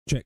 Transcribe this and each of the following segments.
Check.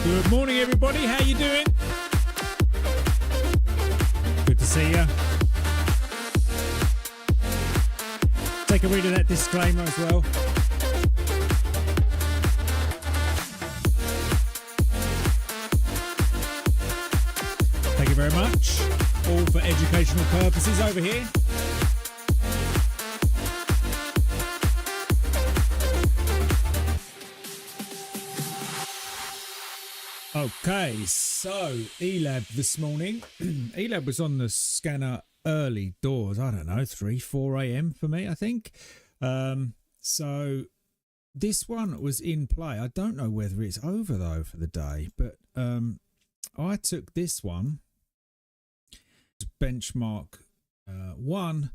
Good morning, everybody. How you doing? Good to see you. Take a read of that disclaimer as well. Thank you very much. All for educational purposes over here. Okay, so ELAB this morning. ELAB was on the scanner early doors. I don't know, 4 a.m. for me, I think. So this one was in play. I don't know whether it's over though for the day, but I took this one, benchmark 1,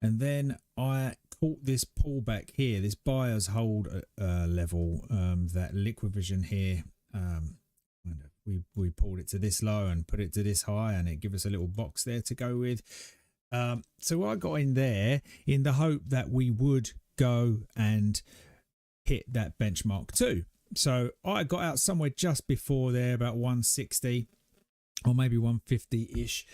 and then I caught this pullback here, this buyer's hold level, that liquivision here. We pulled it to this low and put it to this high, and it gave us a little box there to go with. So I got in there in the hope that we would go and hit that benchmark 2. So I got out somewhere just before there, about 160 or maybe 150-ish.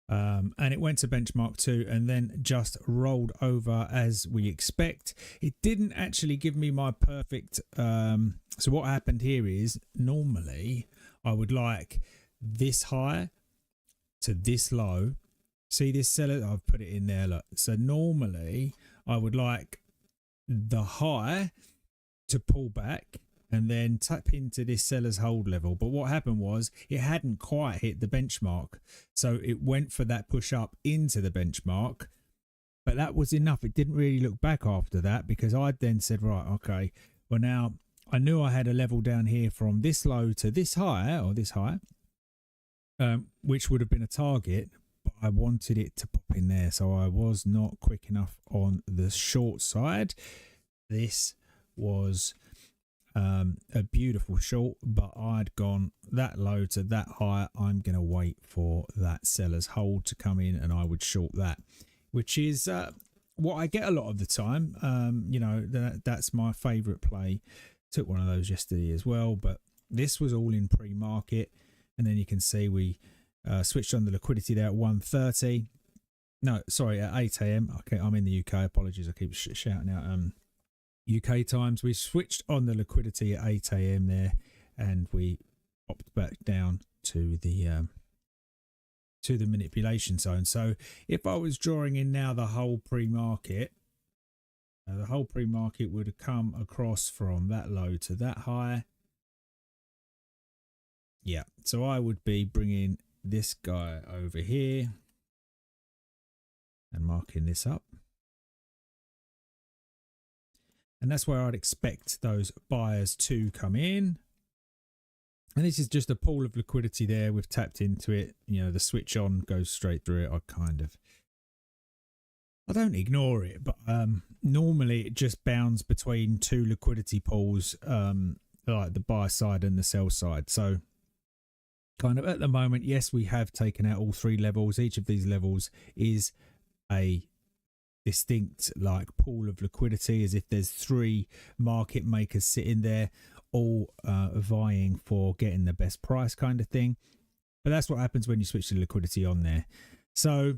And it went to benchmark 2 and then just rolled over as we expect. It didn't actually give me my perfect. So what happened here is normally I would like this high to this low. See this seller? I've put it in there. Look. So normally I would like the high to pull back and then tap into this seller's hold level. But what happened was it hadn't quite hit the benchmark. So it went for that push up into the benchmark. But that was enough. It didn't really look back after that, because I then said, right, okay, well now I knew I had a level down here from this low to this high, or this high, which would have been a target, but I wanted it to pop in there. So I was not quick enough on the short side. This was a beautiful short, but I'd gone that low to that high. I'm going to wait for that seller's hold to come in and I would short that, which is what I get a lot of the time. You know, that's my favorite play. Took one of those yesterday as well, but this was all in pre-market. And then you can see we switched on the liquidity there at 1:30. No, sorry, at 8 a.m. Okay, I'm in the UK. Apologies, I keep shouting out UK times. We switched on the liquidity at 8 a.m. there, and we popped back down to the manipulation zone. So if I was drawing in now the whole pre-market, the whole pre-market would have come across from that low to that high. Yeah, so I would be bringing this guy over here and marking this up. And that's where I'd expect those buyers to come in. And this is just a pool of liquidity there. We've tapped into it. You know, the switch on goes straight through it. I don't ignore it, but normally it just bounds between two liquidity pools, like the buy side and the sell side. So kind of at the moment, yes, we have taken out all three levels. Each of these levels is a distinct like pool of liquidity, as if there's three market makers sitting there, all vying for getting the best price kind of thing. But that's what happens when you switch the liquidity on there. So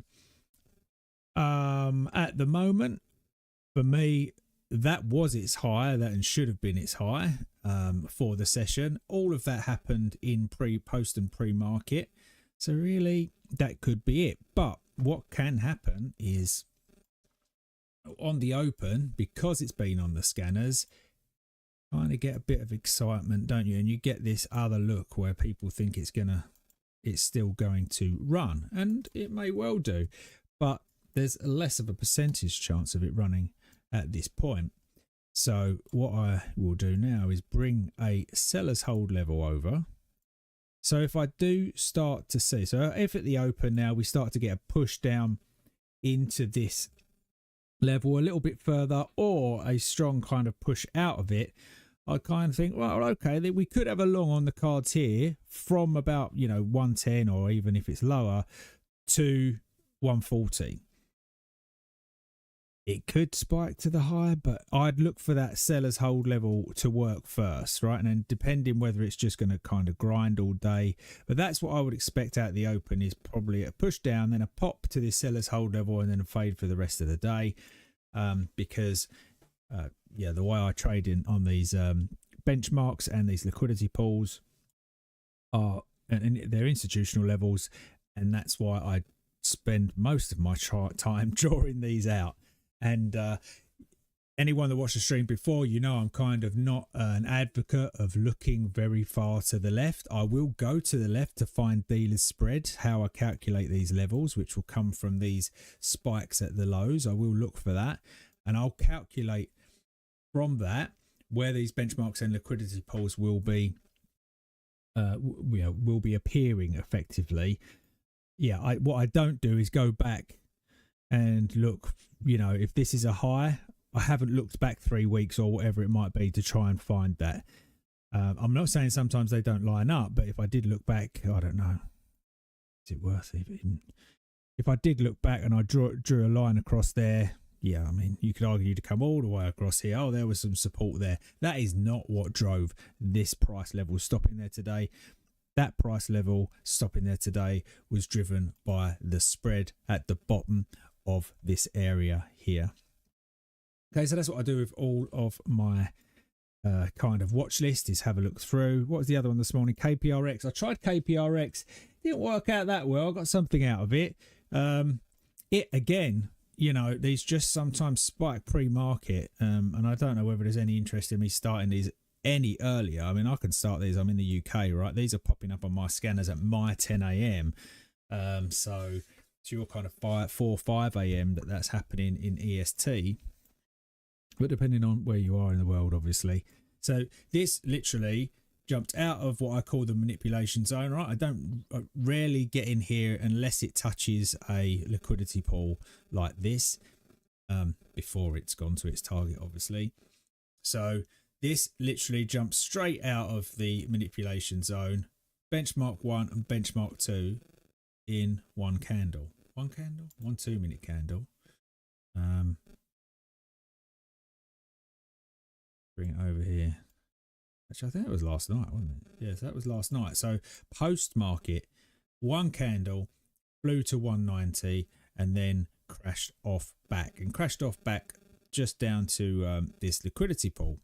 at the moment, for me, that was its high, that and should have been its high for the session. All of that happened in post and pre-market. So really, that could be it. But what can happen is on the open, because it's been on the scanners, kind of get a bit of excitement, don't you? And you get this other look where people think it's still going to run, and it may well do, but there's less of a percentage chance of it running at this point. So what I will do now is bring a seller's hold level over. So if I do start to see, so if at the open now we start to get a push down into this level a little bit further, or a strong kind of push out of it, I kind of think, well, okay, we could have a long on the cards here from about, you know, 110, or even if it's lower, to 140. It could spike to the high, but I'd look for that seller's hold level to work first, right? And then depending whether it's just going to kind of grind all day. But that's what I would expect out the open, is probably a push down, then a pop to this seller's hold level, and then a fade for the rest of the day. Because, yeah, the way I trade in on these benchmarks and these liquidity pools are, and they're institutional levels. And that's why I spend most of my time drawing these out. And anyone that watched the stream before, you know I'm kind of not an advocate of looking very far to the left. I will go to the left to find dealer's spread, how I calculate these levels, which will come from these spikes at the lows. I will look for that, and I'll calculate from that where these benchmarks and liquidity pools will be appearing effectively. Yeah, what I don't do is go back and look, you know, if this is a high, I haven't looked back 3 weeks or whatever it might be to try and find that. I'm not saying sometimes they don't line up, but if I did look back, I don't know, is it worth it? If I did look back and I drew a line across there, yeah, I mean, you could argue to come all the way across here. Oh, there was some support there. That is not what drove this price level stopping there today. That price level stopping there today was driven by the spread at the bottom of this area here. Okay, so that's what I do with all of my kind of watch list, is have a look through. What was the other one this morning? KPRX. I tried KPRX. didn't work out that well. I got something out of it. It again, you know, these just sometimes spike pre-market, and I don't know whether there's any interest in me starting these any earlier. I mean, I can start these. I'm in the UK, right? These are popping up on my scanners at my 10 a.m. So it's your kind of 5 a.m. that's happening in EST. But depending on where you are in the world, obviously. So this literally jumped out of what I call the manipulation zone, right? I rarely get in here unless it touches a liquidity pool like this, before it's gone to its target, obviously. So this literally jumps straight out of the manipulation zone, benchmark 1 and benchmark 2 in one candle. 2 minute candle. Bring it over here. Actually, I think it was last night, wasn't it? Yes, that was last night. So post market, one candle flew to 190 and then crashed off back just down to this liquidity pool.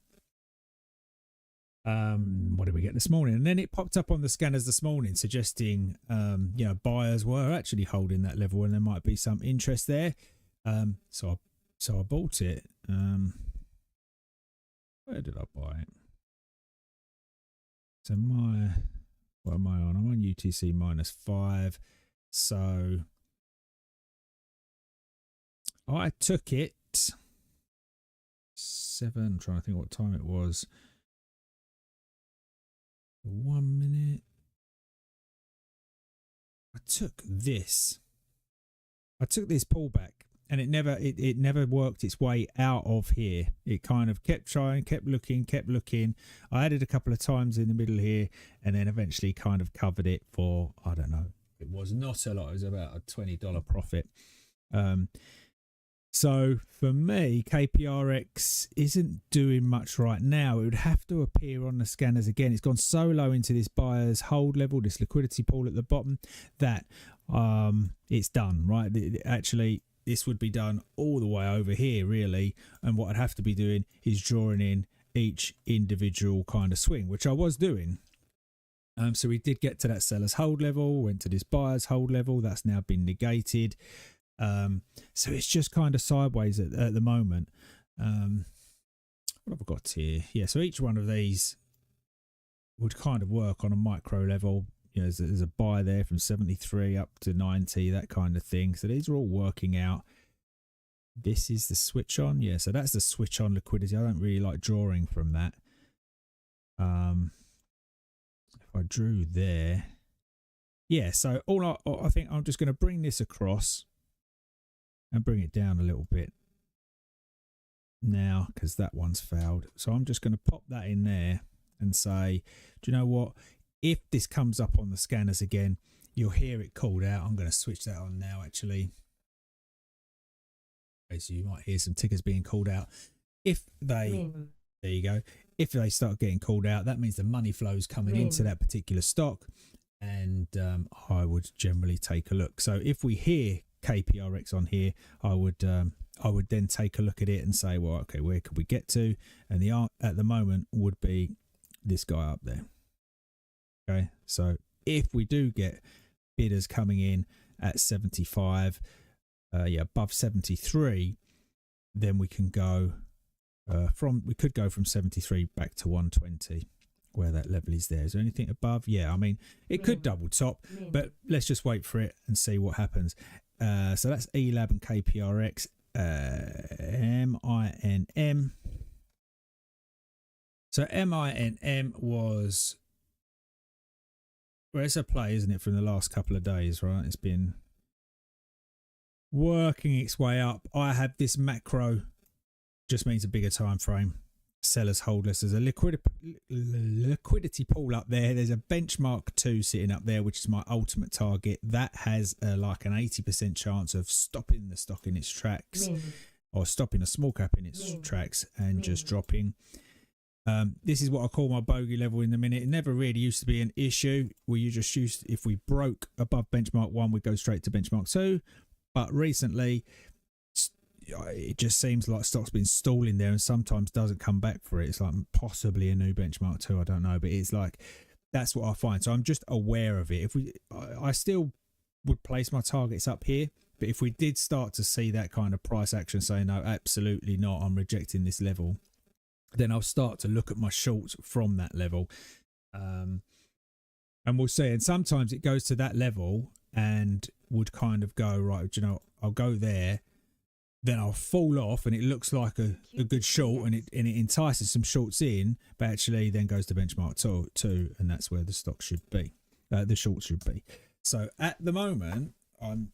What did we get this morning? And then it popped up on the scanners this morning suggesting you know, buyers were actually holding that level and there might be some interest there. So I bought it. Where did I buy it? So what am I on? I'm on UTC -5. So I took it 7. I'm trying to think what time it was. 1 minute. I took this pullback and it never worked its way out of here. It kind of kept trying, kept looking. I added a couple of times in the middle here and then eventually kind of covered it for, I don't know, it was not a lot. It was about a $20 profit. So for me, KPRX isn't doing much right now. It would have to appear on the scanners again. It's gone so low into this buyer's hold level, this liquidity pool at the bottom, that it's done, right? Actually, this would be done all the way over here, really. And what I'd have to be doing is drawing in each individual kind of swing, which I was doing. So we did get to that seller's hold level, went to this buyer's hold level. That's now been negated. So it's just kind of sideways at the moment. What have I got here? Yeah, so each one of these would kind of work on a micro level. You know, there's a buy there from 73 up to 90, that kind of thing. So these are all working out. This is the switch on. Yeah, so that's the switch on liquidity. I don't really like drawing from that. If I drew there. Yeah, so I think I'm just going to bring this across and bring it down a little bit now because that one's failed. So I'm just going to pop that in there and say, do you know what? If this comes up on the scanners again, you'll hear it called out. I'm going to switch that on now, actually. Okay, so you might hear some tickers being called out. If they, there you go. If they start getting called out, that means the money flow's coming into that particular stock. And I would generally take a look. So if we hear KPRX on here, I would then take a look at it and say, well, okay, where could we get to? And the art at the moment would be this guy up there. Okay, so if we do get bidders coming in at 75, above 73, then we can go we could go from 73 back to 120, where that level is there. Is there anything above? Yeah, I mean, it could double top, but let's just wait for it and see what happens. So that's ELAB and KPRX, MINM. So MINM was, well, it's a play, isn't it, from the last couple of days, right? It's been working its way up. I have this macro, just means a bigger time frame. Sellers hold less. There's a liquidity pool up there. There's a benchmark 2 sitting up there, which is my ultimate target. That has like an 80% chance of stopping the stock in its tracks, or stopping a small cap in its tracks and just dropping. This is what I call my bogey level in the minute. It never really used to be an issue. We just used, if we broke above benchmark 1, we'd go straight to benchmark 2. But recently, it just seems like stock's been stalling there and sometimes doesn't come back for it. It's like possibly a new benchmark 2, I don't know, but it's like That's what I find. So I'm just aware of it. If I still would place my targets up here, but if we did start to see that kind of price action, say no, absolutely not, I'm rejecting this level, then I'll start to look at my shorts from that level. And we'll see. And sometimes it goes to that level and would kind of go, right, you know, I'll go there, then I'll fall off and it looks like a good short, and it entices some shorts in, but actually then goes to benchmark two, and that's where the stock should be, the short should be. So at the moment, I'm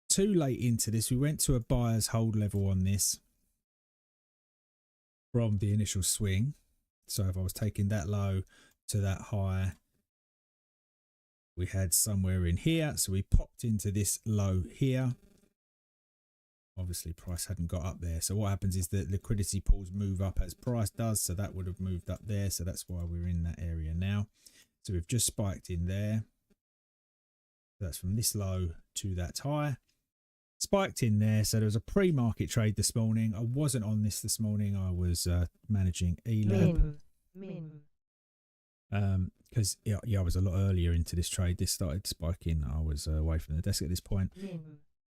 too late into this. We went to a buyer's hold level on this from the initial swing. So if I was taking that low to that high, we had somewhere in here. So we popped into this low here. Obviously price hadn't got up there. So what happens is that liquidity pools move up as price does. So that would have moved up there. So that's why we're in that area now. So we've just spiked in there. That's from this low to that high. Spiked in there. So there was a pre-market trade this morning. I wasn't on this morning. I was managing ELAB. Because yeah, I was a lot earlier into this trade. This started spiking. I was away from the desk at this point.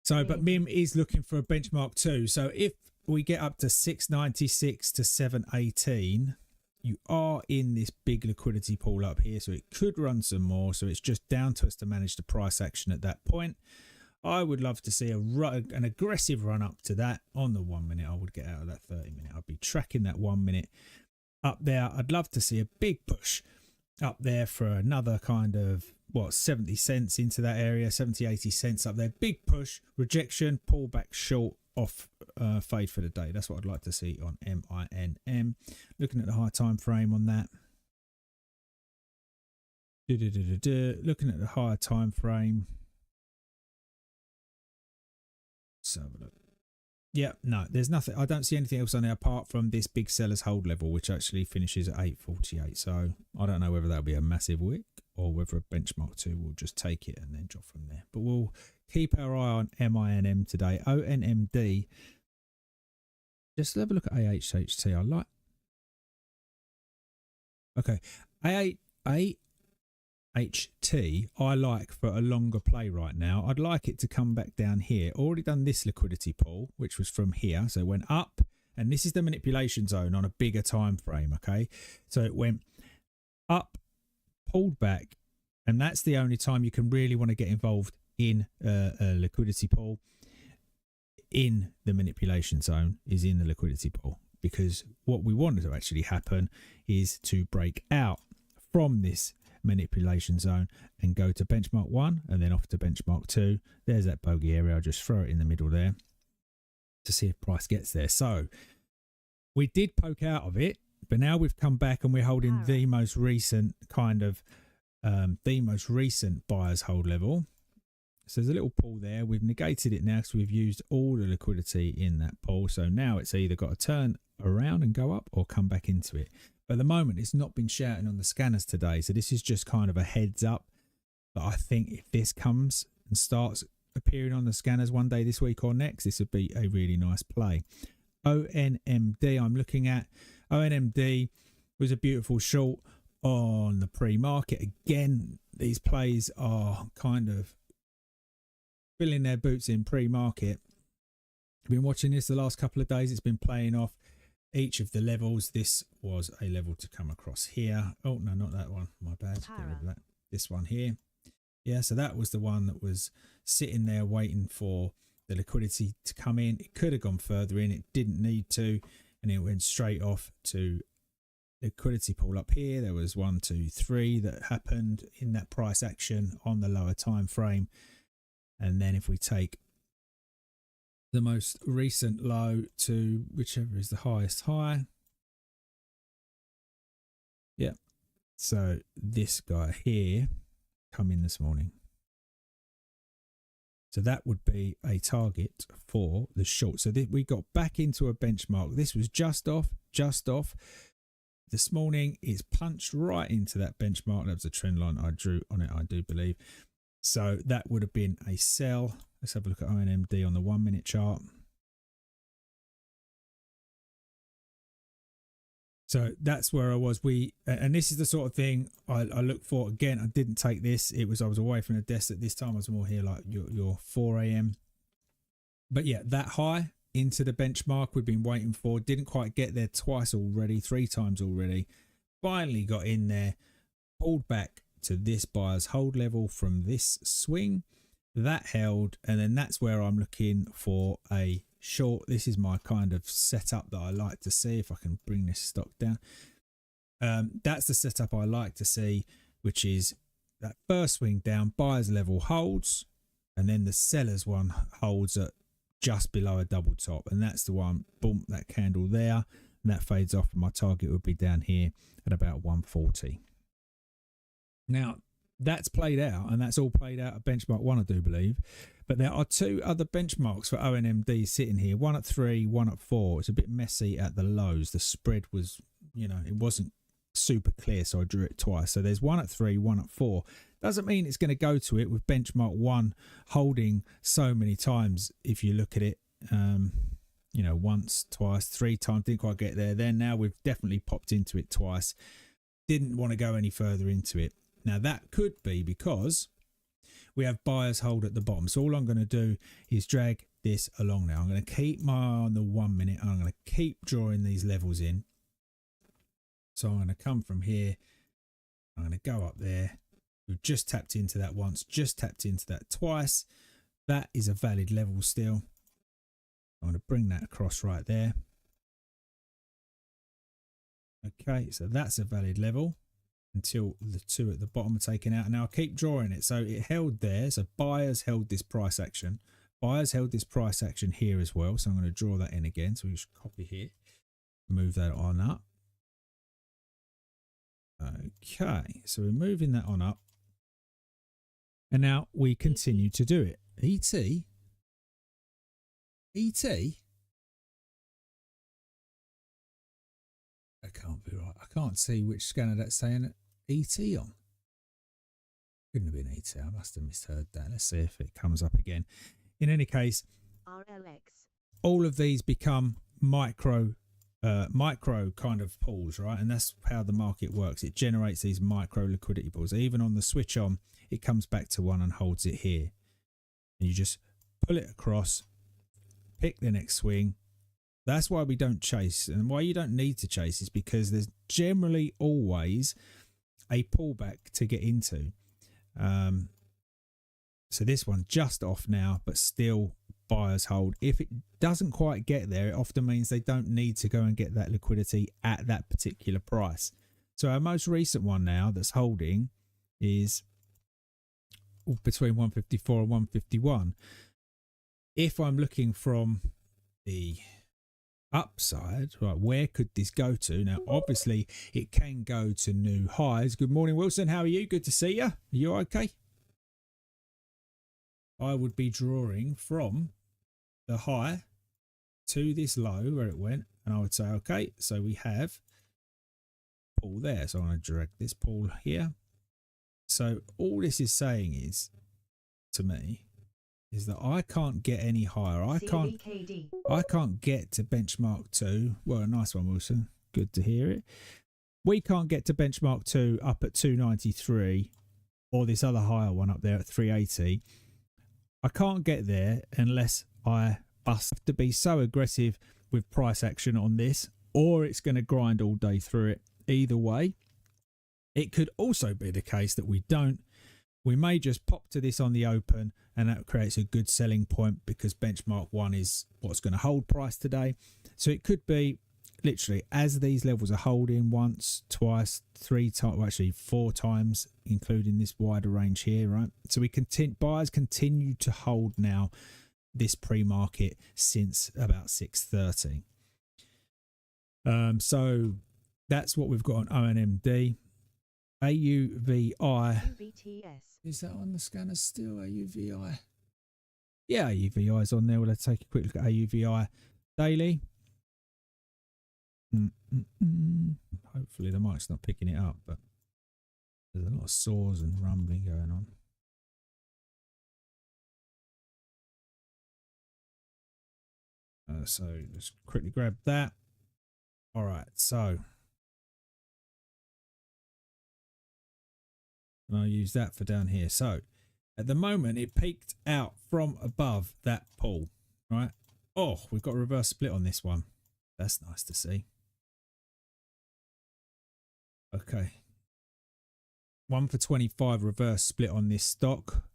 So, but MIM is looking for a benchmark too. So if we get up to 696 to 718, you are in this big liquidity pool up here. So it could run some more. So it's just down to us to manage the price action at that point. I would love to see an aggressive run up to that on the 1 minute. I would get out of that 30 minute. I'd be tracking that 1 minute up there. I'd love to see a big push up there for another kind of, what, 70 cents into that area, 70, 80 cents up there. Big push, rejection, pull back short, off, fade for the day. That's what I'd like to see on MINM. Looking at the high time frame on that. Looking at the higher time frame. So look. Yeah, no, there's nothing. I don't see anything else on there apart from this big seller's hold level, which actually finishes at 848. So I don't know whether that'll be a massive wick or whether a benchmark 2 will just take it and then drop from there. But we'll keep our eye on MINM today. ONMD. Just have a look at AHHT. I like. Okay, HT I like for a longer play right now. I'd like it to come back down here. Already done this liquidity pull, which was from here. So it went up, and this is the manipulation zone on a bigger time frame. Okay, so it went up, pulled back, and that's the only time you can really want to get involved in a liquidity pull in the manipulation zone, is in the liquidity pull, because what we want to actually happen is to break out from this manipulation zone and go to benchmark 1 and then off to benchmark 2. There's that bogey area. I'll just throw it in the middle there to see if price gets there. So we did poke out of it, but now we've come back and we're holding the most recent kind of the most recent buyer's hold level. So there's a little pull there. We've negated it now because we've used all the liquidity in that pull. So now it's either got to turn around and go up or come back into it. But at the moment, it's not been shouting on the scanners today. So this is just kind of a heads up. But I think if this comes and starts appearing on the scanners one day this week or next, this would be a really nice play. ONMD I'm looking at. ONMD was a beautiful short on the pre-market. Again, these plays are kind of filling their boots in pre-market. I've been watching this the last couple of days. It's been playing off each of the levels. This was a level to come across here. Oh no, not that one, my bad. Get rid of that. This one here. Yeah, so that was the one that was sitting there waiting for the liquidity to come in. It could have gone further in, it didn't need to, and it went straight off to liquidity pool up here. There was 1, 2, 3 that happened in that price action on the lower time frame. And then if we take the most recent low to whichever is the highest high. Yeah. So this guy here come in this morning. So that would be a target for the short. So we got back into a benchmark. This was just off. This morning it's punched right into that benchmark. That was a trend line I drew on it, I do believe. So that would have been a sell. Let's have a look at ONMD on the 1 minute chart. So that's where I was. And this is the sort of thing I look for. Again, I didn't take this. I was away from the desk at this time. I was more here like your 4 a.m. But yeah, that high into the benchmark we've been waiting for. Didn't quite get there twice already, 3 times already. Finally got in there, pulled back to this buyer's hold level from this swing. That held, and then that's where I'm looking for a short. This is my kind of setup that I like to see. If I can bring this stock down, that's the setup I like to see, which is that first swing down, buyer's level holds, and then the seller's one holds at just below a double top, and that's the one. Boom, that candle there, and that fades off, and my target would be down here at about 140. Now that's played out, and that's all played out at benchmark 1, I do believe. But there are 2 other benchmarks for ONMD sitting here, one at 3, one at 4. It's a bit messy at the lows. The spread was, it wasn't super clear, so I drew it twice. So there's one at 3, one at 4. Doesn't mean it's going to go to it with benchmark 1 holding so many times. If you look at it, once, twice, 3 times, didn't quite get there. Then now we've definitely popped into it twice. Didn't want to go any further into it. Now that could be because we have buyers hold at the bottom. So all I'm going to do is drag this along now. I'm going to keep my eye on the 1 minute, and I'm going to keep drawing these levels in. So I'm going to come from here. I'm going to go up there. We've just tapped into that once, just tapped into that twice. That is a valid level still. I'm going to bring that across right there. Okay, so that's a valid level until the 2 at the bottom are taken out. And now I'll keep drawing it. So it held there. So buyers held this price action. Buyers held this price action here as well. So I'm going to draw that in again. So we just copy here, move that on up. Okay, so we're moving that on up. And now we continue to do it. ET? ET? That can't be right. I can't see which scanner that's saying ET on. Couldn't have been ET. I must have misheard that. Let's see if it comes up again. In any case, RLX. All of these become micro kind of pools, right? And that's how the market works. It generates these micro liquidity pools. Even on the switch on, it comes back to 1 and holds it here. And you just pull it across, pick the next swing. That's why we don't chase, and why you don't need to chase is because there's generally always a pullback to get into. So this one just off now, but still buyers hold. If it doesn't quite get there, it often means they don't need to go and get that liquidity at that particular price. So our most recent one now that's holding is between 154 and 151. If I'm looking from the upside, right, where could this go to? Now obviously it can go to new highs. Good morning, Wilson, how are you? Good to see you. Are you okay? I would be drawing from the high to this low where it went, and I would say, okay, so we have pull there, so I'm going to drag this pull here. So all this is saying is, to me, is that I can't get any higher. I can't get to benchmark 2. Well, a nice one, Wilson. Good to hear it. We can't get to benchmark 2 up at 293, or this other higher one up there at 380. I can't get there unless I have to be so aggressive with price action on this, or it's going to grind all day through it. Either way, it could also be the case that we don't. We may just pop to this on the open, and that creates a good selling point because benchmark 1 is what's going to hold price today. So it could be literally as these levels are holding once, twice, 3 times, well, actually 4 times, including this wider range here, right? So we continue, buyers continue to hold now this pre-market since about 6:30. So that's what we've got on ONMD. AUVI. Is that on the scanner still? AUVI. Yeah, AUVI is on there. Well, let's take a quick look at AUVI daily. Hopefully the mic's not picking it up, but there's a lot of saws and rumbling going on. So let's quickly grab that. All right, so and I'll use that for down here. So at the moment it peaked out from above that pool, right? Oh, we've got a reverse split on this one. That's nice to see. Okay, 1 for 25 reverse split on this stock.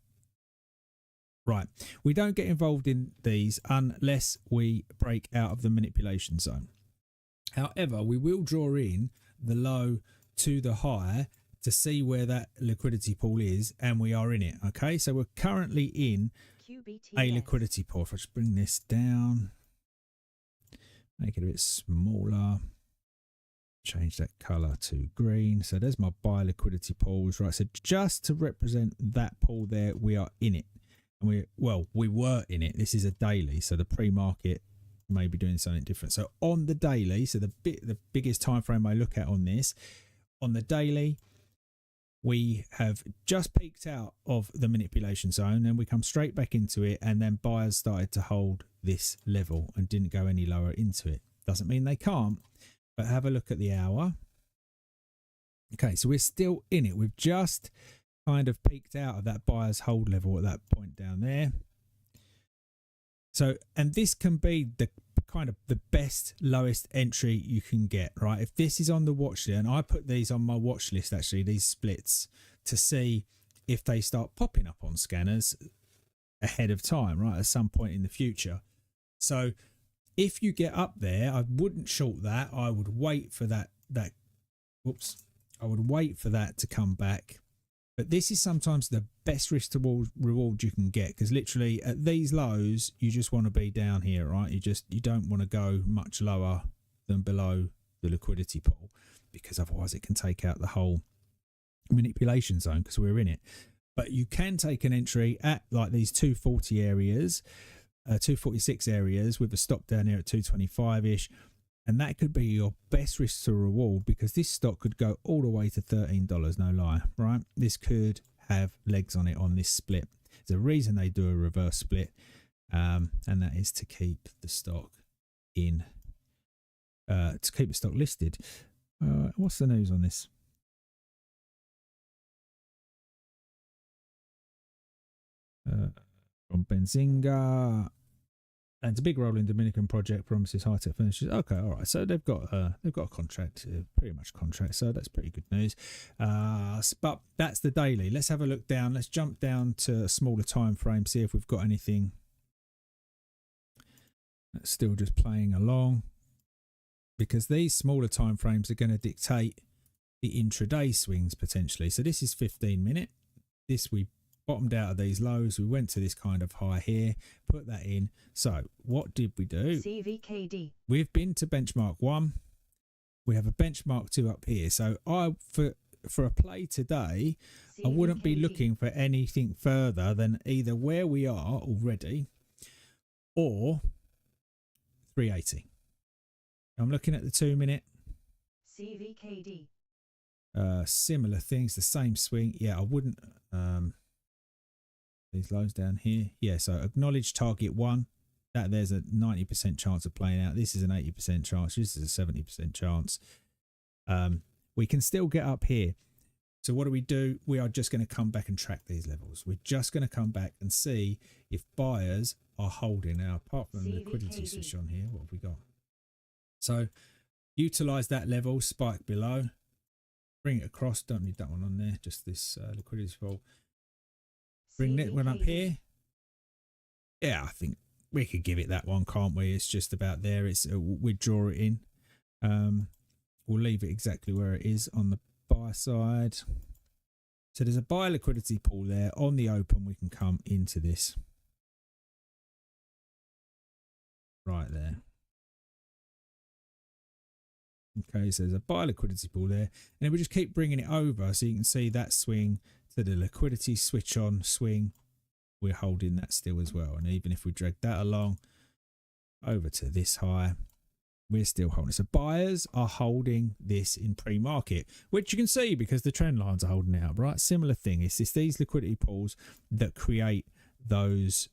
Right, we don't get involved in these unless we break out of the manipulation zone. However, we will draw in the low to the high to see where that liquidity pool is, and we are in it. Okay, so we're currently in a liquidity pool. If I just bring this down, make it a bit smaller, change that color to green. So there's my buy liquidity pools, right? So just to represent that pool there, we are in it. And we were in it. This is a daily, so the pre-market may be doing something different. So on the daily, so the biggest time frame I look at on this, on the daily, we have just peaked out of the manipulation zone, and we come straight back into it, and then buyers started to hold this level and didn't go any lower into it. Doesn't mean they can't, but have a look at the hour. Okay, so we're still in it. We've just kind of peaked out of that buyer's hold level at that point down there. So, and this can be the kind of the best lowest entry you can get, right? If this is on the watch list, and I put these on my watch list actually, these splits, to see if they start popping up on scanners ahead of time, right, at some point in the future. So if you get up there, I wouldn't short that. I would wait for that I would wait for that to come back. But this is sometimes the best risk to reward you can get, because literally at these lows, you just want to be down here, right? You don't want to go much lower than below the liquidity pool, because otherwise it can take out the whole manipulation zone, because we're in it. But you can take an entry at like these 240 areas, 246 areas, with a stop down here at 225-ish. And that could be your best risk to reward, because this stock could go all the way to $13, no lie, right? This could have legs on it on this split. There's a reason they do a reverse split, and that is to keep the stock in, to keep the stock listed. What's the news on this? From Benzinga. And it's a big rolling Dominican project, promises high-tech finishes. Okay, all right. So they've got a contract, pretty much contract. So that's pretty good news. But that's the daily. Let's have a look down. Let's jump down to a smaller time frame. See if we've got anything that's still just playing along, because these smaller time frames are going to dictate the intraday swings potentially. So this is 15-minute. This we bottomed out of these lows, we went to this kind of high here, put that in. So what did we do? CVKD. We've been to benchmark 1, we have a benchmark 2 up here. So for a play today, CVKD. I wouldn't be looking for anything further than either where we are already or 380. I'm looking at the 2-minute. CVKD. Similar things, the same swing. Yeah, I wouldn't these lows down here. Yeah, so acknowledge target 1. That there's a 90% chance of playing out. This is an 80% chance. This is a 70% chance. We can still get up here. So what do? We are just going to come back and track these levels. We're just going to come back and see if buyers are holding. Now, apart from the liquidity switch on here, what have we got? So utilize that level, spike below, bring it across. Don't need that one on there, just this liquidity switch. Bring that one up here. Yeah, I think we could give it that one, can't we? It's just about there. It's we draw it in. We'll leave it exactly where it is on the buy side. So there's a buy liquidity pool there. On the open, we can come into this right there. Okay, so there's a buy liquidity pool there, and we just keep bringing it over, so you can see that swing to the liquidity switch on swing. We're holding that still as well, and even if we drag that along over to this high, we're still holding. So buyers are holding this in pre-market, which you can see because the trend lines are holding it up, right? Similar thing. It's these liquidity pools that create those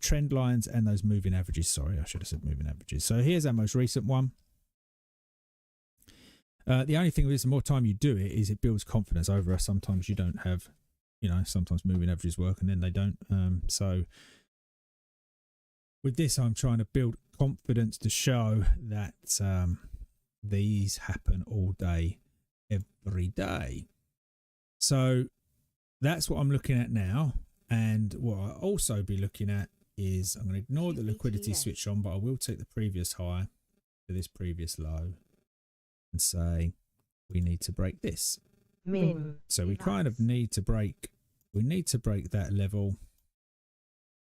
trend lines and those moving averages. Sorry, I should have said moving averages. So here's our most recent one. The only thing is, the more time you do it, is it builds confidence over us. Sometimes you don't have you know, sometimes moving averages work and then they don't. So with this, I'm trying to build confidence to show that these happen all day, every day. So that's what I'm looking at now. And what I'll also be looking at is, I'm going to ignore the liquidity switch on, but I will take the previous high to this previous low and say we need to break this. Min. So we kind of need to break, that level.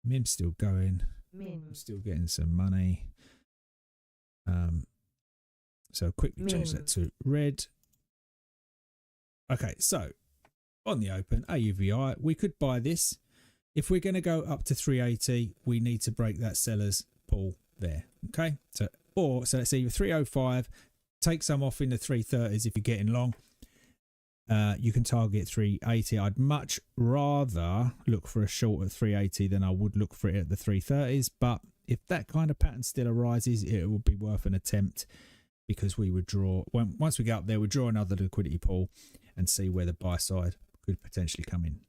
Mim's still going. Min. I'm still getting some money. So quickly change that to red. Okay, so on the open, AUVI, we could buy this. If we're going to go up to 380, we need to break that seller's pull there. Okay, so let's say 305, take some off in the 330s if you're getting long. You can target 380. I'd much rather look for a short at 380 than I would look for it at the 330s. But if that kind of pattern still arises, it would be worth an attempt, because we would draw, once we get up there, we'd draw another liquidity pool and see where the buy side could potentially come in.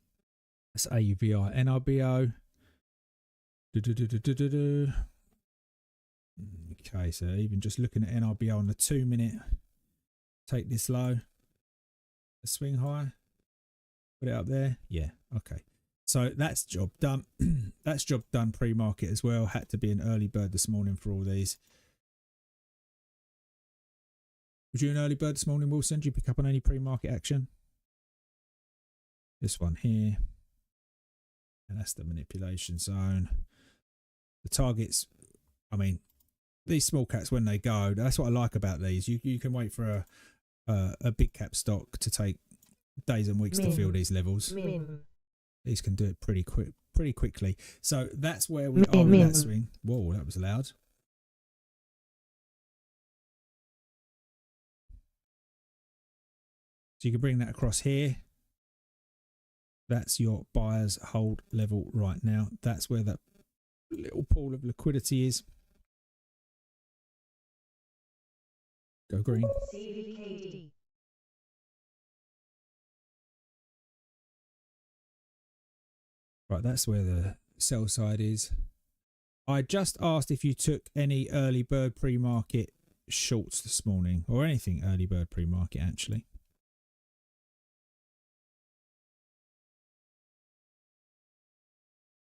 That's AUVI, NRBO. Okay, so even just looking at NRBO on the 2 minute, take this low, a swing high, put it up there. Yeah, okay. So that's job done. That's job done pre-market as well. Had to be an early bird this morning for all these. Was you an early bird this morning, Wilson? Did you pick up on any pre-market action? This one here. And that's the manipulation zone. The targets, I mean, these small caps, when they go, that's what I like about these. You can wait for a big cap stock to take days and weeks to fill these levels. These can do it pretty quickly. So that's where we are with that swing. Whoa, that was loud. So you can bring that across here. That's your buyer's hold level right now. That's where that little pool of liquidity is. Go green. CVKD. Right, that's where the sell side is. I just asked if you took any early bird pre-market shorts this morning, or anything early bird pre-market actually.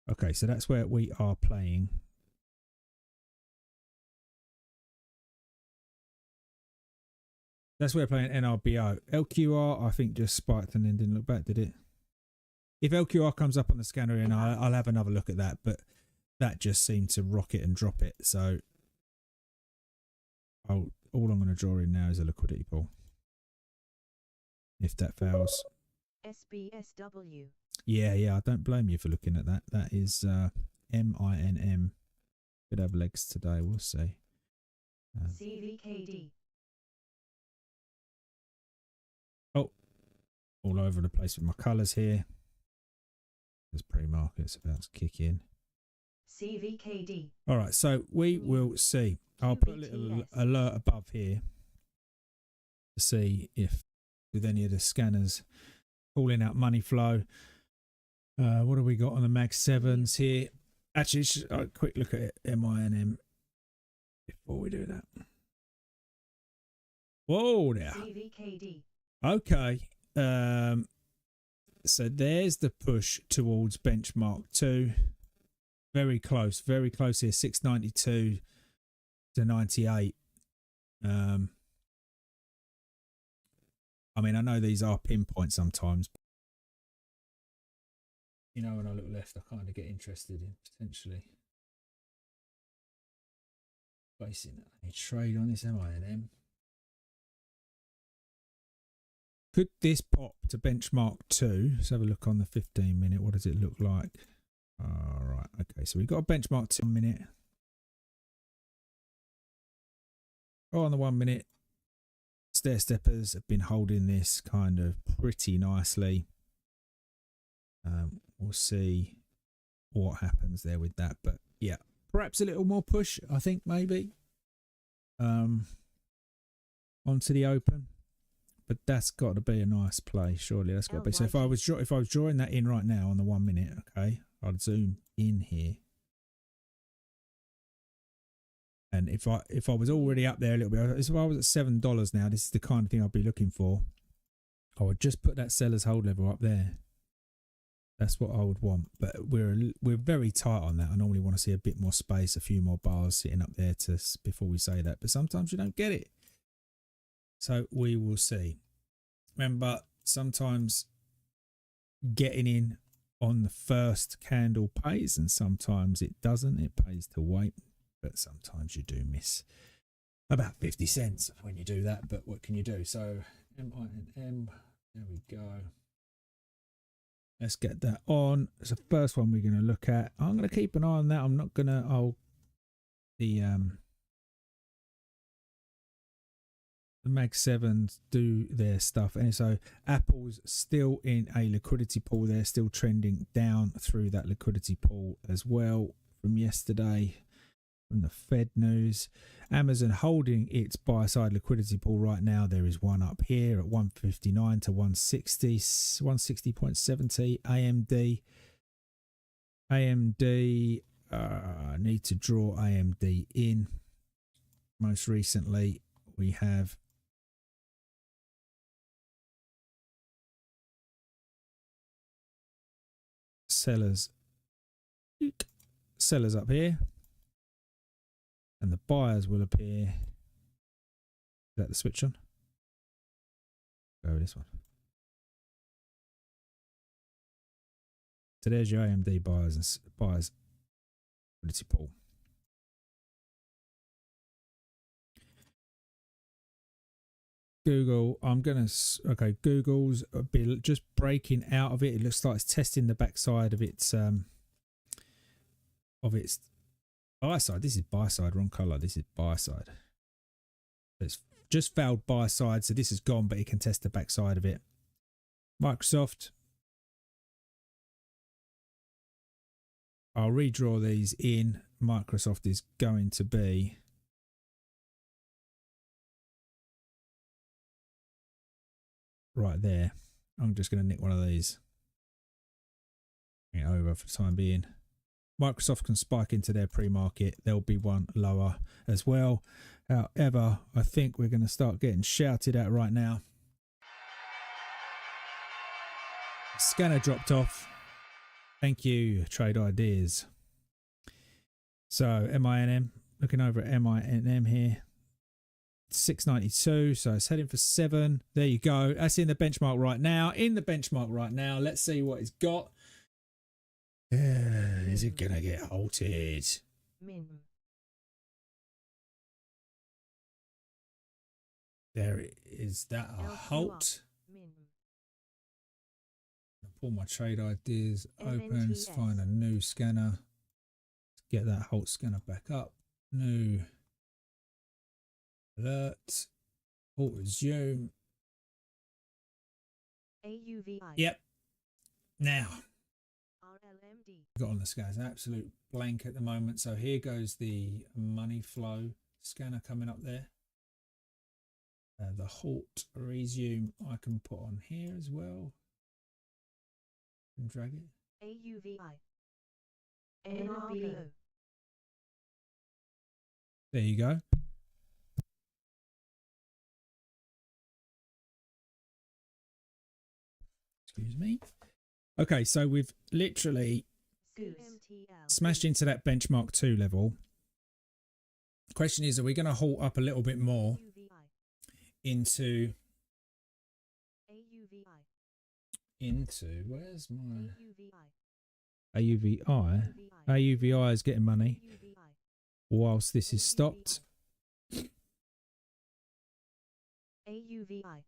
Okay, so that's where we are playing. That's where we're playing NRBO. LQR, I think, just spiked and then didn't look back, did it? If LQR comes up on the scanner, and I'll have another look at that, but that just seemed to rock it and drop it. So all I'm going to draw in now is a liquidity pool. If that fails. SBSW. Yeah, I don't blame you for looking at that. That is MINM. Could have legs today, we'll see. CVKD. Oh, all over the place with my colours here. There's pre-markets about to kick in. CVKD. All right, so we will see. I'll put a little alert above here to see if with any of the scanners calling out money flow. What have we got on the Mag 7s here? Actually, a quick look at it, MINM before we do that. Whoa there. CVKD. Okay. So there's the push towards benchmark 2. Very close here, 692 to 98. I mean, I know these are pinpoints sometimes. You know, when I look left, I kind of get interested in potentially placing a trade on this MINM. Could this pop to benchmark 2? Let's have a look on the 15 minute. What does it look like? All right. Okay. So we've got a benchmark 2 minute. Oh, on the 1 minute, stair steppers have been holding this kind of pretty nicely. We'll see what happens there with that. But yeah, perhaps a little more push, I think, maybe. Onto the open. but that's got to be a nice play. Surely that's got to be. So if I was drawing that in right now on the 1 minute, okay, I'd zoom in here. And if I was already up there a little bit, if I was at $7 now, this is the kind of thing I'd be looking for. I would just put that seller's hold level up there. That's what I would want. But we're very tight on that. I normally want to see a bit more space, a few more bars sitting up there before we say that. But sometimes you don't get it. So we will see. Remember, sometimes getting in on the first candle pays, and sometimes it doesn't. It pays to wait. But sometimes you do miss about 50 cents when you do that. But what can you do? So M-I-N-M, there we go. Let's get that on. It's the first one we're going to look at. I'm going to keep an eye on that. I'm not going to, the Mag 7s do their stuff. And so Apple's still in a liquidity pool. They're still trending down through that liquidity pool as well from yesterday. From the Fed news, Amazon holding its buy side liquidity pool right now. There is one up here at 159 to 160, 160.70. AMD, need to draw AMD in. Most recently, we have sellers up here. And the buyers will appear. Is that the switch on? Go with this one. So there's your AMD buyers and buyers liquidity pool. Google, Google's just breaking out of it. It looks like it's testing the backside of its buy side. This is buy side, wrong color. This is buy side. It's just failed buy side, so this is gone, but it can test the back side of it. Microsoft, I'll redraw these in. Microsoft is going to be right there. I'm just going to nick one of these. Bring it over for the time being. Microsoft can spike into their pre-market. There'll be one lower as well. However, I think we're going to start getting shouted at right now. Scanner dropped off. Thank you, Trade Ideas. So MINM, looking over at MINM here. 692, so it's heading for 7. There you go. That's in the benchmark right now. Let's see what it's got. Is it gonna get halted? There it is. That a halt? Pull my Trade Ideas open. Let's find a new scanner. Let's get that halt scanner back up. New alert. Halt resume. AUVI. Yep. Now. Got on the scanners, an absolute blank at the moment. So here goes the money flow scanner coming up there. The halt resume I can put on here as well and drag it. AUVI. NRBO. There you go. Excuse me. Okay, so we've literally smashed into that benchmark 2 level. The question is, are we going to halt up a little bit more into where's my AUVI? AUVI is getting money whilst this is stopped. AUVI.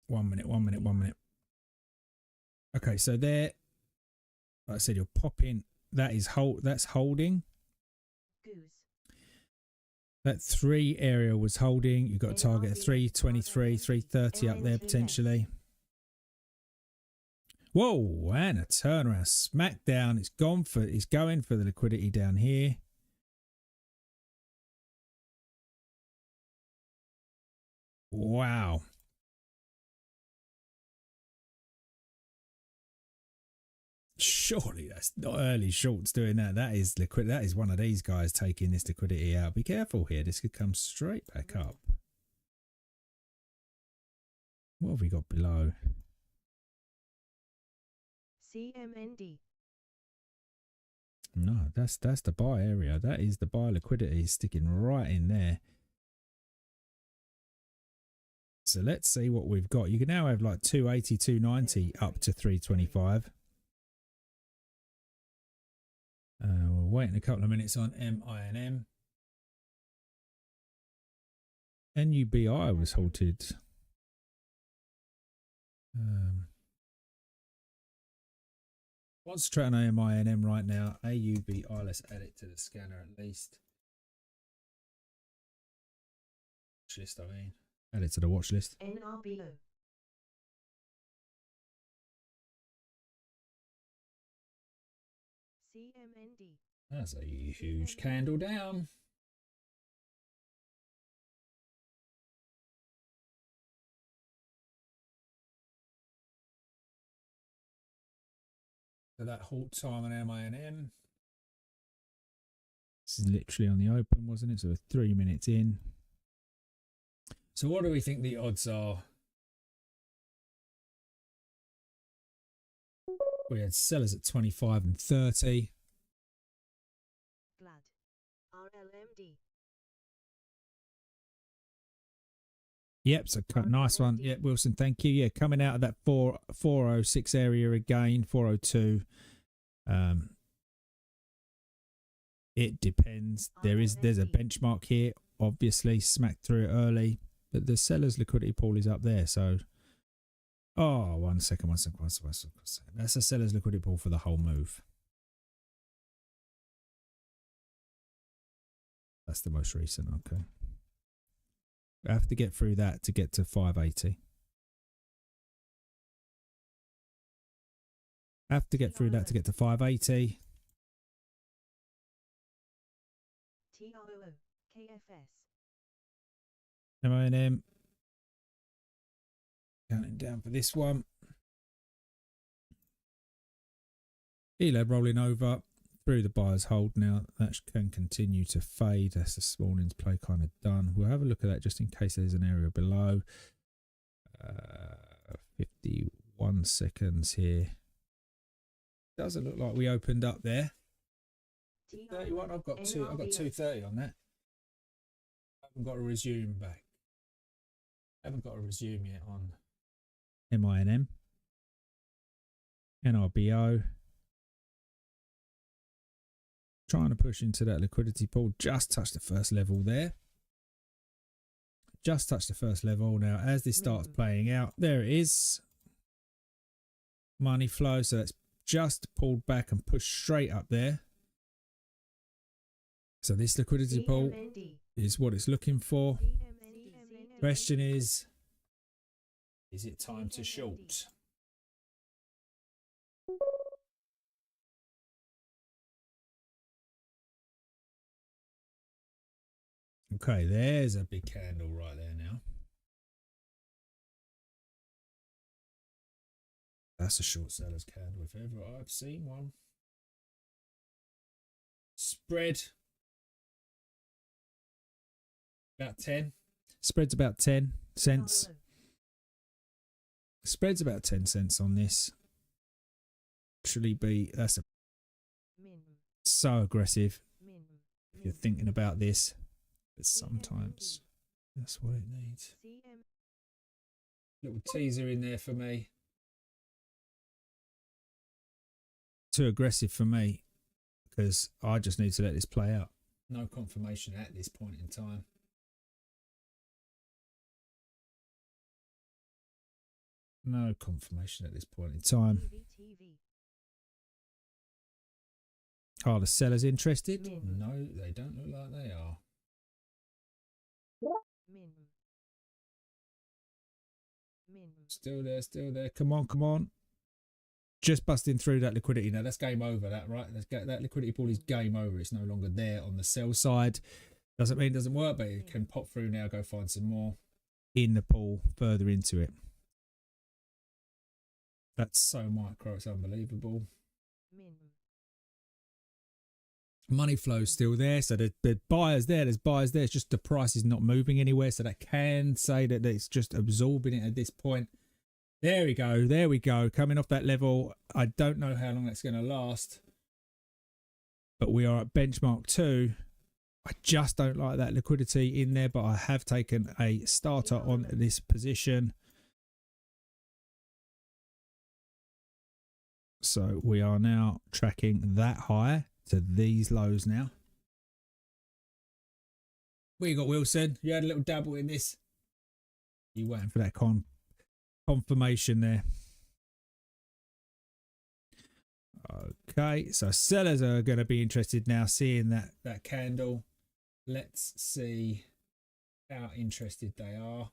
1 minute. Okay, so there, like I said, you're popping. That's holding. That 3 area was holding. You've got a target of 323, 330 up there potentially. Whoa, and a turnaround, smackdown. It's going for the liquidity down here. Wow. Surely that's not early shorts doing that. That is liquid. That is one of these guys taking this liquidity out. Be careful here. This could come straight back up. What have we got below? CMND. No, that's the buy area. That is the buy liquidity sticking right in there. So let's see what we've got. You can now have like 280, 290 up to 325. We're waiting a couple of minutes on MINM. NUBI was halted. What's trading on MINM right now? AUBI, let's add it to the scanner at least. Watch list, I mean. Add it to the watch list. NRBO. CMND. That's a huge candle down. So that halt time on MINM. This is literally on the open, wasn't it? So 3 minutes in. So what do we think the odds are? We had sellers at 25 and 30. Glad. RLMD. Yep, so nice one. Yep, Wilson, thank you. Yeah, coming out of that 406 area again, 402. It depends. There's a benchmark here, obviously, smacked through it early, but the seller's liquidity pool is up there. So, one second. That's a seller's liquidity pool for the whole move. That's the most recent. Okay. I have to get through that to get to 580. I have to get through that to get to 580. TROO. KFS. MINM. Counting down for this one. ELAB rolling over through the buyer's hold now. That can continue to fade. That's this morning's play kind of done. We'll have a look at that just in case there's an area below. 51 seconds here. Doesn't look like we opened up there. 31. I've got 230 on that. I haven't got a resume back. Haven't got a resume yet on MINM. NRBO. Trying to push into that liquidity pool. Just touched the first level there. Just touched the first level. Now, as this starts playing out, there it is. Money flow. So that's just pulled back and pushed straight up there. So this liquidity pool is what it's looking for. Question is it time to short? Okay, there's a big candle right there now. That's a short seller's candle if ever I've seen one. Spread about 10. Spread's about 10 cents. Spread's about 10 cents on this. Actually that's so aggressive if you're thinking about this. But sometimes that's what it needs. Little teaser in there for me. Too aggressive for me because I just need to let this play out. No confirmation at this point in time. No confirmation at this point in time. Are the sellers interested? No, they don't look like they are. Still there. Come on. Just busting through that liquidity. Now that's game over, that right? That liquidity pool is game over. It's no longer there on the sell side. Doesn't mean it doesn't work, but it can pop through now, go find some more. in the pool further into it. That's so micro, it's unbelievable. Min. Money flow's still there, so the buyers there, there's buyers there, it's just the price is not moving anywhere, so that can say that it's just absorbing it at this point. There we go, coming off that level. I don't know how long that's going to last, but we are at benchmark 2. I just don't like that liquidity in there, but I have taken a starter on this position. So we are now tracking that high to these lows now. What you got, Wilson? You had a little dabble in this. You waiting for that confirmation there. Okay, so sellers are going to be interested now seeing that candle. Let's see how interested they are.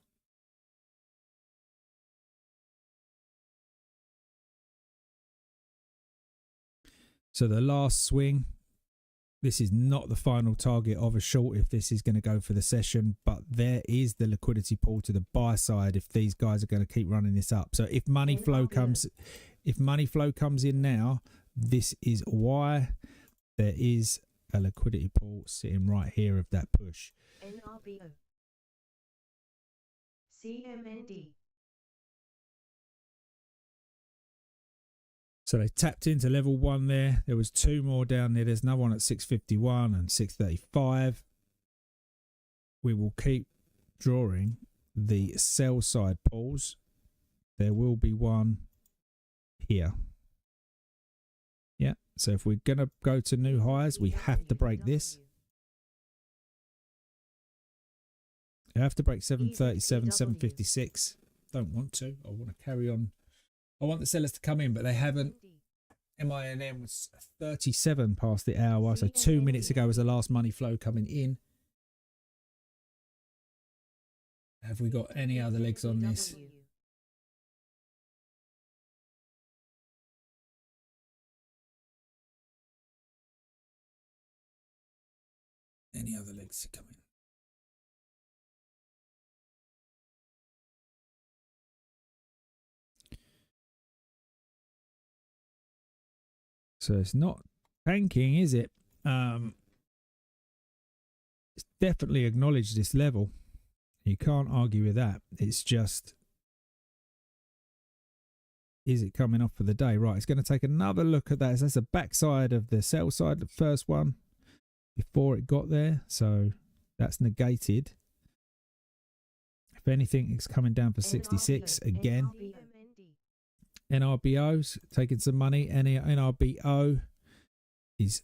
So the last swing, this is not the final target of a short if this is going to go for the session, but there is the liquidity pool to the buy side if these guys are going to keep running this up. So if money flow comes in now, this is why there is a liquidity pool sitting right here of that push. NRBO. CMND. So they tapped into level 1 there. There was 2 more down there. There's another one at 651 and 635. We will keep drawing the sell side pulls. There will be one here. Yeah, so if we're going to go to new highs, we have to break this. I have to break 737, 756. Don't want to. I want to carry on. I want the sellers to come in, but they haven't. MINM was 37 past the hour, so 2 minutes ago was the last money flow coming in. Have we got any other legs on this? Any other legs to come in? So it's not tanking, is it? It's definitely acknowledged this level. You can't argue with that. It's just, is it coming off for the day? Right, it's going to take another look at that. So that's the backside of the sell side, the first one, before it got there. So that's negated. If anything, it's coming down for 66 again. NRBO's taking some money. NRBO is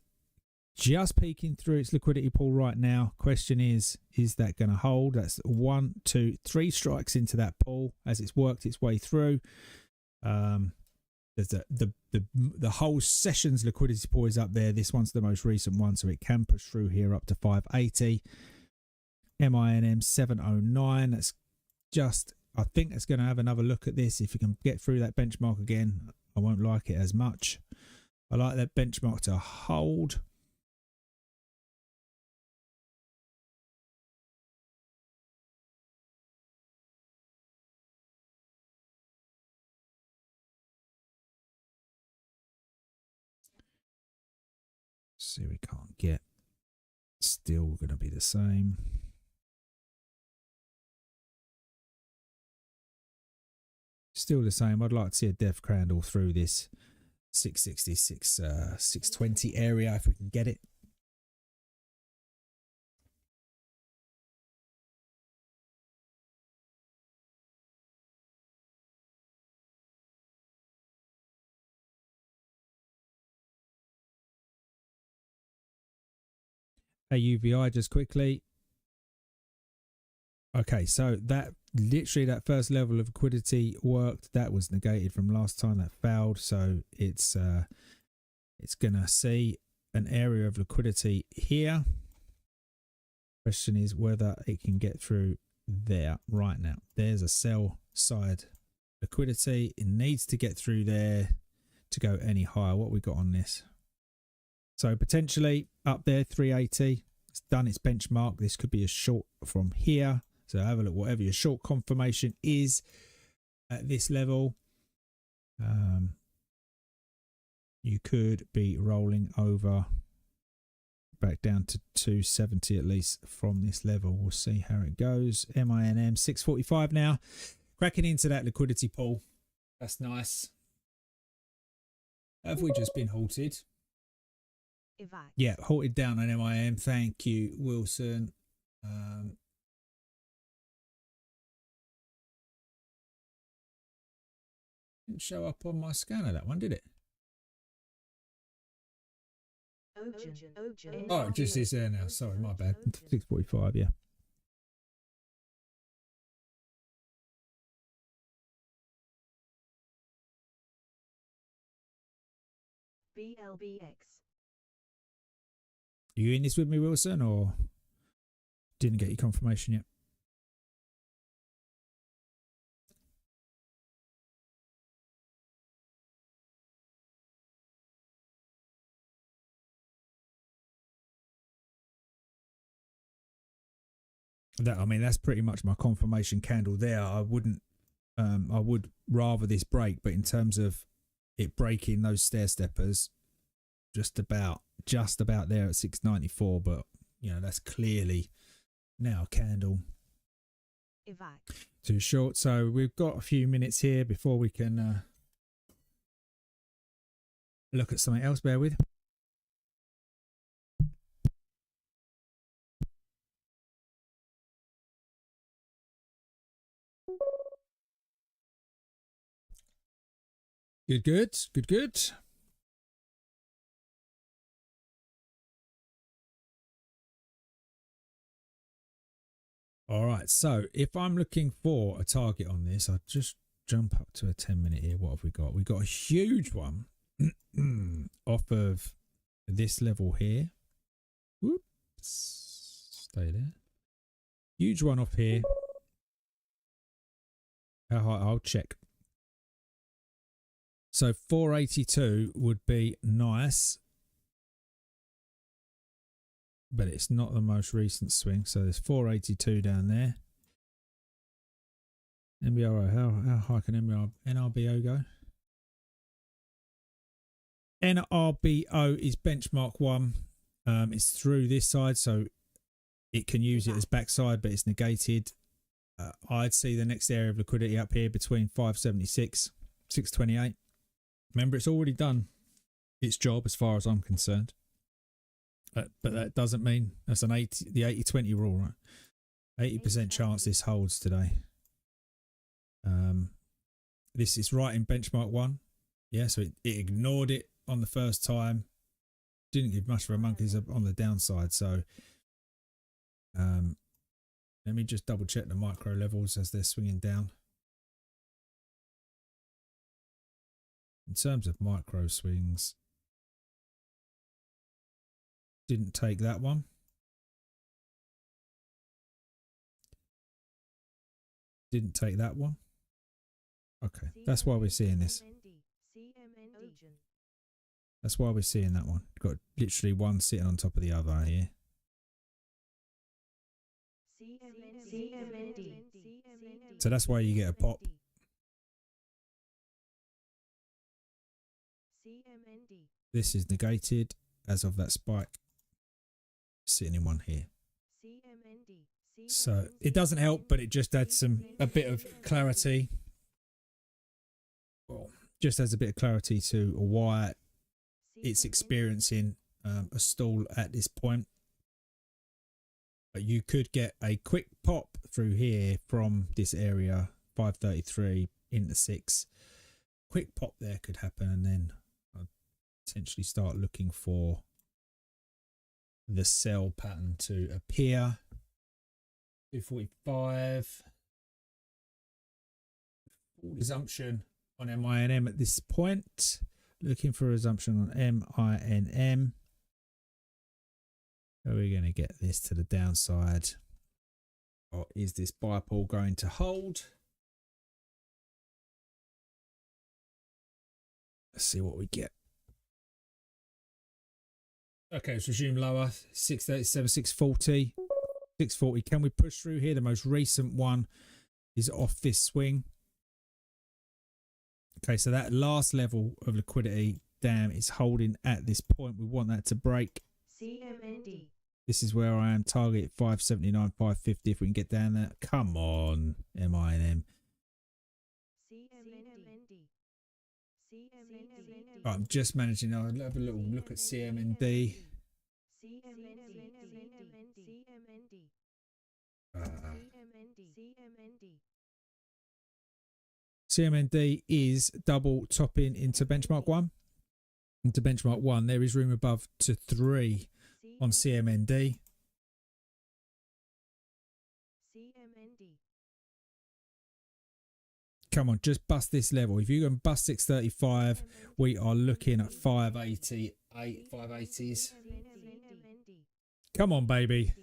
just peeking through its liquidity pool right now. Question is that going to hold? That's 1, 2, 3 strikes into that pool as it's worked its way through. There's the whole session's liquidity pool is up there. This one's the most recent one, so it can push through here up to 580. MINM 709. That's just, I think it's going to have another look at this. If you can get through that benchmark again, I won't like it as much. I like that benchmark to hold. See, we can't get. Still going to be the same. Still the same. I'd like to see a death candle through this 666, 620 area if we can get it. AUVI just quickly. Okay, so that literally that first level of liquidity worked. That was negated from last time. That failed. So it's gonna see an area of liquidity here. Question is whether it can get through there right now. There's a sell side liquidity. It needs to get through there to go any higher. What we got on this? So potentially up there 380. It's done its benchmark. This could be a short from here. So have a look, whatever your short confirmation is at this level, you could be rolling over back down to 270 at least from this level. We'll see how it goes. MINM 645 now, cracking into that liquidity pool. That's nice. Have we just been halted? Evac. Yeah, halted down on MIM. Thank you, Wilson. Didn't show up on my scanner, that one, did it? Oh, it just is there now. Sorry, my bad. 645, yeah. BLBX. Are you in this with me, Wilson, or didn't get your confirmation yet? That, I mean, that's pretty much my confirmation candle there. I would rather this break, but in terms of it breaking those stair steppers, just about there at 694, but you know, that's clearly now a candle Evac. too short. So we've got a few minutes here before we can look at something else. Bear with. Good. All right, so if I'm looking for a target on this, I'll just jump up to a 10-minute here. What have we got? We've got a huge one off of this level here. Whoops. Stay there. Huge one off here. How high? I'll check. So 482 would be nice, but it's not the most recent swing. So there's 482 down there. NBRO, how high can NRBO go? NRBO is benchmark 1. It's through this side, so it can use it as backside, but it's negated. I'd see the next area of liquidity up here between 576, 628. Remember, it's already done its job as far as I'm concerned. But that doesn't mean that's the 80-20 rule, right? 80% chance this holds today. This is right in benchmark 1. Yeah, so it ignored it on the first time. Didn't give much of a monkeys on the downside. So let me just double check the micro levels as they're swinging down. In terms of micro swings, didn't take that one. Didn't take that one. Okay, that's why we're seeing this. That's why we're seeing that one. Got literally one sitting on top of the other here. So that's why you get a pop. This is negated as of that spike sitting in one here. So it doesn't help, but it just adds a bit of clarity. Well, just adds a bit of clarity to why it's experiencing a stall at this point. But you could get a quick pop through here from this area, 533 into 6. Quick pop there could happen, and then I'd potentially start looking for the sell pattern to appear. 245. Full resumption on MINM at this point. Looking for a resumption on MINM. Are we going to get this to the downside? Or is this buy pool going to hold? Let's see what we get. Okay, let's resume lower. 637, 640. 640. Can we push through here? The most recent one is off this swing. Okay, so that last level of liquidity, damn, is holding at this point. We want that to break. CMND. This is where I am. Target 579, 550 if we can get down there. Come on, MINM. Right, I'm just managing. I'll have a little look at CMND. CMND is double topping into benchmark 1. Into benchmark 1, there is room above to 3 on CMND. Come on, just bust this level. If you can bust 635, we are looking at 588, 580s. Come on, baby.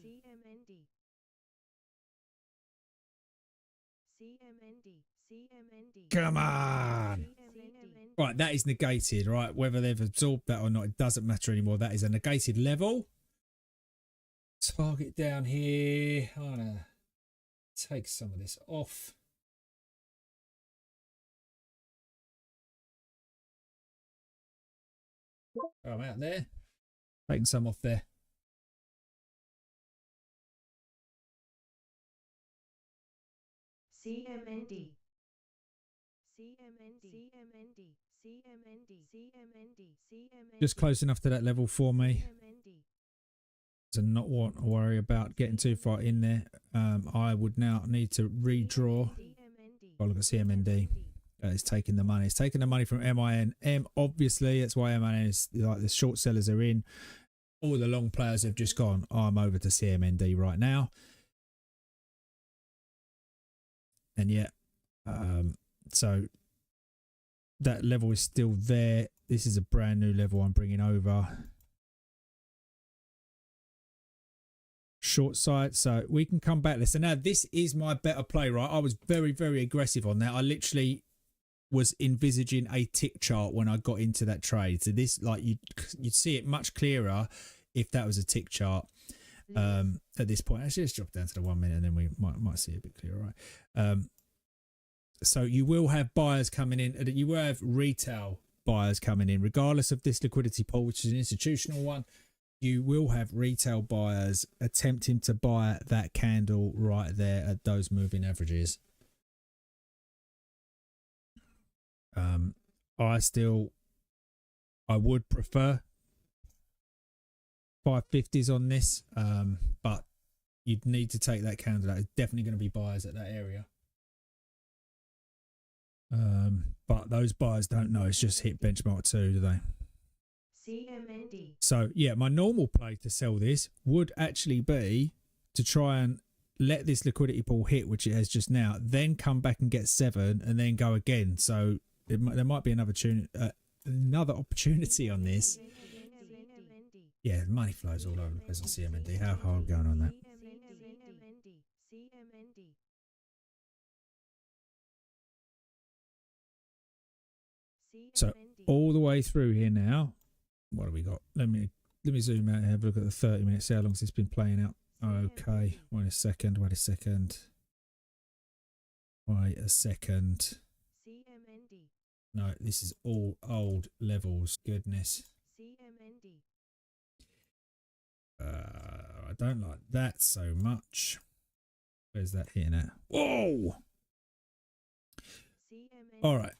Come on. Right, that is negated, right? Whether they've absorbed that or not, it doesn't matter anymore. That is a negated level. Target down here. I'm going to take some of this off. Oh, I'm out there. Taking some off there. CMND. Just close enough to that level for me to not want to worry about getting too far in there. I would now need to redraw. Oh, look at CMND. It's taking the money. It's taking the money from MINM. Obviously, that's why MINM is like the short sellers are in. All the long players have just gone. I'm over to CMND right now. And yeah, so that level is still there. This is a brand new level I'm bringing over. Short side, so we can come back. Listen, now this is my better play, right? I was very, very aggressive on that. I literally was envisaging a tick chart when I got into that trade. So this, like, you'd see it much clearer if that was a tick chart. At this point, actually, let's drop down to the 1 minute and then we might see it a bit clearer, right? So you will have buyers coming in, and you will have retail buyers coming in, regardless of this liquidity pool, which is an institutional one. You will have retail buyers attempting to buy that candle right there at those moving averages. I would prefer 550s on this, but you'd need to take that candle out. It's definitely going to be buyers at that area. But those buyers don't know it's just hit benchmark 2, do they? CMND. So yeah, my normal play to sell this would actually be to try and let this liquidity pool hit, which it has just now, then come back and get 7 and then go again. So there might be another opportunity on this. Yeah, money flows all over the place on CMND. How hard are we going on that? So all the way through here now, what have we got? Let me zoom out and have a look at the 30 minutes. See how long it's been playing out. Okay, wait a second. No, this is all old levels. Goodness. I don't like that so much. Where's that hitting at? Whoa! All right.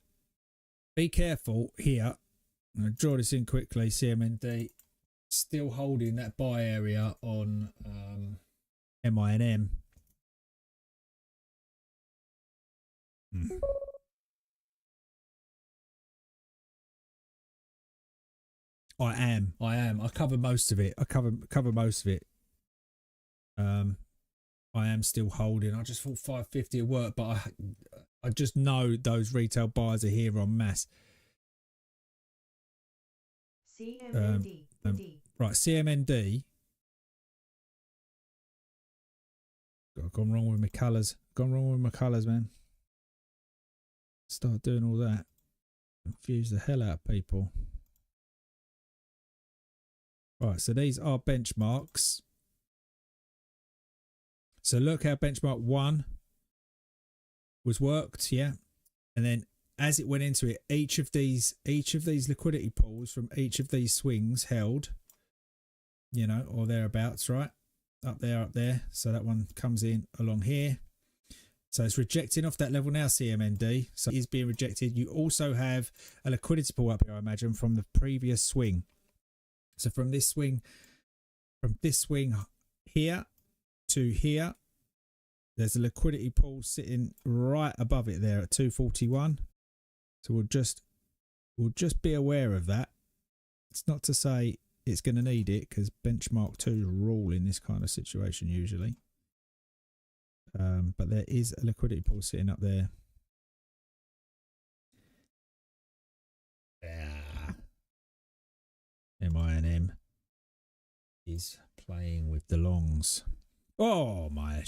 Be careful here. I'm going to draw this in quickly. CMND still holding that buy area on MINM. I am. I cover most of it. I cover most of it. I am still holding. I just thought 550 would work, but I just know those retail buyers are here en masse. CMND. Right, CMND. Gone wrong with my colours. Man. Start doing all that. Confuse the hell out of people. Right, so these are benchmarks. So look how benchmark 1 was worked, yeah, and then as it went into it, each of these liquidity pools from each of these swings held, you know, or thereabouts, right? Up there. So that one comes in along here. So it's rejecting off that level now, CMND. So it is being rejected. You also have a liquidity pool up here, I imagine, from the previous swing. So from this swing here to here, there's a liquidity pool sitting right above it there at 241. So we'll just be aware of that. It's not to say it's going to need it, because benchmark 2 rule in this kind of situation usually. But there is a liquidity pool sitting up there. Yeah. MINM is playing with the longs. Oh my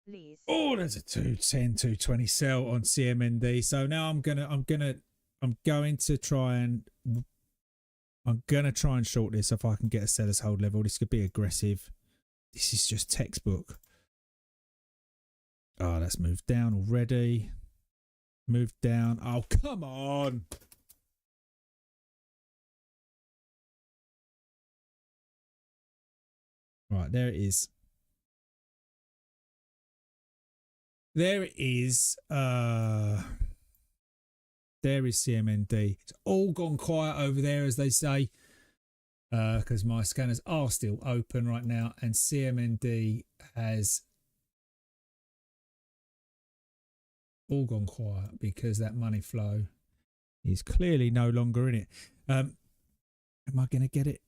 Please. Oh, there's a 210, 220 sell on CMND. So now I'm going to try and short this if I can get a seller's hold level. This could be aggressive. This is just textbook. Oh, that's moved down already. Moved down. Oh, come on. Right, there it is. There it is. There is CMND. It's all gone quiet over there, as they say, because my scanners are still open right now, and CMND has all gone quiet because that money flow is clearly no longer in it. Am I going to get it?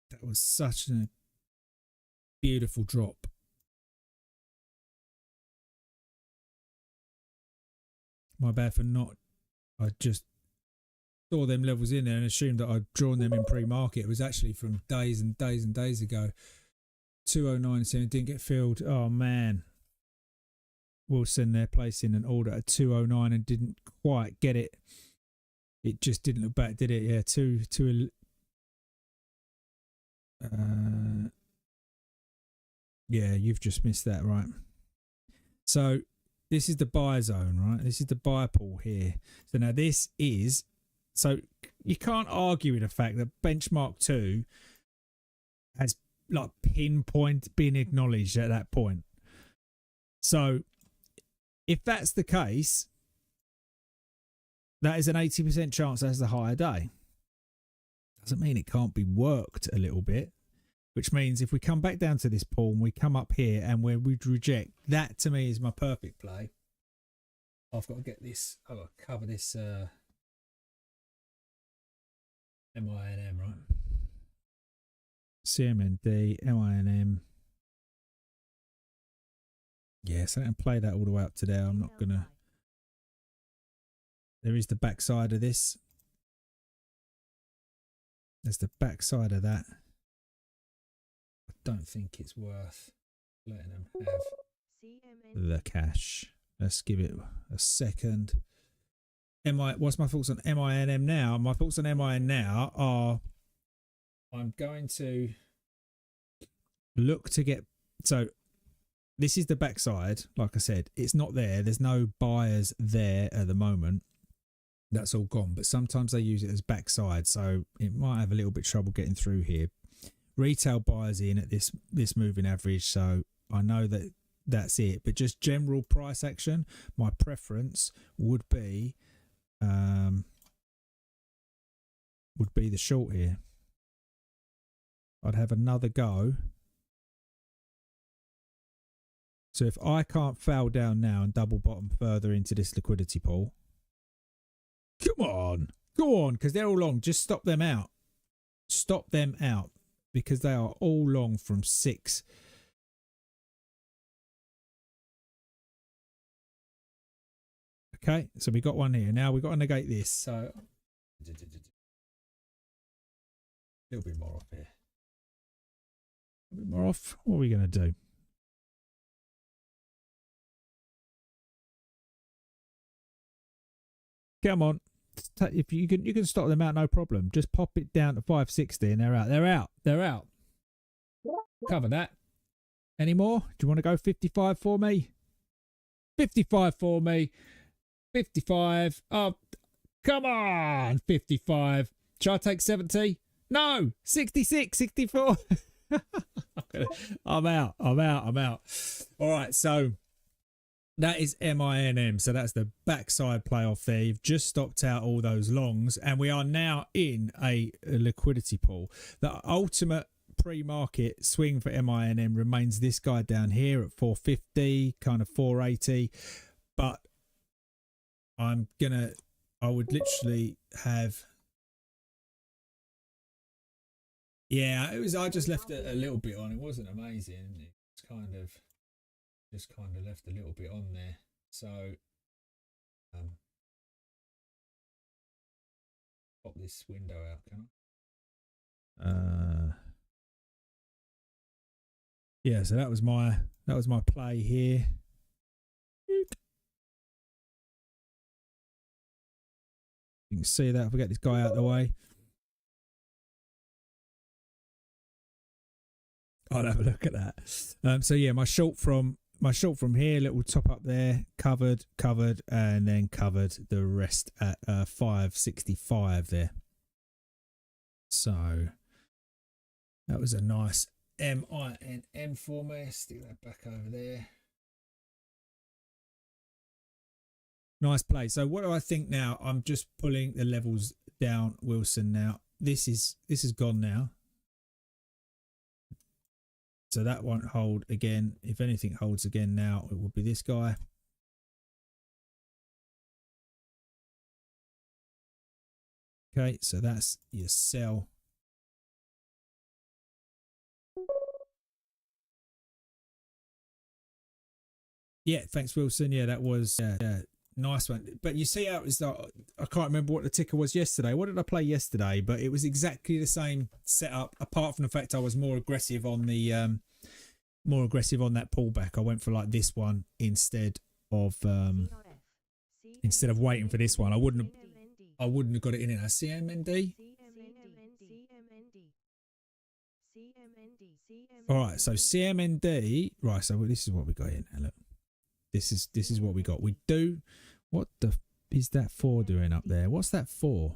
That was such a beautiful drop. My bad for not. I just saw them levels in there and assumed that I'd drawn them in pre-market. It was actually from days and days and days ago. 209 didn't get filled. Oh man. Wilson there placing an order at 209 and didn't quite get it. It just didn't look back, did it? Yeah, yeah, you've just missed that, right? So this is the buy zone, right? This is the buy pool here. So now this is, so you can't argue with the fact that benchmark 2 has like pinpoint been acknowledged at that point. So if that's the case, that is an 80% chance that's the higher day. Doesn't mean it can't be worked a little bit, which means if we come back down to this pool and we come up here and where we'd reject, that to me is my perfect play. I've got to get this, I've got to cover this MINM, right? CMND, MINM. Yes, I don't play that all the way up to there. I'm not going to. There is the backside of this. There's the backside of that. I don't think it's worth letting them have the cash. Let's give it a second. What's my thoughts on MINM now? My thoughts on MIN now are I'm going to look to get, so this is the backside. Like I said, it's not there. There's no buyers there at the moment. That's all gone. But sometimes they use it as backside, so it might have a little bit of trouble getting through here. Retail buyers in at this moving average, so I know that that's it. But just general price action, my preference would be the short here. I'd have another go. So if I can't foul down now and double bottom further into this liquidity pool, come on, go on, because they're all long. Just stop them out. Stop them out, because they are all long from 6. Okay, so we got one here. Now we've got to negate this. So a little bit more off here. A bit more off. What are we going to do? Come on. if you can stop them out, no problem. Just pop it down to 560 and they're out. They're out. Cover that. Any more? Do you want to go 55 for me? 55 for me. 55. Oh, come on. 55. Shall I take 70? No. 66, 64. I'm out. All right. So that is MINM. So that's the backside playoff there. You've just stopped out all those longs, and we are now in a liquidity pool. The ultimate pre-market swing for MINM remains this guy down here at 450, kind of 480. But I would literally have. Yeah, I just left it a little bit on. It wasn't amazing. It's just kind of left a little bit on there. So, pop this window out, can I? Yeah. So that was my play here. You can see that if we get this guy out of the way. I'll have a look at that. So yeah, my short from here, little top up there, covered, and then covered the rest at 565 there. So that was a nice MINM for me. Stick that back over there. Nice play. So what do I think now? I'm just pulling the levels down, Wilson. Now this is gone now. So that won't hold again. If anything holds again now, it will be this guy. Okay, so that's your sell. Yeah, thanks, Wilson. Yeah, that was nice one. But you see how it was. I can't remember what the ticker was yesterday. What did I play yesterday? But it was exactly the same setup, apart from the fact I was more aggressive on the that pullback. I went for like this one instead of waiting for this one. I wouldn't have got it in there. CMND. All right, so CMND. Right, so this is what we got in. Look, this is what we got. We do. What the is that for doing up there? What's that for?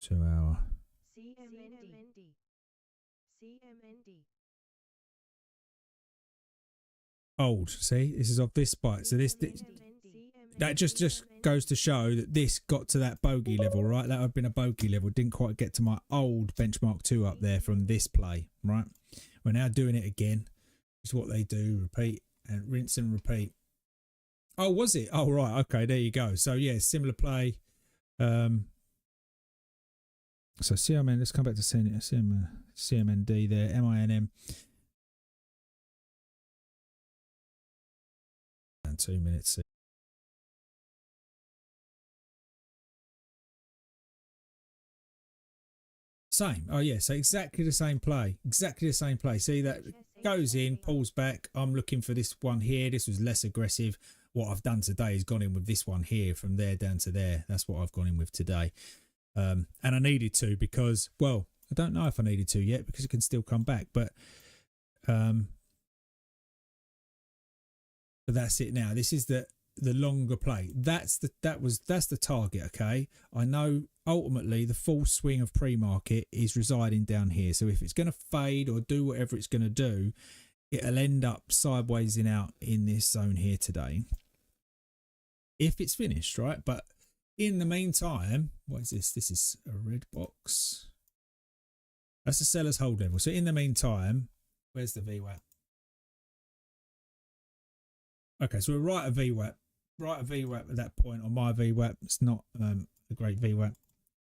2 hour. Old. See, this is off this spike. So that just goes to show that this got to that bogey level, right? That would have been a bogey level. Didn't quite get to my old benchmark 2 up there from this play, right? We're now doing it again. It's what they do. Repeat and rinse and repeat. Oh, was it? Oh, right. Okay, there you go. So yeah, similar play. So CMN. Let's come back to CMND there. MINM. And 2 minutes. Same. Oh yeah, so exactly the same play. See, that goes in, pulls back. I'm looking for this one here. This was less aggressive. What I've done today is gone in with this one here, from there down to there. That's what I've gone in with today. And I needed to, because, well, I don't know if I needed to yet, because it can still come back. But that's it now. This is the longer play. That's the target. Okay, I know ultimately the full swing of pre-market is residing down here. So if it's going to fade or do whatever it's going to do, it'll end up sideways out in this zone here today, if it's finished, right? But in the meantime, what is this? This is a red box. That's the seller's hold level. So in the meantime, where's the VWAP? Okay, so we're right at VWAP. Right at VWAP at that point on my VWAP. It's not a great VWAP.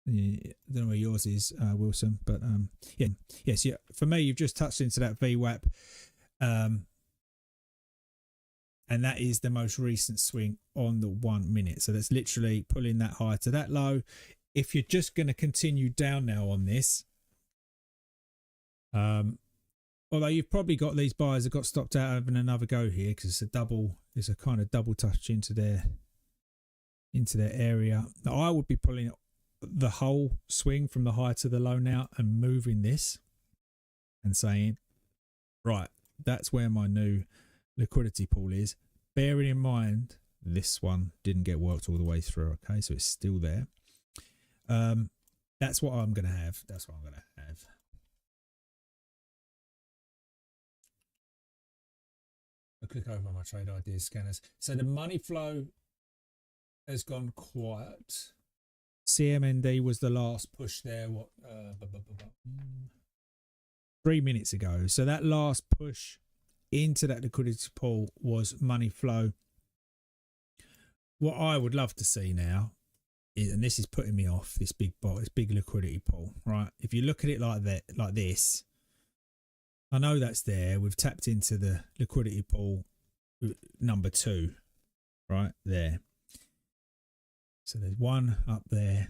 Yeah, I don't know where yours is, Wilson, but yes, yeah. For me, you've just touched into that VWAP, and that is the most recent swing on the 1 minute. So that's literally pulling that high to that low. If you're just going to continue down now on this, although you've probably got these buyers that got stopped out having another go here, because it's a kind of double touch into their into their area. Now, I would be pulling the whole swing from the high to the low now and moving this and saying, right, that's where my new liquidity pool is. Bearing in mind, this one didn't get worked all the way through. Okay, so it's still there. That's what I'm going to have. That's what I'm going to have. I'll click over my trade ideas scanners. So the money flow has gone quiet. CMND was the last push there. What? 3 minutes ago. So that last push into that liquidity pool was money flow. What I would love to see now is, and this is putting me off, this big liquidity pool, right? If you look at it like that, like this, I know that's there. We've tapped into the liquidity pool number 2, right there. So there's one up there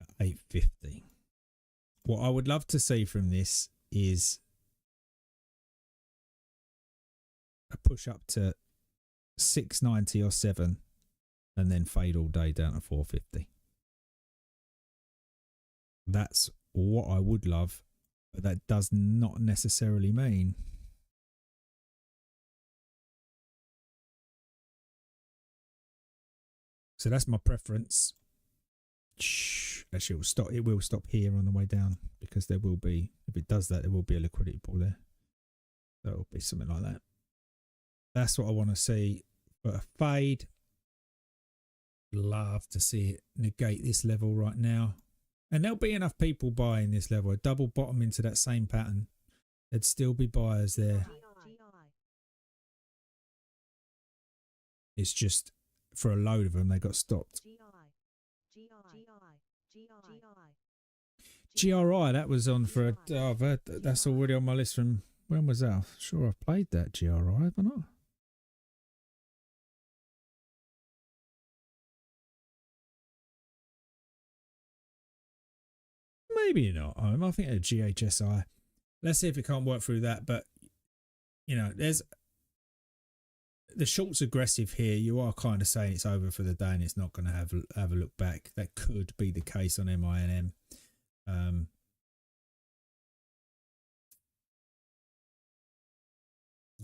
at 850. What I would love to see from this is a push up to 690 or 7 and then fade all day down to 450. That's what I would love, but that does not necessarily mean so that's my preference. Actually, it will stop here on the way down, because there will be, if it does that, there will be a liquidity pool there. That will be something like that. That's what I want to see. But a fade, love to see it negate this level right now. And there'll be enough people buying this level. A double bottom into that same pattern, there'd still be buyers there. It's just for a load of them, they got stopped. GRI, that was on for I've heard that's already on my list from, when was that? I'm sure I've played that GRI, have I not? Maybe not. I think a GHSI. Let's see if it can't work through that. But you know, there's the short's aggressive here. You are kind of saying it's over for the day and it's not going to have a look back. That could be the case on MINM.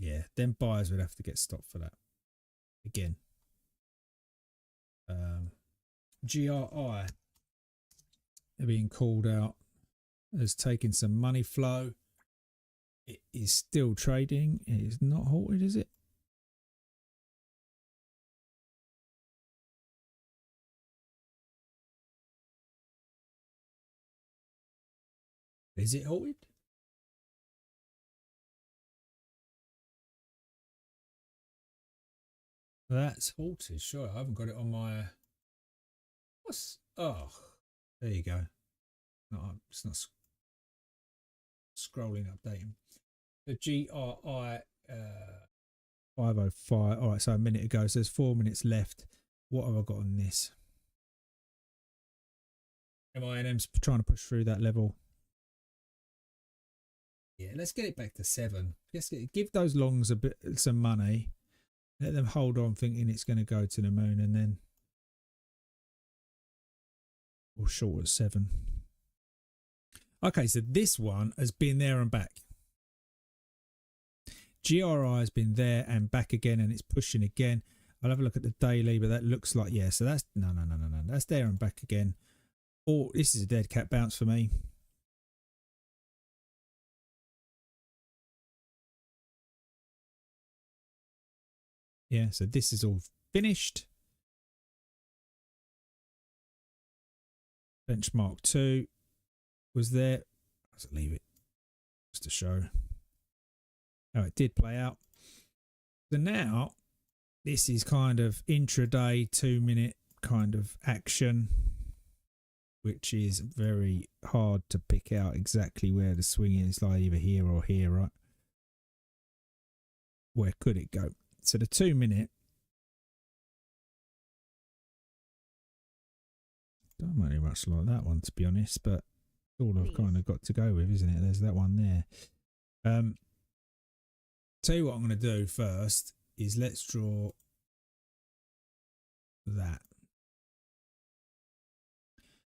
Yeah, then buyers would have to get stopped for that. Again, GRI being called out as taking some money flow. It is still trading. It is not halted, is it? Is it halted? That's halted. Sure, I haven't got it on my. What's? Oh, there you go. No, it's not scrolling, updating. The GRI 505. All right, so a minute ago. So there's 4 minutes left. What have I got on this? MINM's trying to push through that level. Yeah, let's get it back to 7. Give those longs a bit, some money. Let them hold on thinking it's going to go to the moon, and then we'll short at 7. Okay, so this one has been there and back. GRI has been there and back again, and it's pushing again. I'll have a look at the daily, but that looks like, yeah, so that's, no. That's there and back again. Oh, this is a dead cat bounce for me. Yeah, so this is all finished. Benchmark 2 was there. Let's leave it just to show how it did play out. So now this is kind of intraday 2 minute kind of action, which is very hard to pick out exactly where the swing is, like either here or here, right? Where could it go? So the 2 minute, don't really much like that one, to be honest, but all I've kind of got to go with, isn't it? There's that one there. Tell you what I'm going to do first is let's draw that.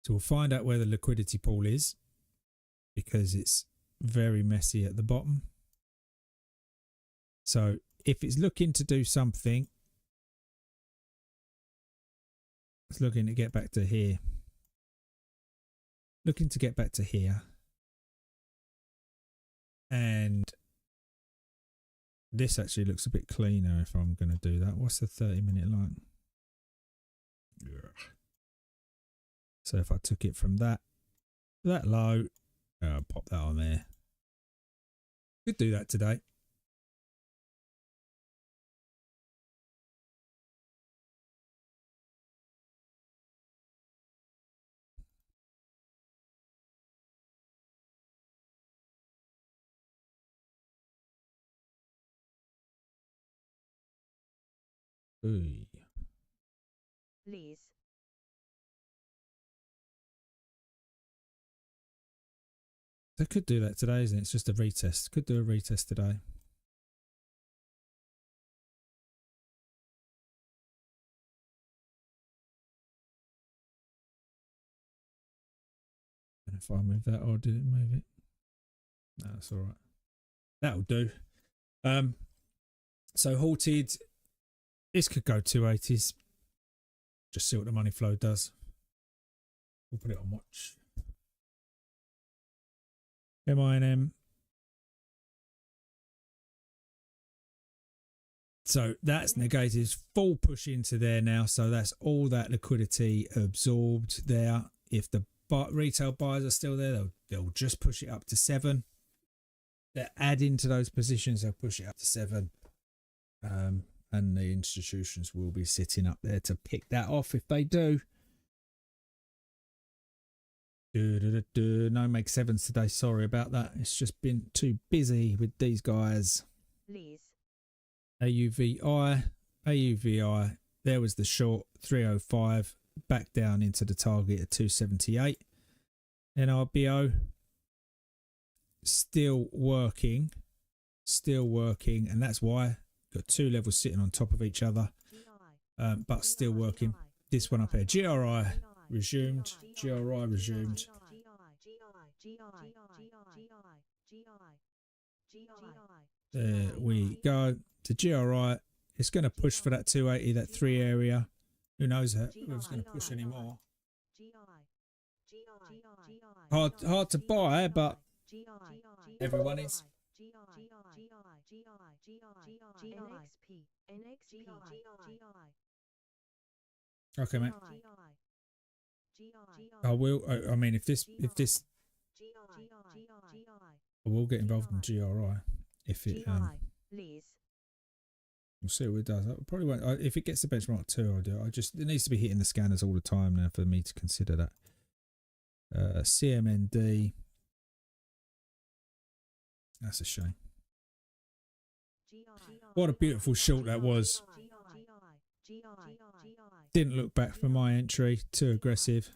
So we'll find out where the liquidity pool is because it's very messy at the bottom. So if it's looking to do something, it's looking to get back to here. Looking to get back to here. And this actually looks a bit cleaner if I'm going to do that. What's the 30-minute line? Yeah. So if I took it from that low, pop that on there. Could do that today. Ooh. Please. So could do that today, isn't it? It's just a retest. Could do a retest today. And if I move that, or did it move it? No, that's all right. That'll do. So halted. This could go 280s. Just see what the money flow does. We'll put it on watch. MINM. So that's negated. Full push into there now. So that's all that liquidity absorbed there. If the retail buyers are still there, they'll just push it up to 7. They're adding to those positions. They'll push it up to 7. And the institutions will be sitting up there to pick that off if they do. No make 7s today. Sorry about that. It's just been too busy with these guys. Please. AUVI. There was the short 305. Back down into the target at 278. NRBO. Still working. And that's why. Got 2 levels sitting on top of each other, but still working. This one up here, GRI resumed. There we go. To GRI, it's going to push for that 280, that 3 area. Who knows who's going to push anymore? Hard to buy, but everyone is. Okay, mate. I will. I mean, if this, I will get involved in GRI if it. We'll see what it does. I probably won't. If it gets the benchmark 2, I'll do it. It needs to be hitting the scanners all the time now for me to consider that. CMND. That's a shame. What a beautiful short that was. Didn't look back for my entry. Too aggressive.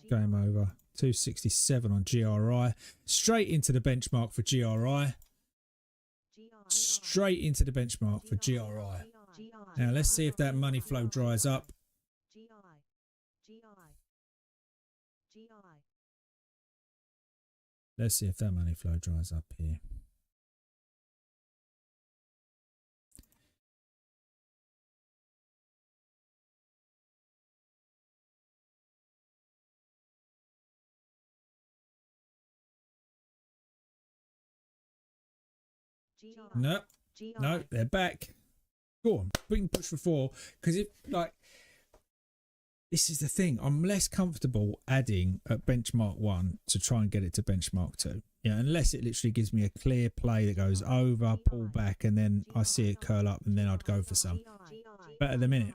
Game over. 267 on GRI. Straight into the benchmark for GRI. Straight into the benchmark for GRI. Now let's see if that money flow dries up. Let's see if that money flow dries up here. No, they're back. Go on, we can push for 4 because if this is the thing. I'm less comfortable adding at benchmark 1 to try and get it to benchmark 2. Yeah, unless it literally gives me a clear play that goes over, pull back, and then I see it curl up, and then I'd go for some. But at the minute,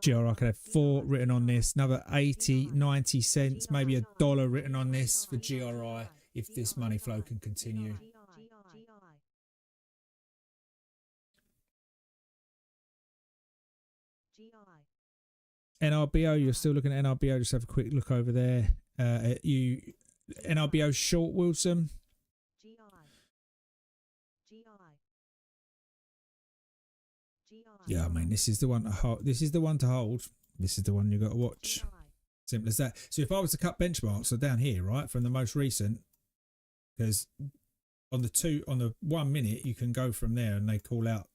GRI could have 4 written on this, another 80, 90 cents, maybe $1 written on this for GRI if this money flow can continue. NRBO, you're still looking at NRBO. Just have a quick look over there. NRBO short, Wilson. Yeah, I mean, this is the one to hold. This is the one to hold. This is the one you got to watch. Simple as that. So if I was to cut benchmarks, so down here, right, from the most recent, because on the 1 minute, you can go from there and they call out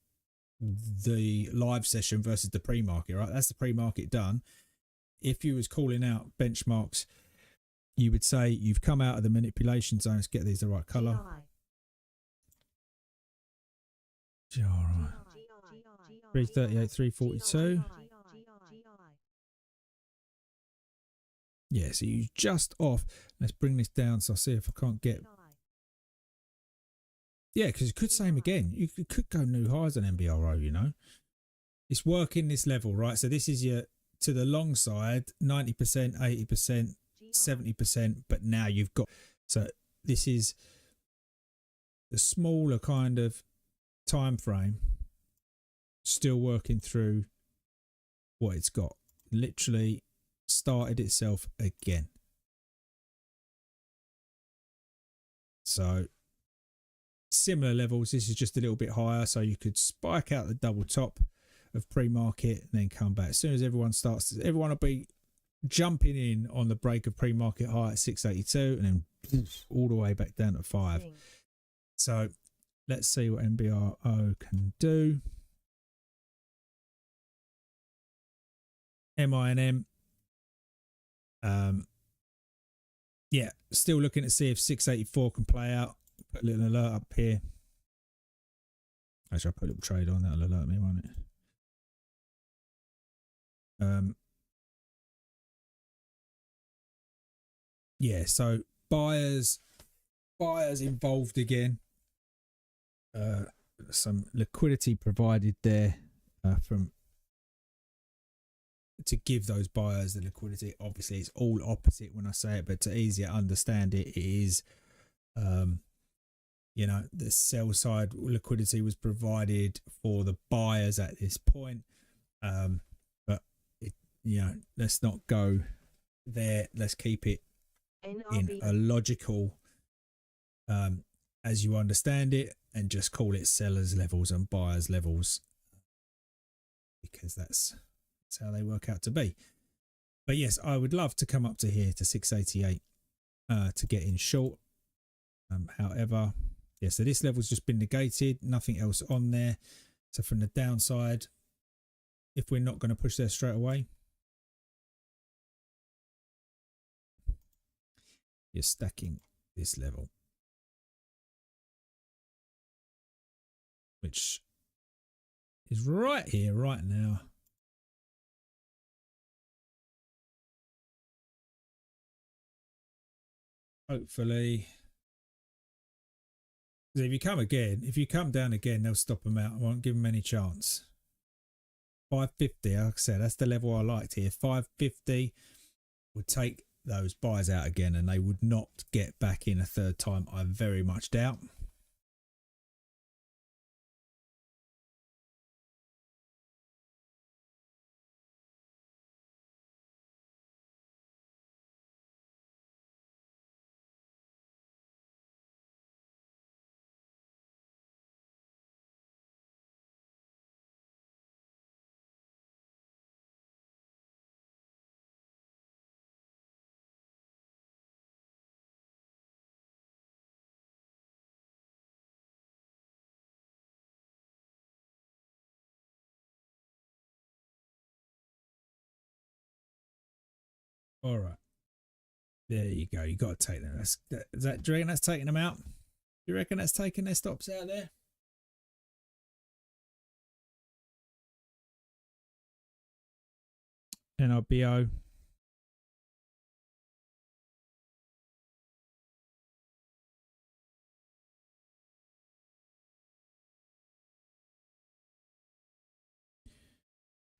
the live session versus the pre-market, right? That's the pre-market done. If you was calling out benchmarks, you would say you've come out of the manipulation zone. Let's get these the right color. GRI 338, 342. Yeah, so you just off. Let's bring this down so I see if I can't get. Yeah, because it could same again. You could go new highs on MBRO, you know. It's working this level, right? So this is your to the long side, 90%, 80%, 70%, but now you've got, so this is the smaller kind of time frame still working through what it's got. Literally started itself again. So similar levels. This is just a little bit higher, so you could spike out the double top of pre-market and then come back. As soon as everyone will be jumping in on the break of pre-market high at 682 and then all the way back down to 5. So let's see what MBRO can do. MINM. Yeah, still looking to see if 684 can play out. Put a little alert up here. Actually, I'll put a little trade on. That'll alert me, won't it? Yeah, so buyers involved again. Some liquidity provided there from to give those buyers the liquidity. Obviously, it's all opposite when I say it, but to easier understand it, it is, you know, the sell side liquidity was provided for the buyers at this point. But it, you know, let's not go there. Let's keep it in a logical, as you understand it, and just call it sellers levels and buyers levels, because that's how they work out to be. But yes, I would love to come up to here to 688 to get in short. However, yeah, so this level's just been negated, nothing else on there. So from the downside, if we're not going to push there straight away, you're stacking this level, which is right here, right now. Hopefully, if you come down again, they'll stop them out. I won't give them any chance. 550, like I said, that's the level I liked here. 550 would take those buys out again, and they would not get back in a third time. I very much doubt. All right. There you go. You got to take them. Do you reckon that's taking them out? Do you reckon that's taking their stops out there? NRBO.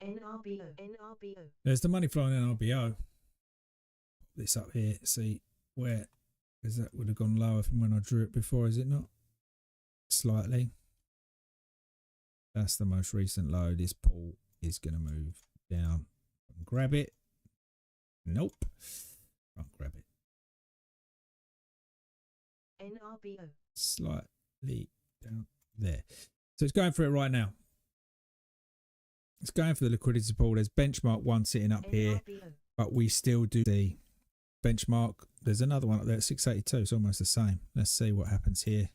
NRBO. There's the money flow in NRBO. This up here. See where, because that would have gone lower from when I drew it before, is it not? Slightly. That's the most recent low. This pull is going to move down. Grab it. Nope. Can't grab it. NRBO. Slightly down there. So it's going for it right now. It's going for the liquidity pool. There's benchmark one sitting up here. but we still do the benchmark. There's another one up there at 682. It's almost the same. Let's see what happens here.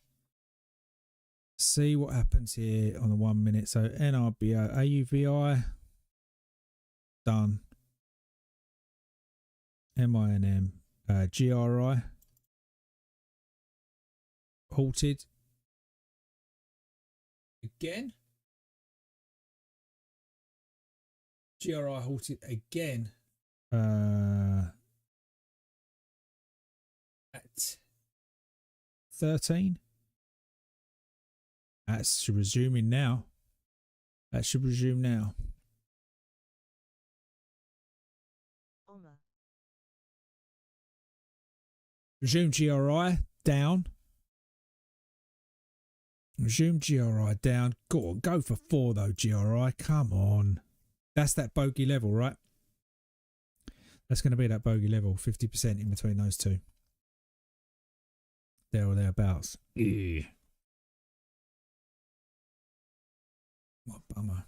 See what happens here on the 1 minute. So NRBO, AUVI, done. MINM, GRI, halted. Again. GRI halted again. At 13. That's resuming now. That should resume now. Resume GRI down. Resume GRI down. Go for 4 though, GRI. Come on. That's that bogey level, right? That's going to be that bogey level. 50% in between those two. There or thereabouts. Yeah. What a bummer.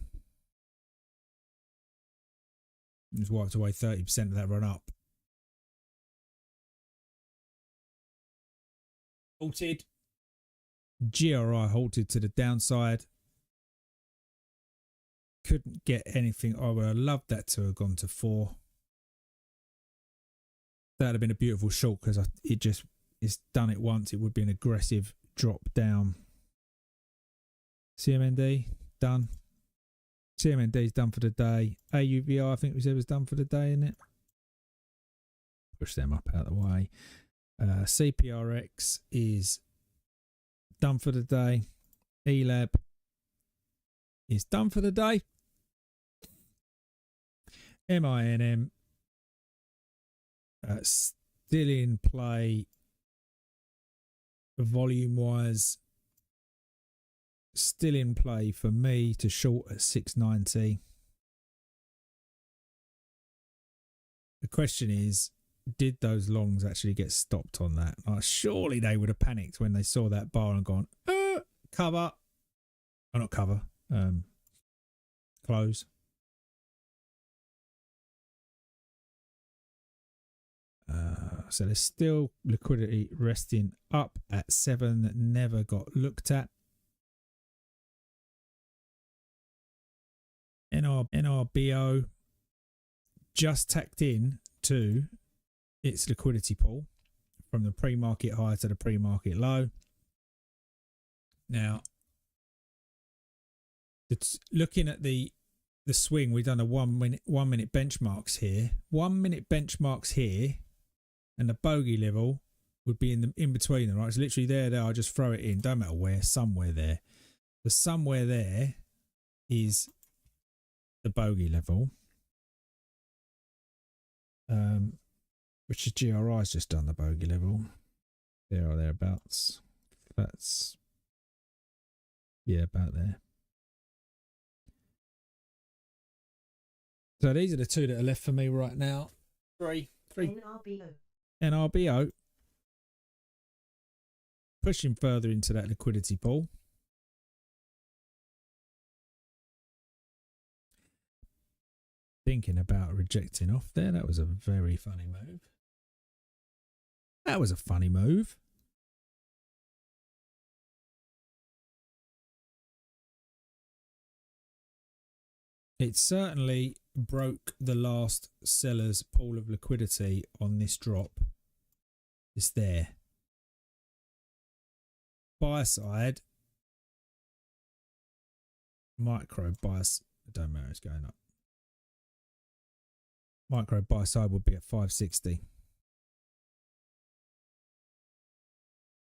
Just wiped away 30% of that run up. Halted. GRI halted to the downside. Couldn't get anything. I would have loved that to have gone to 4. That would have been a beautiful short because it's done it once. It would be an aggressive drop down. CMND done. CMND's done for the day. AUVI I think we said was done for the day, isn't it? Push them up out of the way. CPRX is done for the day. ELAB is done for the day. MINM still in play volume wise. Still in play for me to short at 690. The question is, did those longs actually get stopped on that? Surely they would have panicked when they saw that bar and gone, cover. Oh, not cover. Close. So there's still liquidity resting up at 7 that never got looked at. NRBO just tacked in to its liquidity pool from the pre-market high to the pre-market low. Now, it's looking at the swing, we've done a 1 minute benchmarks here. 1 minute benchmarks here, and the bogey level would be in between them, right? It's literally there. I'll just throw it in. Don't matter where, somewhere there. The somewhere there is the bogey level, which is GRI's just done the bogey level. There or thereabouts. That's, yeah, about there. So these are the two that are left for me right now. Three. NRBO. Pushing further into that liquidity pool. Thinking about rejecting off there. That was a very funny move. That was a funny move. It certainly broke the last seller's pool of liquidity on this drop. It's there. Buy side. Micro bias. It don't matter, it's going up. Micro buy side would be at 560.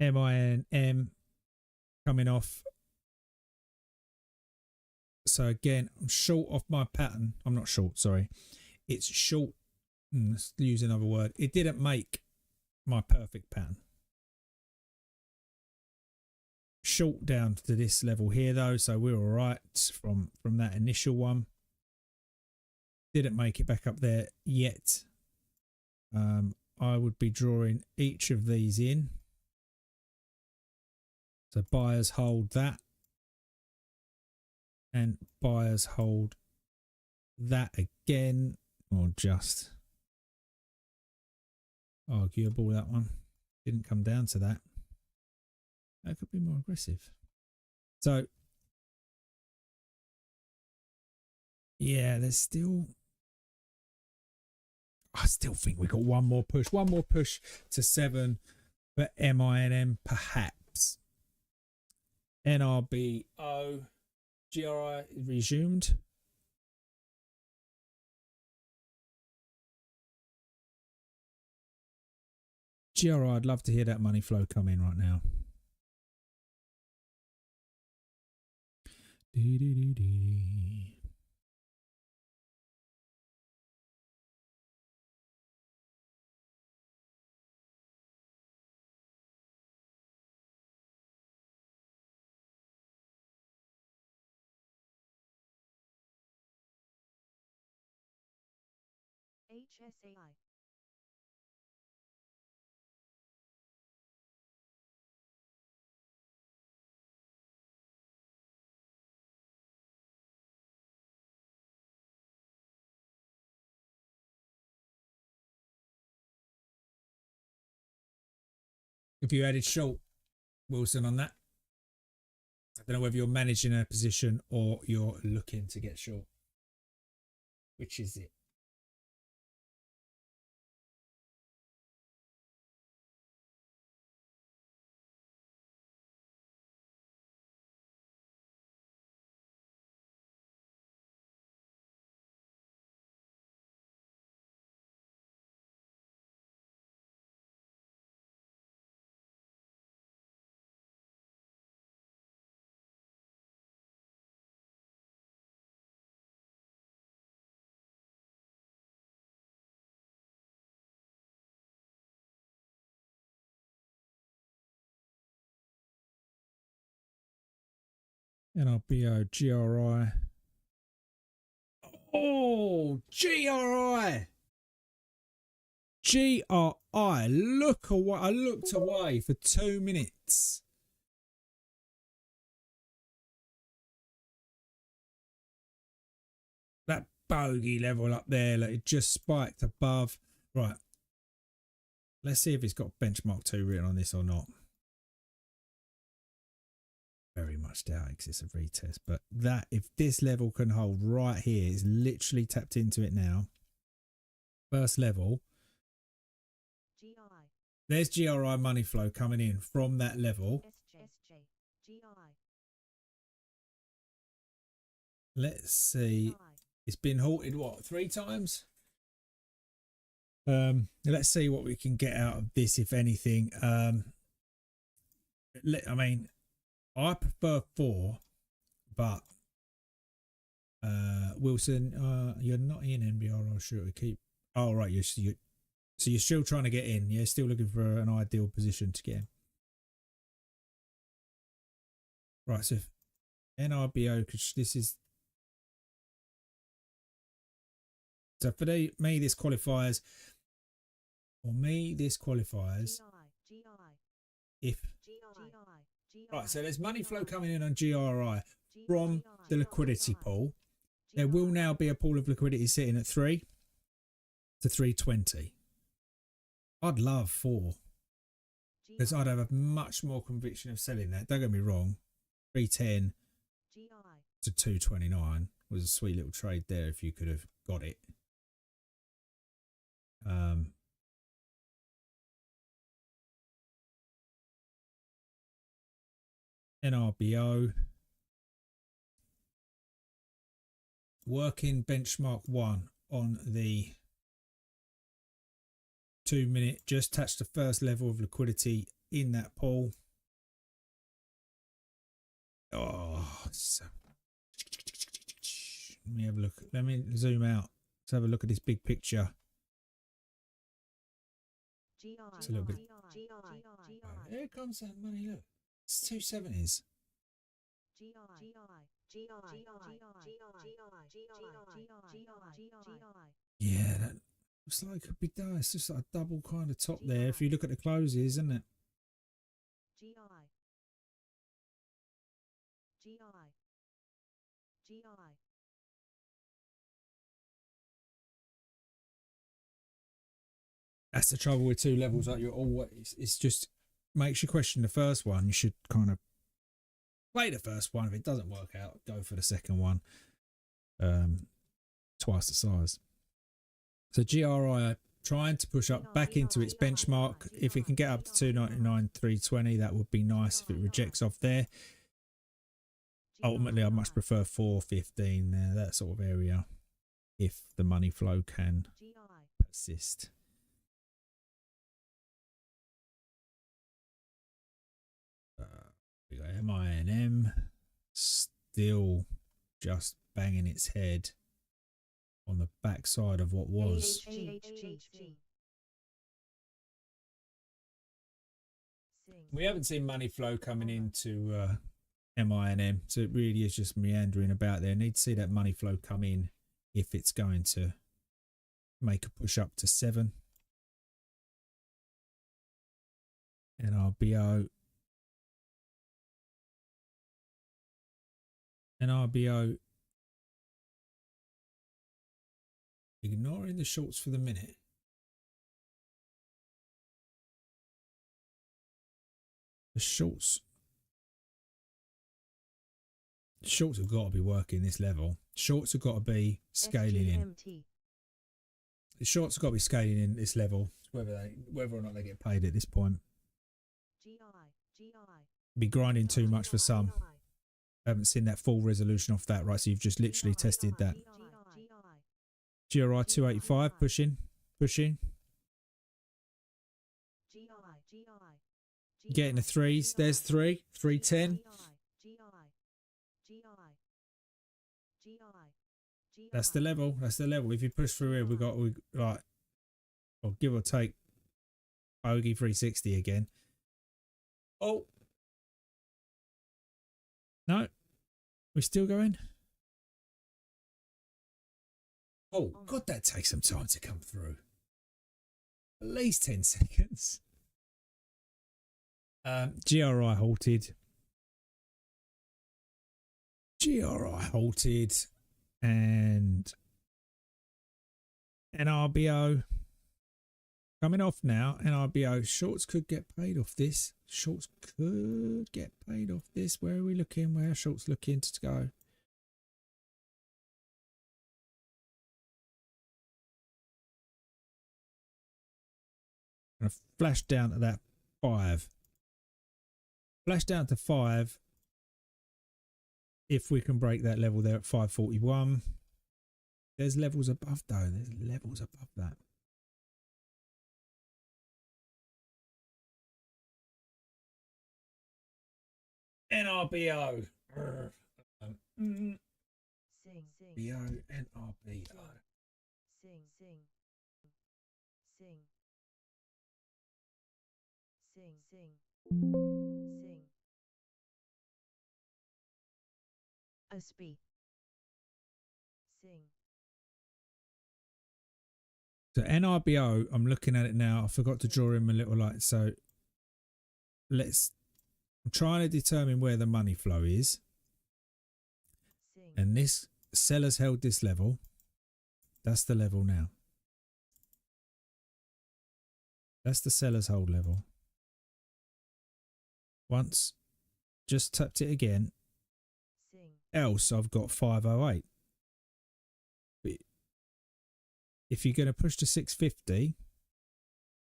MINM coming off. So again, I'm short off my pattern. I'm not short, sorry. It's short. Let's use another word. It didn't make my perfect pattern. Short down to this level here though, so we're all right from that initial one. Didn't make it back up there yet. I would be drawing each of these in. So buyers hold that. And buyers hold that again. Or just Arguable, that one. Didn't come down to that. That could be more aggressive. So, yeah, there's still... I still think we got one more push to 7 for MINM, perhaps. NRBO, GRI resumed. GRI, I'd love to hear that money flow come in right now. HSAI. If you added short, Wilson, on that, I don't know whether you're managing a position or you're looking to get short. Which is it? NRBO, GRI. Oh, GRI. GRI. Look away. I looked away for 2 minutes. That bogey level up there, like it just spiked above. Right. Let's see if it's got benchmark 2 written on this or not. Very much doubt because it's a retest, but that, if this level can hold right here, is literally tapped into it now. First level. GRI. There's GRI money flow coming in from that level. SJ. GRI. Let's see. It's been halted what, 3 times? Let's see what we can get out of this, if anything. I mean, I prefer 4, but Wilson, you're not in NBR, I'll sure keep. Oh right, so you're still trying to get in. You're still looking for an ideal position to get in. Right, so NRBO, because this is, so for me this qualifies. For me this qualifies if right. So there's money flow coming in on GRI from the liquidity pool. There will now be a pool of liquidity sitting at 3 to 320. I'd love 4 because I'd have a much more conviction of selling that. Don't get me wrong, 310 to 229 was a sweet little trade there if you could have got it. NRBO, working benchmark 1 on the 2 minute, just touched the first level of liquidity in that pool. Oh, let me have a look. Let me zoom out. Let's have a look at this big picture. It's a little bit. Here comes that money. Look, it's 270s. Yeah, that looks like it could be done. It's just like a double kind of top there. If you look at the closes, isn't it? That's the trouble with 2 levels. Like, you're always, it's just makes you question the first one. You should kind of play the first one. If it doesn't work out, go for the second one. Twice the size. So GRI trying to push up back into its benchmark. If it can get up to 299, 320, that would be nice. If it rejects off there, ultimately I much prefer 415 there, that sort of area, if the money flow can persist. We got MINM still just banging its head on the backside of what was. We haven't seen money flow coming into MINM, so it really is just meandering about there. Need to see that money flow come in if it's going to make a push up to 7. NRBO. NRBO ignoring the shorts for the minute. The shorts have got to be working this level. Shorts have got to be scaling in. The shorts have got to be scaling in this level, whether or not they get paid at this point. Be grinding too much for some. Haven't seen that full resolution off that, right? So you've just literally tested that. GRI 285 pushing. Getting the 3s. There's 3. 310. That's the level. That's the level. If you push through here, we like, or give or take, bogey 360 again. Oh no, we're still going. Oh God, that takes some time to come through. At least 10 seconds. GRI halted. And NRBO coming off now. NRBO shorts could get paid off this. Where are we looking? Where are shorts looking to go? I'm going to flash down to that 5. Flash down to 5. If we can break that level there at 541. There's levels above though. There's levels above that. NRBO. BO, NRBO. So NRBO, I'm looking at it now. I forgot to draw him a little light. So I'm trying to determine where the money flow is. And this seller's held this level. That's the level now. That's the seller's hold level. Once, just tapped it again. Else I've got 508. But if you're going to push to 650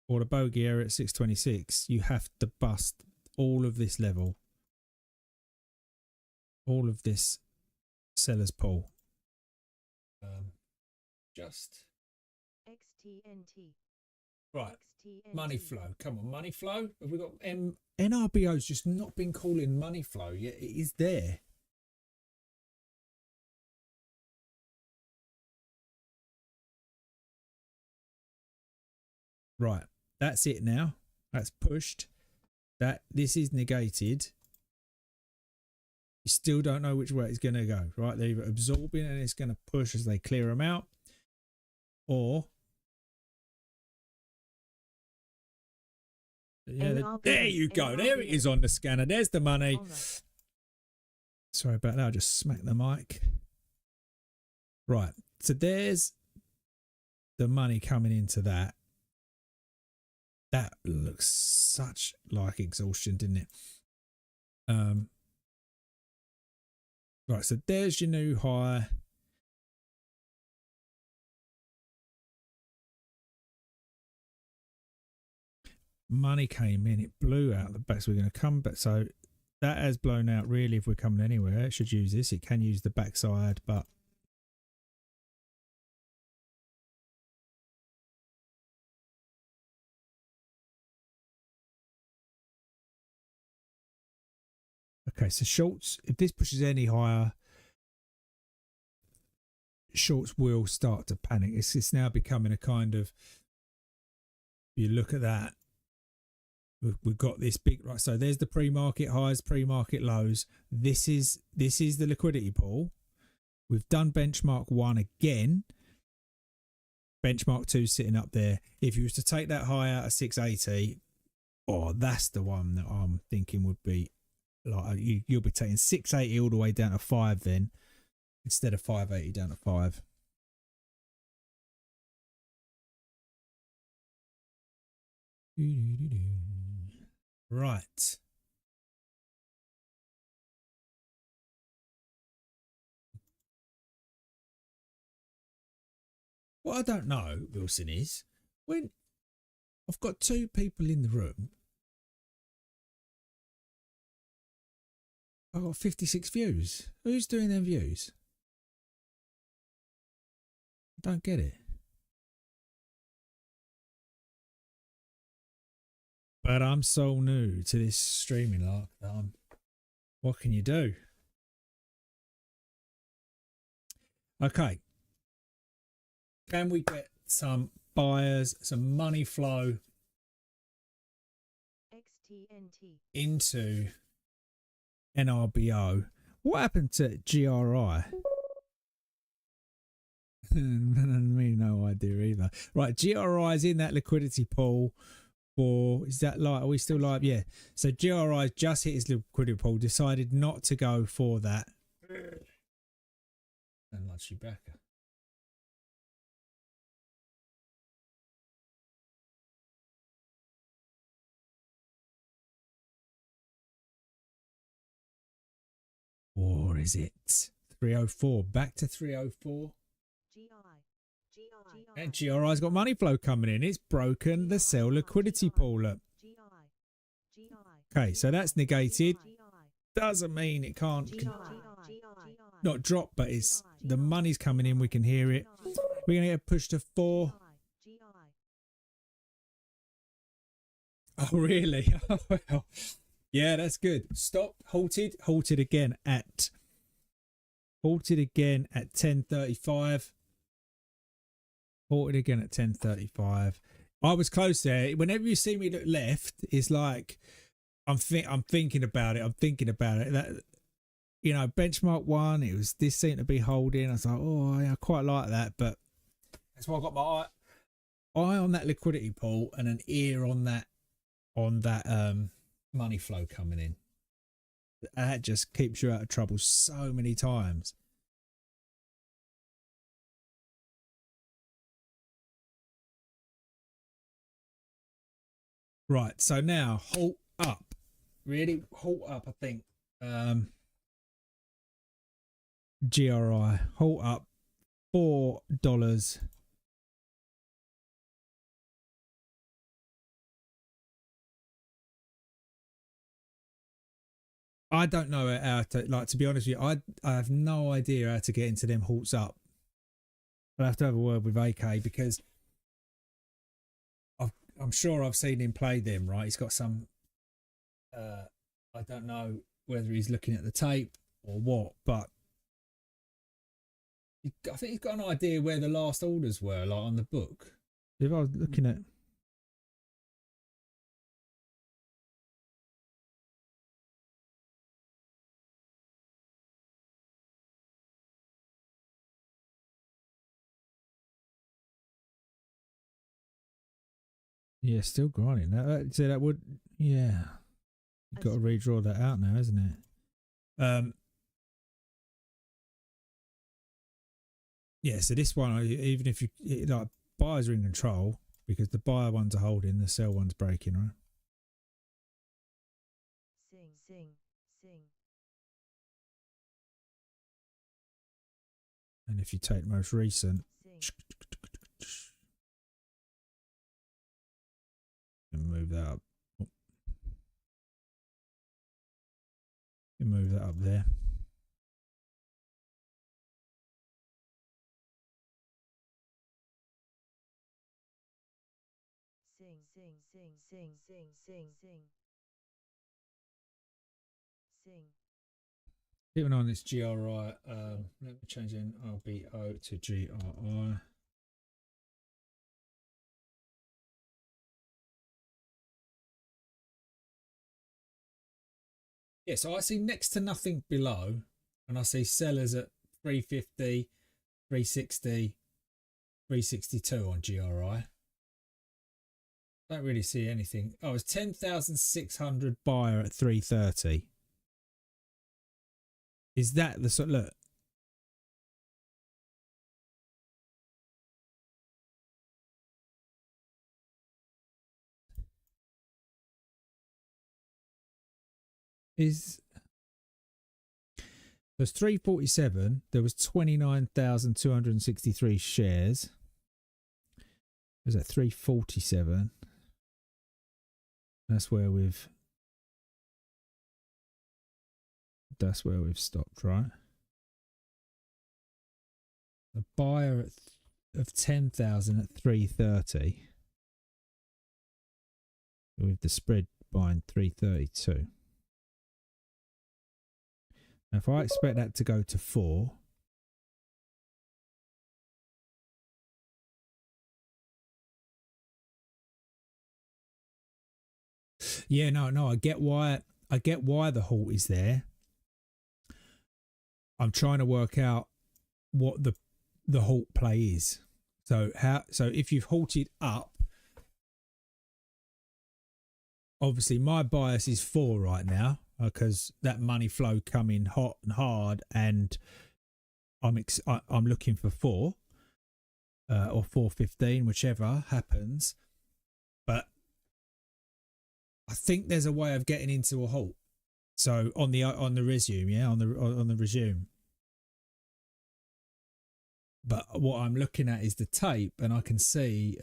or the bogey area at 626, you have to bust all of this level. All of this seller's pull. Just XTNT. Right. XTNT. Money flow. Come on, money flow. Have we got NRBO's just not been calling money flow yet? It is there. Right. That's it now. That's pushed. This is negated. You still don't know which way it's going to go, right? They're either absorbing and it's going to push as they clear them out, or yeah, there you go. There it is on the scanner. There's the money. Sorry about that. I just smacked the mic. Right. So there's the money coming into that. That looks such like exhaustion, didn't it? Right, so there's your new high. Money came in, it blew out the back, so we're going to come back. So that has blown out really. If we're coming anywhere, it should use this. It can use the backside, but okay, so shorts, if this pushes any higher, shorts will start to panic. It's now becoming a kind of, you look at that, we've got this big, right, so there's the pre-market highs, pre-market lows. This is the liquidity pool. We've done benchmark 1 again. Benchmark 2 sitting up there. If you was to take that high out of 680, oh, that's the one that I'm thinking would be like, you'll be taking 680 all the way down to 5 then, instead of 580 down to 5. Right. What I don't know, Wilson, is when I've got 2 people in the room, I've got 56 views. Who's doing them views? I don't get it. But I'm so new to this streaming lark that what can you do? Okay. Can we get some buyers, some money flow XTNT. into NRBO? What happened to GRI? Me, no idea either. Right, GRI is in that liquidity pool for, is that live? Are we still live? Yeah. So GRI just hit his liquidity pool, decided not to go for that. And like Chewbacca. Or is it 304? Back to 304. And GRI's got money flow coming in. It's broken the sell liquidity pool up. Okay, so that's negated. Doesn't mean it can't not drop, but it's the money's coming in. We can hear it. We're going to get pushed to 4. Oh, really? Oh, well. Yeah, that's good. Stop. Halted again at 10:35. Halted again at 10:35. I was close there. Whenever you see me look left, it's like I'm thinking about it. That, you know, benchmark 1, this seemed to be holding. I was like, oh, yeah, I quite like that, but that's why I got my eye on that liquidity pool and an ear on that money flow coming in. That just keeps you out of trouble so many times. Right, so now halt up. Really halt up, I think. GRI halt up $4. I don't know how to, like, to be honest with you, I have no idea how to get into them halts up. I'll have to have a word with AK because I'm sure I've seen him play them, right? He's got some, I don't know whether he's looking at the tape or what, but I think he's got an idea where the last orders were, like on the book. If I was looking at, yeah, still grinding. That would, yeah. You've got to redraw that out now, isn't it? Yeah, so this one, even if you, like, buyers are in control, because the buyer ones are holding, the sell one's breaking, right? sing. And if you take most recent, and move that up, you move that up there. Sing. Keeping on this GRI, let me change in RBO to GRI. Yeah, so I see next to nothing below, and I see sellers at 350, 360, 362 on GRI. Don't really see anything. Oh, it's 10,600 buyer at 330. Is that the sort? Look, is there's 347. There was 29,263 shares. Was at 347. That's where we've stopped, right? The buyer of 10,000 at 330 with the spread buying 332. Now if I expect that to go to 4, yeah, no, I get why the halt is there. I'm trying to work out what the halt play is. So if you've halted up, obviously my bias is 4 right now because that money flow coming hot and hard, and I'm looking for 4 or 415, whichever happens. But I think there's a way of getting into a halt. So on the resume, yeah, on the resume. But what I'm looking at is the tape, and I can see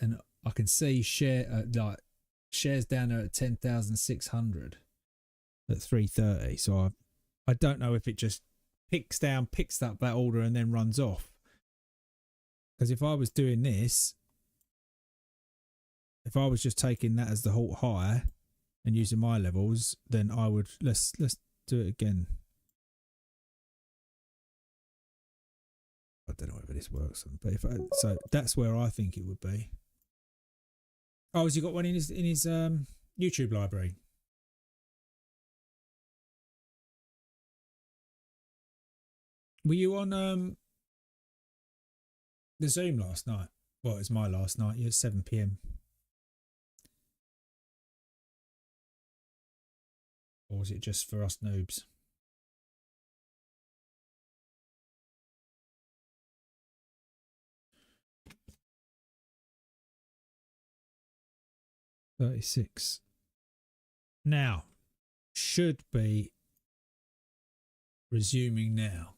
shares down there at 10,600 at 330. So I don't know if it just picks up that order and then runs off. Because if I was doing this, if I was just taking that as the halt high and using my levels, then I would let's do it again. I don't know whether this works, but so that's where I think it would be. Oh, has he got one in his YouTube library? Were you on the Zoom last night? Well, it's my last night. Yeah, 7 p.m. Or was it just for us noobs? $36. Now, should be resuming now.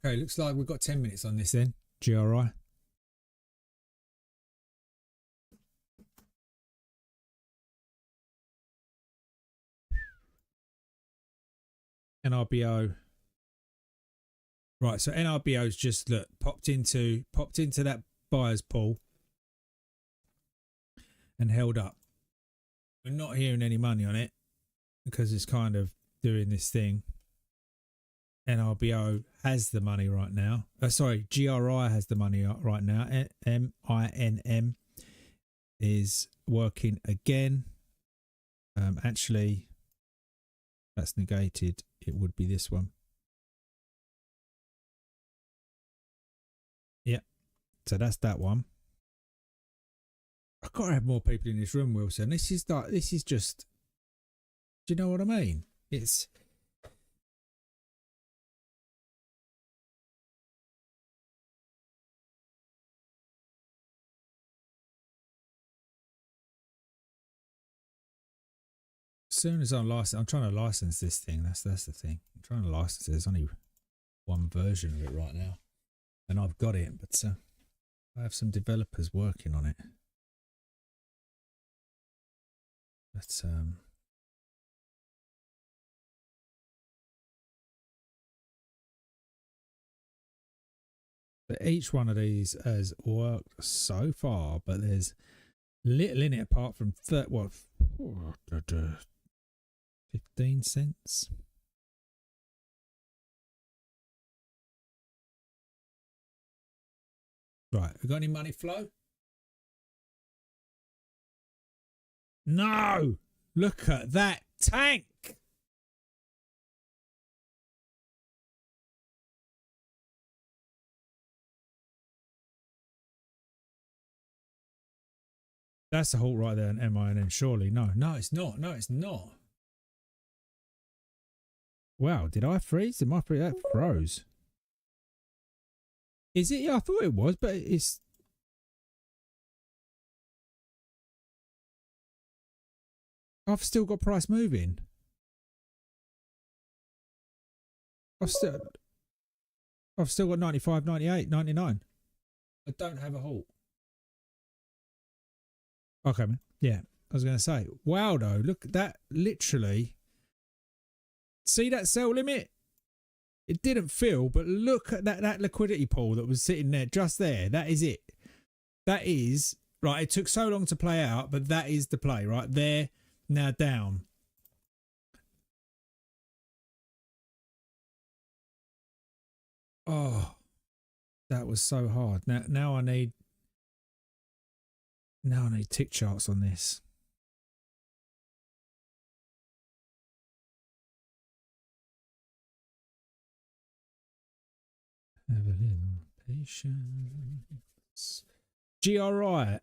Okay, looks like we've got 10 minutes on this then, GRI. NRBO. Right, so NRBO's just popped into that buyer's pool and held up. We're not hearing any money on it because it's kind of doing this thing. NRBO has the money right now. GRI has the money right now. MINM is working again. Actually, that's negated. It would be this one. Yeah, So that's that one. I've got to have more people in this room, Wilson. This is just, do you know what I mean? It's, as soon as I'm trying to license this thing. That's the thing. I'm trying to license it. There's only one version of it right now, and I've got it, but I have some developers working on it. But each one of these has worked so far, but there's little in it apart from 15 cents. Right, we got any money flow? No! Look at that tank! That's a halt right there, an MIN, surely. No, it's not. No, it's not. Wow, did I freeze? Did my freeze? That froze. Is it? Yeah, I thought it was, but it's... I've still got price moving. I've still got 95, 98, 99. I don't have a halt. Okay, man. Yeah, I was going to say. Wow, though. Look at that. Literally. See that sell limit? It didn't fill, but look at that liquidity pool that was sitting there, just there. That is it. That is, right, it took so long to play out, but that is the play, right? There, now down. Oh, that was so hard. Now I need tick charts on this. Have a little patience. GRI.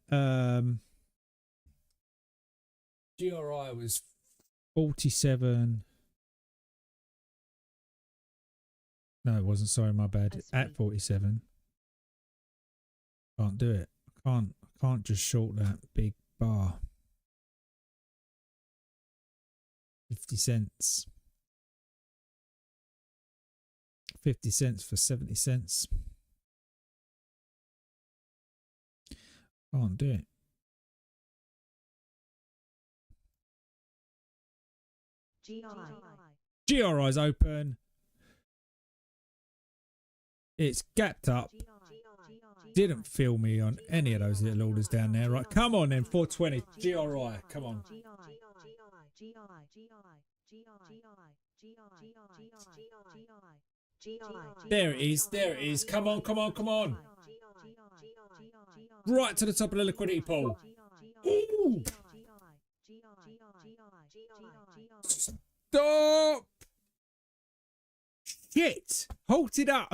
GRI was 47. No, it wasn't. Sorry, my bad. At 47. Can't do it. I can't just short that big bar. 50 cents. 50 cents for 70 cents. Can't do it. GRI's open. It's gapped up. Didn't fill me on any of those little orders down there. Right, come on then, 420. GRI, come on. There it is, there it is. Come on, come on, come on. Right to the top of the liquidity pool. Ooh. Stop! Shit! Halt it up!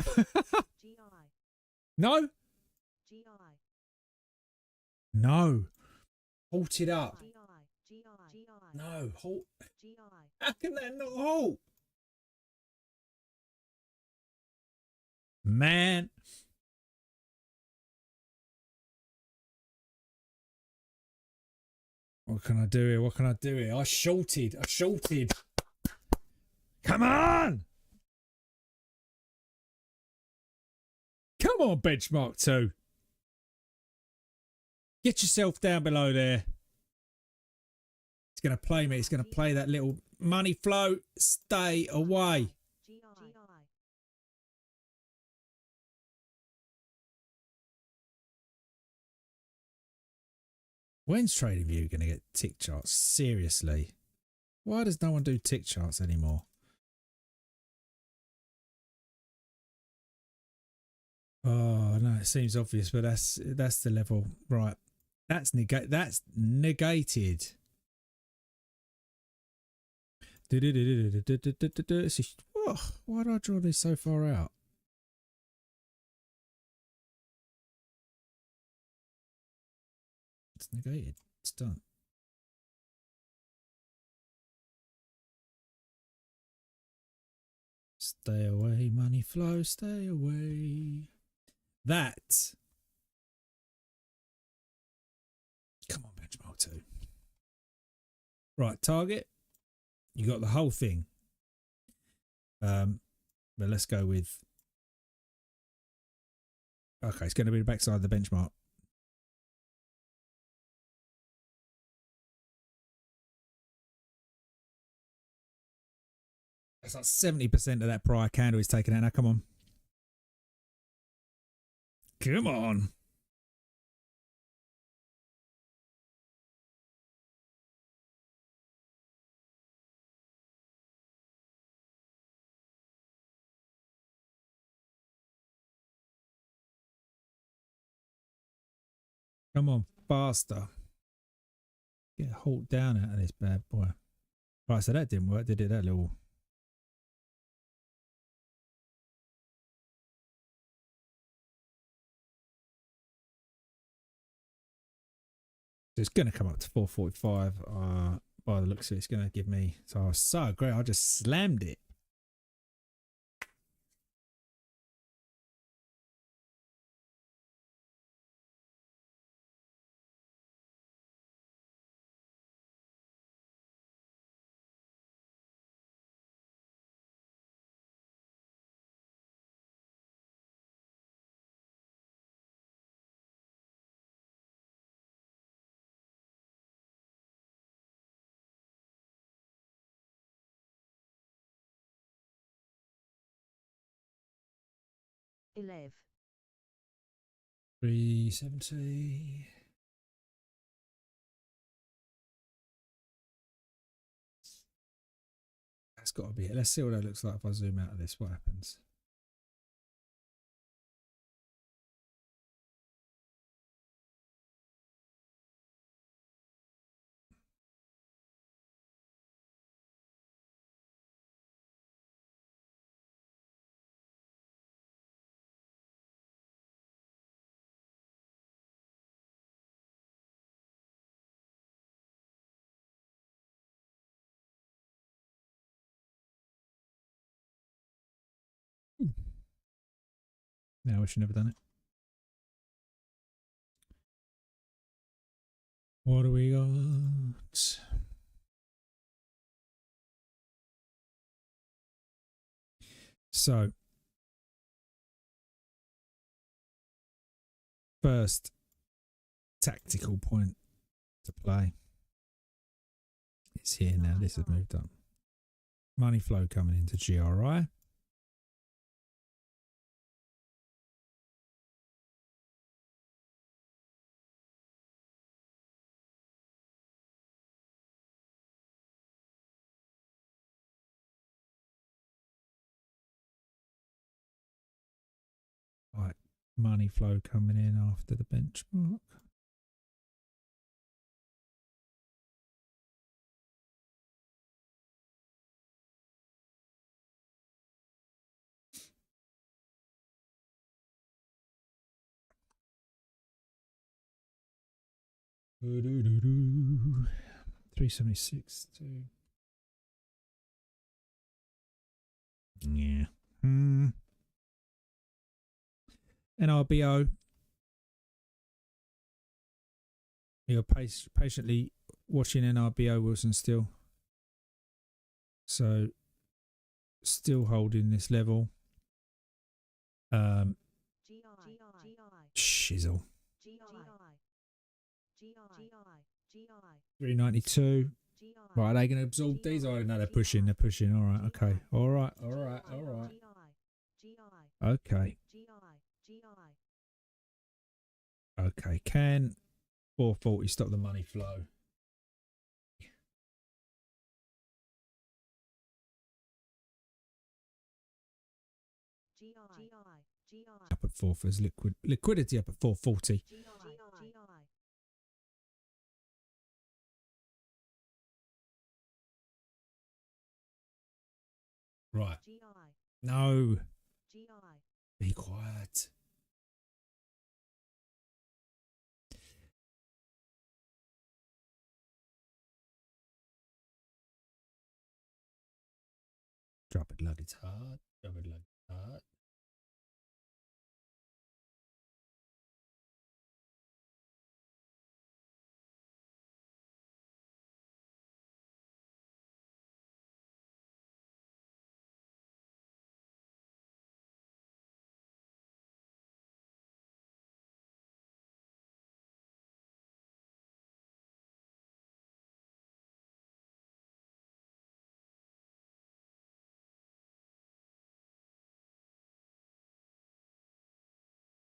No? No. Halt it up. No, halt. How can that not halt? Man. What can I do here? What can I do here? I shorted. Come on! Come on, benchmark 2. Get yourself down below there. It's going to play me. It's going to play that little money flow. Stay away. When's TradingView going to get tick charts? Seriously. Why does no one do tick charts anymore? Oh no, it seems obvious, but that's the level, right? That's negated. Oh, why did I draw this so far out? negated. It's done. Stay away, money flow, stay away. That. Come on, benchmark 2. Right, target. You got the whole thing. But let's go with. Okay, it's going to be the backside of the benchmark. It's like 70% of that prior candle is taken out. Now, come on. Come on. Come on, faster. Get a halt down out of this bad boy. Right, so that didn't work, did it? That little. It's going to come up to 445 by the looks of it. It's going to give me. So I was so great. I just slammed it. Elev. 370. That's got to be it. Let's see what that looks like if I zoom out of this. What happens? No, I wish I'd never done it. What do we got? So, first tactical point to play. It's here now. This has moved up. Money flow coming into GRI. Right, money flow coming in after the benchmark. Doo -doo -doo -doo. 376 too. Yeah. NRBO. You're patiently watching NRBO, Wilson, still. So, still holding this level. Shizzle. 392. Right, are they going to absorb these? Oh, no, they're pushing. They're pushing. All right, okay. All right, all right, all right. Okay. Okay, can 440 stop the money flow? Up at 4 for liquidity up at 440. Right. No. Be quiet. Drop it like it's hot. Drop it like it's hot.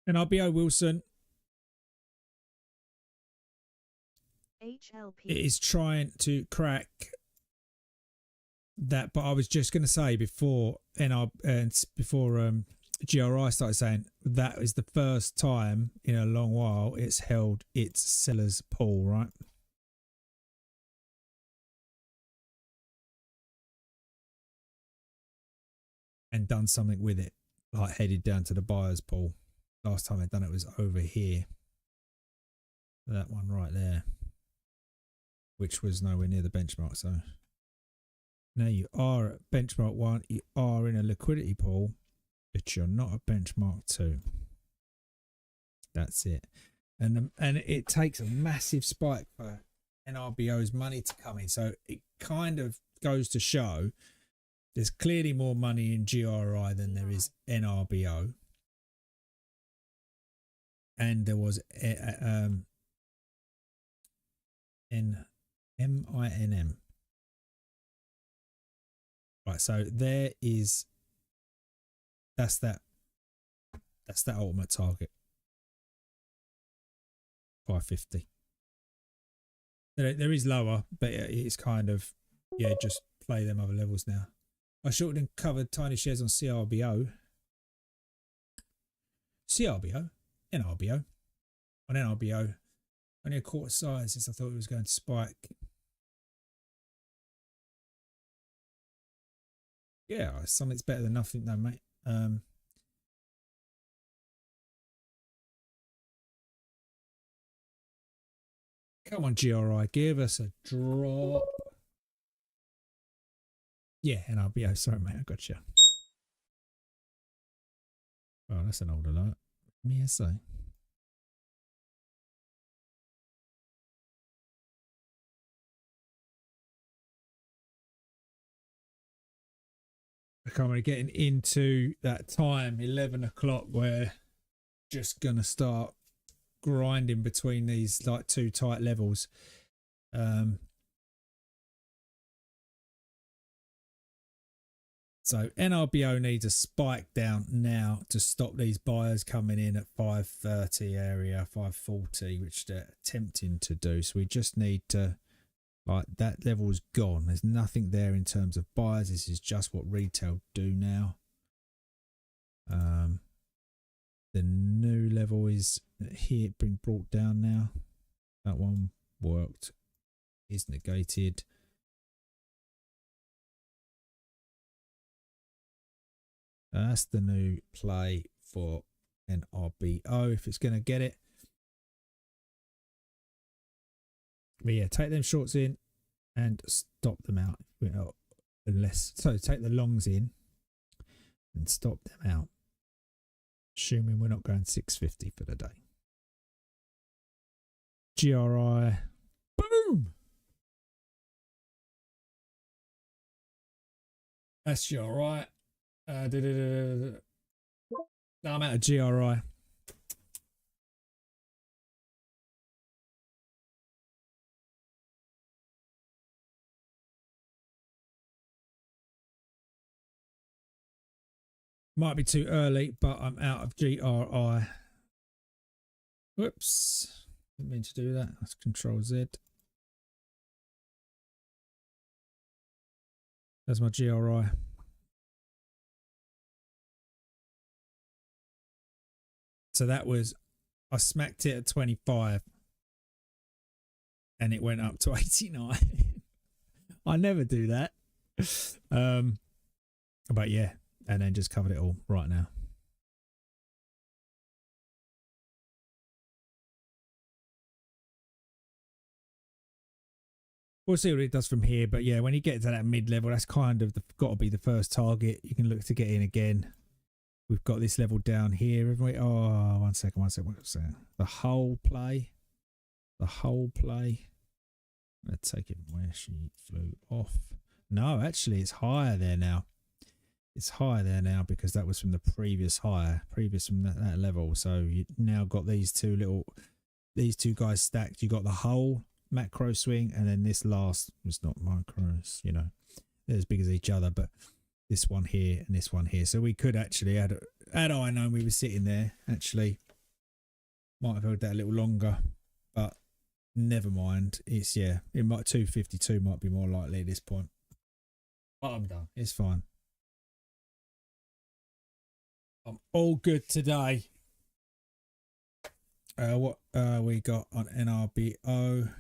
And RBO Wilson, HLP. it is trying to crack that, but I was just going to say before GRI started saying that is the first time in a long while it's held its seller's pull, right? And done something with it, like headed down to the buyer's pool. Last time I'd done it was over here. That one right there, which was nowhere near the benchmark. So now you are at benchmark 1, you are in a liquidity pool, but you're not at benchmark 2. That's it. And it takes a massive spike for NRBO's money to come in. So it kind of goes to show there's clearly more money in GRI than there is NRBO. And there was MINM. Right, so there is that's that ultimate target. 550. There is lower, but it's kind of, yeah, just play them other levels now. I shorted and covered tiny shares on NRBO, on NRBO, only a quarter size since I thought it was going to spike. Yeah, something's better than nothing though, mate. Come on, GRI, give us a drop. Yeah, NRBO, sorry mate, I got you. Oh, that's an old alert. Me I say. I can't really getting into that time, 11 o'clock, where just going to start grinding between these like two tight levels. So NRBO needs a spike down now to stop these buyers coming in at 530 area, 540, which they're attempting to do. So we just need to, like, that level's gone. There's nothing there in terms of buyers. This is just what retail do now. The new level is here, being brought down now. That one worked, is negated. That's the new play for NRBO if it's going to get it. But yeah, take them shorts in and stop them out. So take the longs in and stop them out. Assuming we're not going 650 for the day. GRI. Boom! That's GRI. No, I'm out of GRI. Might be too early, but I'm out of GRI. Whoops. Didn't mean to do that. That's Control Z. That's my GRI. So that was, I smacked it at 25 and it went up to 89. I never do that. But yeah, and then just covered it all right now. We'll see what it does from here. But yeah, when you get to that mid-level, that's kind of got to be the first target. You can look to get in again. We've got this level down here, haven't we? Oh, one second. What's that? The whole play. The whole play. Let's take it where she flew off. No, actually, it's higher there now. It's higher there now because that was from the previous higher, previous from that level. So you now got these two guys stacked. You got the whole macro swing, and then this last was not micros, you know, they're as big as each other, but this one here and this one here. So we could actually had I known we were sitting there, actually might have held that a little longer, but never mind. It's it might 252 might be more likely at this point. But I'm done. It's fine. I'm all good today. What we got on NRBO?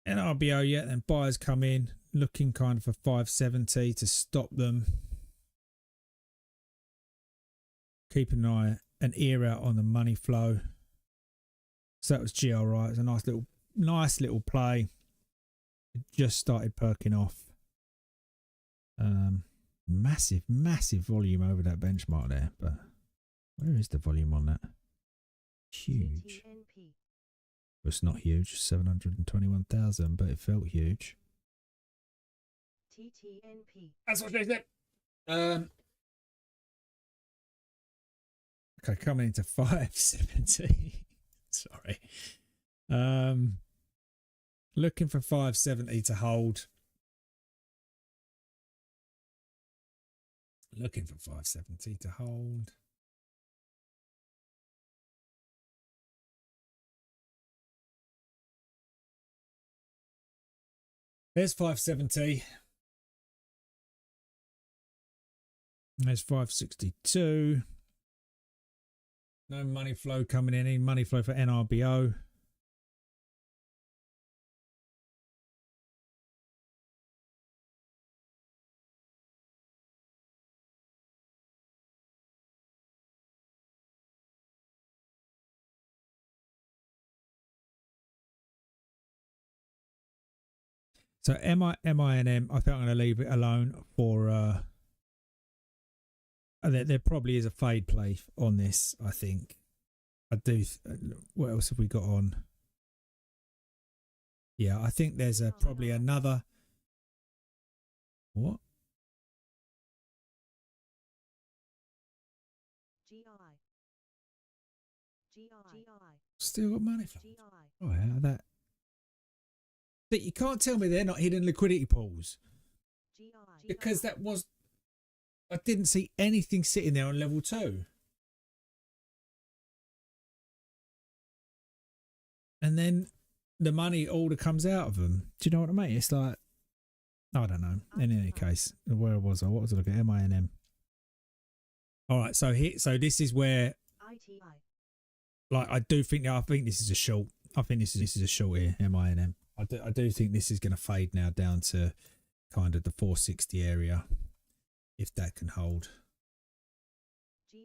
NRBO, yeah, then buyers come in looking kind of for 570 to stop them. Keep an ear out on the money flow. So that was GRI. It's a nice little play. It just started perking off. Massive volume over that benchmark there, but where is the volume on that? Huge. Well, it's not huge, 721,000, but it felt huge. TTNP. That's what she said. Okay, coming into 570. Sorry. Looking for 570 to hold. Looking for 570 to hold. There's 570. There's 562. No money flow coming in. Any money flow for NRBO. So MINM, I think I'm going to leave it alone for there probably is a fade play on this, I think. I do. What else have we got on? Yeah, I think there's probably another. What? Still got money flow. Oh yeah, that. But you can't tell me they're not hidden liquidity pools. Because that was. I didn't see anything sitting there on level 2. And then the money order comes out of them. Do you know what I mean? It's like, I don't know. In any case, where was I? What was I looking at? MINM. All right, so this is where, like, I think this is a short. I think this is a short here. MINM. I do think this is going to fade now down to kind of the 460 area, if that can hold. GI.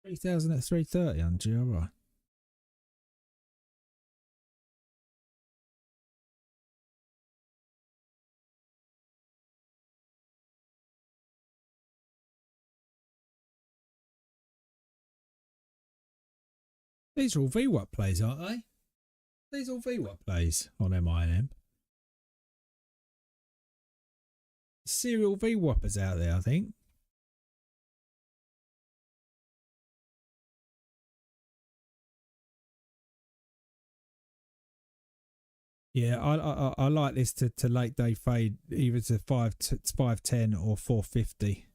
3,000 at 330 on GRI. These are all VWAP plays, aren't they? These are all VWAP plays on MINM. Serial VWAPers out there, I think. Yeah, I like this to late day fade either to 510 or 450.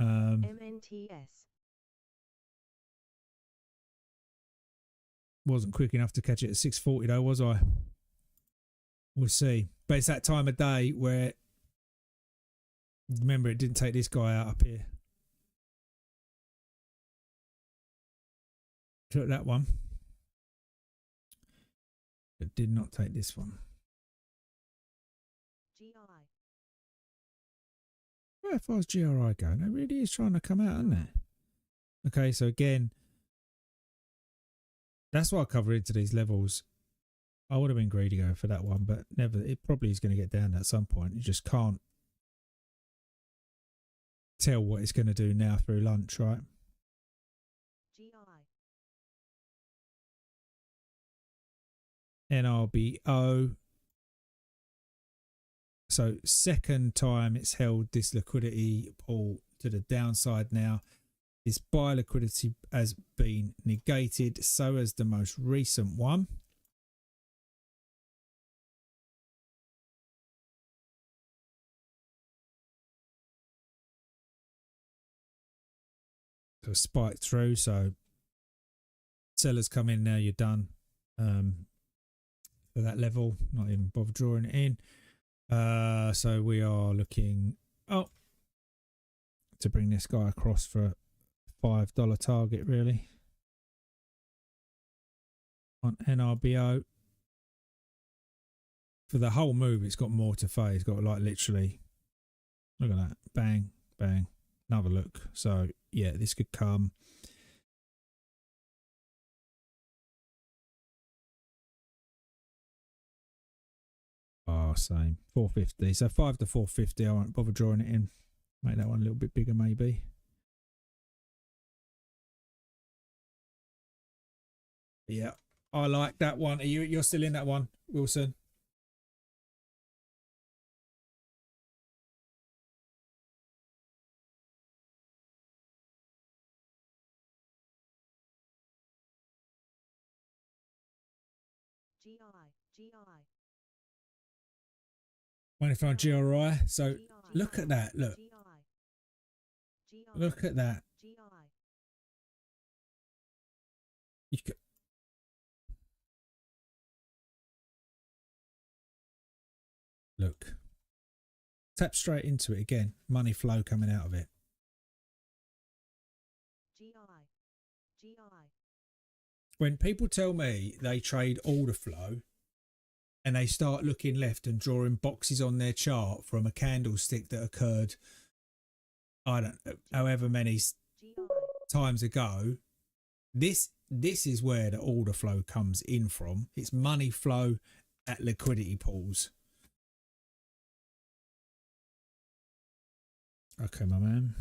MNTS. Wasn't quick enough to catch it at 640 though, was I? We'll see. But it's that time of day where, remember, it didn't take this guy out up here. Took that one. It did not take this one. GI. Where far is GRI going? It really is trying to come out, isn't it? Okay, so again, that's why I cover into these levels. I would have been greedy going for that one, but never. It probably is going to get down at some point. You just can't tell what it's going to do now through lunch, right? GI. NRBO. So second time it's held this liquidity pull to the downside now. This buy liquidity has been negated. So has the most recent one. So spike through. So sellers come in now. You're done for that level. Not even bother drawing it in. So we are looking to bring this guy across for a $5 target really on NRBO. For the whole move, it's got more to fade. It's got like literally, look at that, bang, bang, another look. So yeah, this could come. Oh, same 450. So 5 to 450. I won't bother drawing it in. Make that one a little bit bigger, maybe. Yeah, I like that one. You're still in that one, Wilson? GI. GI. When I found GRI. So look at that. Look. Look at that. You could, look. Tap straight into it again. Money flow coming out of it. When people tell me they trade order flow and they start looking left and drawing boxes on their chart from a candlestick that occurred, I don't know, however many times ago, this is where the order flow comes in from. It's money flow at liquidity pools. Okay, my man.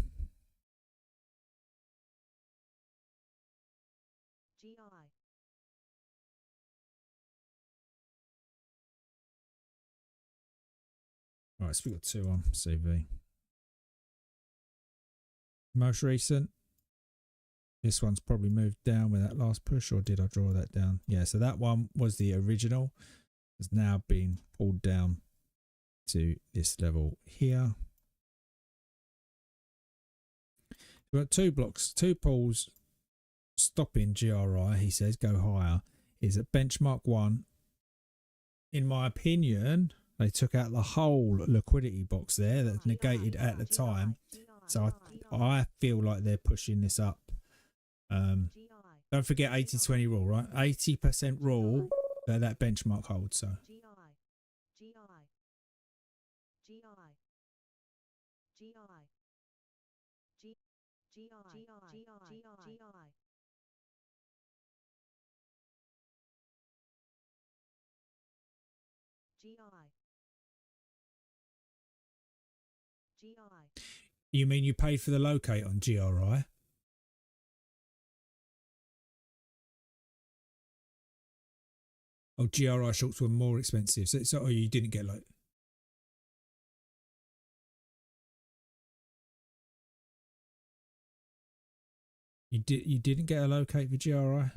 Right, so we've got 2 on CV. Most recent. This one's probably moved down with that last push, or did I draw that down? Yeah, so that one was the original. Has now been pulled down to this level here. We've got 2 blocks, 2 pulls stopping GRI, he says, go higher. Is at benchmark 1. In my opinion, they took out the whole liquidity box there that's negated at the time. So I feel like they're pushing this up. Don't forget 80-20 rule, right? 80% rule that benchmark holds. So you mean you paid for the locate on GRI? Oh, GRI shorts were more expensive. So you didn't get like. You didn't get a locate for GRI,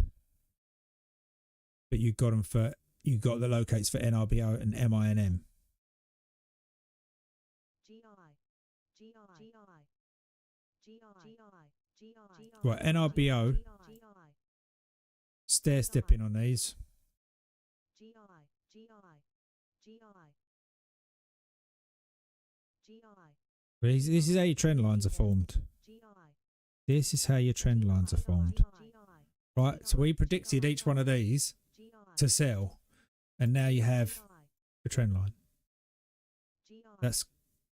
but you got them for the locates for NRBO and MINM. Right, NRBO stair stepping on these. This is how your trend lines are formed. This is how your trend lines are formed. Right, so we predicted each one of these to sell, and now you have GI, a trend line. GI, That's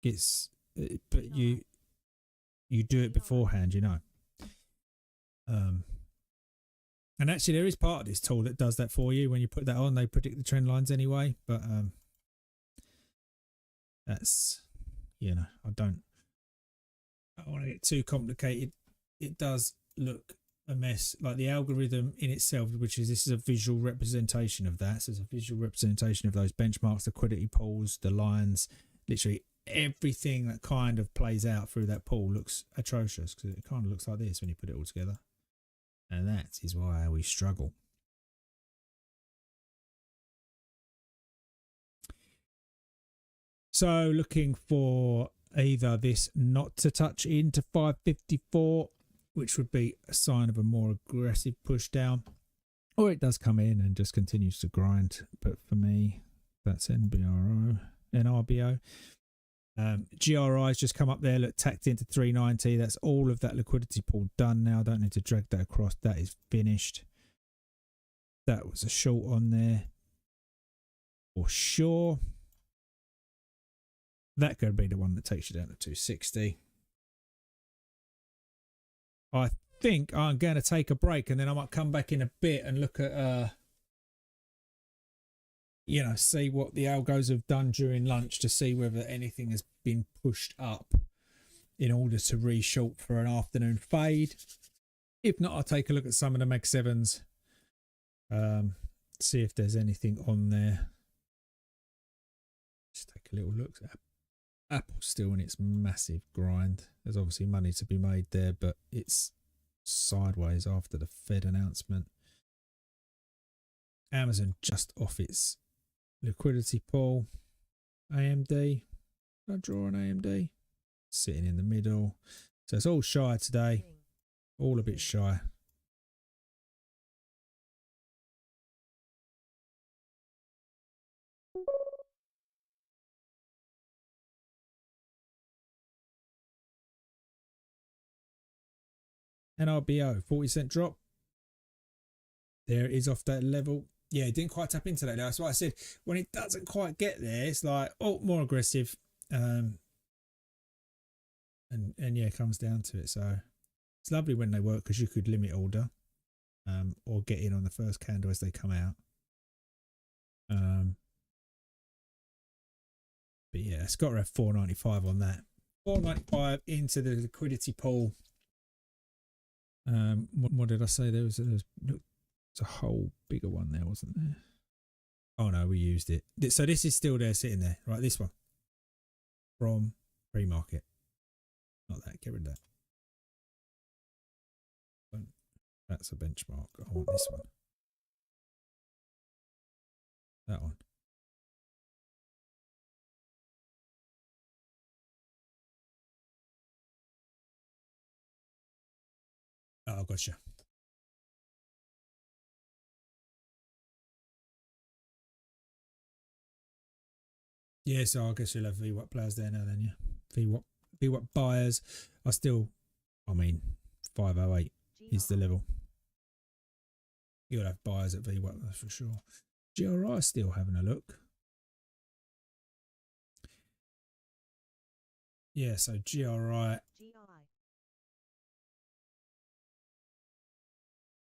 it's, but you do it beforehand, you know. And actually, there is part of this tool that does that for you. When you put that on, they predict the trend lines anyway. But that's, you know, I don't want to get too complicated. It does look a mess. Like the algorithm in itself, which is, this is a visual representation of that. So it's a visual representation of those benchmarks, liquidity pools, the lines, literally everything that kind of plays out through that pool looks atrocious, because it kind of looks like this when you put it all together. And that is why we struggle. So looking for either this not to touch into 554, which would be a sign of a more aggressive push down, or it does come in and just continues to grind. But for me, that's NRBO. GRI's just come up there, look, tacked into 390. That's all of that liquidity pool done now. Don't need to drag that across. That is finished. That was a short on there for sure. That could be the one that takes you down to 260. I think I'm going to take a break, and then I might come back in a bit and look at you know, see what the algos have done during lunch to see whether anything has been pushed up in order to reshort for an afternoon fade. If not, I'll take a look at some of the Meg 7s, see if there's anything on there. Just take a little look. Apple's still in its massive grind. There's obviously money to be made there, but it's sideways after the Fed announcement. Amazon just off its liquidity pool. AMD, I draw an AMD sitting in the middle. So it's all shy today, all a bit shy. NRBO, 40-cent drop. There it is off that level. Yeah, it didn't quite tap into that. That's what I said. When it doesn't quite get there, it's like, oh, more aggressive. And yeah, it comes down to it. So it's lovely when they work, because you could limit order or get in on the first candle as they come out. But yeah, it's got to have 495 on that. 495 into the liquidity pool. What did I say? There was a whole bigger one there, wasn't there? Oh no, we used it. So this is still there, sitting there, right? This one from pre-market. Not that. Get rid of that. That's a benchmark. I want this one. That one. Oh, gotcha. Yeah, so I guess you'll have VWAP players there now then, yeah. VWAP buyers are still, I mean, 508 is the level. You'll have buyers at VWAP, that's for sure. GRI still having a look. Yeah, so GRI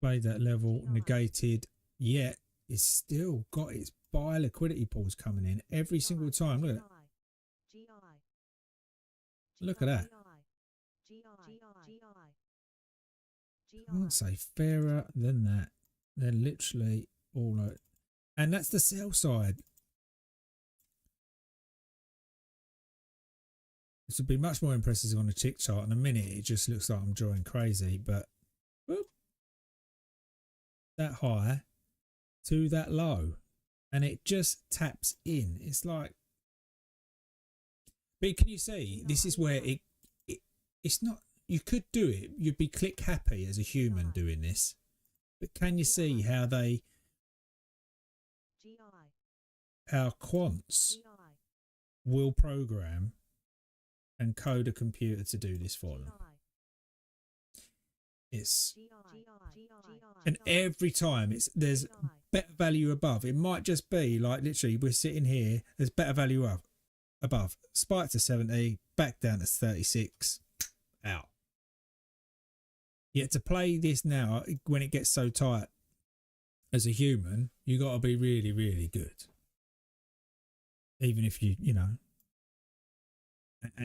played that level, negated, yet it's still got its buy liquidity pools coming in every single time. Look at it. Look at that. I can't say fairer than that. They're literally all out. And that's the sell side. This would be much more impressive on a tick chart. In a minute, it just looks like I'm drawing crazy, but whoop, that high to that low, and it just taps in. It's like, but can you see, this is where it's not, you could do it, you'd be click happy as a human doing this, but can you see how how quants will program and code a computer to do this for them? It's, and every time there's better value above. It might just be like literally we're sitting here, there's better value above. Spike to 70, back down to 36, out. Yet to play this now, when it gets so tight as a human, you got to be really, really good. Even if you know.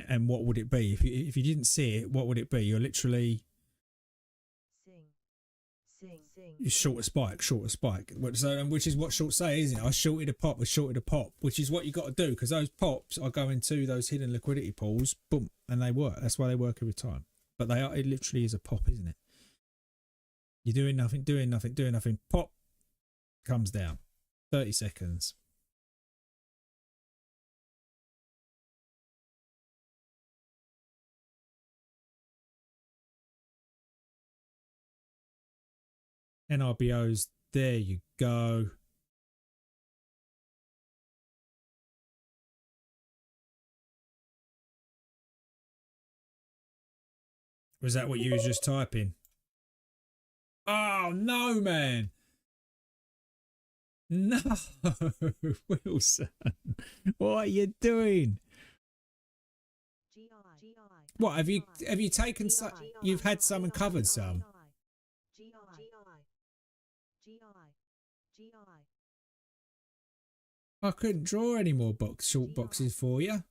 And what would it be if you didn't see it? What would it be? You're literally you're short of spike. So, which is what shorts say, isn't it? I shorted a pop, which is what you got to do, because those pops are going to those hidden liquidity pools, boom, and they work. That's why they work every time. But it literally is a pop, isn't it? You're doing nothing. Pop comes down. 30 seconds. NRBOs, there you go. Was that what you was just typing? Oh, no, man. No, Wilson. What are you doing? What, have you taken some? You've had some and covered some? I couldn't draw any more short boxes for you.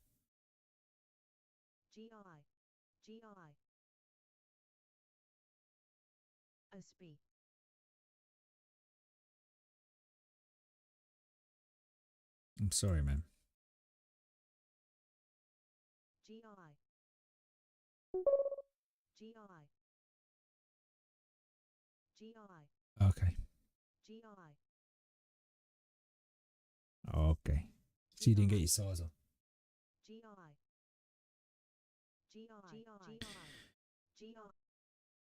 I'm sorry, man. Okay. Okay. So you didn't get your size on.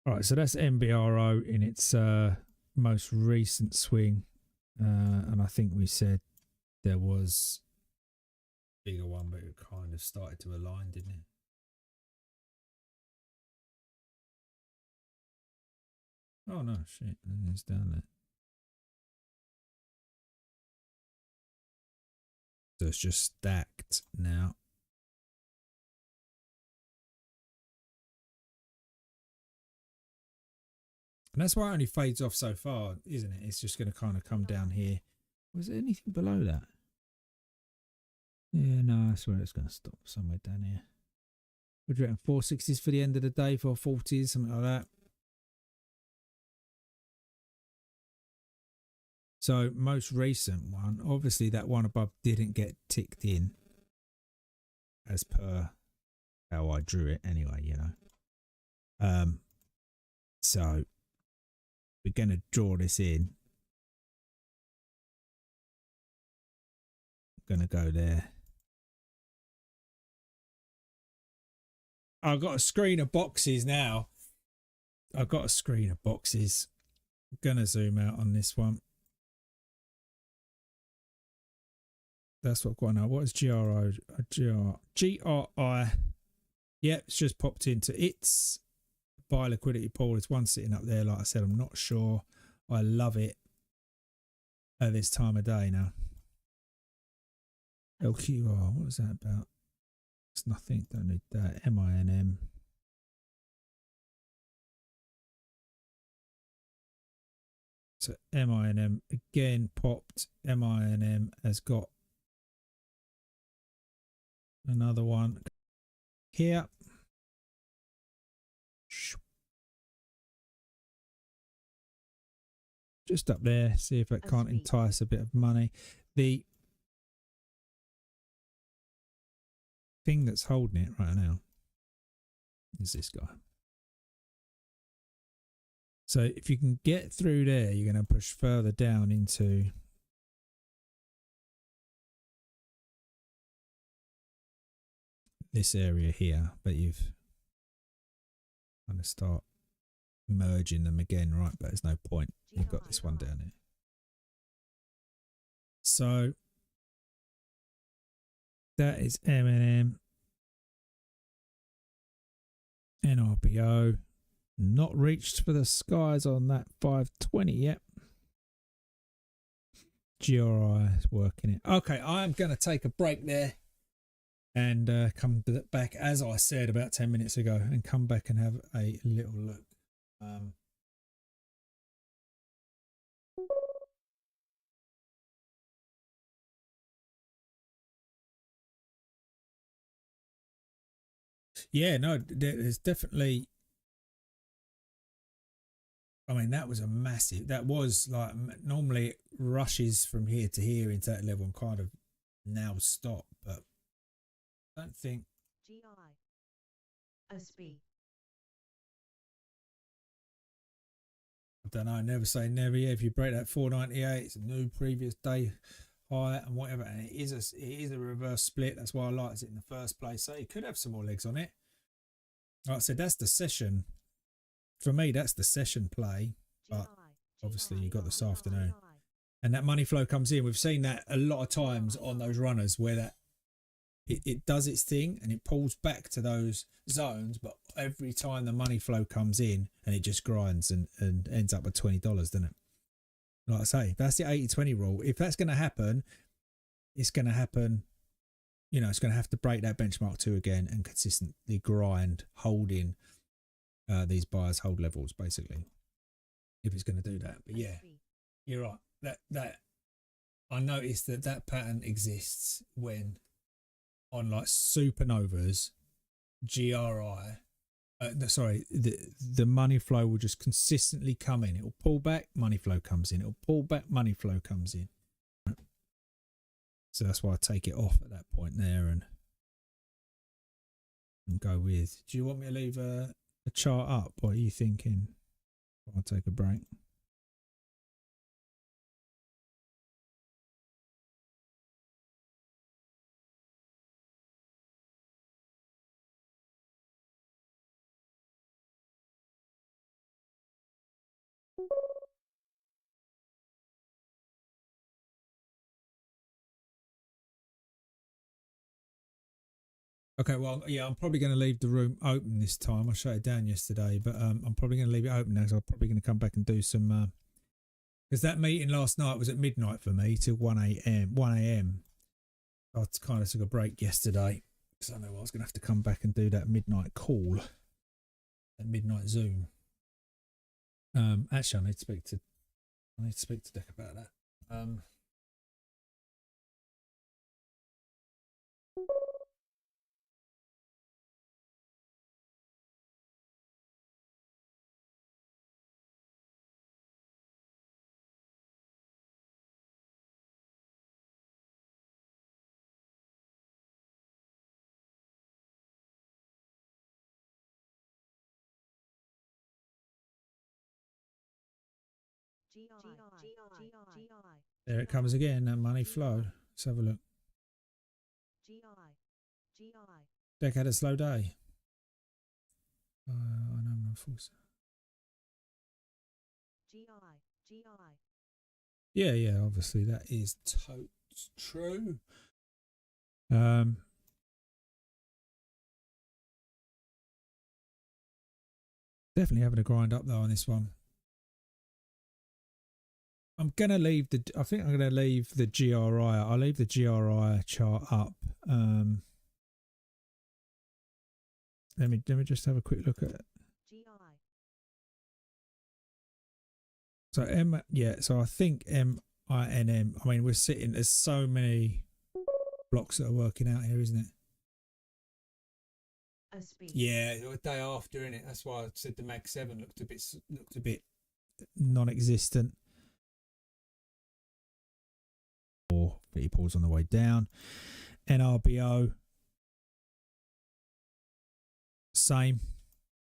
All right, so that's MBRO in its most recent swing, and I think we said there was a bigger one, but it kind of started to align, didn't it? Oh no, shit! It's down there. So it's just stacked now. And that's why it only fades off so far, isn't it? It's just going to kind of come down here. Was there anything below that? Yeah, no, I swear it's going to stop somewhere down here. What do you reckon? 460s for the end of the day, 440s, something like that. So most recent one, obviously that one above didn't get ticked in as per how I drew it anyway, you know. So we're going to draw this in. I'm going to go there. I've got a screen of boxes now. I'm going to zoom out on this one. That's what I've got now. What is GRO? GRI. Yep, it's just popped into its buy liquidity pool. There's one sitting up there. Like I said, I'm not sure. I love it at this time of day now. LQR, what was that about? It's nothing. Don't need that. MINM. So MINM again popped. MINM has got another one here. Just up there. See if it can't entice a bit of money. The thing that's holding it right now is this guy. So if you can get through there, you're going to push further down into this area here, but you've kind of start merging them again, right? But there's no point. You've got this one down here. So that is M&M. NRBO. Not reached for the skies on that 520 yet. GRI is working it. Okay, I'm going to take a break there and come back, as I said about 10 minutes ago, and come back and have a little look. Yeah, no, there's definitely. I mean, that was a massive. That was like normally it rushes from here to here into that level and kind of now stop, but I don't think. GI. SB. I don't know. Never say never. Yeah, if you break that 498, it's a new previous day high and whatever, and it is a reverse split. That's why I liked it in the first place. So it could have some more legs on it. Like I said, that's the session. For me, that's the session play. But obviously, you got this afternoon, and that money flow comes in. We've seen that a lot of times on those runners where that it does its thing and it pulls back to those zones, but every time the money flow comes in and it just grinds and ends up at $20, doesn't it? Like I say, that's the 80-20 rule. If that's going to happen, it's going to happen. You know, it's going to have to break that benchmark 2 again and consistently grind, holding these buyers hold levels, basically, if it's going to do that. But yeah, you're right. That I noticed that pattern exists when on like supernovas, GRI. The money flow will just consistently come in. It will pull back, money flow comes in. It will pull back, money flow comes in. So that's why I take it off at that point there and go with. Do you want me to leave a chart up? What are you thinking? I'll take a break. Okay, well, yeah, I'm probably going to leave the room open this time. I shut it down yesterday, but I'm probably going to leave it open now because I'm probably going to come back and do some. Because that meeting last night was at midnight for me till 1 a.m. I kind of took a break yesterday because I know I was going to have to come back and do that midnight call, that midnight Zoom. Actually, I need to speak to Dick about that. There it comes again, that money flow. Let's have a look. Dick had a slow day. I know I'm forced. Yeah, obviously that is totes true. Definitely having a grind up though on this one. I'm gonna leave I think I'm gonna leave the GRI. I'll leave the GRI chart up. Let me just have a quick look at it. So so I think MINM. I mean, we're sitting. There's so many blocks that are working out here, isn't it? Yeah, a day after, innit? That's why I said the Mag 7 looked a bit non-existent. Or he pulls on the way down. NRBO, same.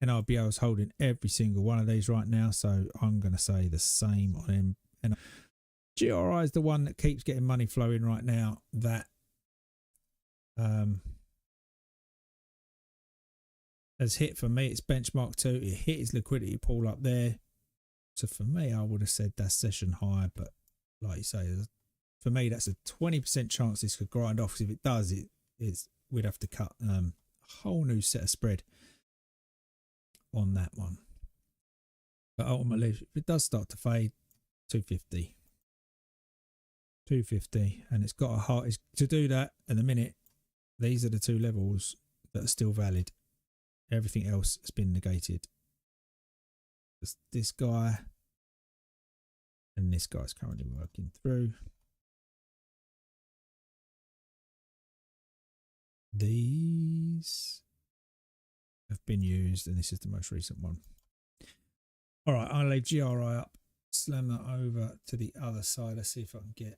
NRBO is holding every single one of these right now, so I'm going to say the same on him. And GRI is the one that keeps getting money flowing right now. That has hit for me. It's benchmark 2. It hit his liquidity pool up there. So for me, I would have said that's session high, but like you say, for me, that's a 20% chance this could grind off. Because if it does, we'd have to cut a whole new set of spread on that one. But ultimately, if it does start to fade, 250. 250, and it's got a hard. To do that at the minute, these are the two levels that are still valid. Everything else has been negated. This guy and this guy's currently working through. These have been used, and this is the most recent one. All right, I'll leave GRI up, slam that over to the other side. Let's see if I can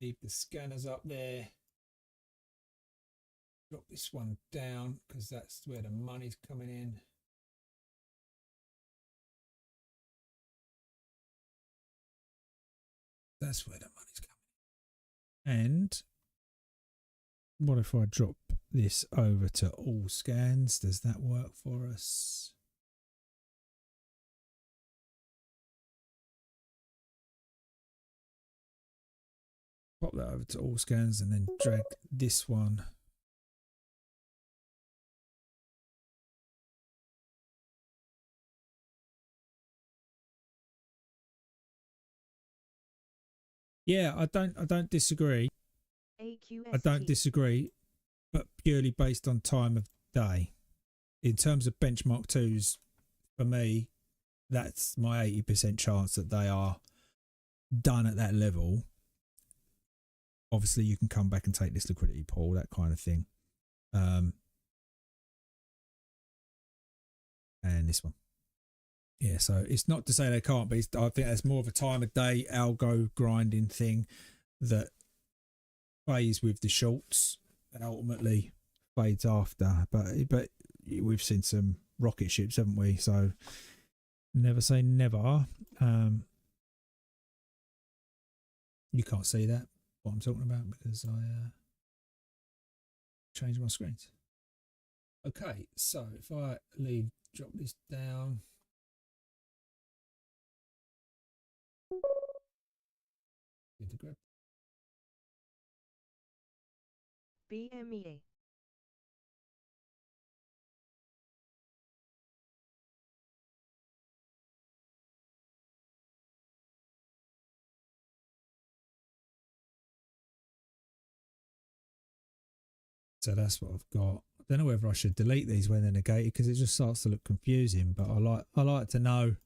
leave the scanners up there. Drop this one down because that's where the money's coming in. That's where the money's coming in. And what if I drop this over to all scans? Does that work for us? Pop that over to all scans and then drag this one. Yeah, I don't disagree. AQST. I don't disagree, but purely based on time of day. In terms of benchmark twos, for me, that's my 80% chance that they are done at that level. Obviously, you can come back and take this liquidity pool, that kind of thing. And this one. Yeah, so it's not to say they can't, but I think that's more of a time of day algo grinding thing that plays with the shorts and ultimately fades after. But we've seen some rocket ships, haven't we? So never say never. You can't see that, what I'm talking about, because I changed my screens. Okay, so if I drop this down. BME. So that's what I've got. I don't know whether I should delete these when they're negated because it just starts to look confusing. But I like to know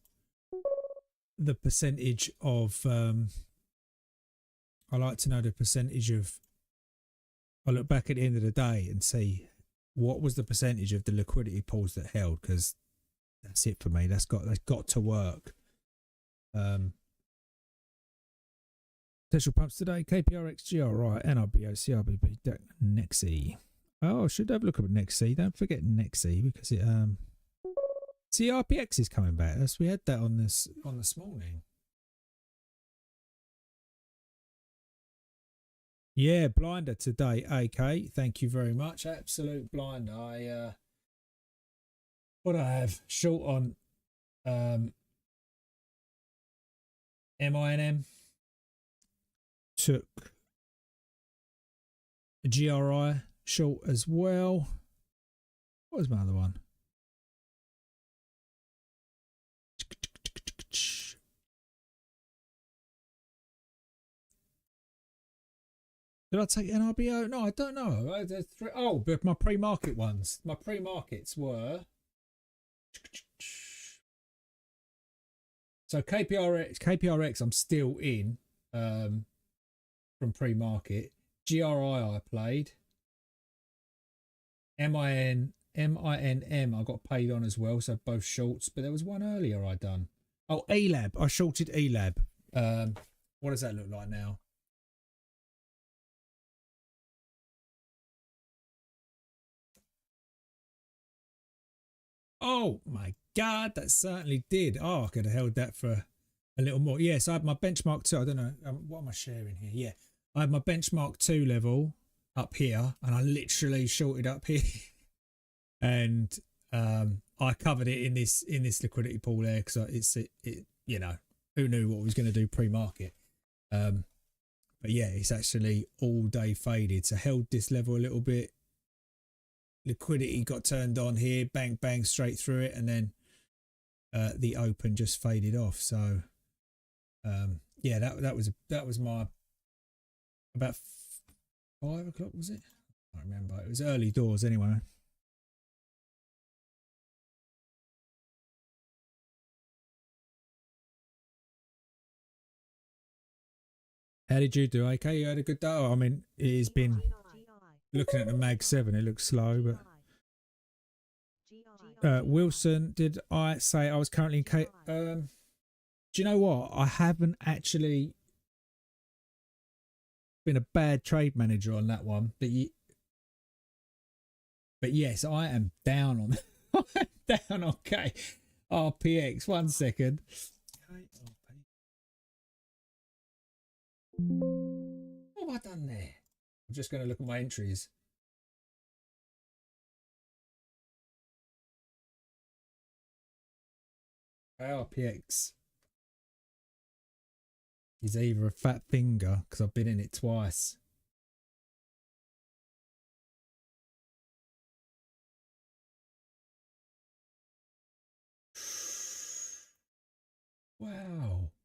the percentage of. I like to know the percentage of. I look back at the end of the day and see what was the percentage of the liquidity pools that held, because that's it for me. That's got to work. Potential pumps today: KPRX, GRI, NRBO, CRBB, DEC, Nexi. Oh, I should have a look at Nexi. Don't forget Nexi, because it CRPX is coming back. We had that on this morning. Yeah, blinder today, AK. Thank you very much. Absolute blinder. What I have short on MINM. Took a GRI short as well. What was my other one? Did I take NRBO? No, I don't know. Oh, but my pre-market ones. My pre-markets were. So KPRX I'm still in from pre-market. GRI I played. MINM I got paid on as well, so both shorts. But there was one earlier I done. Oh, ELAB. I shorted ELAB. What does that look like now? Oh my God, that certainly did. Oh, I could have held that for a little more. Yes, yeah, so I had my benchmark 2. I don't know. What am I sharing here? Yeah, I had my benchmark 2 level up here, and I literally shorted up here. And I covered it in this liquidity pool there because it you know, who knew what was going to do pre-market. But yeah, it's actually all day faded. So held this level a little bit. Liquidity got turned on here, bang bang straight through it, and then the open just faded off. So yeah, that was my about 5 o'clock, was it? I can't remember. It was early doors anyway. How did you do? Okay, you had a good day. I mean, it has been looking at the Mag 7. It looks slow, but Wilson, did I say I was currently in K? Do you know what? I haven't actually been a bad trade manager on that one, but yes, I am down on I'm down on RPX. 1 second. What have I done there? I'm just going to look at my entries. RPX is either a fat finger because I've been in it twice.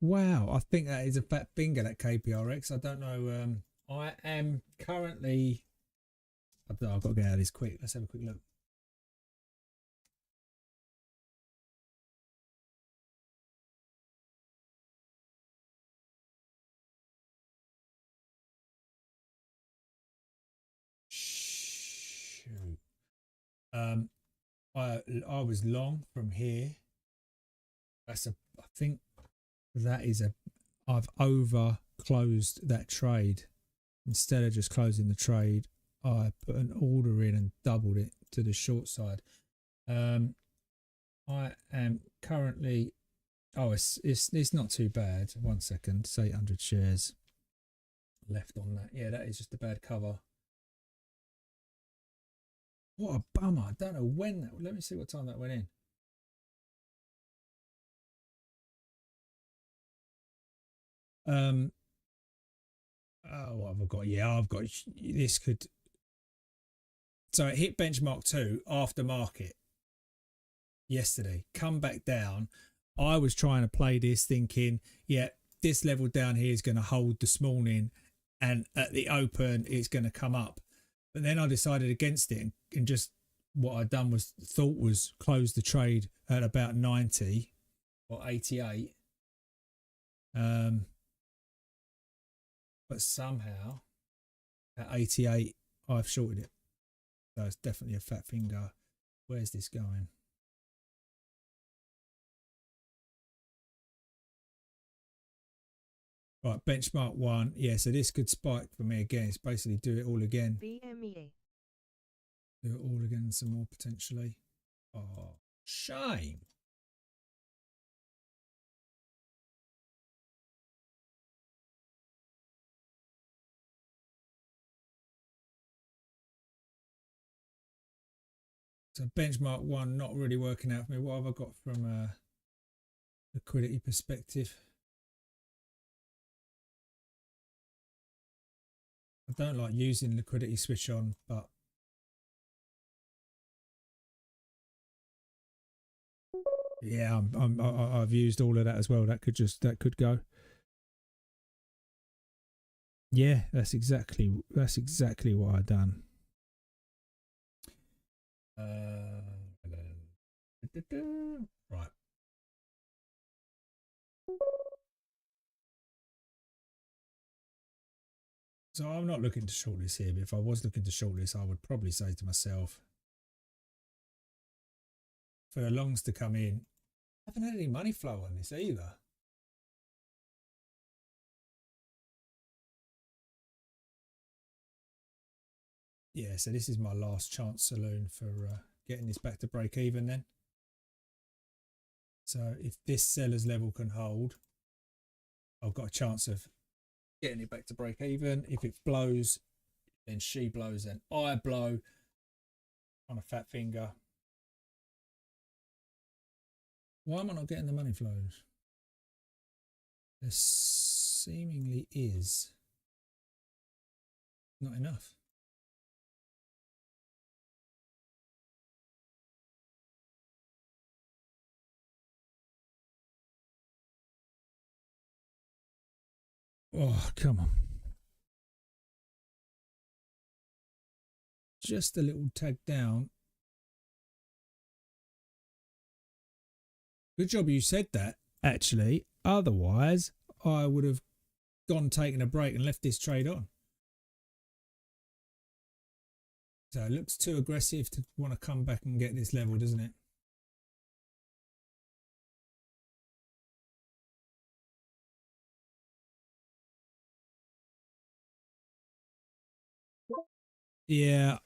Wow. I think that is a fat finger, that KPRX. I don't know. I am currently. I've got to get out of this quick. Let's have a quick look. Shoot. I was long from here. I think that is I've over closed that trade. Instead of just closing the trade, I put an order in and doubled it to the short side. I am currently. Oh, it's not too bad. 1 second. It's 800 shares left on that. Yeah, that is just a bad cover. What a bummer. I don't know when that. Let me see what time that went in. Oh, what have I got? Yeah, I've got this. Could so it hit benchmark 2 after market yesterday, come back down. I was trying to play this thinking, yeah, this level down here is going to hold this morning, and at the open it's going to come up. But then I decided against it, and just what I'd done was close the trade at about 90 or 88. But somehow at 88 I've shorted it. So it's definitely a fat finger. Where's this going? Right, benchmark 1. Yeah, so this could spike for me again. It's basically do it all again. BME. Do it all again some more potentially. Oh, shame. So benchmark 1 not really working out for me. What have I got from a liquidity perspective? I don't like using liquidity switch on, but yeah, I've used all of that as well. That could go. Yeah, that's exactly what I done. Right. So I'm not looking to short this here, but if I was looking to short this, I would probably say to myself, for the longs to come in, I haven't had any money flow on this either. Yeah, so this is my last chance saloon for getting this back to break even then. So if this seller's level can hold, I've got a chance of getting it back to break even. If it blows, then she blows, then I blow on a fat finger. Why am I not getting the money flows? There seemingly is not enough. Oh, come on. Just a little tag down. Good job you said that, actually. Otherwise, I would have gone taking a break and left this trade on. So it looks too aggressive to want to come back and get this level, doesn't it? Yeah,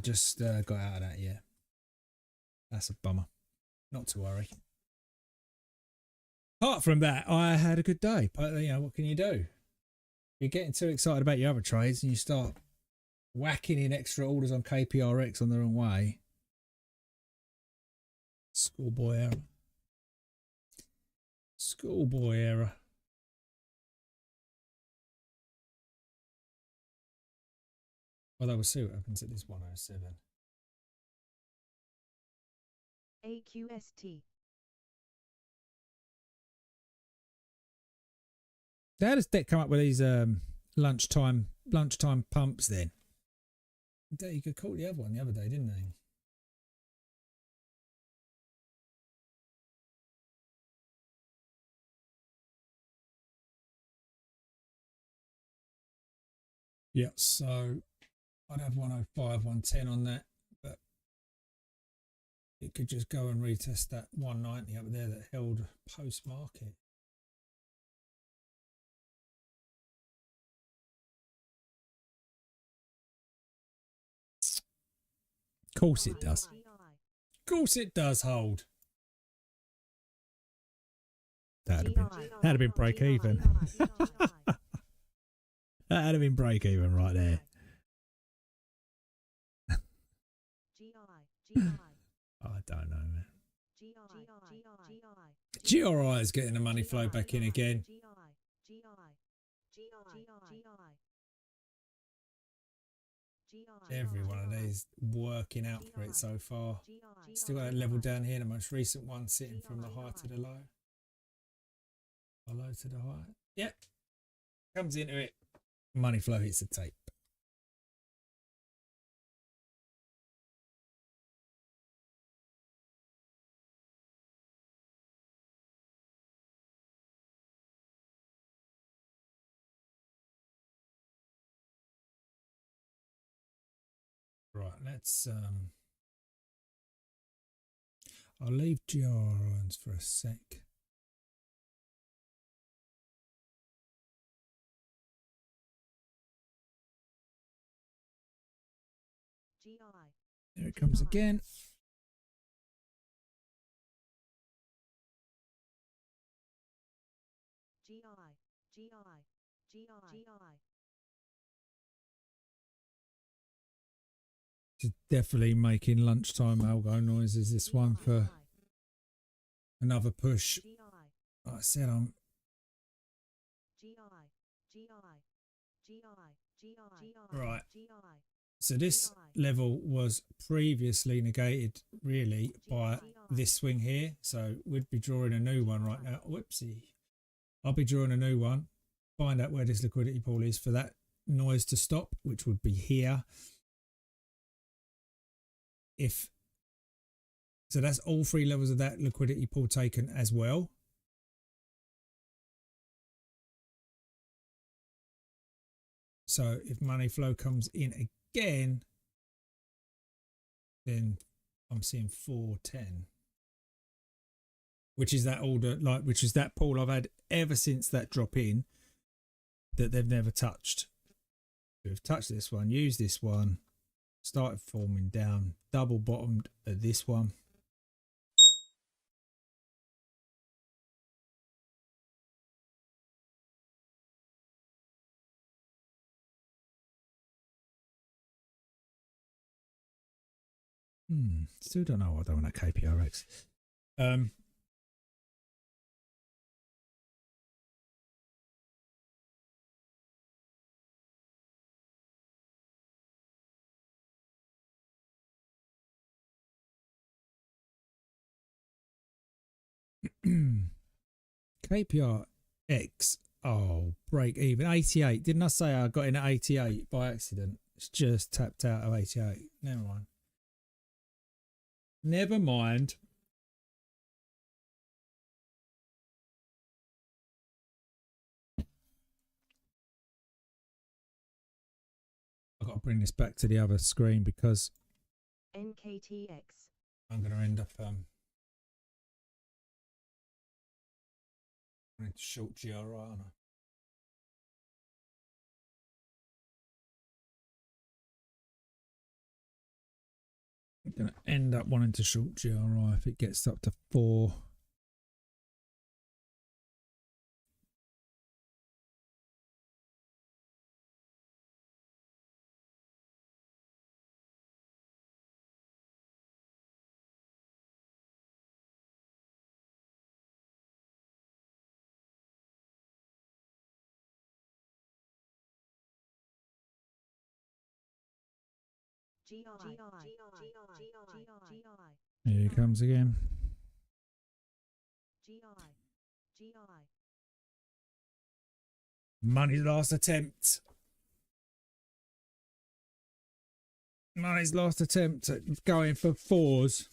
just got out of that, yeah. That's a bummer. Not to worry. Apart from that, I had a good day. But, you know, what can you do? You're getting too excited about your other trades and you start whacking in extra orders on KPRX on the wrong way. Schoolboy error. Schoolboy error. Although we'll see what happens at this 107. AQST. So how does Deck come up with these lunchtime pumps then? You could call the other one the other day, didn't they? Yeah, so I'd have 105, 110 on that, but it could just go and retest that 190 up there that held post market. Of course it does. Of course it does hold. That'd have been break even. That'd have been break even right there. I don't know, man. GRI is getting the money flow back in again. Every one of these working out for it so far. Still got that level down here, the most recent one sitting from the high to the low. The low to the high. Yep. Comes into it. Money flow hits the tape. Right, let's I'll leave GRIs for a sec. There it comes again. It's definitely making lunchtime algo noises, this one, for another push. Like I said, I'm right. So this level was previously negated really by this swing here. So we'd be drawing a new one right now. Whoopsie. I'll be drawing a new one. Find out where this liquidity pool is for that noise to stop, which would be here. So that's all three levels of that liquidity pool taken as well. So if money flow comes in again, then I'm seeing 410, which is that order, which is that pool I've had ever since that drop in that they've never touched. We've touched this one, used this one, started forming down, double bottomed at this one. Still don't know what I don't want that KPRX. KPRX, Oh, break even. 88. Didn't I say I got in at 88 by accident? It's just tapped out of 88. Never mind. Never mind. I've got to bring this back to the other screen because NKTX. I'm going to end up short GRI, aren't I? I'm going to end up wanting to short GRI if it gets up to 4. Here he comes again. Money's last attempt. Money's last attempt at going for 4s.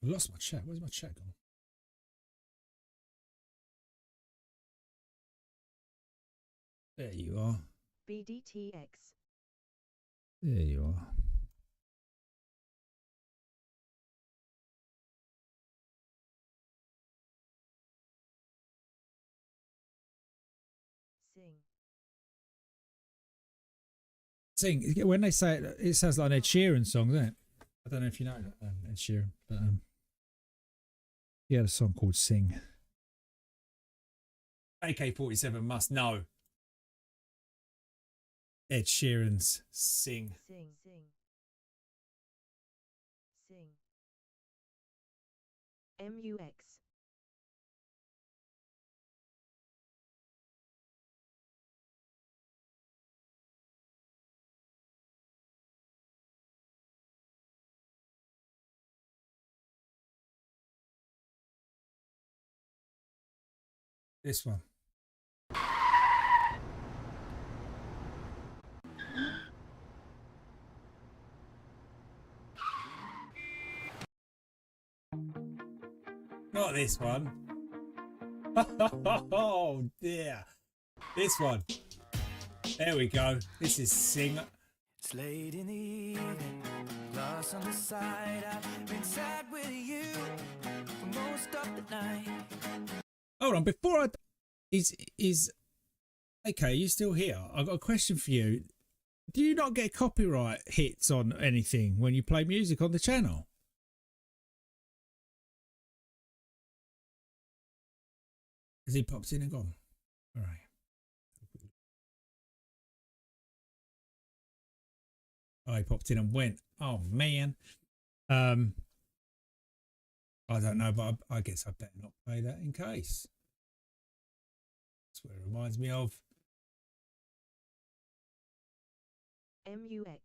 I lost my chat. Where's my chat gone? There you are. BDTX. There you are. Sing. When they say it, it sounds like an Ed Sheeran song, doesn't it? I don't know if you know that, Ed Sheeran, but he had a song called Sing. AK-47 must know. Ed Sheeran's Sing. MUX. This one. Not this one. Oh dear. This one. There we go. This is Sing. It's late in the evening, lost on the side. I've been sad with you for most of the night. Hold on, before I is okay, you still here? I've got a question for you. Do you not get copyright hits on anything when you play music on the channel? Has he popped in and gone? All right. Oh, he popped in and went. Oh man. I don't know, but I guess I better not play that in case. That's what it reminds me of. MUX.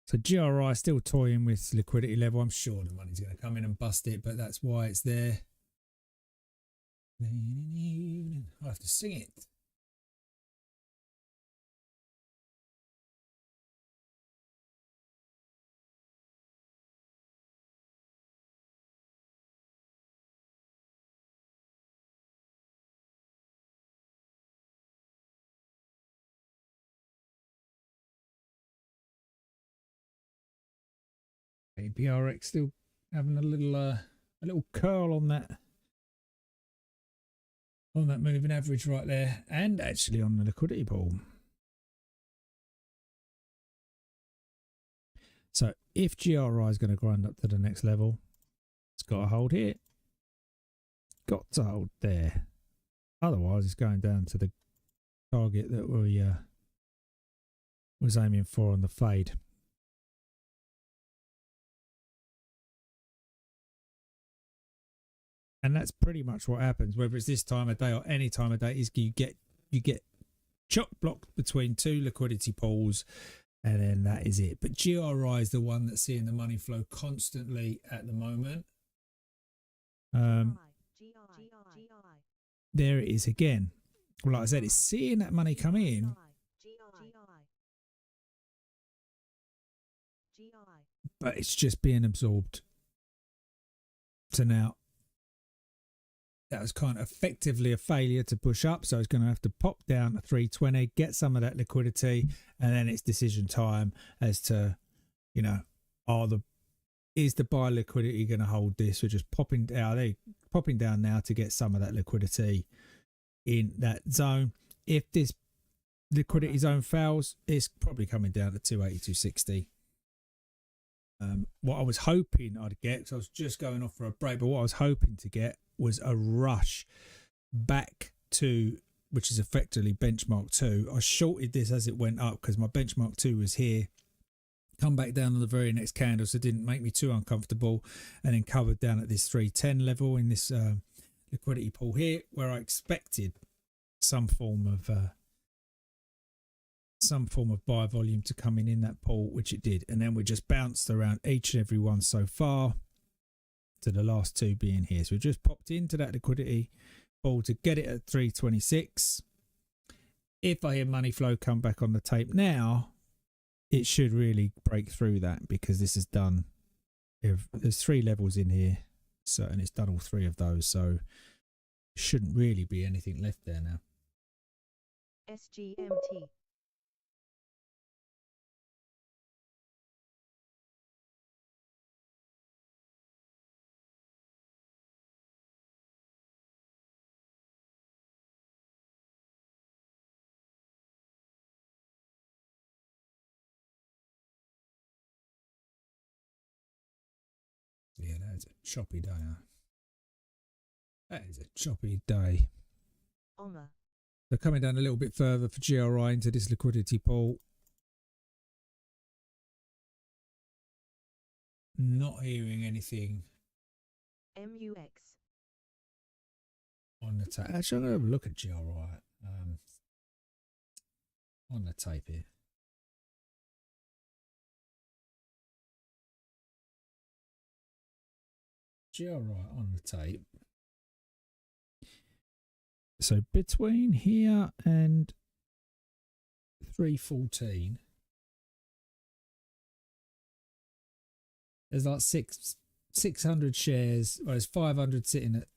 So GRI still toying with liquidity level. I'm sure the money's going to come in and bust it, but that's why it's there. I'll have to sing it. BRX still having a little curl on that moving average right there, and actually on the liquidity pool. So if GRI is going to grind up to the next level, it's got to hold here. Got to hold there. Otherwise, it's going down to the target that we was aiming for on the fade. And that's pretty much what happens, whether it's this time of day or any time of day, is you get chock blocked between two liquidity pools, and then that is it. But GRI is the one that's seeing the money flow constantly at the moment. There it is again. Well, like I said, it's seeing that money come in, but it's just being absorbed. So now that was kind of effectively a failure to push up, so it's going to have to pop down to 320, get some of that liquidity, and then it's decision time as to, you know, is the buy liquidity going to hold this? We're just popping down now to get some of that liquidity in that zone. If this liquidity zone fails, it's probably coming down to 280, 260. What I was hoping I'd get, because I was just going off for a break, but what I was hoping to get was a rush back to, which is effectively benchmark 2. I shorted this as it went up because my benchmark 2 was here, come back down on the very next candle, so it didn't make me too uncomfortable, and then covered down at this 310 level in this liquidity pool here, where I expected some form of buy volume to come in that pool, which it did. And then we just bounced around each and every one so far, to the last two being here. So we just popped into that liquidity pool to get it at 326. If I hear money flow come back on the tape now, it should really break through that, because this is done. There's 3 levels in here, so, and it's done all 3 of those, so shouldn't really be anything left there now. SGMT. Yeah, that is a choppy day. Huh? That is a choppy day. They're coming down a little bit further for GRI into this liquidity pool. Not hearing anything MUX on the tape. Actually, I'm going to have a look at GRI on the tape here. GRI on the tape. So between here and 314, there's like 600 shares. Well, there's 500 sitting at.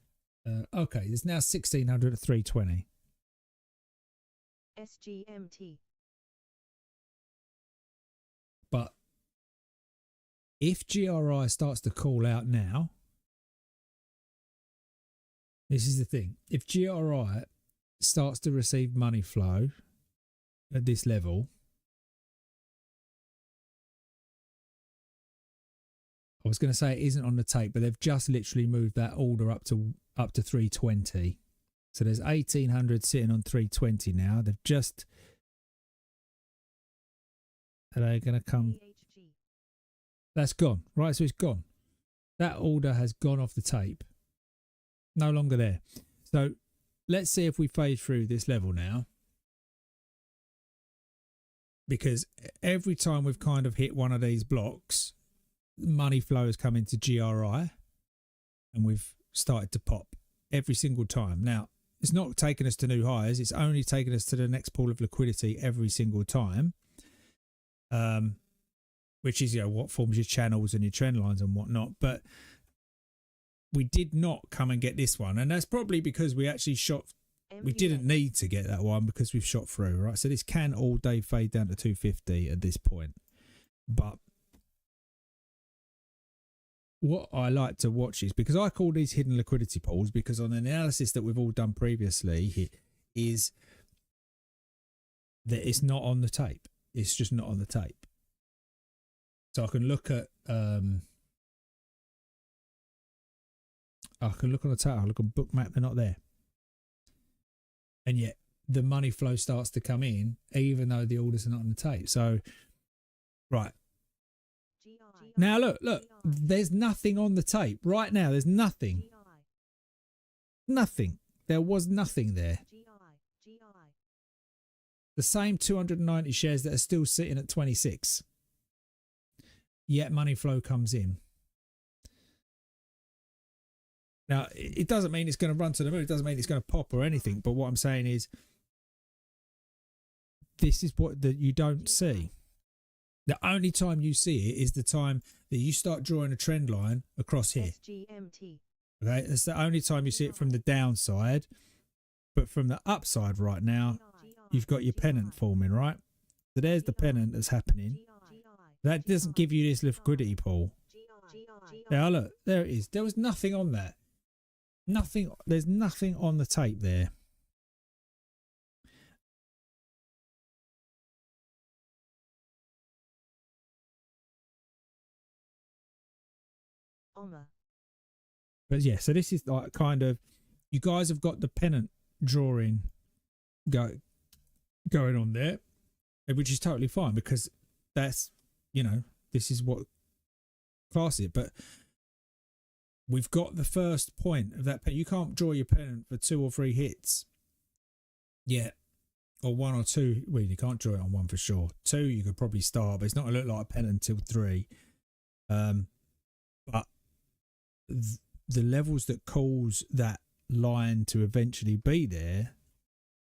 Okay, there's now 1600 at 320. SGMT. But if GRI starts to call out now, this is the thing. If GRI starts to receive money flow at this level, I was going to say it isn't on the tape, but they've just literally moved that order up to 320. So there's 1800 sitting on 320 now. They've just, are they going to come? That's gone, right? So it's gone. That order has gone off the tape. No longer there. So let's see if we fade through this level now, because every time we've kind of hit one of these blocks, money flow has come into GRI and we've started to pop every single time. Now, it's not taking us to new highs, it's only taking us to the next pool of liquidity every single time, which is, you know, what forms your channels and your trend lines and whatnot. But we did not come and get this one, and that's probably because we actually shot. We didn't need to get that one because we've shot through, right? So this can all day fade down to 250 at this point. But what I like to watch is, because I call these hidden liquidity pools, because on the analysis that we've all done previously is that it's not on the tape. It's just not on the tape. So I can look at I can look on the tape, I look on Bookmap, they're not there. And yet the money flow starts to come in even though the orders are not on the tape. So right. Now look, there's nothing on the tape. Right now there's nothing. Nothing. There was nothing there. The same 290 shares that are still sitting at 26. Yet money flow comes in. Now, it doesn't mean it's going to run to the moon. It doesn't mean it's going to pop or anything. But what I'm saying is, this is what you don't see. The only time you see it is the time that you start drawing a trend line across here. SGMT. Okay, that's the only time you see it from the downside. But from the upside right now, you've got your pennant forming, right? So there's the pennant that's happening. That doesn't give you this liquidity pool. Now look, there it is. There was nothing on that. Nothing. There's nothing on the tape there. But yeah, so this is like kind of, you guys have got the pennant drawing going on there, which is totally fine because that's, you know, this is what class it. But we've got the first point of that. You can't draw your pennant for 2 or 3 hits yet, or 1 or 2. Well, you can't draw it on 1 for sure. 2 you could probably start, but it's not going to look like a pennant until 3. But the levels that cause that line to eventually be there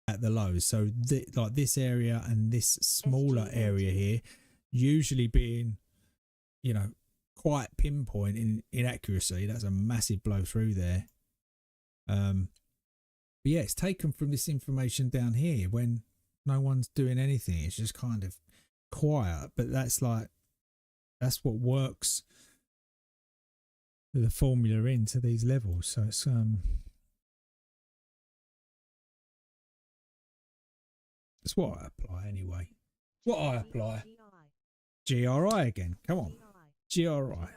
at the lows, so like this area and this smaller area here, usually being, you know, quite pinpoint in accuracy. That's a massive blow through there. But yeah, it's taken from this information down here when no one's doing anything. It's just kind of quiet, but that's what works the formula into these levels. So it's what I apply anyway. What I apply. GRI again. Come on. GRI.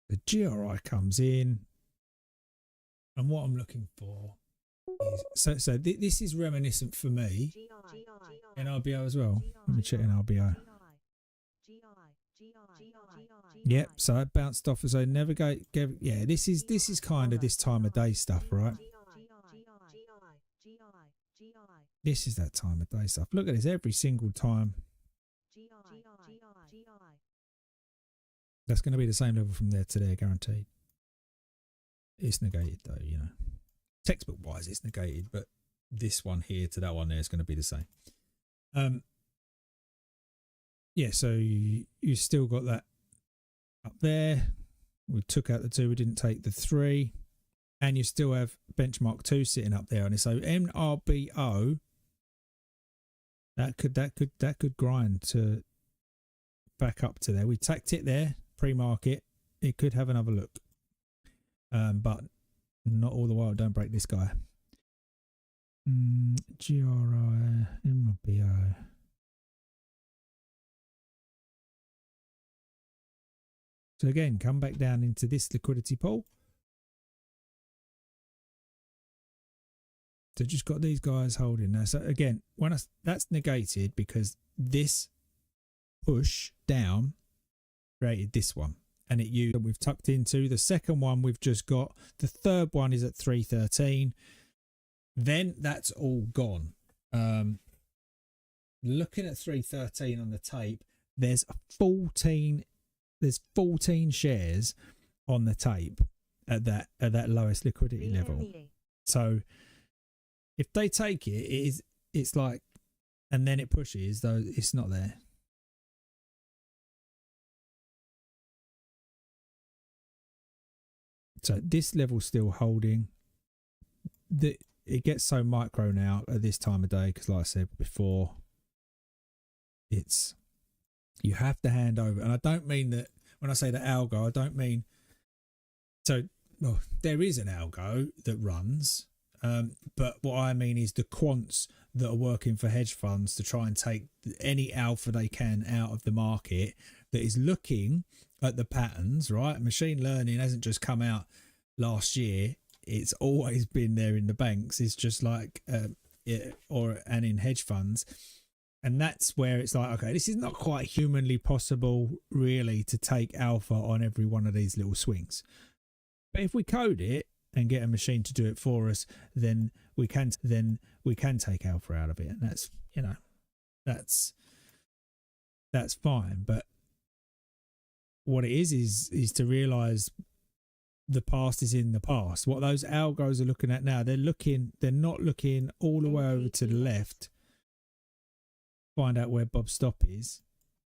The GRI comes in, and what I'm looking for is so this is reminiscent for me in RBO as well. Let me check in RBO. Yep, so it bounced off as I navigate. Yeah, this is kind of this time of day stuff, right? This is that time of day stuff. Look at this every single time. That's going to be the same level from there to there, guaranteed. It's negated though, you know. Textbook wise, it's negated, but this one here to that one there is going to be the same. Yeah, so you still got that up there. We took out the 2, we didn't take the 3, and you still have benchmark 2 sitting up there on it. So NRBO, that could grind to back up to there. We tacked it there pre-market. It could have another look, but not all the while. Don't break this guy. GRI NRBO. So again, come back down into this liquidity pool. So just got these guys holding now. So again, that's negated because this push down created this one, and we've tucked into the second one. We've just got the third one is at 313. Then that's all gone. Looking at 313 on the tape, there's 14 shares on the tape at that lowest liquidity level. So if they take it's like, and then it pushes, though it's not there. So this level's still holding. It gets so micro now at this time of day because, like I said before, you have to hand over. And I don't mean that when I say the algo, I don't mean well, there is an algo that runs, but what I mean is the quants that are working for hedge funds to try and take any alpha they can out of the market that is looking at the patterns, right? Machine learning hasn't just come out last year. It's always been there in the banks. It's just like and in hedge funds. And that's where it's like, okay, this is not quite humanly possible really to take alpha on every one of these little swings. But if we code it and get a machine to do it for us, then we can take alpha out of it. And that's, you know, that's fine. But what it is to realize the past is in the past. What those algos are looking at now, they're not looking all the way over to the left, find out where Bob's stop is.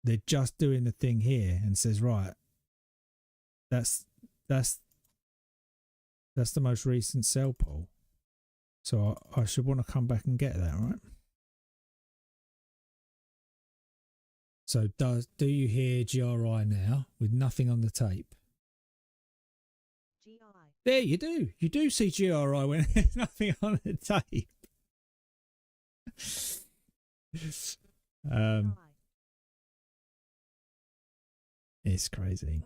They're just doing the thing here and says, right, that's the most recent sell pool. So I should want to come back and get that, right? So do you hear GRI now with nothing on the tape? GI. There you do. You do see GRI when there's nothing on the tape. It's crazy.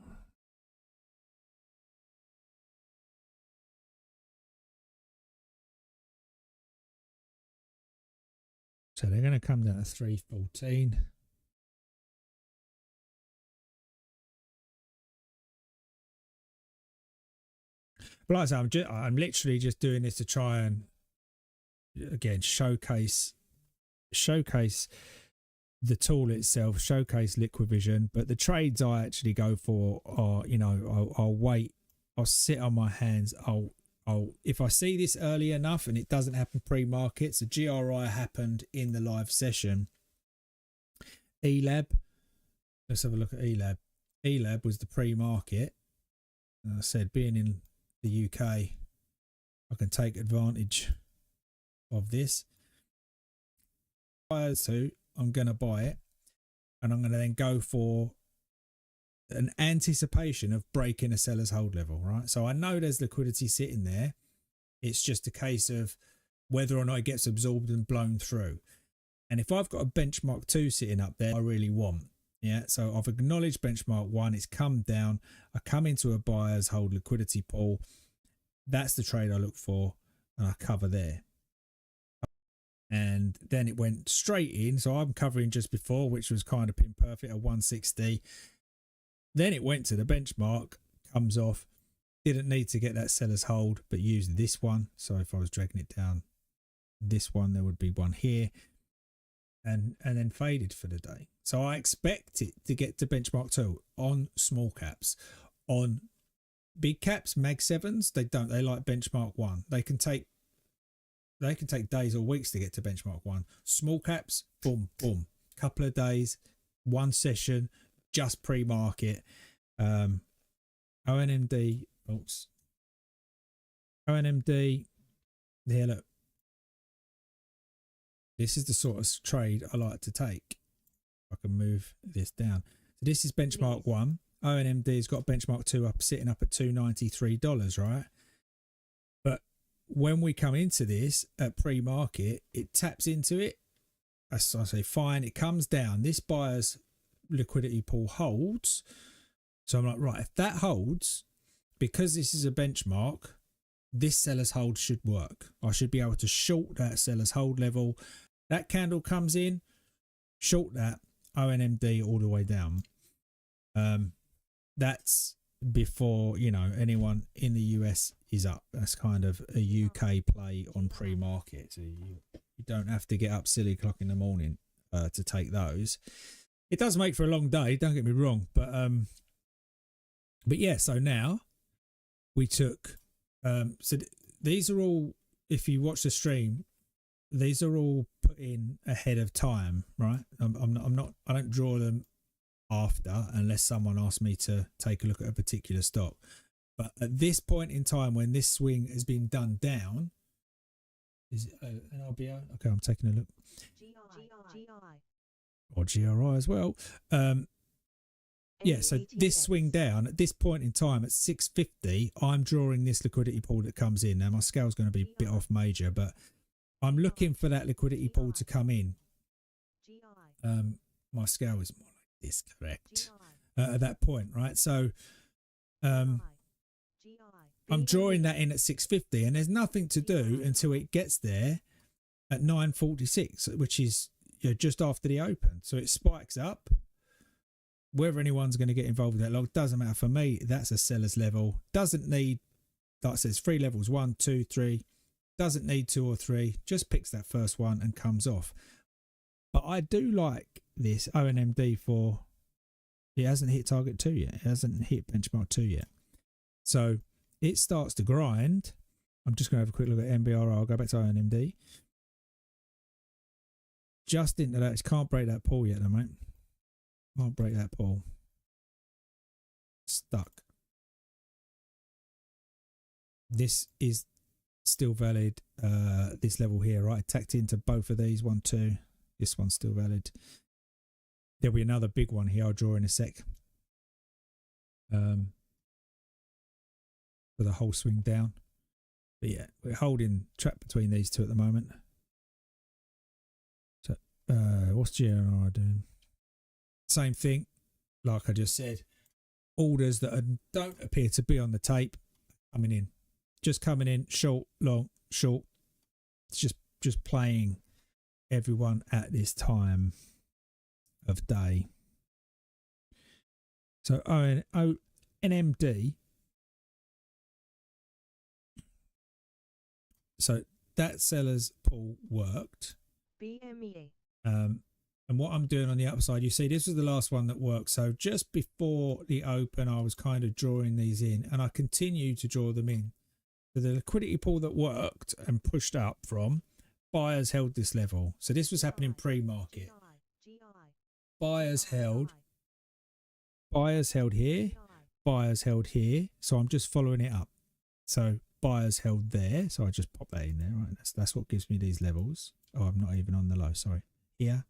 So they're going to come down to 314. But like I say, I'm literally just doing this to try and, again, showcase the tool itself, showcase liquivision. But the trades I actually go for are, you know, I'll wait, I'll sit on my hands, I'll if I see this early enough and it doesn't happen pre-market. So GRI happened in the live session. ELAB, let's have a look at ELAB. ELAB was the pre-market. I said, being in the UK, I can take advantage of this. So I'm going to buy it, and I'm going to then go for an anticipation of breaking a seller's hold level, right? So I know there's liquidity sitting there. It's just a case of whether or not it gets absorbed and blown through. And if I've got a benchmark 2 sitting up there, I really want, yeah. So I've acknowledged benchmark 1, it's come down, I come into a buyer's hold liquidity pool. That's the trade I look for, and I cover there. And then it went straight in, so I'm covering just before, which was kind of pin perfect at 160. Then it went to the benchmark, comes off, didn't need to get that seller's hold, but used this one. So if I was dragging it down this one, there would be one here, and then faded for the day. So I expect it to get to benchmark 2 on small caps. On big caps, mag 7s, they don't. They like benchmark 1. They can take days or weeks to get to benchmark 1. Small caps, boom, boom, couple of days, one session, just pre-market. ONMD, ONMD. Here, look. This is the sort of trade I like to take. I can move this down. So this is benchmark 1. ONMD's got benchmark 2 up, sitting up at $293, right? But when we come into this at pre-market, it taps into it. As I say, fine, it comes down. This buyer's liquidity pool holds. So I'm like, right, if that holds, because this is a benchmark, this seller's hold should work. I should be able to short that seller's hold level. That candle comes in, short that ONMD all the way down. That's before, you know, anyone in the US is up. That's kind of a UK play on pre-market. So you don't have to get up silly o'clock in the morning to take those. It does make for a long day, don't get me wrong, but yeah. So now we took these are all, if you watch the stream, these are all put in ahead of time, right? I don't draw them after unless someone asks me to take a look at a particular stock. But at this point in time, when this swing has been done down, is it an RBO? Okay, I'm taking a look. Or GRI as well. Yeah, so this swing down at this point in time at 650, I'm drawing this liquidity pool that comes in. Now my scale's going to be a bit off major, but I'm looking for that liquidity pool to come in. My scale is more like this, correct? At that point, right? So I'm drawing that in at 650, and there's nothing to do until it gets there at 946, which is, just after the open. So it spikes up. Whether anyone's going to get involved with that log doesn't matter for me. That's a seller's level. Doesn't need, like I said, 3 levels, 1, 2, 3. Doesn't need 2 or 3. Just picks that first one and comes off. But I do like this ONMD for, it hasn't hit target 2 yet. It hasn't hit benchmark 2 yet. So it starts to grind. I'm just going to have a quick look at MBRR. I'll go back to ONMD. Just into that. It can't break that pull yet, though, mate. Can't break that pull. Stuck. This is still valid. This level here, right? Tacked into both of these. 1, 2. This one's still valid. There'll be another big one here. I'll draw in a sec. For the whole swing down. But yeah, we're holding trap between these two at the moment. So what's GNR doing? Same thing, like I just said. Orders that don't appear to be on the tape coming in. Just coming in, short, long, short. It's just playing everyone at this time of day. So NMD. So that seller's pull worked. BME. And what I'm doing on the upside, you see, this was the last one that worked. So just before the open, I was kind of drawing these in, and I continue to draw them in. So the liquidity pull that worked and pushed up from, buyers held this level. So this was happening pre-market. Buyers held here, buyers held here. So I'm just following it up. So buyers held there. So I just pop that in there, right? That's what gives me these levels. Oh, I'm not even on the low, sorry. Here.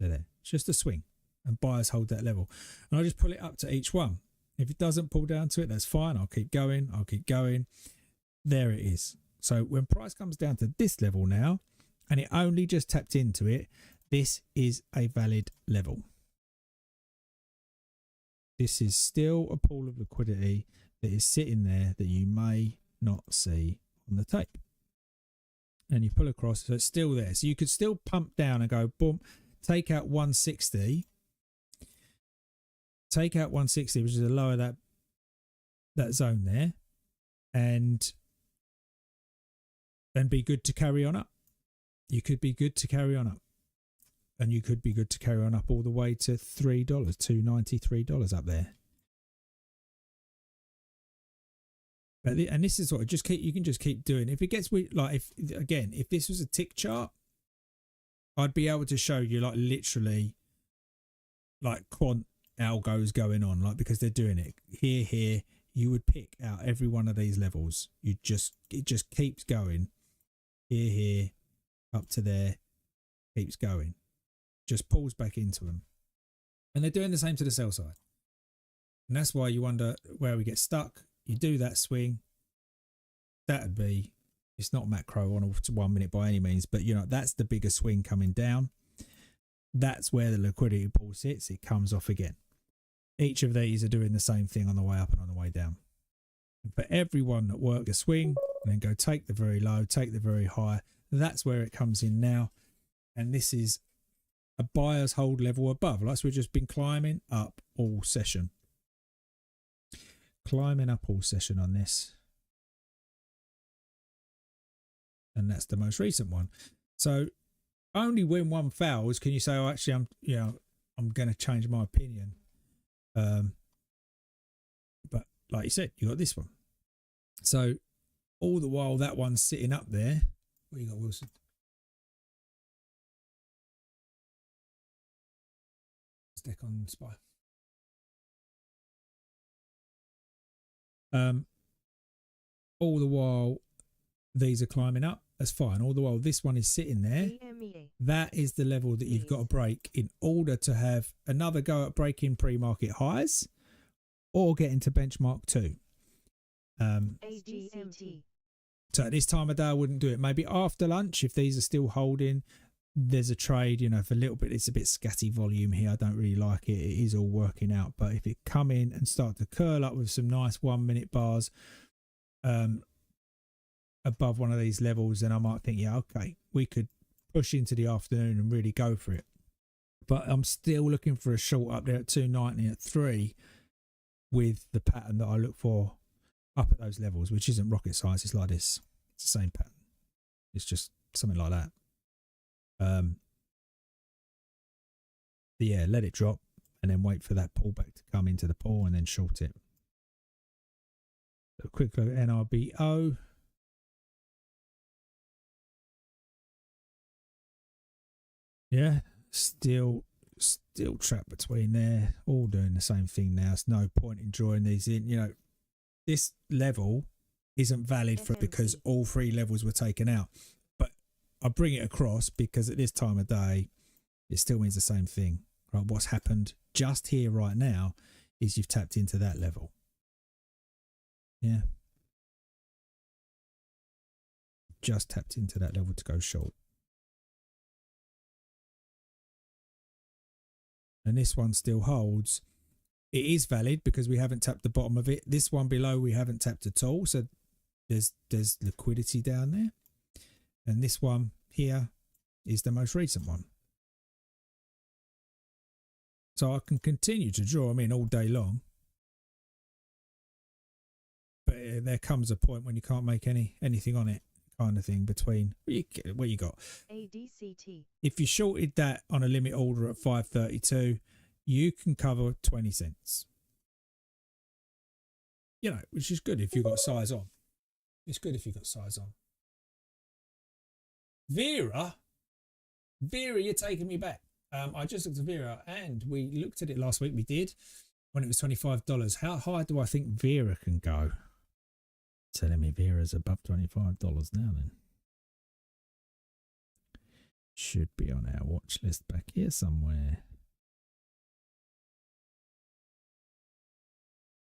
There. It's just a swing, and buyers hold that level, and I just pull it up to each one. If it doesn't pull down to it, that's fine. I'll keep going. There it is. So when price comes down to this level now, and it only just tapped into it, this is a valid level. This is still a pool of liquidity that is sitting there that you may not see on the tape. And you pull across, so it's still there. So you could still pump down and go boom. Take out 160. Take out 160, which is the lower that zone there, and be good to carry on up. You could be good to carry on up, and you could be good to carry on up all the way to $3, $2.93 up there. And this is sort of you can just keep doing. If it gets like if this was a tick chart, I'd be able to show you like literally like quant algos going on, like, because they're doing it here. You would pick out every one of these levels. It just keeps going here up to there, keeps going, just pulls back into them, and they're doing the same to the sell side. And that's why you wonder where we get stuck. You do that swing, that'd be. It's not macro on 1 minute by any means, but that's the bigger swing coming down. That's where the liquidity pool sits. It comes off again. Each of these are doing the same thing on the way up and on the way down. And for everyone that worked a swing and then go take the very low, take the very high, that's where it comes in now. And this is a buyer's hold level above. Like we've just been climbing up all session. Climbing up all session on this. And that's the most recent one. So only when one fails can you say, oh, actually, I'm going to change my opinion. But like you said, you got this one. So all the while that one's sitting up there. What you got, Wilson? Stick on SPY. All the while these are climbing up, that's fine. All the while this one is sitting there, that is the level that you've got to break in order to have another go at breaking pre-market highs or get into benchmark 2. So at this time of day I wouldn't do it. Maybe after lunch, if these are still holding, there's a trade, for a little bit. It's a bit scatty volume here. I don't really like it. It is all working out, but if it come in and start to curl up with some nice 1 minute bars above one of these levels, then I might think, yeah, okay, we could push into the afternoon and really go for it. But I'm still looking for a short up there at 290 at 3 with the pattern that I look for up at those levels, which isn't rocket science. It's like this. It's the same pattern. It's just something like that. Yeah, let it drop and then wait for that pullback to come into the pull and then short it. A quick look at NRBO. Yeah, still trapped between there, all doing the same thing now. It's no point in drawing these in. You know, this level isn't valid for because all 3 levels were taken out. But I bring it across because at this time of day, it still means the same thing. Right? What's happened just here right now is you've tapped into that level. Yeah. Just tapped into that level to go short. And this one still holds. It is valid because we haven't tapped the bottom of it. This one below we haven't tapped at all, so there's liquidity down there. And this one here is the most recent one. So I can continue to draw them in all day long. But there comes a point when you can't make anything on it, kind of thing, between what you got. ADCT. If you shorted that on a limit order at 532, you can cover 20 cents. You know, which is good if you've got size on. It's good if you've got size on. Vera, you're taking me back. I just looked at Vera and we looked at it last week. We did when it was $25. How high do I think Vera can go? Telling me Vera's above $25 now then. Should be on our watch list back here somewhere.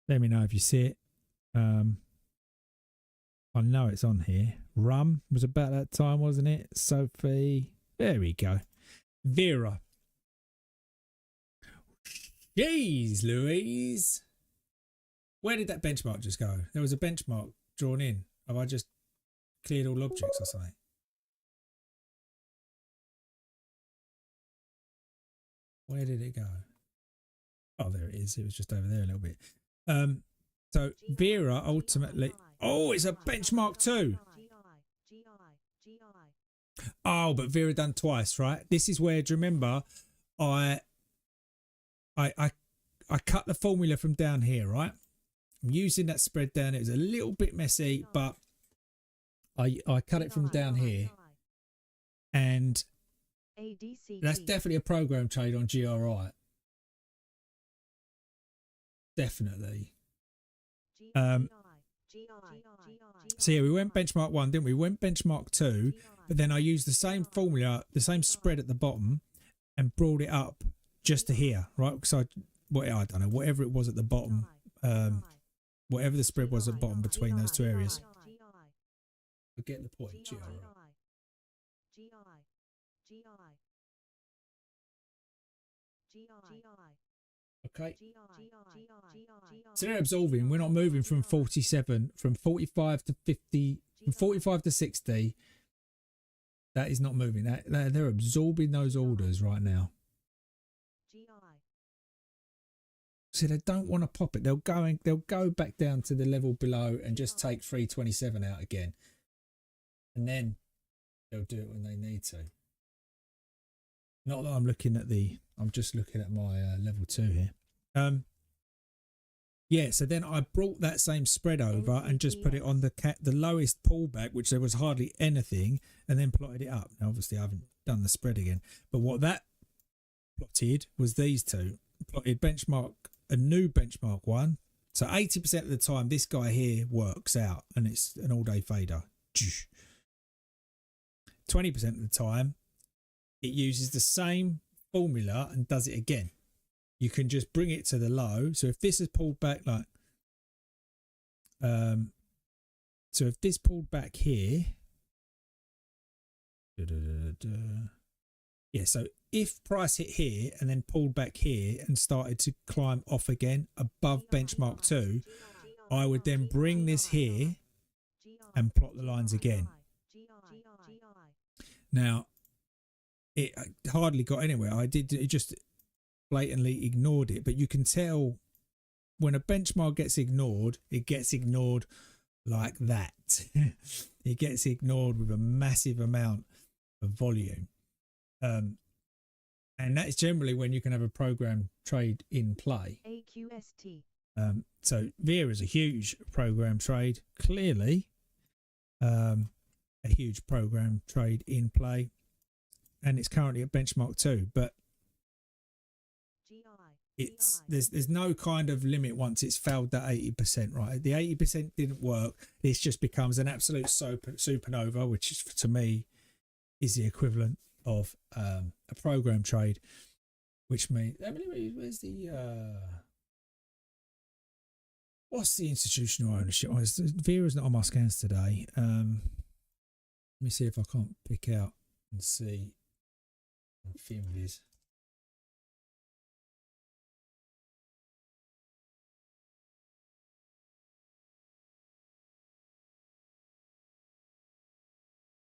Let me know if you see it. I know it's on here. Rum was about that time, wasn't it? Sophie. There we go. Vera. Jeez, Louise. Where did that benchmark just go? There was a benchmark drawn in. Have I just cleared all objects or something? Where did it go? Oh, there it is. It was just over there a little bit. So Vera ultimately... Oh, it's a benchmark too. Oh, but Vera done twice, right? This is where, do you remember, I cut the formula from down here, right? I'm using that spread down. It was a little bit messy, but I cut it from down here. And that's definitely a program trade on GRI. Definitely. So yeah, we went benchmark 1, didn't we? We went benchmark 2, but then I used the same formula, the same spread at the bottom, and brought it up just to here, right? So I don't know, whatever it was at the bottom, whatever the spread was at the bottom between those two areas. I get the point. GRI. Okay. So they're absorbing. We're not moving from 47, from 45 to 50, from 45 to 60. That is not moving. They're absorbing those orders right now. So they don't want to pop it. They'll go back down to the level below and just take 327 out again. And then they'll do it when they need to. Not that I'm looking at I'm just looking at my level 2 here. Yeah, so then I brought that same spread over and just put it on the lowest pullback, which there was hardly anything, and then plotted it up. Now, obviously, I haven't done the spread again, but what that plotted was these two. Plotted benchmark, a new benchmark one. So 80% of the time, this guy here works out, and it's an all-day fader. 20% of the time, it uses the same formula and does it again. You can just bring it to the low. So if this is pulled back like, so if this pulled back here, yeah, so if price hit here and then pulled back here and started to climb off again above benchmark 2, I would then bring this here and plot the lines again. Now, it hardly got anywhere. It just blatantly ignored it. But you can tell when a benchmark gets ignored, it gets ignored like that. It gets ignored with a massive amount of volume. And that's generally when you can have a program trade in play. AQST. So Vera is a huge program trade, clearly a huge program trade in play, and it's currently at benchmark 2, but there's no kind of limit once it's failed that 80%, right? The 80% didn't work. This just becomes an absolute supernova, which is, to me, is the equivalent of a program trade, which means, where's the what's the institutional ownership? Vera's not on my scans today. Let me see if I can't pick out and see on FinViz.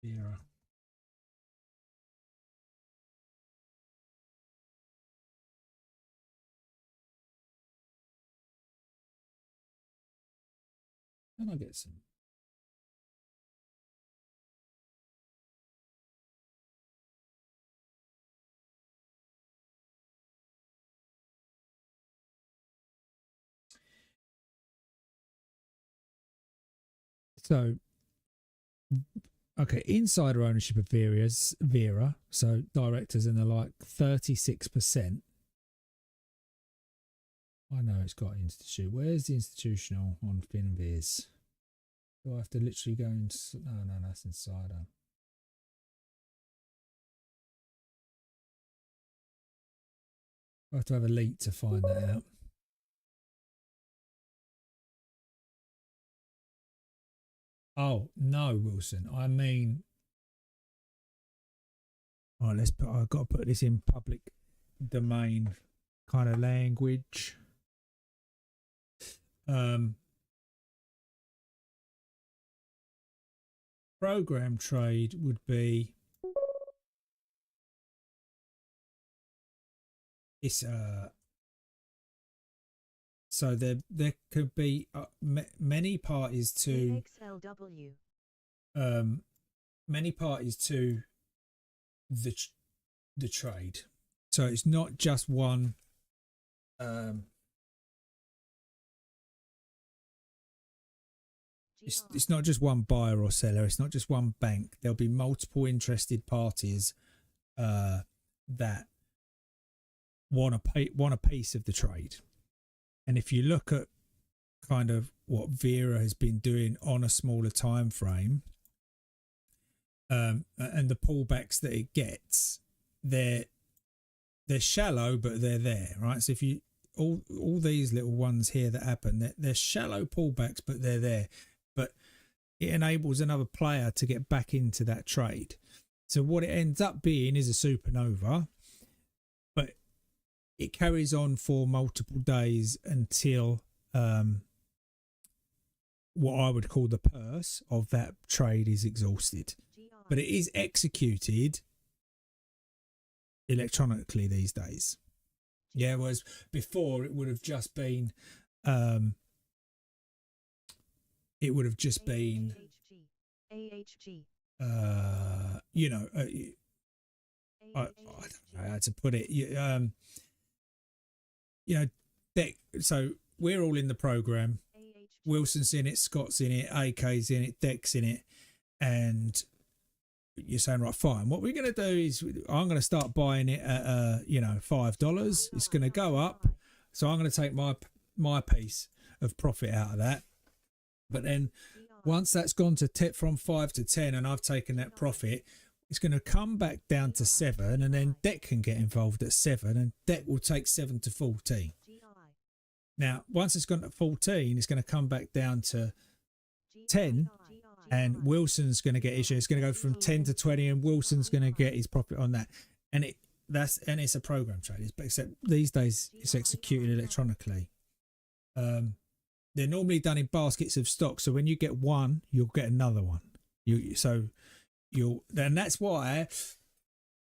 Vera. Can I get some? So, okay, insider ownership of Vera, so directors and the like, 36%. I know it's got institute. Where's the institutional on FinViz? Do I have to literally go and... No, that's insider. I have to have elite to find that out. Oh, no, Wilson. I mean... All right, I've got to put this in public domain kind of language. Program trade would be... It's so there could be many parties to XLW. Many parties to the trade, so it's not just one it's not just one buyer or seller, it's not just one bank. There'll be multiple interested parties that want a piece of the trade. And if you look at kind of what Vera has been doing on a smaller time frame, and the pullbacks that it gets, they're shallow, but they're there, right? So if you all these little ones here that happen, they're shallow pullbacks, but they're there. But it enables another player to get back into that trade. So what it ends up being is a supernova, but it carries on for multiple days until what I would call the purse of that trade is exhausted. But it is executed electronically these days. Yeah, whereas before it would have just been AHG. You know, I don't know how to put it. You know, so we're all in the program. Wilson's in it, Scott's in it, AK's in it, Deck's in it, and you're saying, right, fine. What we're going to do is I'm going to start buying it at $5. It's going to go up, so I'm going to take my piece of profit out of that. But then once that's gone to from 5 to 10, and I've taken that profit, it's going to come back down to 7, and then Deck can get involved at 7, and Deck will take 7 to 14. Now, once it's gone to 14, it's going to come back down to 10, and Wilson's going to get his share. It's going to go from 10 to 20, and Wilson's going to get his profit on that. And it's a program trade, except these days it's executed electronically. They're normally done in baskets of stock, so when you get one, you'll get another one. And that's why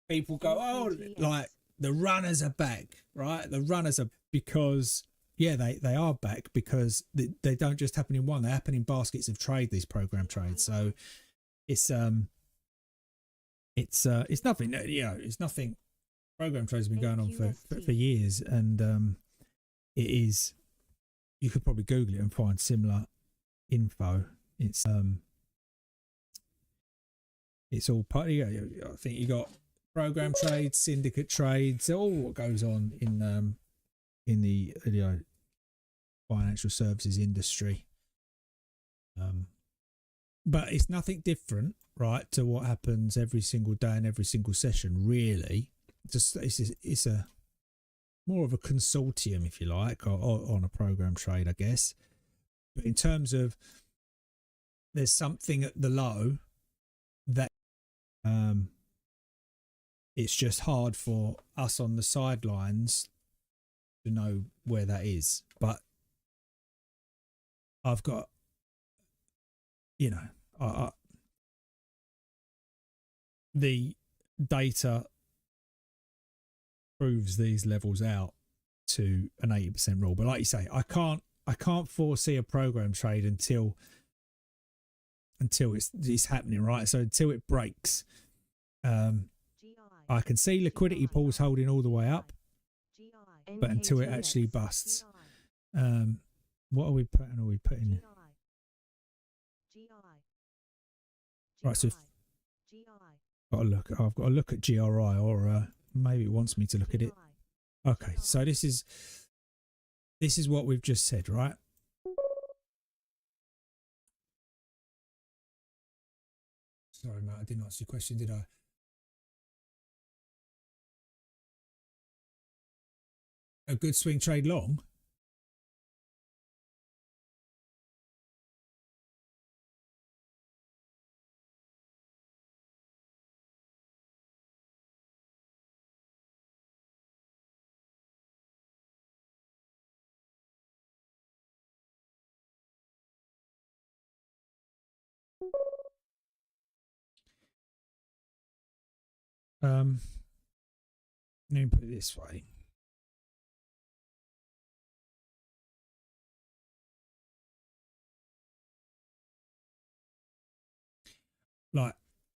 people go, oh, like the runners are back, right? The runners are because, yeah, they are back because they don't just happen in one, they happen in baskets of trade, these program trades. So it's nothing, you know, it's nothing. Program trades have been going on for years, and it is, you could probably Google it and find similar info. It's all part. Yeah, I think you got program trades, syndicate trades, all what goes on in the financial services industry. But it's nothing different, right, to what happens every single day and every single session. Really, it's a more of a consortium, if you like, or on a program trade, I guess. But in terms of, there's something at the low that it's just hard for us on the sidelines to know where that is. But I've got, you know, the data proves these levels out to an 80% rule. But like you say, I can't foresee a program trade until it's happening, right? So until it breaks, I can see liquidity pools holding all the way up, but until it actually busts, what are we putting? Right, so I've got to look at GRI, or maybe it wants me to look at it. Okay, so this is what we've just said, right? Sorry, Matt, I didn't answer your question, did I? A good swing trade long? Let me put it this way. Like,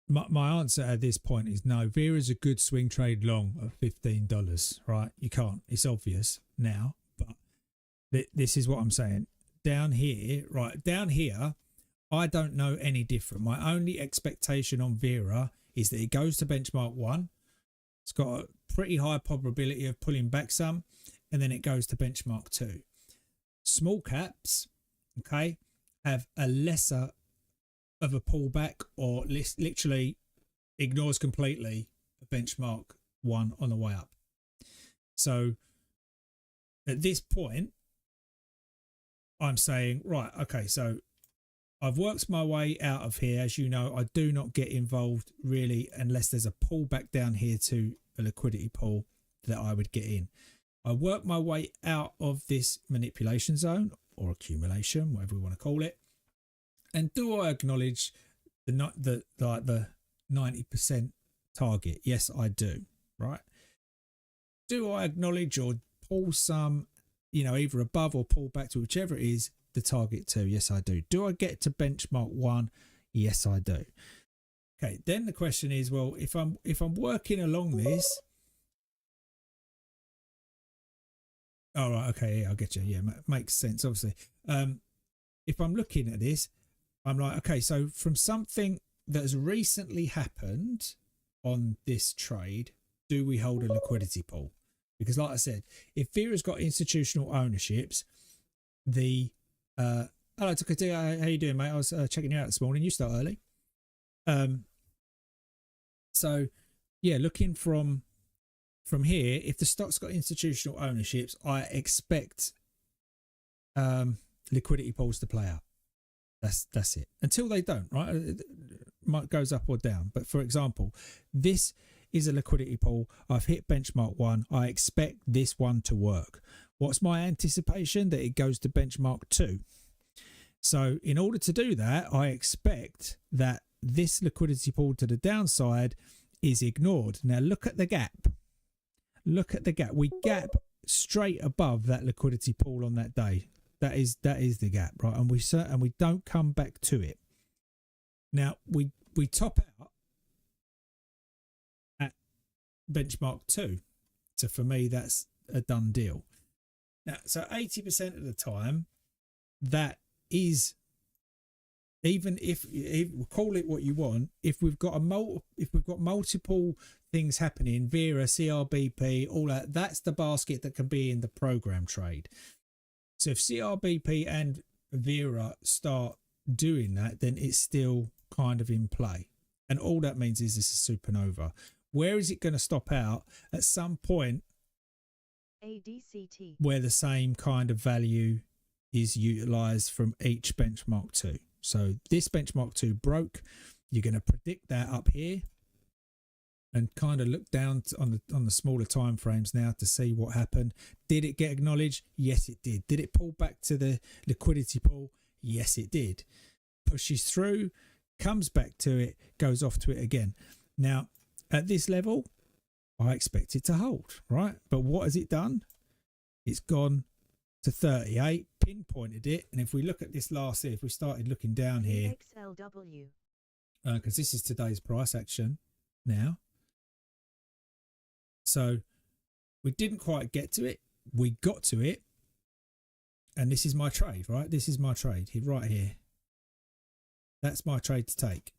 my answer at this point is no. Vera's a good swing trade long at $15, right? You can't. It's obvious now, but this is what I'm saying. Down here, right? Down here, I don't know any different. My only expectation on Vera is that it goes to benchmark 1. It's got a pretty high probability of pulling back some, and then it goes to benchmark 2. Small caps, okay, have a lesser of a pullback, or literally ignores completely a benchmark 1 on the way up. So at this point, I'm saying, right, okay, so I've worked my way out of here. As you know, I do not get involved really unless there's a pullback down here to a liquidity pool that I would get in. I work my way out of this manipulation zone, or accumulation, whatever we want to call it. And do I acknowledge the 90% target? Yes, I do. Right? Do I acknowledge or pull some, you know, either above or pull back to whichever it is, the target 2? Yes, I do. Do I get to benchmark 1? Yes, I do. Okay, then the question is, well, if I'm working along this, all right, okay, yeah, I get you. Yeah, makes sense, obviously. If I'm looking at this, I'm like, okay, so from something that has recently happened on this trade, do we hold a liquidity pool? Because like I said, if Vera's got institutional ownerships, the hello Takati, how you doing, mate? I was checking you out this morning. You start early. So yeah, looking from here, if the stock's got institutional ownerships, I expect liquidity pools to play out. That's it. Until they don't, right? It goes up or down. But for example, this is a liquidity pool. I've hit benchmark 1. I expect this one to work. What's my anticipation? That it goes to benchmark 2. So in order to do that, I expect that this liquidity pool to the downside is ignored. Now look at the gap. Look at the gap. We gap straight above that liquidity pool on that day. That is the gap, right? And we don't come back to it. Now we top out at benchmark 2. So for me, that's a done deal. Now, so 80% of the time, that is, even if call it what you want, if we've got multiple things happening, Vera, CRBP, all that, that's the basket that can be in the program trade. So if CRBP and Vera start doing that, then it's still kind of in play. And all that means is this is supernova. Where is it going to stop out? At some point ADCT. Where the same kind of value is utilized from each benchmark 2. So this benchmark 2 broke. You're going to predict that up here and kind of look down on the smaller time frames now to see what happened. Did it get acknowledged? Yes, it did. Did it pull back to the liquidity pool? Yes, it did. Pushes through, comes back to it, goes off to it again. Now, at this level, I expect it to hold, right? But what has it done? It's gone to 38, pinpointed it. And if we look at this last here, if we started looking down here, XLW. because this is today's price action now. So we didn't quite get to it. We got to it. And this is my trade, right? This is my trade right here. That's my trade to take.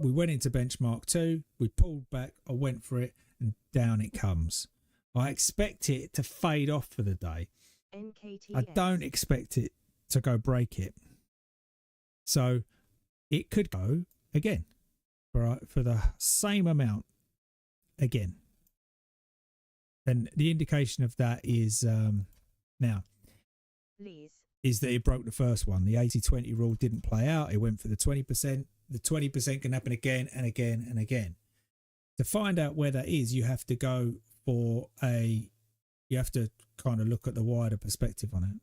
We went into benchmark 2. We pulled back. I went for it and down it comes. I expect it to fade off for the day. NKTX. I don't expect it to go break it. So it could go again for the same amount again. And the indication of that is now Please. is that it broke the first one. The 80-20 rule didn't play out. It went for the 20%. The 20% can happen again and again and again. To find out where that is, you have to go for you have to kind of look at the wider perspective on it.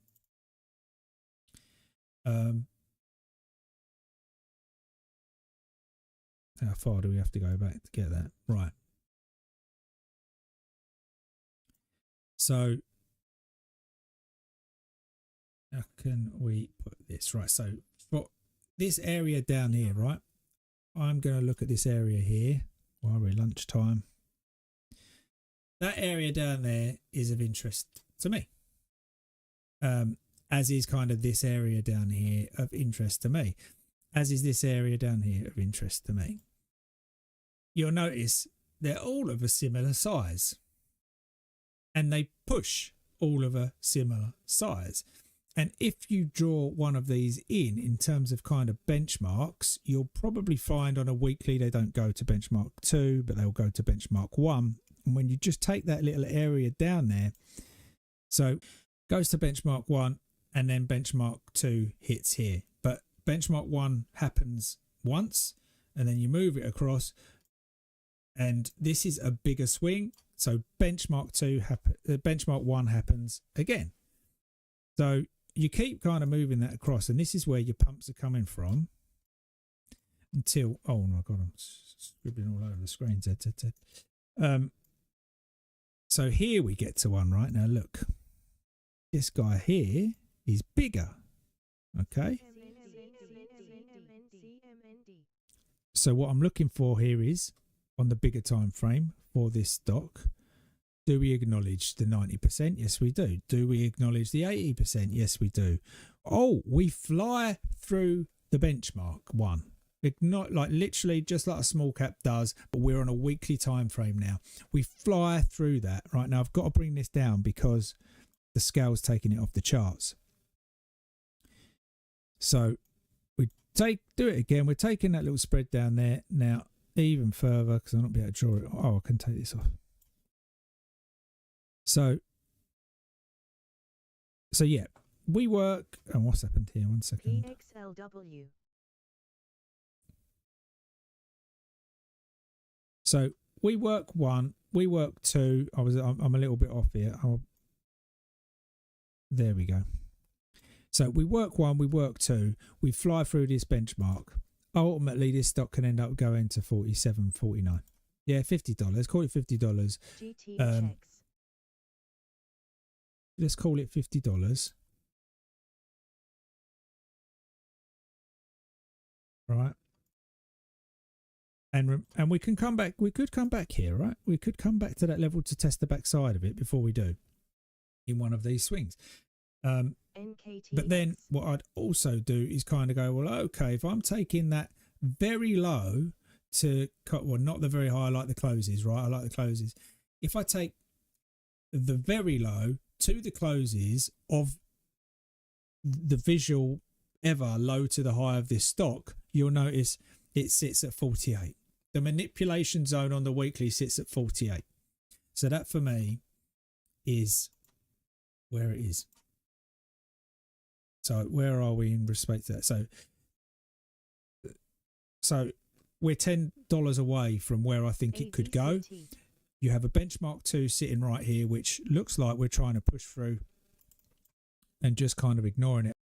How far do we have to go back to get that? Right. So how can we put this? Right. So for this area down here, right, I'm going to look at this area here while we're lunchtime. That area down there is of interest to me, as is kind of this area down here of interest to me, as is this area down here of interest to me. You'll notice they're all of a similar size and they push all of a similar size. And if you draw one of these in terms of kind of benchmarks, you'll probably find on a weekly they don't go to benchmark 2, but they'll go to benchmark 1. And when you just take that little area down there, so goes to benchmark 1 and then benchmark 2 hits here. But benchmark 1 happens once and then you move it across and this is a bigger swing. So benchmark 1 happens again. So you keep kind of moving that across, and this is where your pumps are coming from until, oh my God, I'm scribbling all over the screen. So here we get to one right now. Look, this guy here is bigger. Okay. So what I'm looking for here is on the bigger time frame for this stock. Do we acknowledge the 90%? Yes, we do. Do we acknowledge the 80%? Yes, we do. Oh, we fly through the benchmark 1. Not like literally just like a small cap does, but we're on a weekly time frame now. We fly through that. Right now, I've got to bring this down because the scale's taking it off the charts. So we do it again. We're taking that little spread down there now even further because I'm not be able to draw it. Oh, I can take this off. So yeah, we work. And what's happened here? 1 second. EXLW. So we work 1, we work 2. I'm a little bit off here. There we go. So we work 1, we work 2. We fly through this benchmark. Ultimately, this stock can end up going to 47.49. Yeah, $50. Call it $50. GT Um, checks. Let's call it $50. Right. And we can come back. We could come back here, right? We could come back to that level to test the backside of it before we do in one of these swings. NKT. But then what I'd also do is kind of go, well, okay, if I'm taking that very low to cut, well, not the very high, I like the closes, right? I like the closes. If I take the very low to the closes of the visual ever low to the high of this stock, you'll notice it sits at 48. The manipulation zone on the weekly sits at 48. So that for me is where it is. So where are we in respect to that? So we're $10 away from where I think it could go. ABCT. You have a benchmark 2 sitting right here, which looks like we're trying to push through and just kind of ignoring it.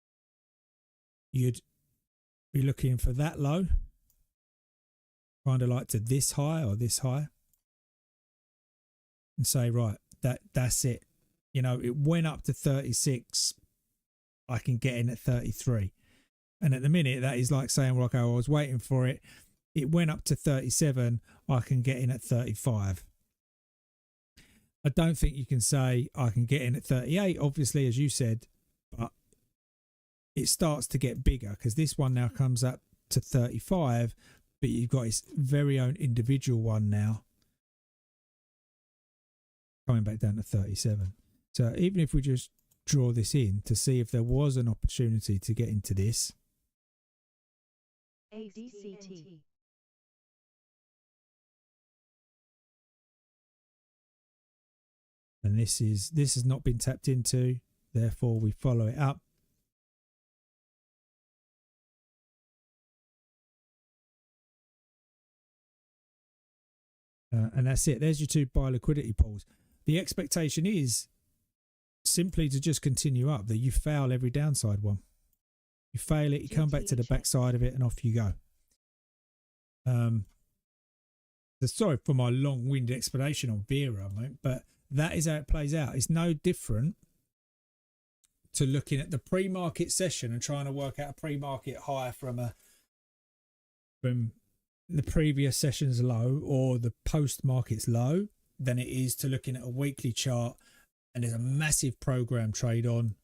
You'd be looking for that low, kind of like to this high or this high, and say, right, that's it. You know, it went up to 36. I can get in at 33. And at the minute, that is like saying, well, okay, I was waiting for it. It went up to 37. I can get in at 35. I don't think you can say I can get in at 38, obviously, as you said, but it starts to get bigger because this one now comes up to 35, but you've got its very own individual one now coming back down to 37. So even if we just draw this in to see if there was an opportunity to get into this. ACCT. And this has not been tapped into, therefore we follow it up. And that's it. There's your two buy liquidity pools. The expectation is simply to just continue up, that you fail every downside one. You fail it, you come back to the backside of it, and off you go. Sorry for my long-winded explanation on Vera, mate, but that is how it plays out. It's no different to looking at the pre-market session and trying to work out a pre-market high from the previous session's low or the post-market's low than it is to looking at a weekly chart and there's a massive program trade on.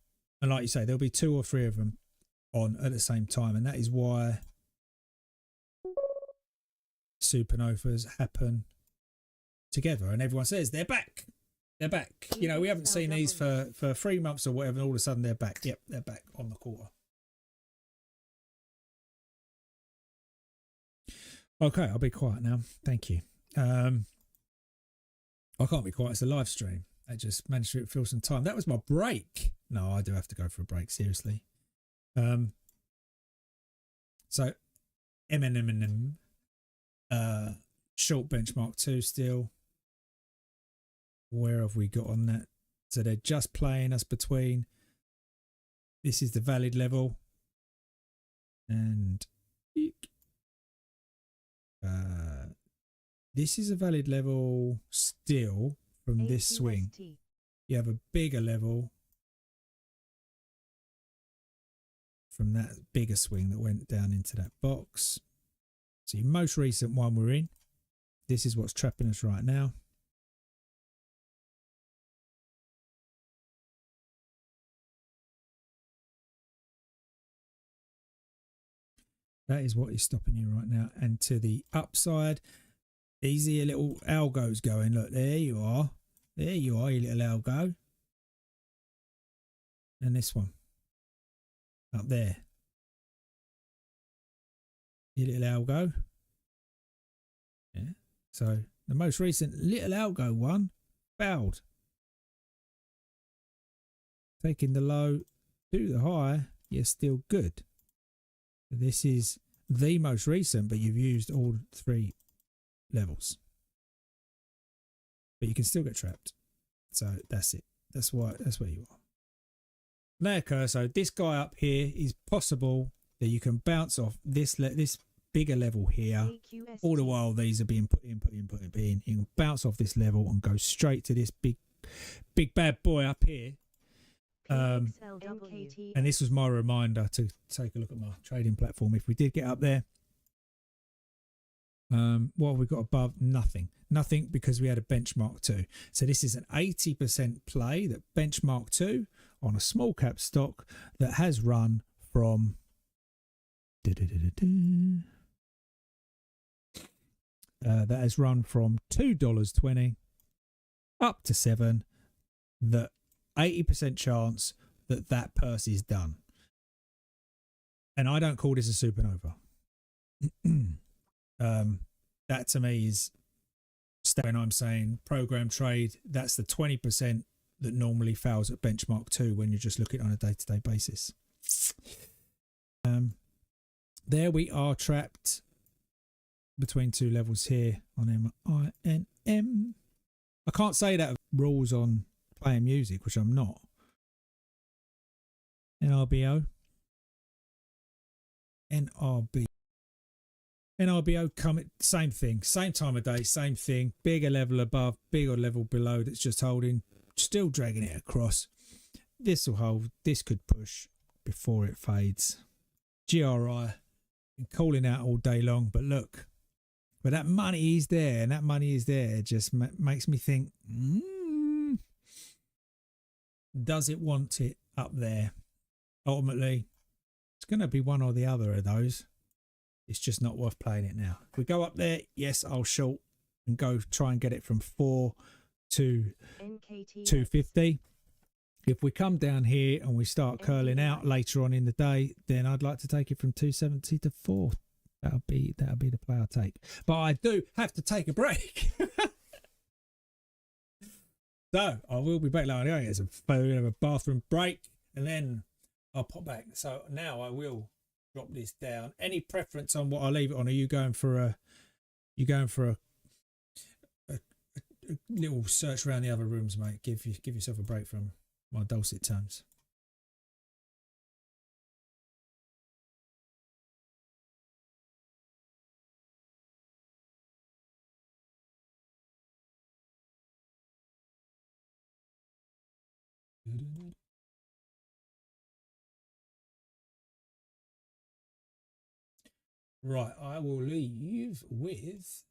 And like you say, there'll be 2 or 3 of them on at the same time. And that is why supernovas happen together. And everyone says, they're back. They're back. You know, we haven't seen these for 3 months or whatever, and all of a sudden they're back. Yep, they're back on the quarter. Okay, I'll be quiet now. Thank you. I can't be quiet. It's a live stream. I just managed to fill some time. That was my break. No, I do have to go for a break, seriously. So, MNM, short benchmark 2 still. Where have we got on that? So they're just playing us between. This is the valid level. And this is a valid level still from this swing. You have a bigger level from that bigger swing that went down into that box. So your most recent one we're in. This is what's trapping us right now. That is what is stopping you right now. And to the upside, easy little algos going. Look, there you are. There you are, you little algo. And this one. Up there. Your little algo. Yeah. So the most recent little algo one failed. Taking the low to the high, you're still good. This is the most recent, but you've used all 3 levels. But you can still get trapped. So that's it. That's where you are. There, so this guy up here is possible that you can bounce off this bigger level here. All the while these are being put in. You can bounce off this level and go straight to this big bad boy up here. And this was my reminder to take a look at my trading platform. If we did get up there, what have we got above? Nothing because we had a benchmark 2. So this is an 80% play, that benchmark 2 on a small cap stock that has run from $2.20 up to $7. That 80% chance that purse is done. And I don't call this a supernova. That to me is when I'm saying program trade, that's the 20% that normally fails at benchmark 2 when you're just looking on a day-to-day basis. There we are, trapped between 2 levels here on MINM. I can't say that rules on playing music, which I'm not. NRBO coming, same thing, same time of day, same thing, bigger level above, bigger level below that's just holding, still dragging it across. This will hold, this could push before it fades. GRI, been calling out all day long, but look, but that money is there, and that money is there, just makes me think, does it want it up there? Ultimately, it's going to be one or the other of those. It's just not worth playing it now. If we go up there, yes, I'll short and go try and get it from 4 to 250. If we come down here and we start curling out later on in the day, then I'd like to take it from 270 to 4. That'll be the play I take. But I do have to take a break. So I will be back later. I'm going to get a bathroom break and then I'll pop back. So now I will drop this down. Any preference on what I leave it on? Are you going for a little search around the other rooms, mate? Give yourself a break from my dulcet tones. Right, I will leave with,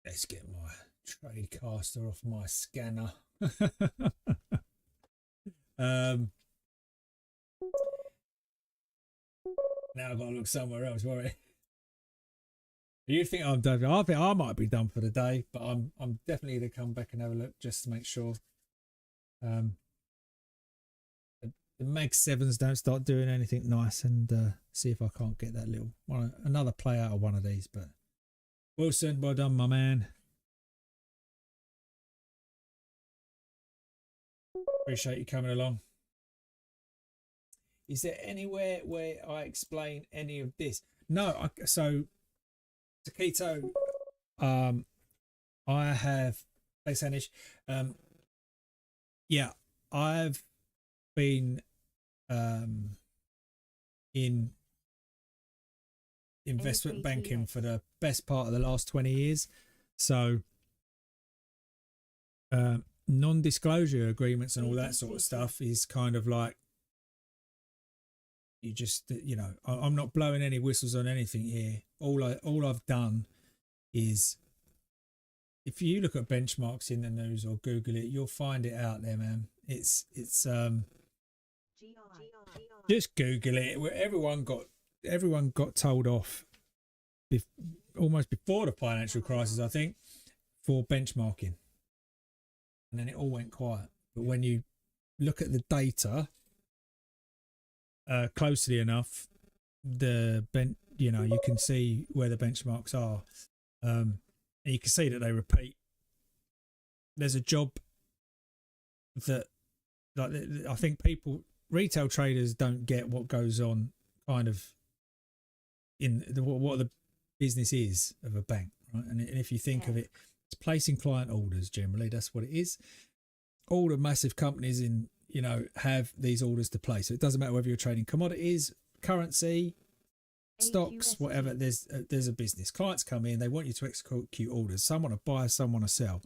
let's get my trade caster off my scanner. Now I've got to look somewhere else, worry. You think I'm done? I think I might be done for the day, but I'm definitely going to come back and have a look just to make sure. The Mag 7s don't start doing anything nice, and see if I can't get that little another play out of one of these. But Wilson, well done, my man. Appreciate you coming along. Is there anywhere where I explain any of this? No. So Taquito, I have, thanks Hanish. Yeah, I've been in investment banking for the best part of the last 20 years. So non-disclosure agreements and all that sort of stuff is kind of like, you just, you know, I'm not blowing any whistles on anything here. All I've done is, if you look at benchmarks in the news or Google it, you'll find it out there, man. It's just Google it. Everyone got told off almost before the financial crisis, I think, for benchmarking, and then it all went quiet. But when you look at the data closely enough, you can see where the benchmarks are, and you can see that they repeat. There's a job that, like, I think retail traders don't get what goes on kind of in what the business is of a bank, right? And if you think of it, it's placing client orders. Generally, that's what it is. All the massive companies have these orders to place. So it doesn't matter whether you're trading commodities currency, stocks, AQST. whatever. There's a business. Clients come in, they want you to execute orders. Some want to buy, some want to sell,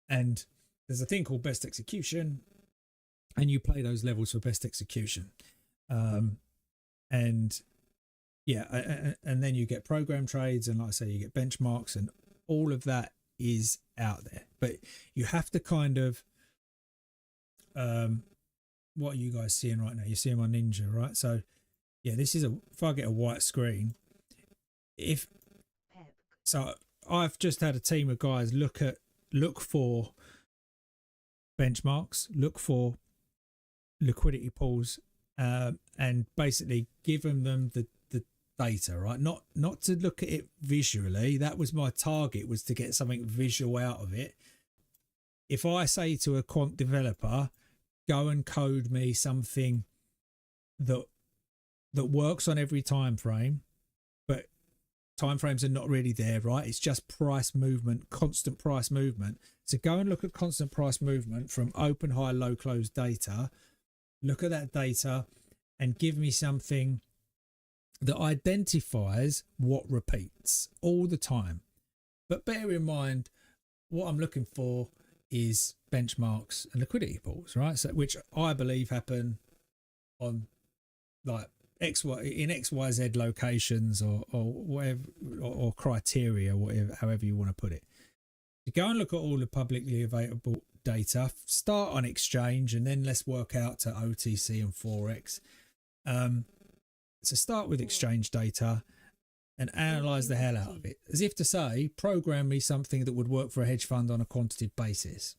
and there's a thing called best execution, and you play those levels for best execution, and yeah, and then you get program trades, and like I say, you get benchmarks, and all of that is out there. But you have to kind of what are you guys seeing right now? You're seeing my Ninja, right? So yeah, this is if I get a white screen, so I've just had a team of guys look for benchmarks, look for liquidity pools, and basically given them the data, right? Not to look at it visually. That was my target, was to get something visual out of it. If I say to a quant developer, go and code me something that works on every time frame, but time frames are not really there, right? It's just price movement, constant price movement. So go and look at constant price movement from open, high, low, close data. Look at that data and give me something that identifies what repeats all the time. But bear in mind, what I'm looking for is benchmarks and liquidity pools, right? So which I believe happen on like XYZ locations or whatever, or criteria, whatever, however you want to put it. You go and look at all the publicly available data, start on exchange, and then let's work out to OTC and Forex. So start with exchange data and analyze the hell out of it, as if to say, program me something that would work for a hedge fund on a quantitative basis.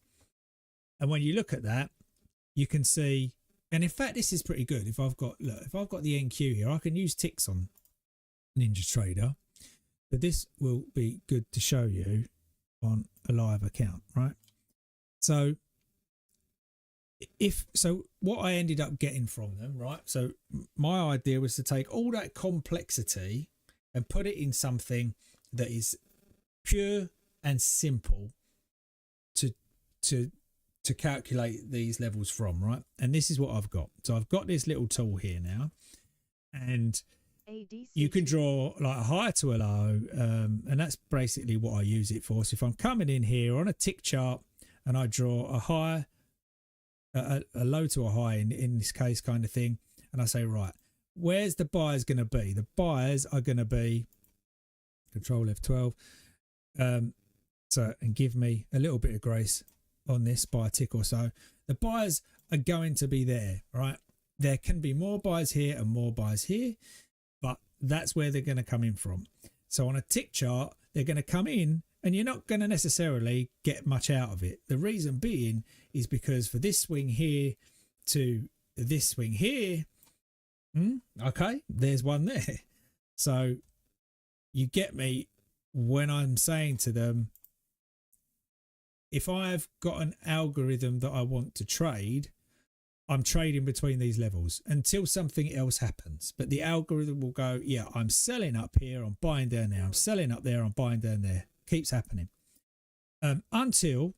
And when you look at that, you can see, and in fact, this is pretty good. If I've got the NQ here, I can use ticks on NinjaTrader, but this will be good to show you on a live account, right? So what I ended up getting from them, right? So my idea was to take all that complexity and put it in something that is pure and simple to calculate these levels from, right? And this is what I've got. So I've got this little tool here now, and you can draw like a high to a low, and that's basically what I use it for. So if I'm coming in here on a tick chart and I draw a high, a low to a high in this case kind of thing, and I say, right, where's the buyers going to be? The buyers are going to be Control F12, so, and give me a little bit of grace on this by a tick or so. The buyers are going to be there, right? There can be more buyers here and more buyers here, but that's where they're going to come in from. So on a tick chart, they're going to come in and you're not going to necessarily get much out of it. The reason being is because for this swing here to this swing here, okay, there's one there. So you get me when I'm saying to them, if I've got an algorithm that I want to trade, I'm trading between these levels until something else happens. But the algorithm will go, yeah, I'm selling up here, I'm buying down there, I'm selling up there, I'm buying down there. Keeps happening until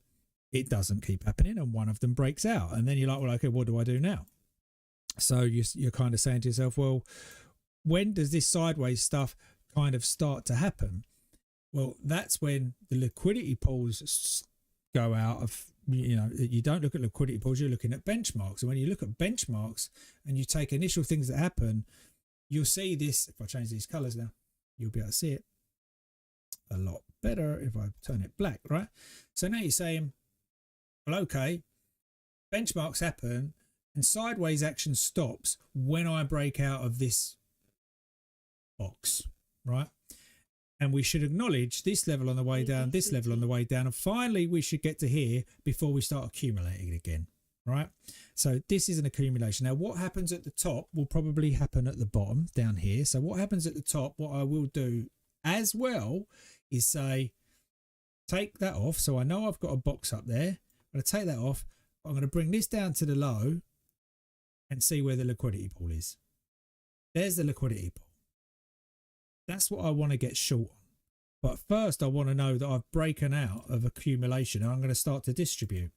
it doesn't keep happening and one of them breaks out. And then you're like, well, okay, what do I do now? So you're kind of saying to yourself, well, when does this sideways stuff kind of start to happen? Well, that's when the liquidity pools go out of, you don't look at liquidity pools, you're looking at benchmarks. And when you look at benchmarks and you take initial things that happen, you'll see this. If I change these colors now, you'll be able to see it a lot better if I turn it black, right? So now you're saying, well, okay, benchmarks happen and sideways action stops when I break out of this box, right? And we should acknowledge this level on the way down, this level on the way down, and finally we should get to here before we start accumulating again, right? So this is an accumulation. Now what happens at the top will probably happen at the bottom down here. So what happens at the top, what I will do as well is say, take that off. So I know I've got a box up there. I'm going to take that off. I'm going to bring this down to the low and see where the liquidity pool is. There's the liquidity pool. That's what I want to get short on. But first I want to know that I've broken out of accumulation and I'm going to start to distribute.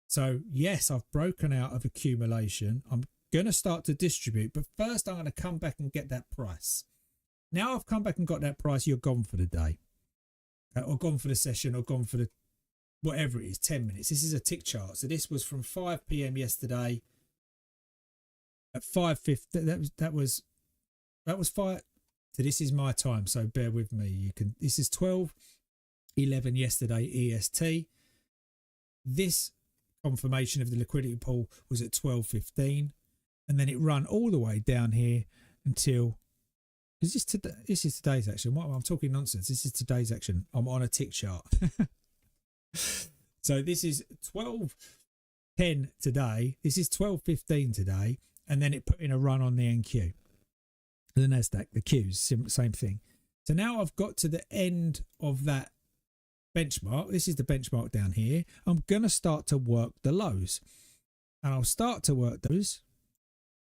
So yes, I've broken out of accumulation. I'm going to start to distribute, but first I'm going to come back and get that price. Now I've come back and got that price, you're gone for the day, or gone for the session, or gone for the whatever it is, 10 minutes. This is a tick chart. So this was from 5 p.m. yesterday at 5:50. That was 5. So this is my time. So bear with me. This is 12:11 yesterday EST. This confirmation of the liquidity pool was at 12:15, and then it run all the way down here until. Is this today? This is today's action. What I'm talking nonsense. This is today's action. I'm on a tick chart. So this is 12:10 today. This is 12:15 today, and then it put in a run on the NQ, the Nasdaq, the Qs, same thing. So now I've got to the end of that benchmark. This is the benchmark down here. I'm gonna start to work the lows, and I'll start to work those.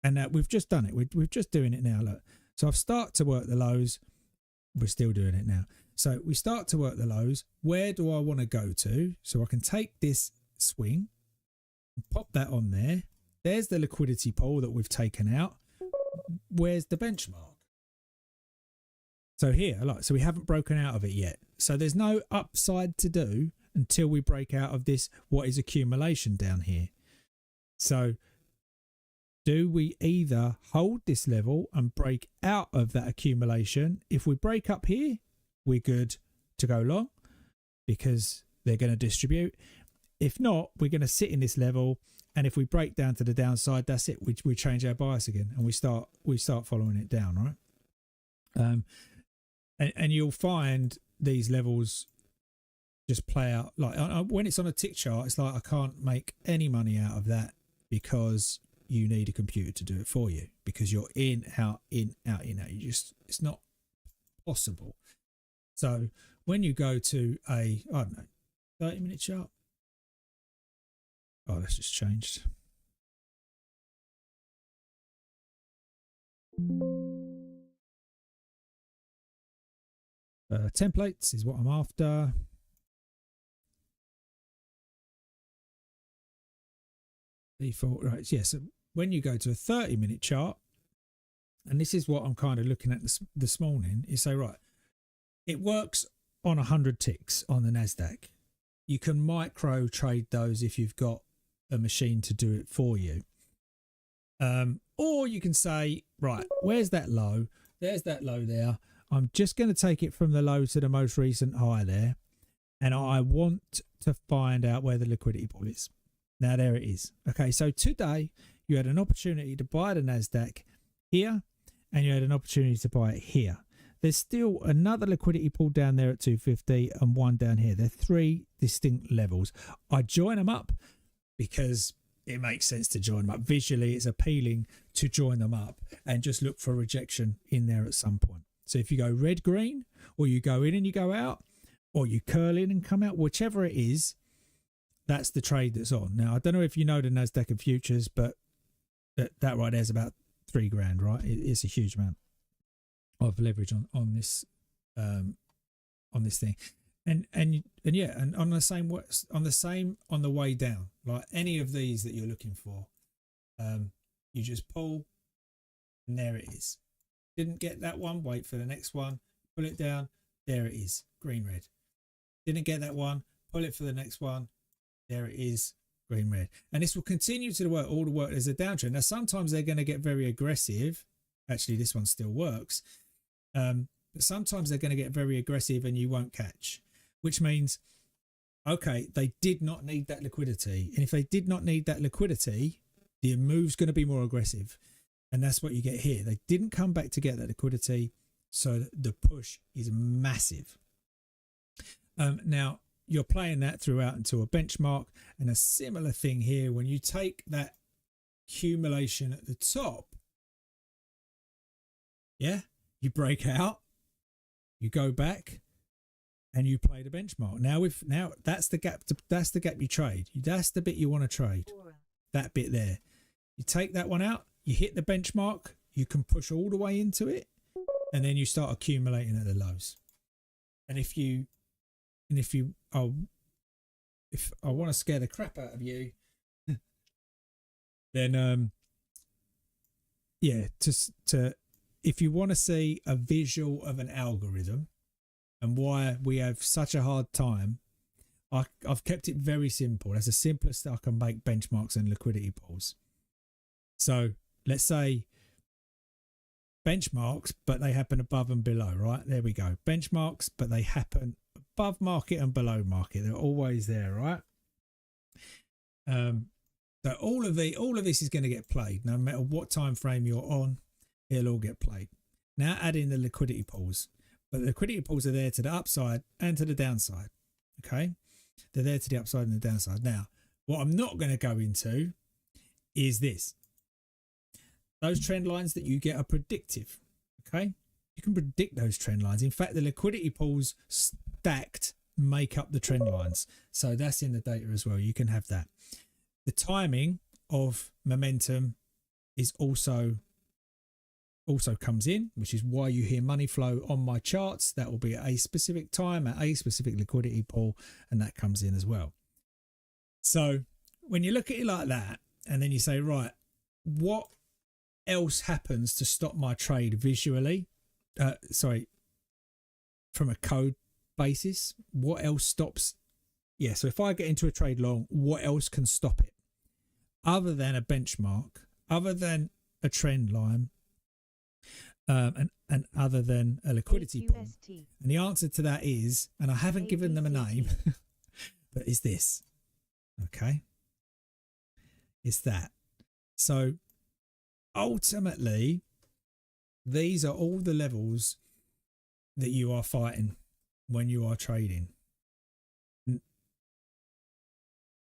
And we've just done it. We're just doing it now. Look. So I've started to work the lows. We're still doing it now. So we start to work the lows. Where do I want to go to? So I can take this swing and pop that on there. There's the liquidity pool that we've taken out. Where's the benchmark? So here, so we haven't broken out of it yet. So there's no upside to do until we break out of this, what is accumulation down here. So do we either hold this level and break out of that accumulation? If we break up here, we're good to go long because they're going to distribute. If not, we're going to sit in this level, and if we break down to the downside, that's it. We change our bias again, and we start following it down, right? And you'll find these levels just play out. Like when it's on a tick chart, it's like I can't make any money out of that because you need a computer to do it for you, because you're in, out, in, out, in, out. It's not possible. So when you go to I don't know, 30-minute chart. Oh, that's just changed. Templates is what I'm after. Default, right? Yeah. So when you go to a 30-minute chart, and this is what I'm kind of looking at this morning, you say, right, it works on 100 ticks on the Nasdaq. You can micro trade those if you've got a machine to do it for you. Or you can say, right, where's that low? There's that low there. I'm just going to take it from the low to the most recent high there. And I want to find out where the liquidity pool is. Now, there it is. Okay, so today you had an opportunity to buy the Nasdaq here, and you had an opportunity to buy it here. There's still another liquidity pool down there at 250 and one down here. They're 3 distinct levels. I join them up because it makes sense to join them up. Visually, it's appealing to join them up and just look for rejection in there at some point. So if you go red, green, or you go in and you go out, or you curl in and come out, whichever it is, that's the trade that's on. Now, I don't know if you know the Nasdaq and futures, but that right there is about $3,000, right? It's a huge amount of leverage on this thing, and yeah, and on the same on the way down, like any of these that you're looking for, you just pull, and there it is. Didn't get that one, wait for the next one, pull it down, there it is, green red. Didn't get that one, pull it for the next one, there it is, green red. And this will continue to work all the work as a downtrend. Now sometimes they're going to get very aggressive. Actually, this one still works, but sometimes they're going to get very aggressive and you won't catch, which means, okay, they did not need that liquidity, and if they did not need that liquidity, the move's going to be more aggressive. And that's what you get here. They didn't come back to get that liquidity, so the push is massive. Now, you're playing that throughout into a benchmark, and a similar thing here. When you take that accumulation at the top, yeah, you break out, you go back, and you play the benchmark. Now that's the gap. That's the gap you trade. That's the bit you want to trade. That bit there. You take that one out. You hit the benchmark, you can push all the way into it, and then you start accumulating at the lows. And if I want to scare the crap out of you, then yeah, to if you want to see a visual of an algorithm and why we have such a hard time, I've kept it very simple. That's the simplest I can make benchmarks and liquidity pools. So let's say benchmarks, but they happen above and below, right? There we go. Benchmarks, but they happen above market and below market. They're always there, right? So all of this is going to get played, no matter what time frame you're on. It'll all get played. Now add in the liquidity pools, but the liquidity pools are there to the upside and to the downside. Okay, they're there to the upside and the downside. Now, what I'm not going to go into is this. Those trend lines that you get are predictive. Okay, you can predict those trend lines. In fact, the liquidity pools stacked make up the trend lines, so that's in the data as well. You can have that. The timing of momentum is also comes in, which is why you hear money flow on my charts. That will be at a specific time at a specific liquidity pool, and that comes in as well. So when you look at it like that, and then you say, right, what else happens to stop my trade visually? From a code basis, what else stops? Yeah, so if I get into a trade long, what else can stop it? Other than a benchmark, other than a trend line, and other than a liquidity pool. And the answer to that is, and I haven't given them a name, but is this. Okay? It's that. So ultimately, these are all the levels that you are fighting when you are trading.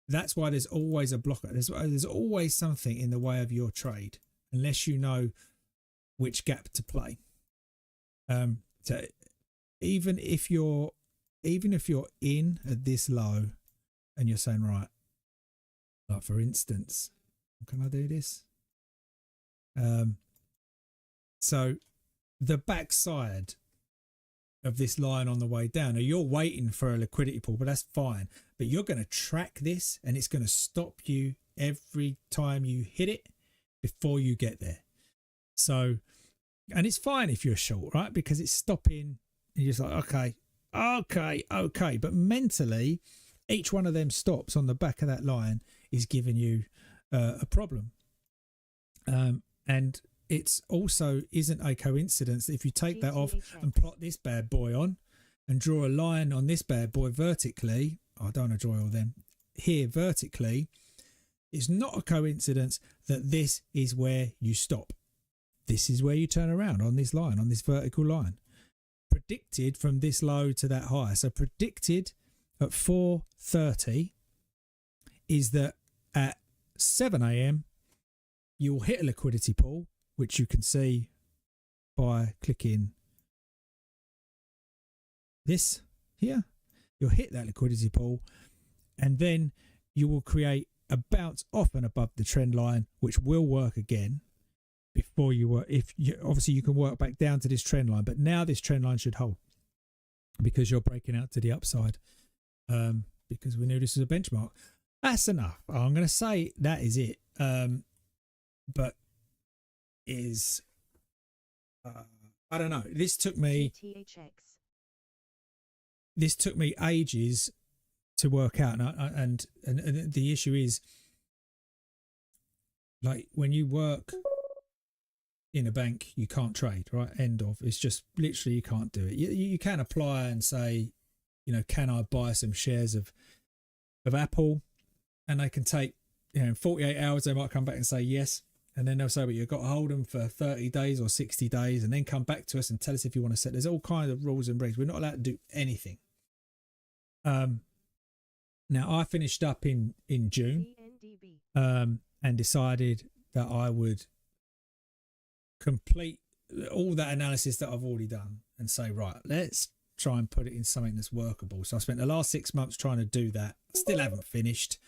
That's why there's always a blocker. There's always something in the way of your trade, unless you know which gap to play. So even if you're in at this low and you're saying, right, like for instance, can I do this? So the backside of this line on the way down, now you're waiting for a liquidity pool, but that's fine. But you're going to track this, and it's going to stop you every time you hit it before you get there. So, and it's fine if you're short, right? Because it's stopping, and you're just like, okay. But mentally, each one of them stops on the back of that line is giving you a problem. And it's also isn't a coincidence that if you take that off and plot this bad boy on and draw a line on this bad boy vertically, I don't want to draw all them here vertically, it's not a coincidence that this is where you stop. This is where you turn around on this line, on this vertical line. Predicted from this low to that high. So predicted at 4:30 is that at 7 a.m. you will hit a liquidity pool, which you can see by clicking this here. You'll hit that liquidity pool, and then you will create a bounce off and above the trend line, which will work again before you work. Obviously you can work back down to this trend line, but now this trend line should hold because you're breaking out to the upside, because we knew this was a benchmark. That's enough. I'm going to say that is it. But is I don't know. This took me ages to work out, and the issue is, like, when you work in a bank, you can't trade, right? End of. It's just literally you can't do it. You can apply and say, can I buy some shares of Apple, and they can take 48 hours. They might come back and say yes. And then they'll say, but you've got to hold them for 30 days or 60 days and then come back to us and tell us if you want to set. There's all kinds of rules and regs. We're not allowed to do anything. Now, I finished up in June and decided that I would complete all that analysis that I've already done and say, right, let's try and put it in something that's workable. So I spent the last 6 months trying to do that. Still haven't finished.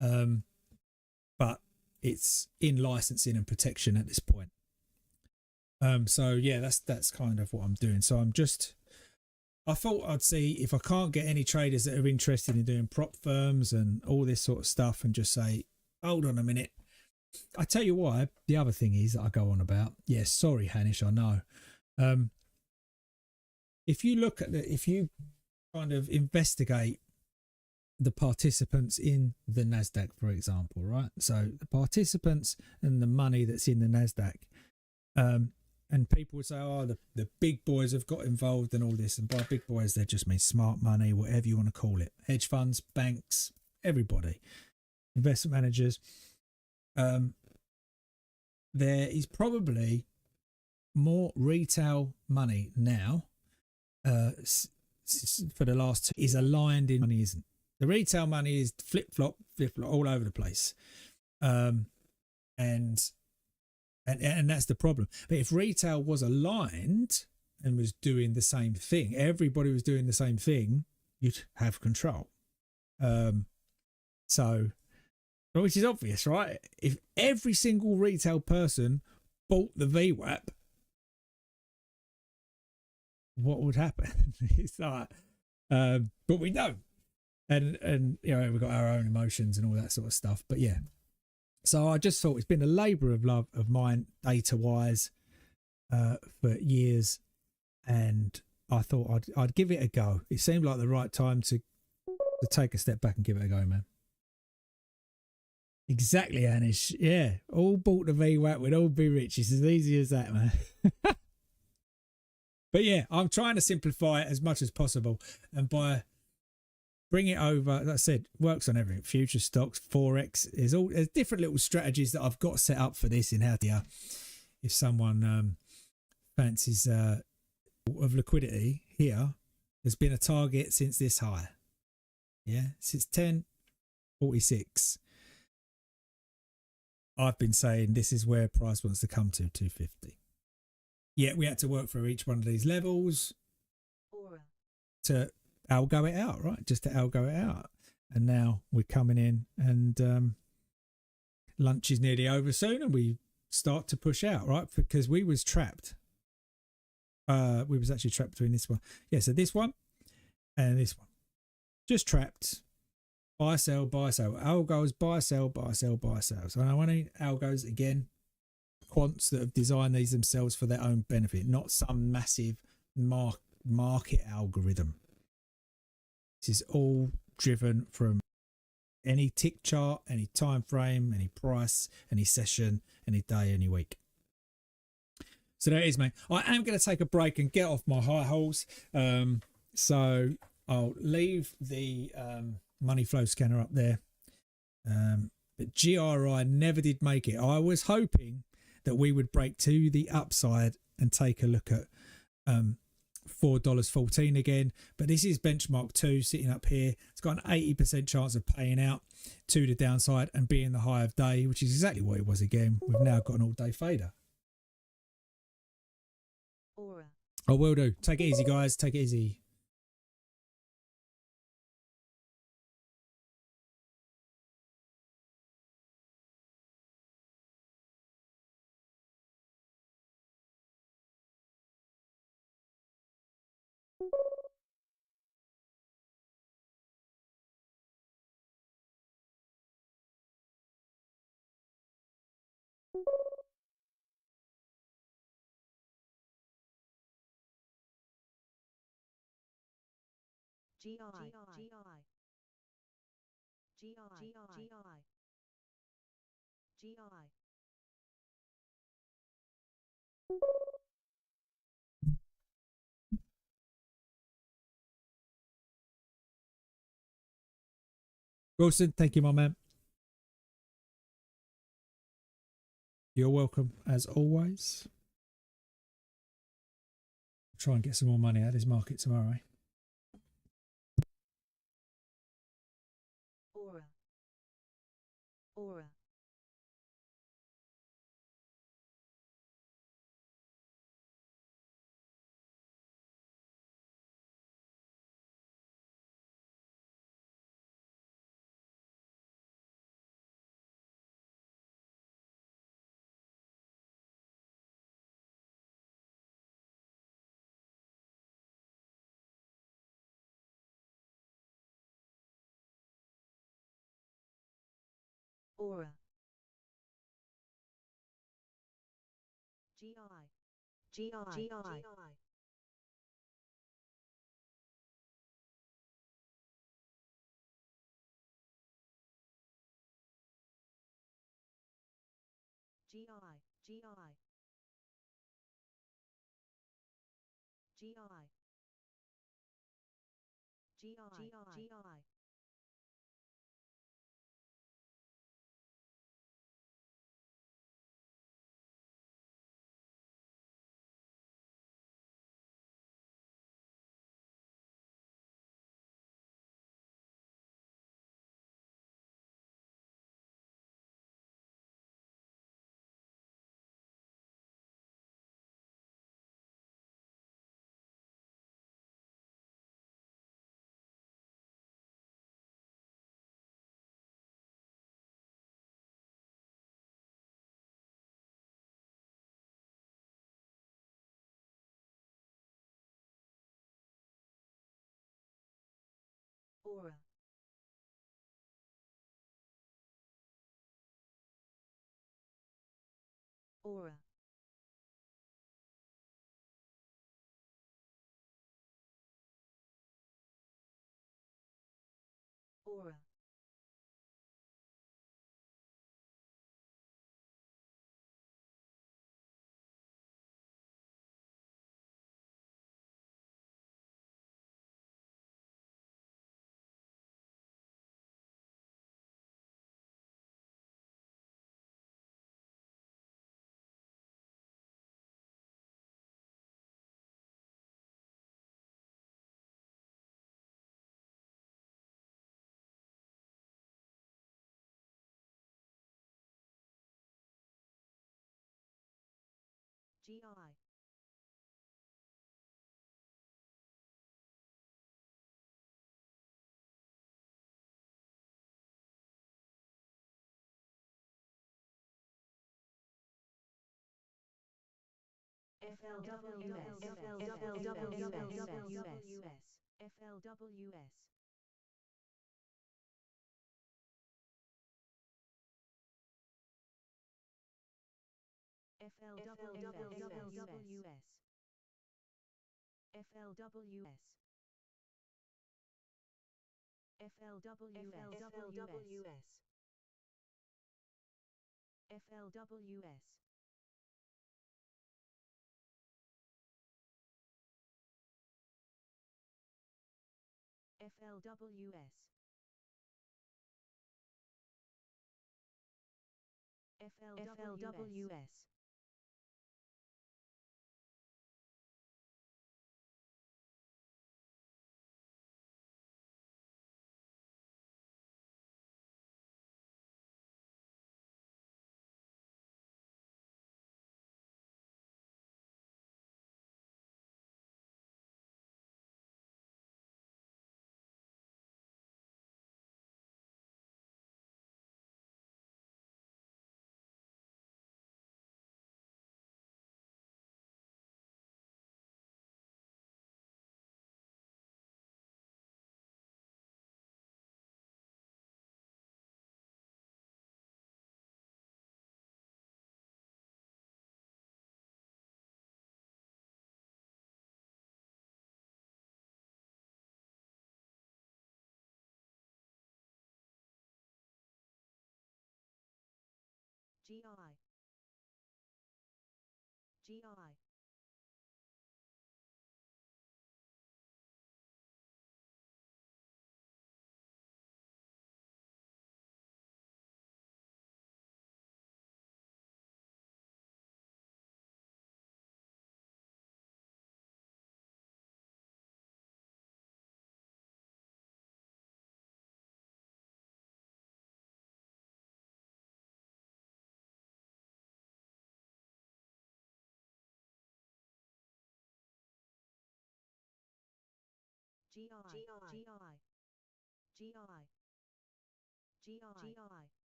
But it's in licensing and protection at this point. So yeah, that's kind of what I'm doing. So I thought I'd see if I can't get any traders that are interested in doing prop firms and all this sort of stuff, and just say, hold on a minute, I tell you why. The other thing is that I go on about. Yes, sorry, Hanish, I know. Um, if you look at if you kind of investigate the participants in the Nasdaq, for example, right? So the participants and the money that's in the Nasdaq, and people would say, oh, the big boys have got involved and all this. And by big boys, they just mean smart money, whatever you want to call it. Hedge funds, banks, everybody, investment managers. There is probably more retail money now for the last is aligned in money isn't. The retail money is flip flop all over the place, and that's the problem. But if retail was aligned and was doing the same thing, everybody was doing the same thing, you'd have control. So, which is obvious, right? If every single retail person bought the VWAP, what would happen? It's like, but we don't. And you know, we've got our own emotions and all that sort of stuff. But yeah, so I just thought it's been a labour of love of mine, data wise, for years, and I thought I'd give it a go. It seemed like the right time to take a step back and give it a go, man. Exactly, Anish. Yeah, all bought the VWAP, we'd all be rich. It's as easy as that, man. But yeah, I'm trying to simplify it as much as possible, and by bring it over, like I said, works on everything. Future stocks, Forex, there's different little strategies that I've got set up for this in how to, if someone fancies of liquidity here, there's been a target since this high. Yeah, since 10.46. I've been saying this is where price wants to come to, 250. Yeah, we had to work through each one of these levels to algo it out, right? Just to algo it out. And now we're coming in, and lunch is nearly over soon, and we start to push out, right? Because we was trapped. We was actually trapped between this one. Yeah, so this one and this one. Just trapped. Buy, sell, buy, sell. Algos, buy, sell, buy, sell, buy, sell. So I want algos, again, quants that have designed these themselves for their own benefit, not some massive market algorithm. This is all driven from any tick chart, any time frame, any price, any session, any day, any week. So there it is, mate. I am going to take a break and get off my high horse. So I'll leave the money flow scanner up there. But GRI never did make it. I was hoping that we would break to the upside and take a look at $4.14 again, but this is benchmark 2 sitting up here. It's got an 80% chance of paying out to the downside and being the high of day, which is exactly what it was again. We've now got an all-day fader. I will do. Take it easy, guys. Take it easy. Wilson, thank you, my man. You're welcome, as always. Try and get some more money out of this market tomorrow. Aura. Aura. Aura. Aura. Aura. FLWS.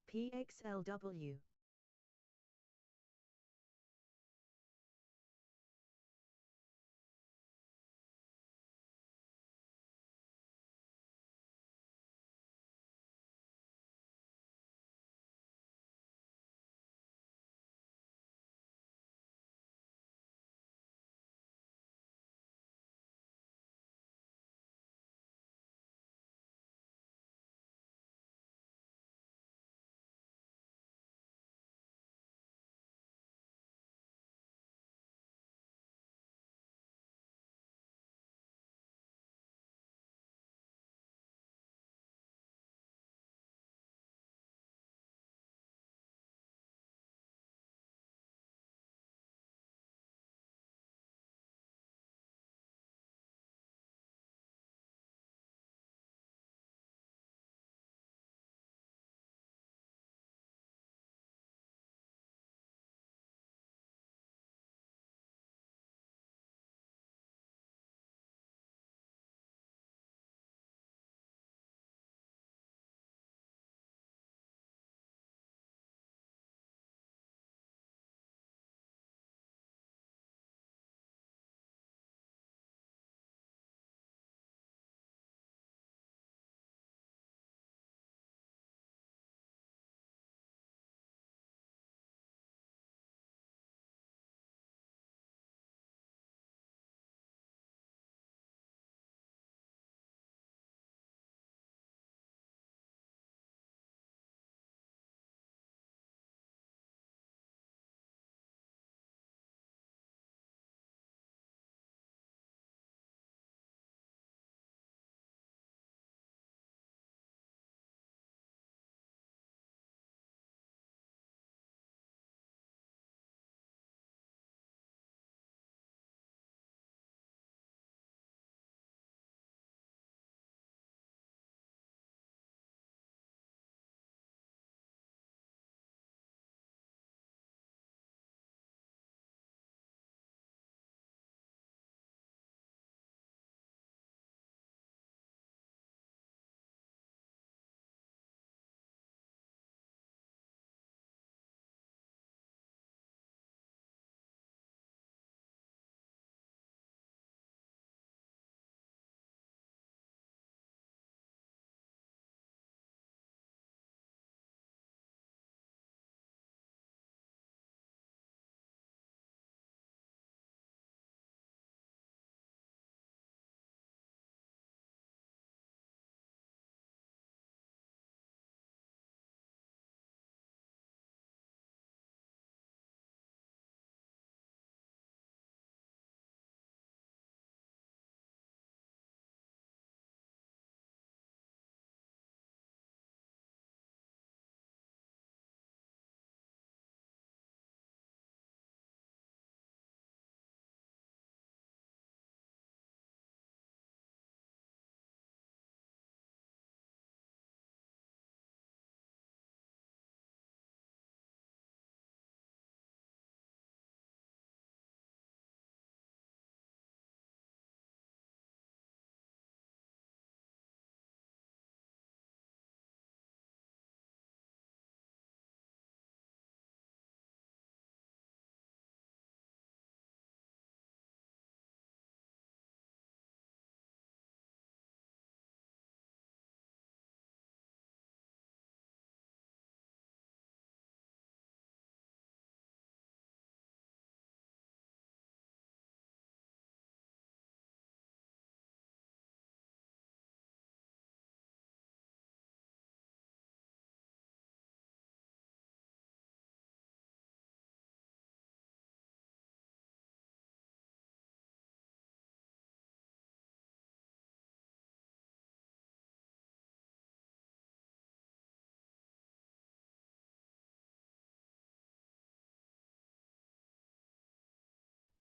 PXLW.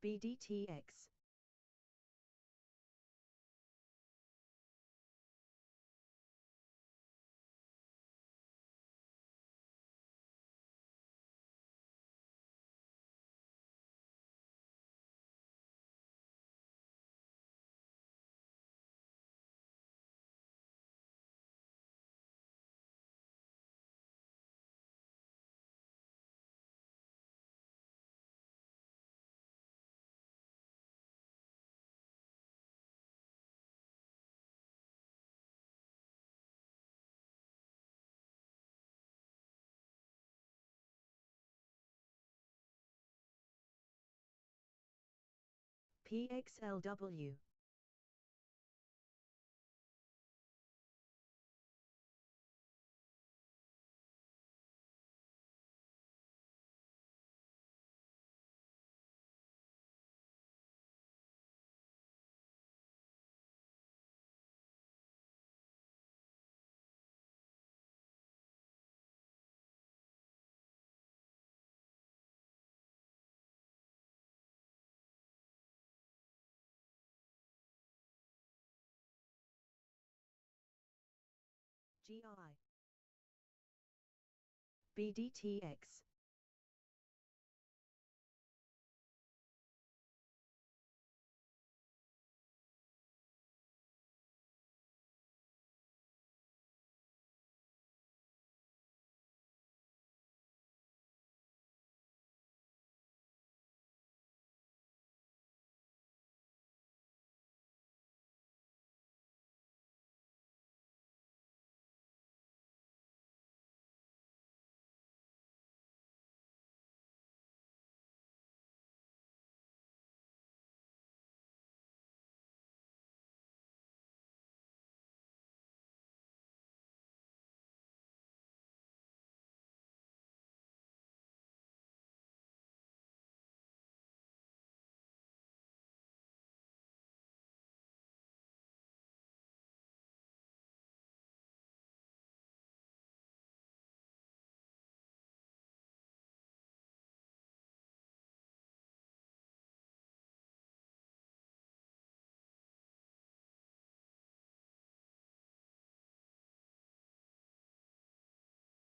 BDTX. PXLW. GI. BDTX.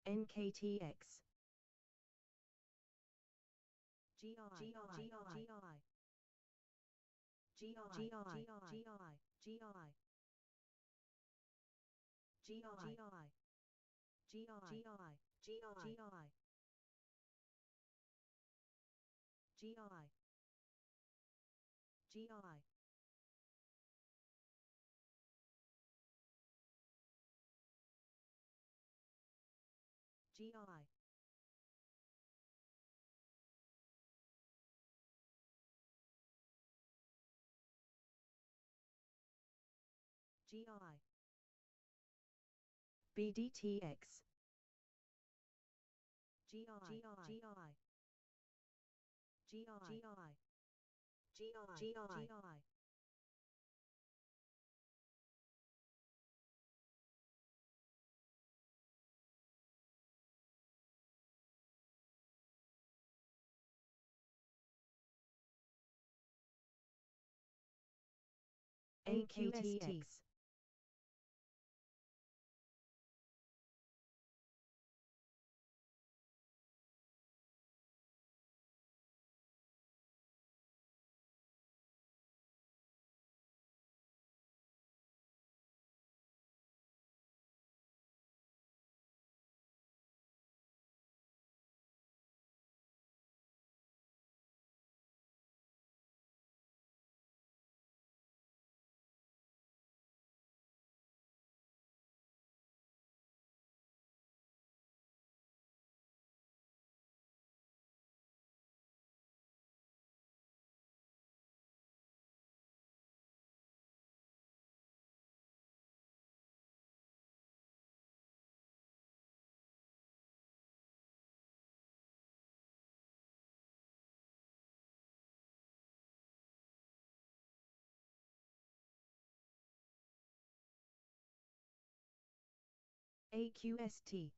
NKTX. GI. GI. GI. GI. GI. GI. GI. GI. GI. GI. GI. GI. GI. GI. GI. BDTX. GI. GI. GI. GI. GI. GI. GI. AQSTs. AQST.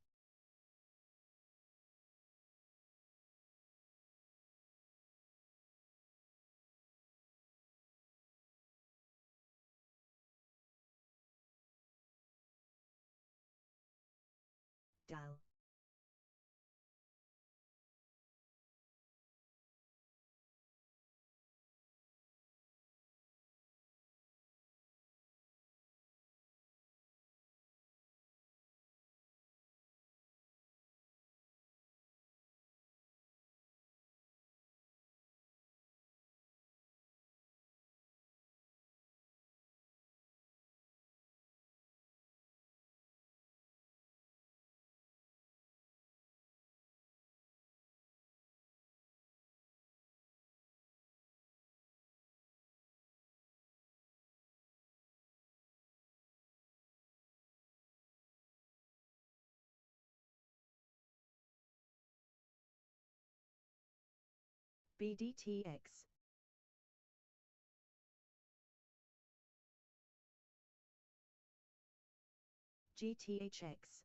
Dal. BDTX. GTHX.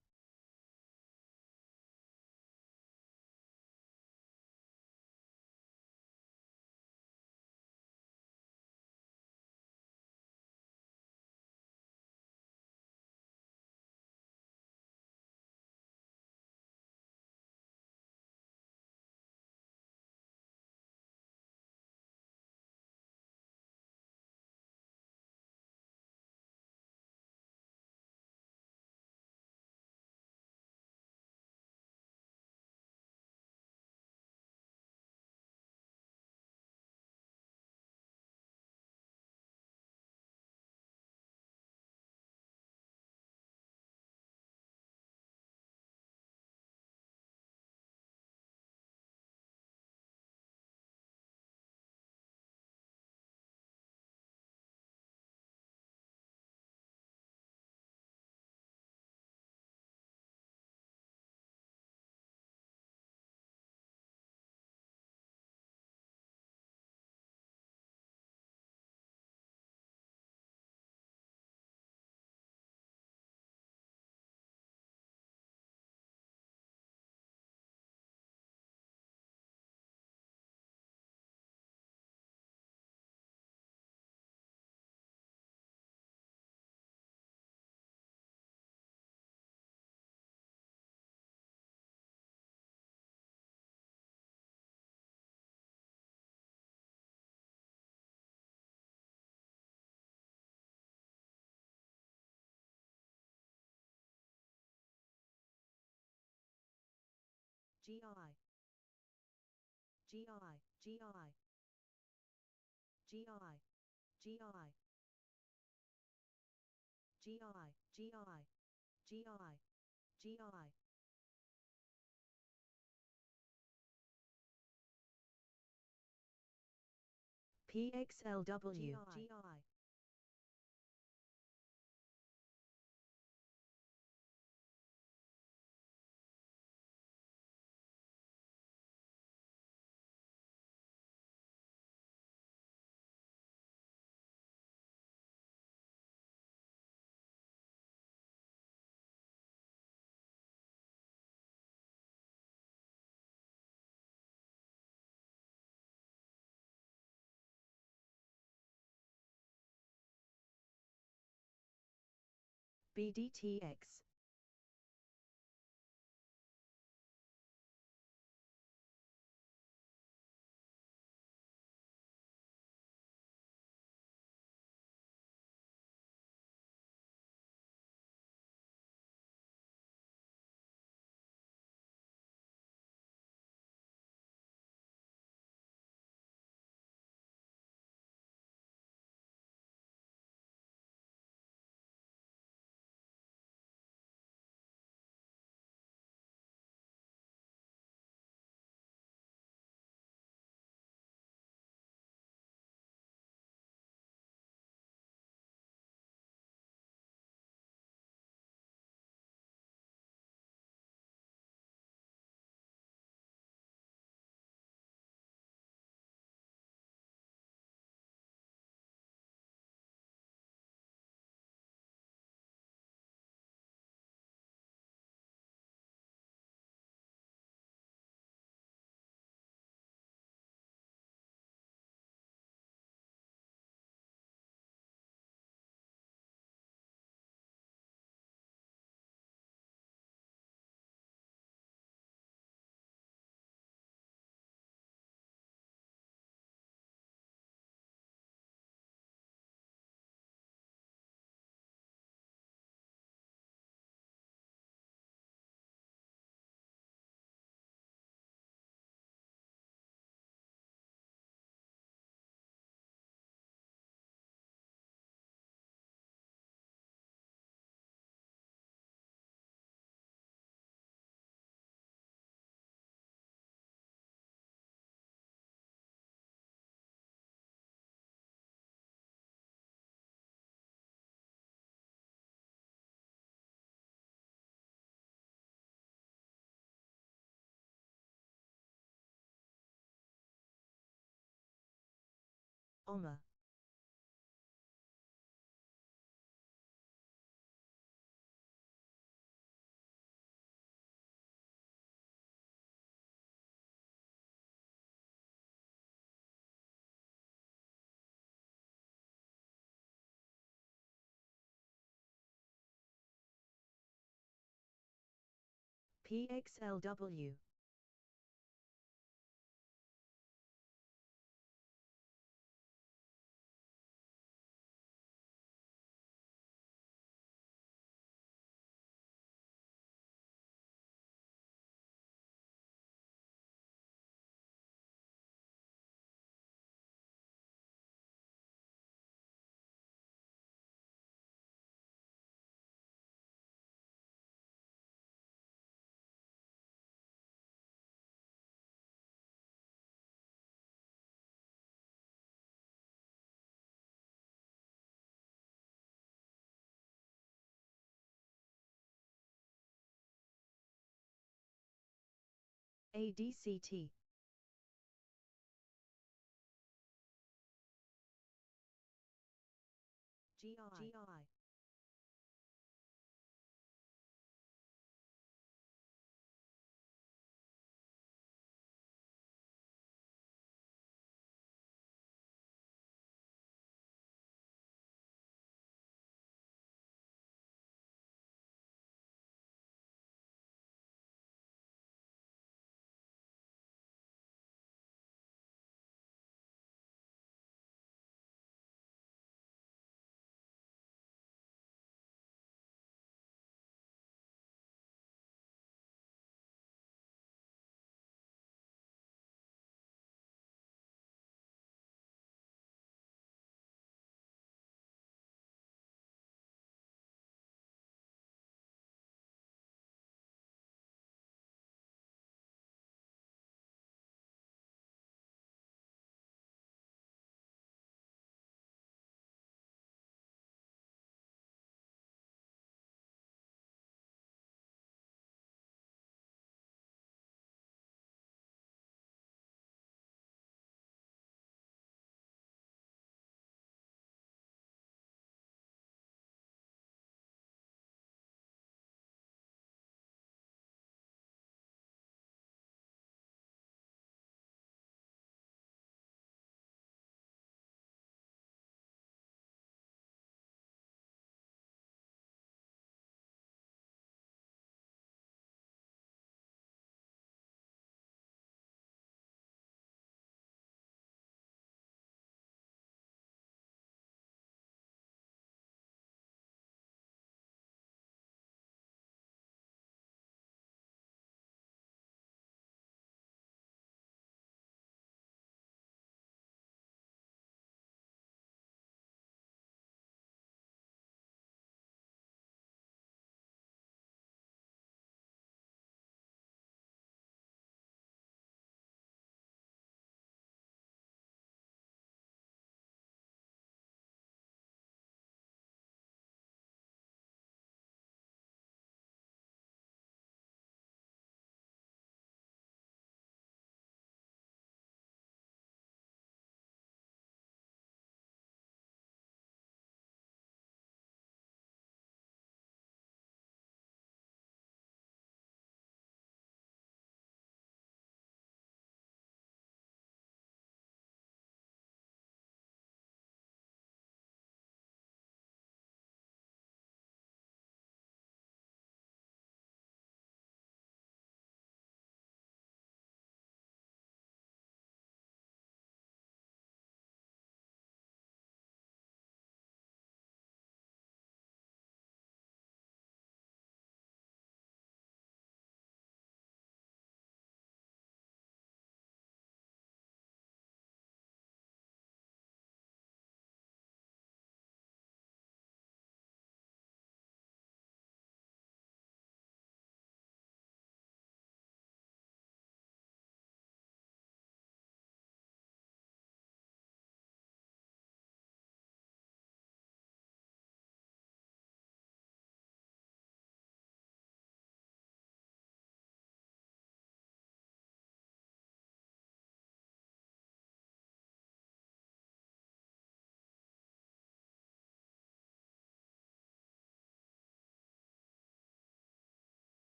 GI. GI. GI. GI. GI. GI. GI. GI. GI. PXLW. GI. BDTX. Oma. PXLW. ADCT. GI.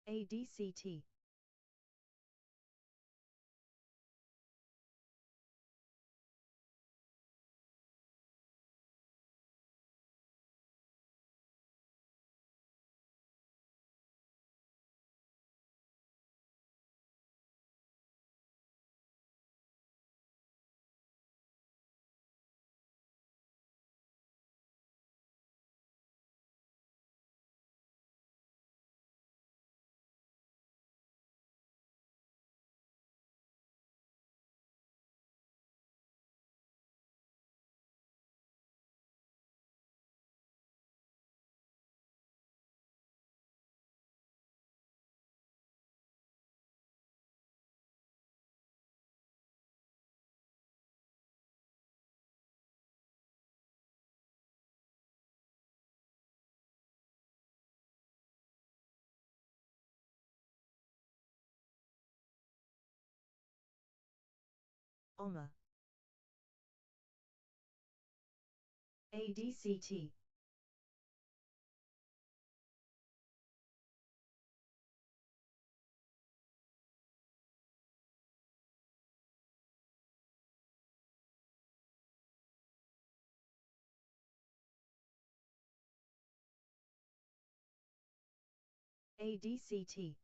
ADCT, OMA, ADCT, ADCT,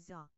za,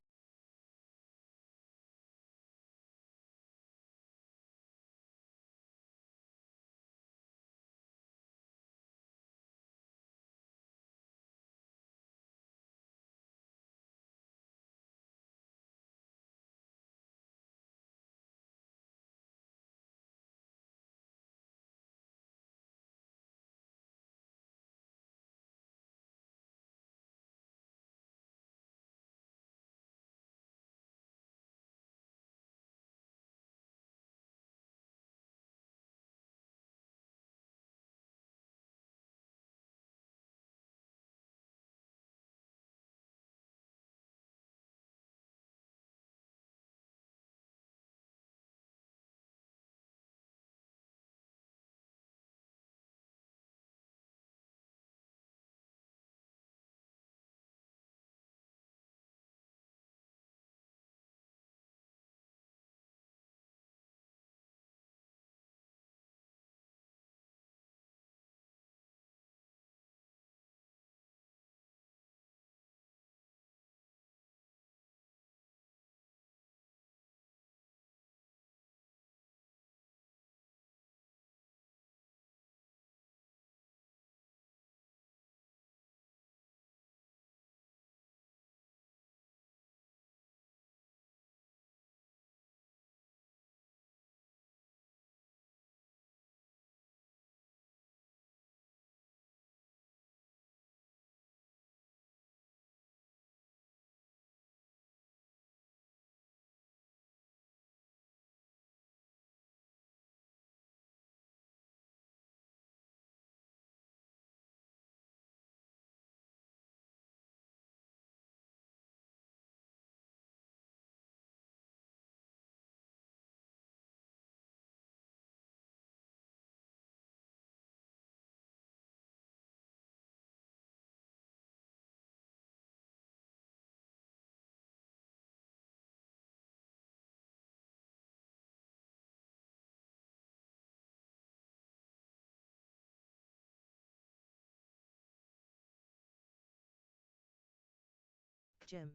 Jim.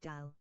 Dal.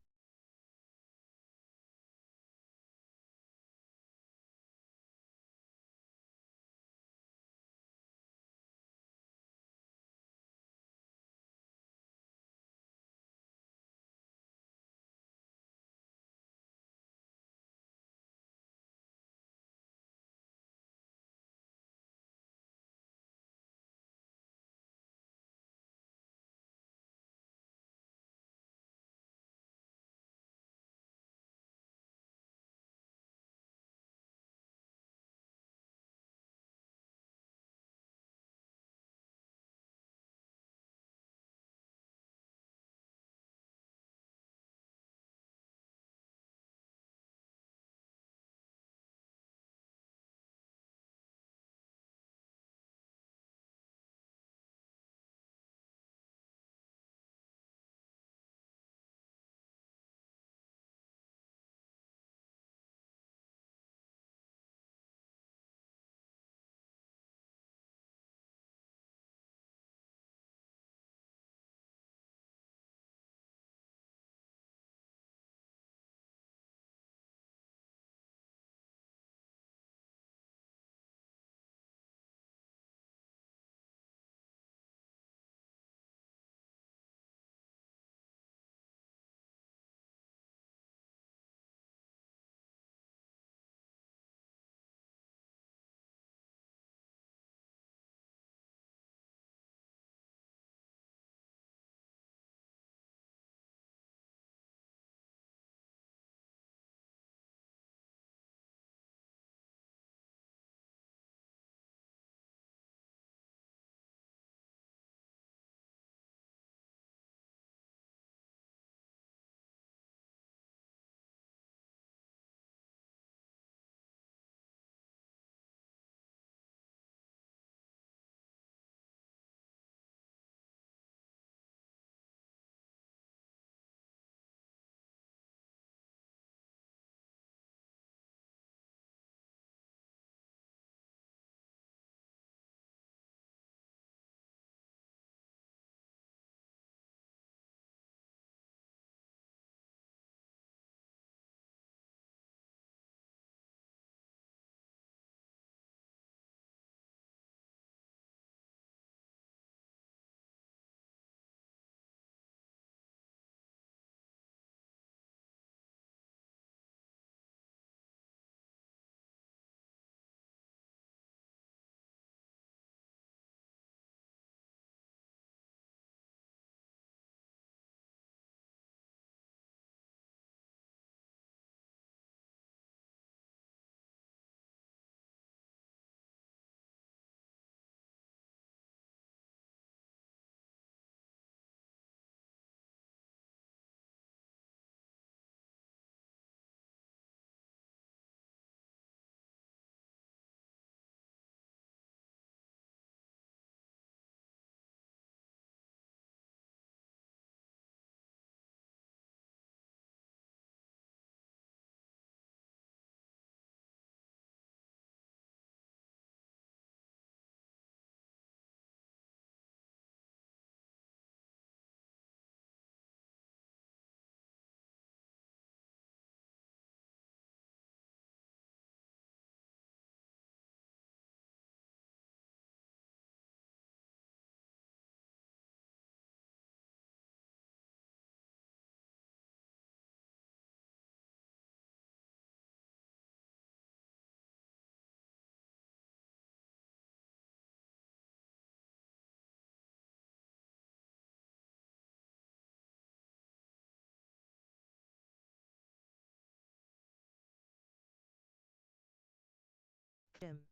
Jim.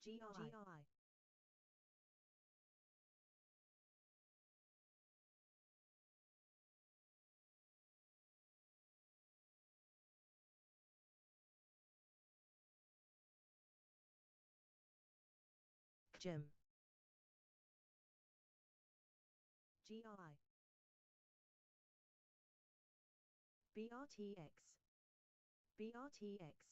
GI. Jim. GI. BRTX. BRTX.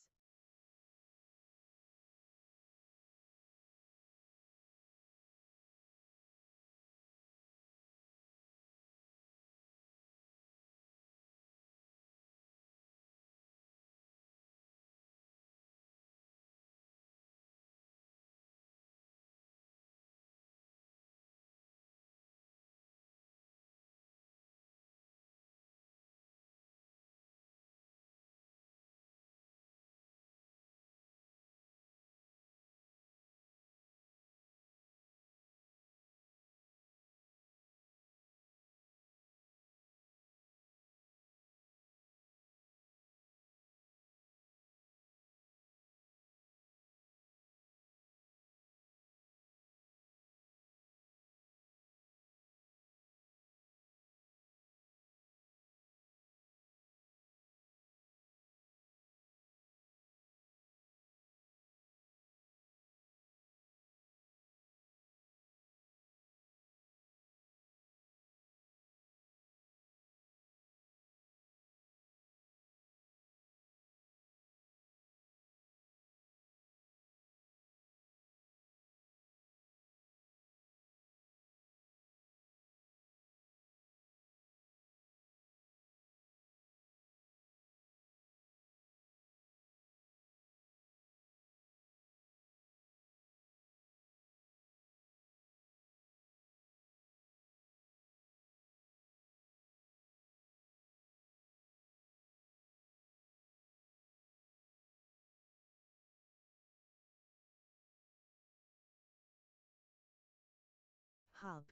Hug.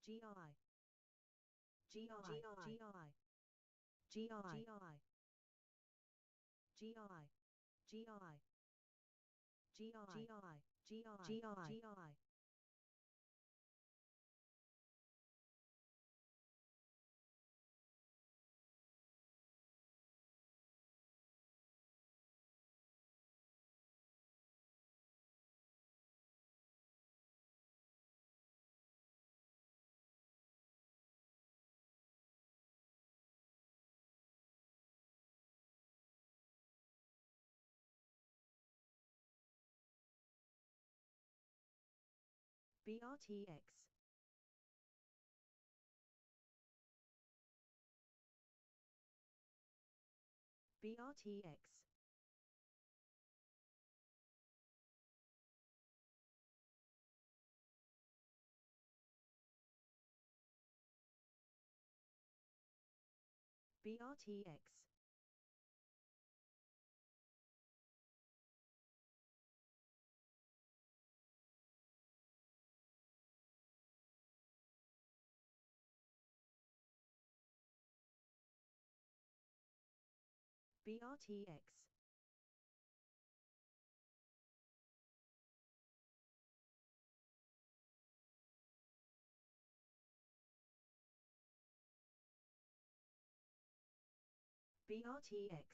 GI. GI. GI. GI. GI. GI. GI. GI. GI. BRTX. BRTX. BRTX. BRTX. BRTX.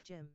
Jim.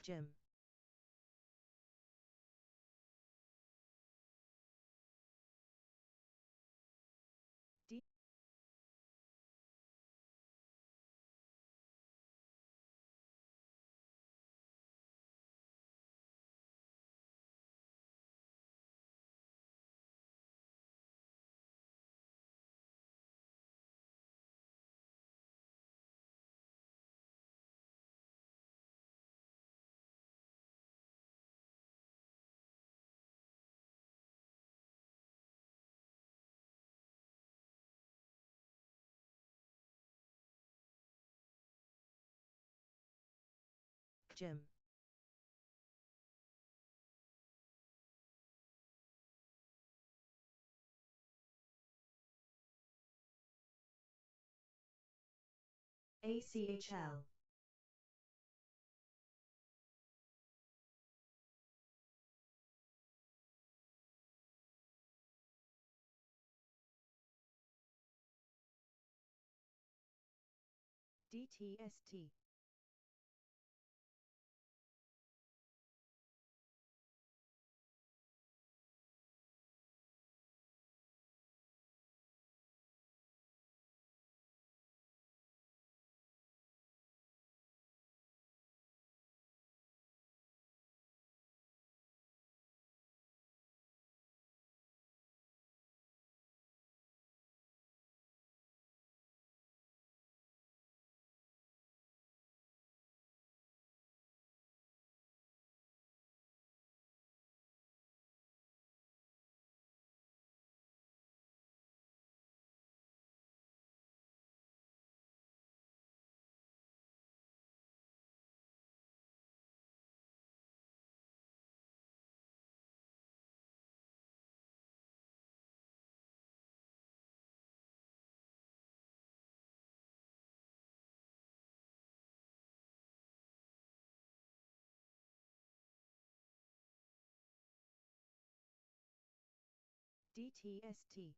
Gym. D Gym. ACHL. DTST. DTST.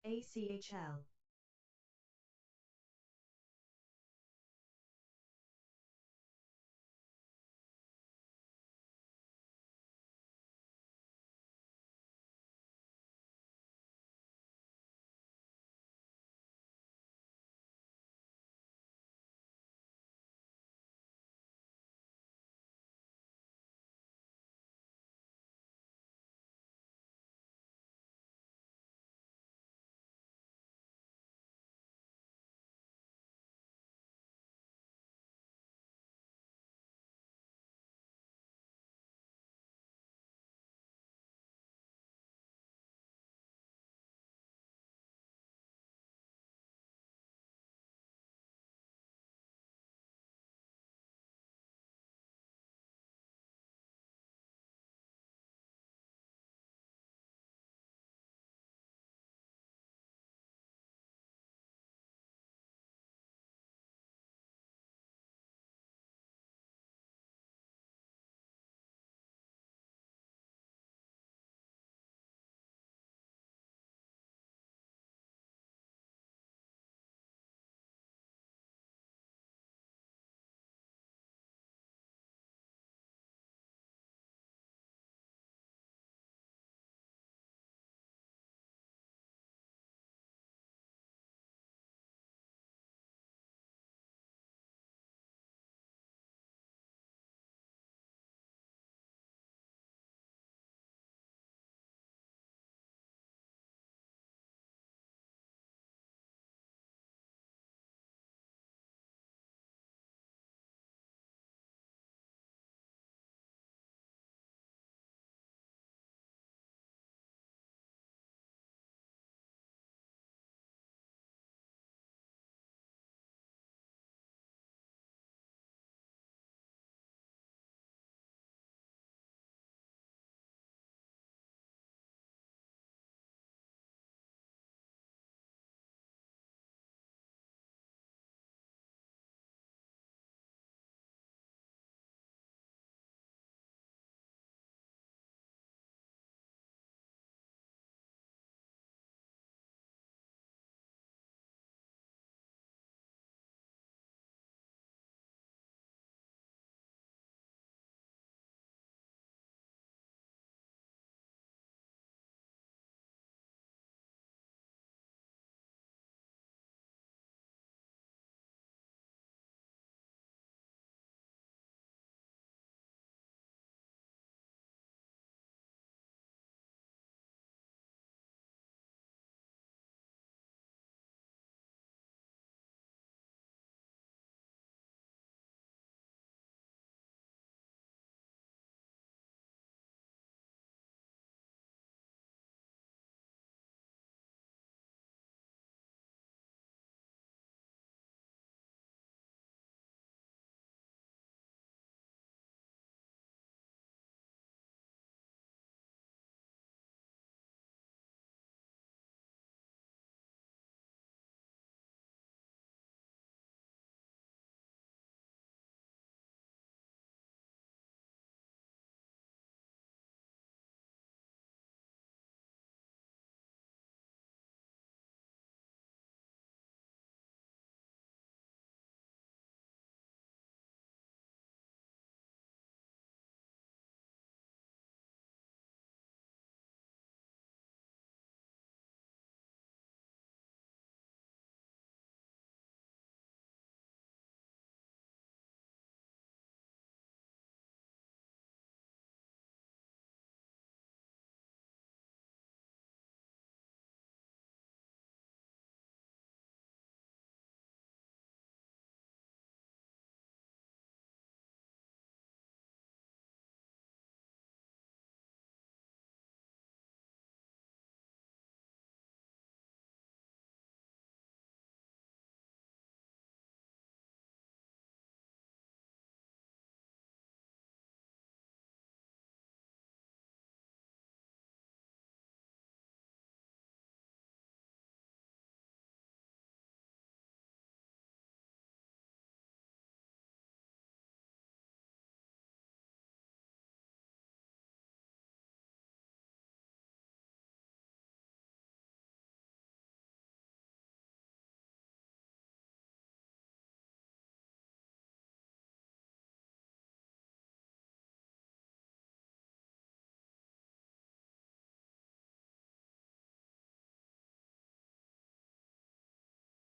ACHL.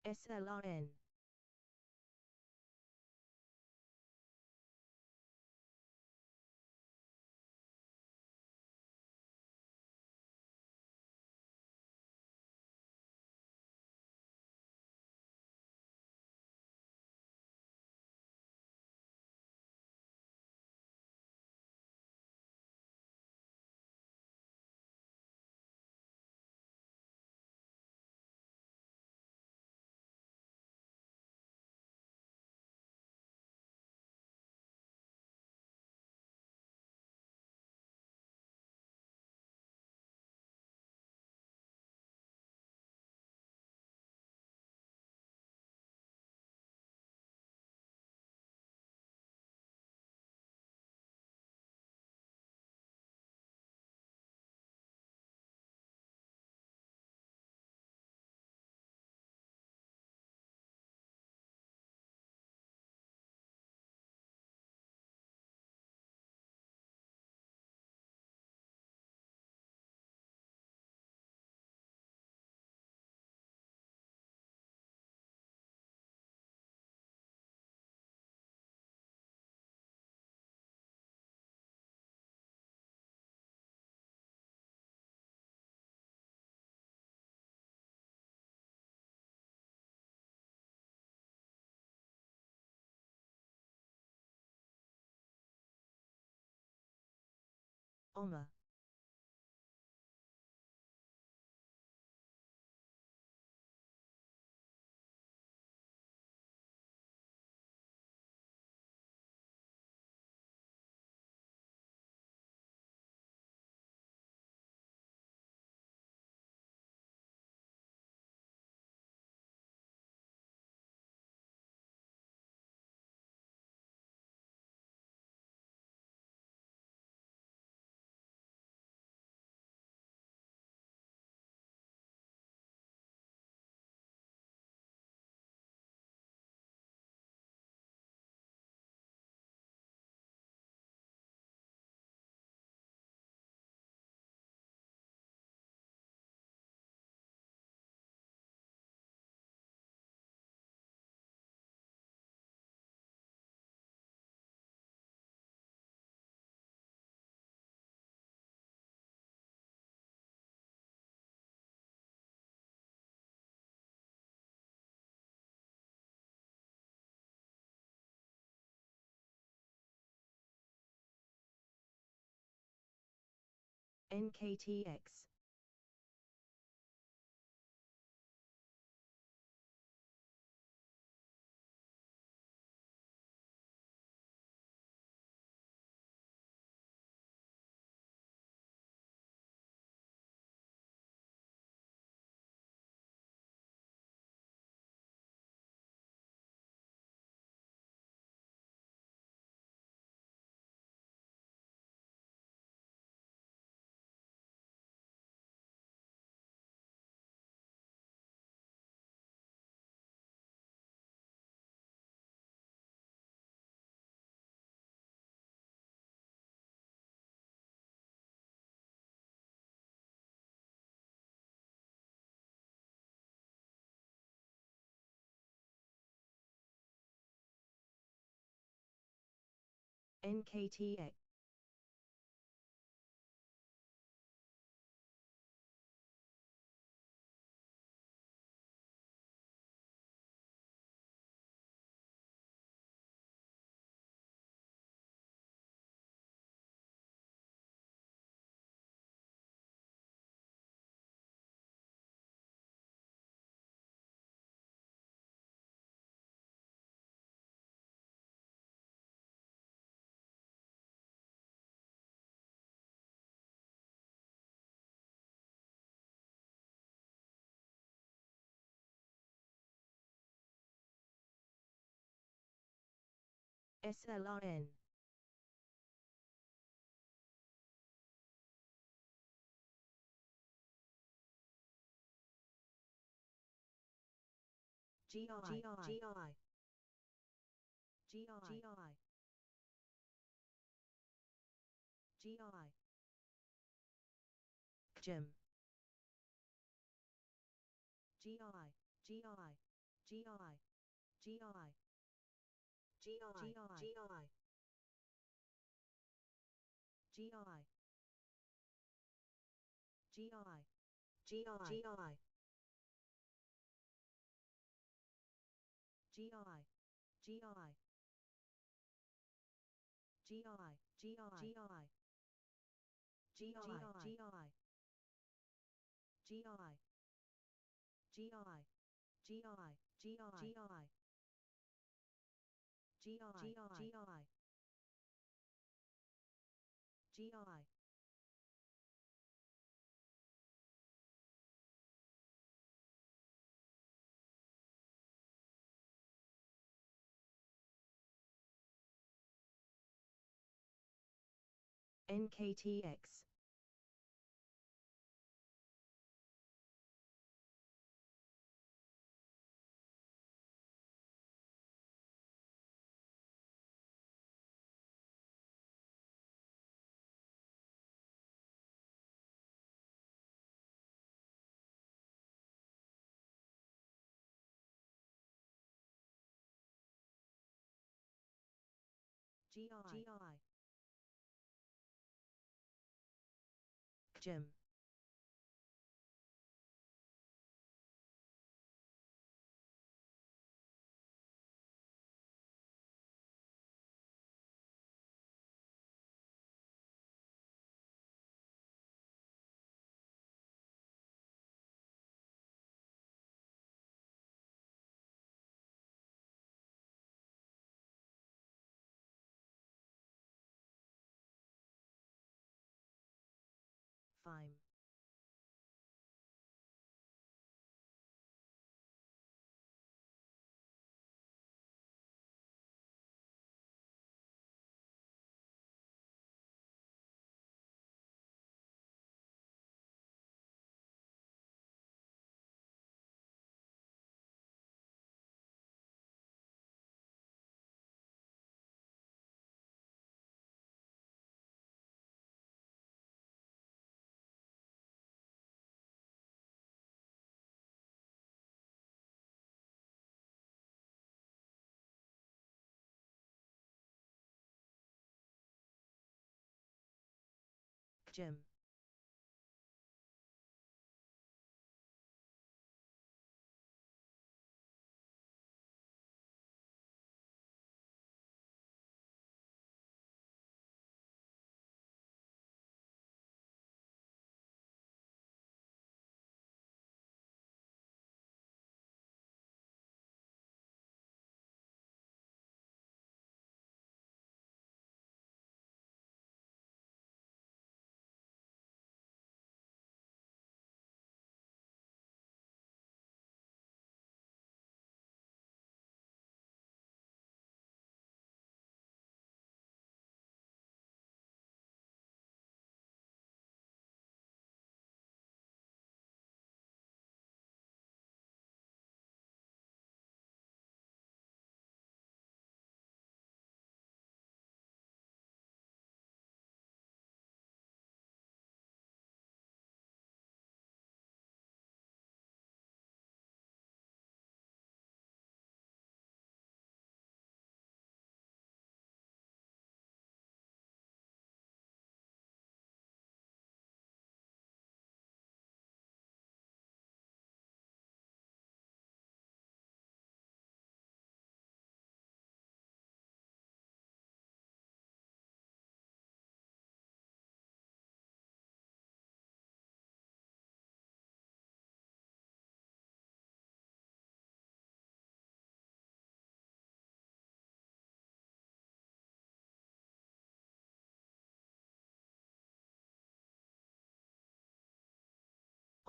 SLRN. OMA. NKTX. NKTX. SLRN. GI. GEM. GI. GI, GI, GI, GI, GI, GI, GI, GI, GI, GI, GI, GI, GI, GI, GI, GI, GI, GI, GI, NKTX, GI, Jim, Fime, Jim,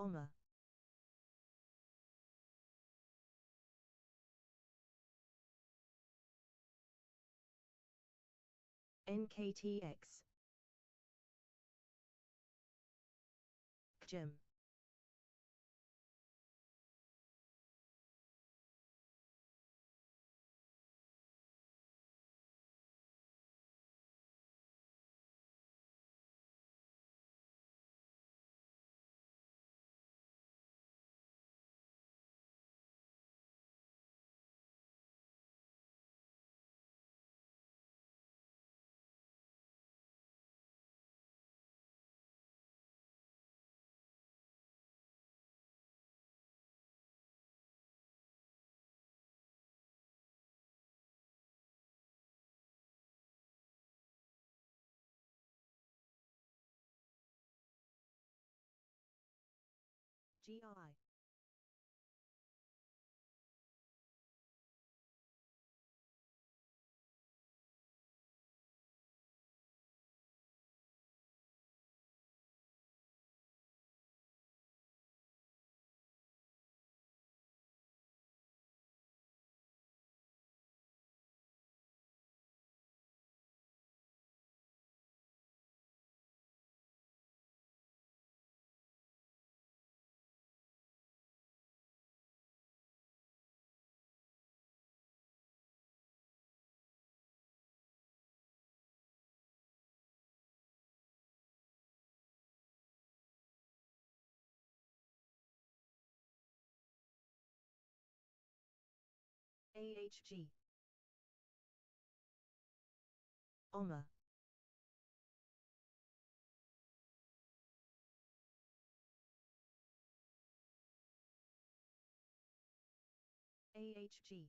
Oma, NKTX, Jim, GI. AHG. OMA. AHG.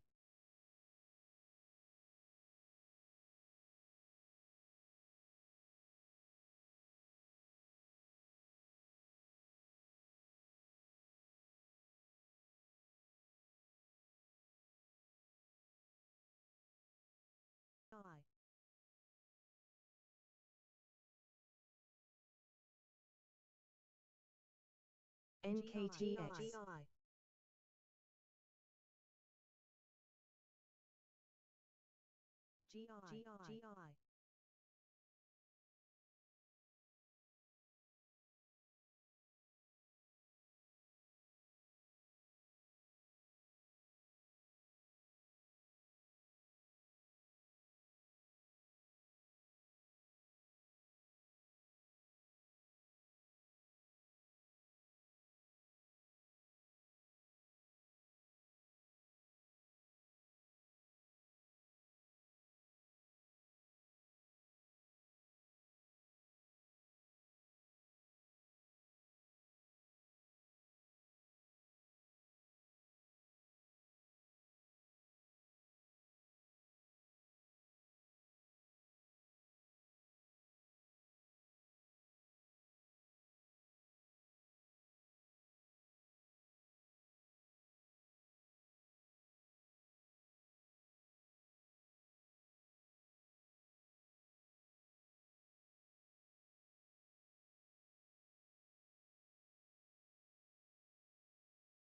I. NKTX. GI. GI.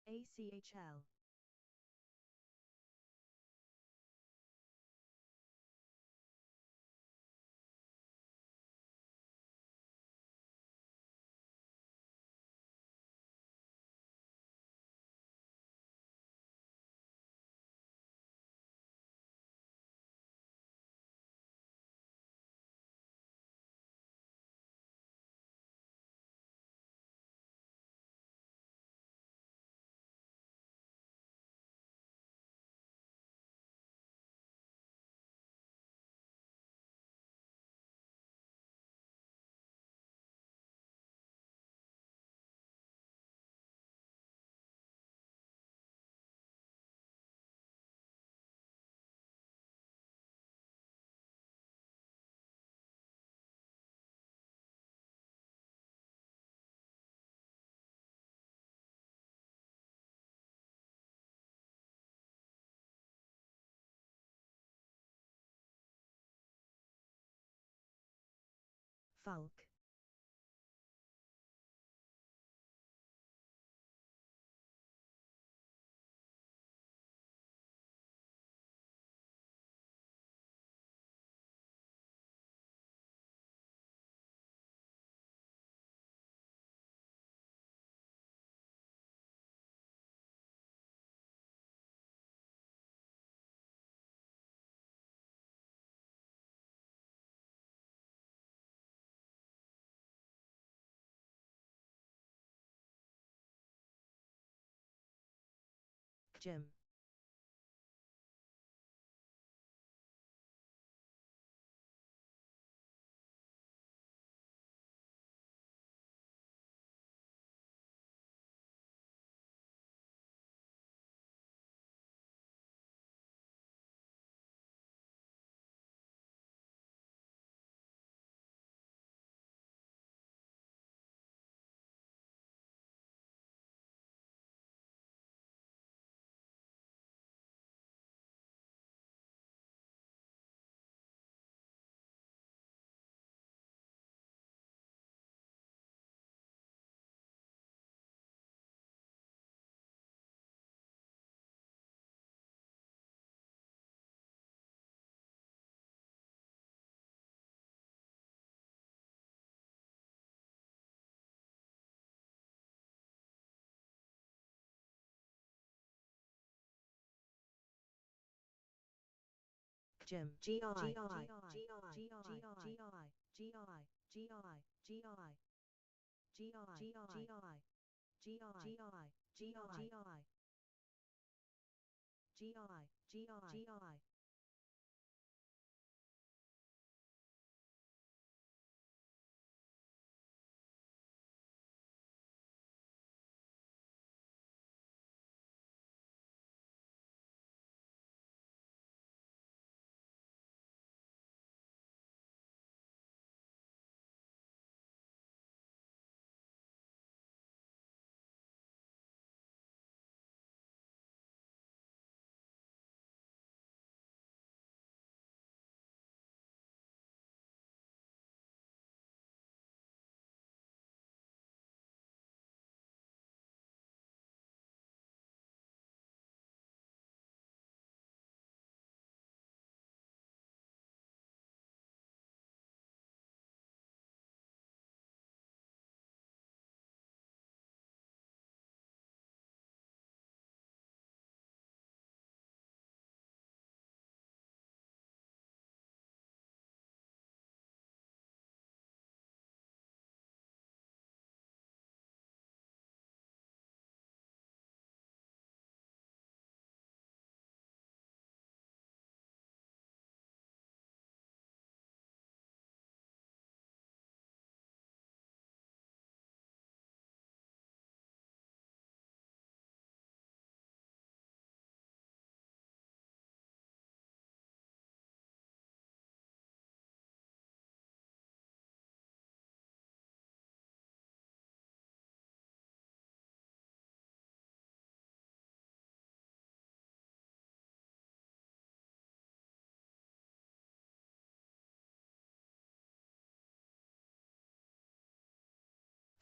ACHL. Falk. Jim. Jim. G-I. G-I. G-I. G-I. G-I. G-I. G-I. G-I. G-I. G-I. G-I. G-I. G-I. G-I. G-I. G-I.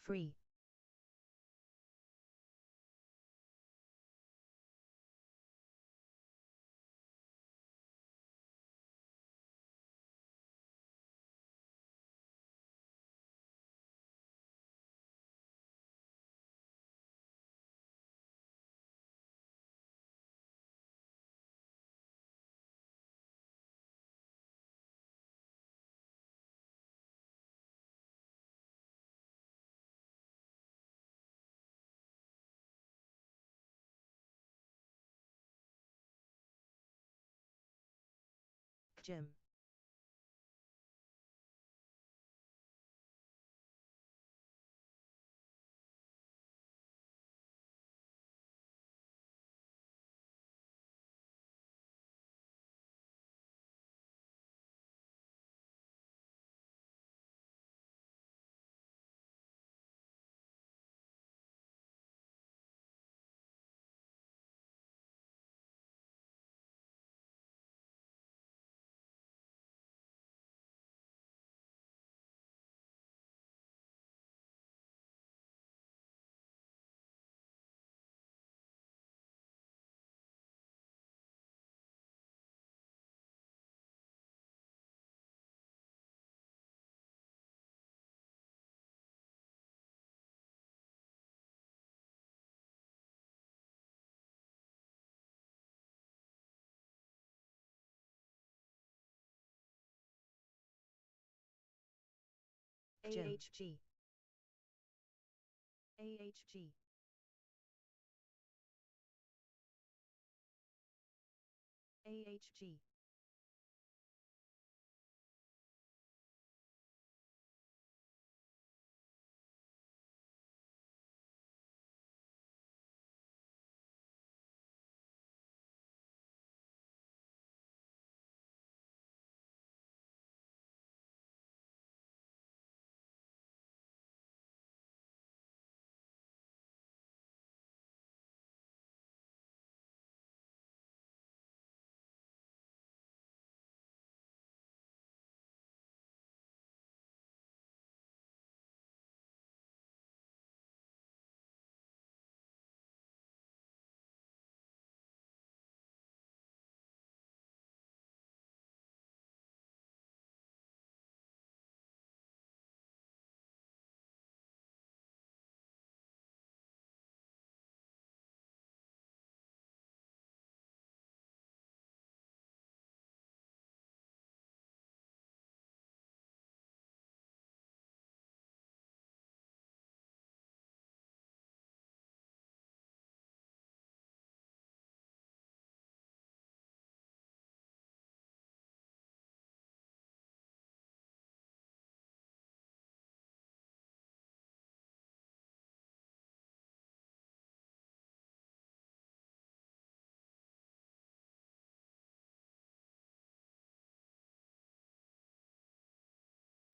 Free. Jim. AHG. AHG. AHG.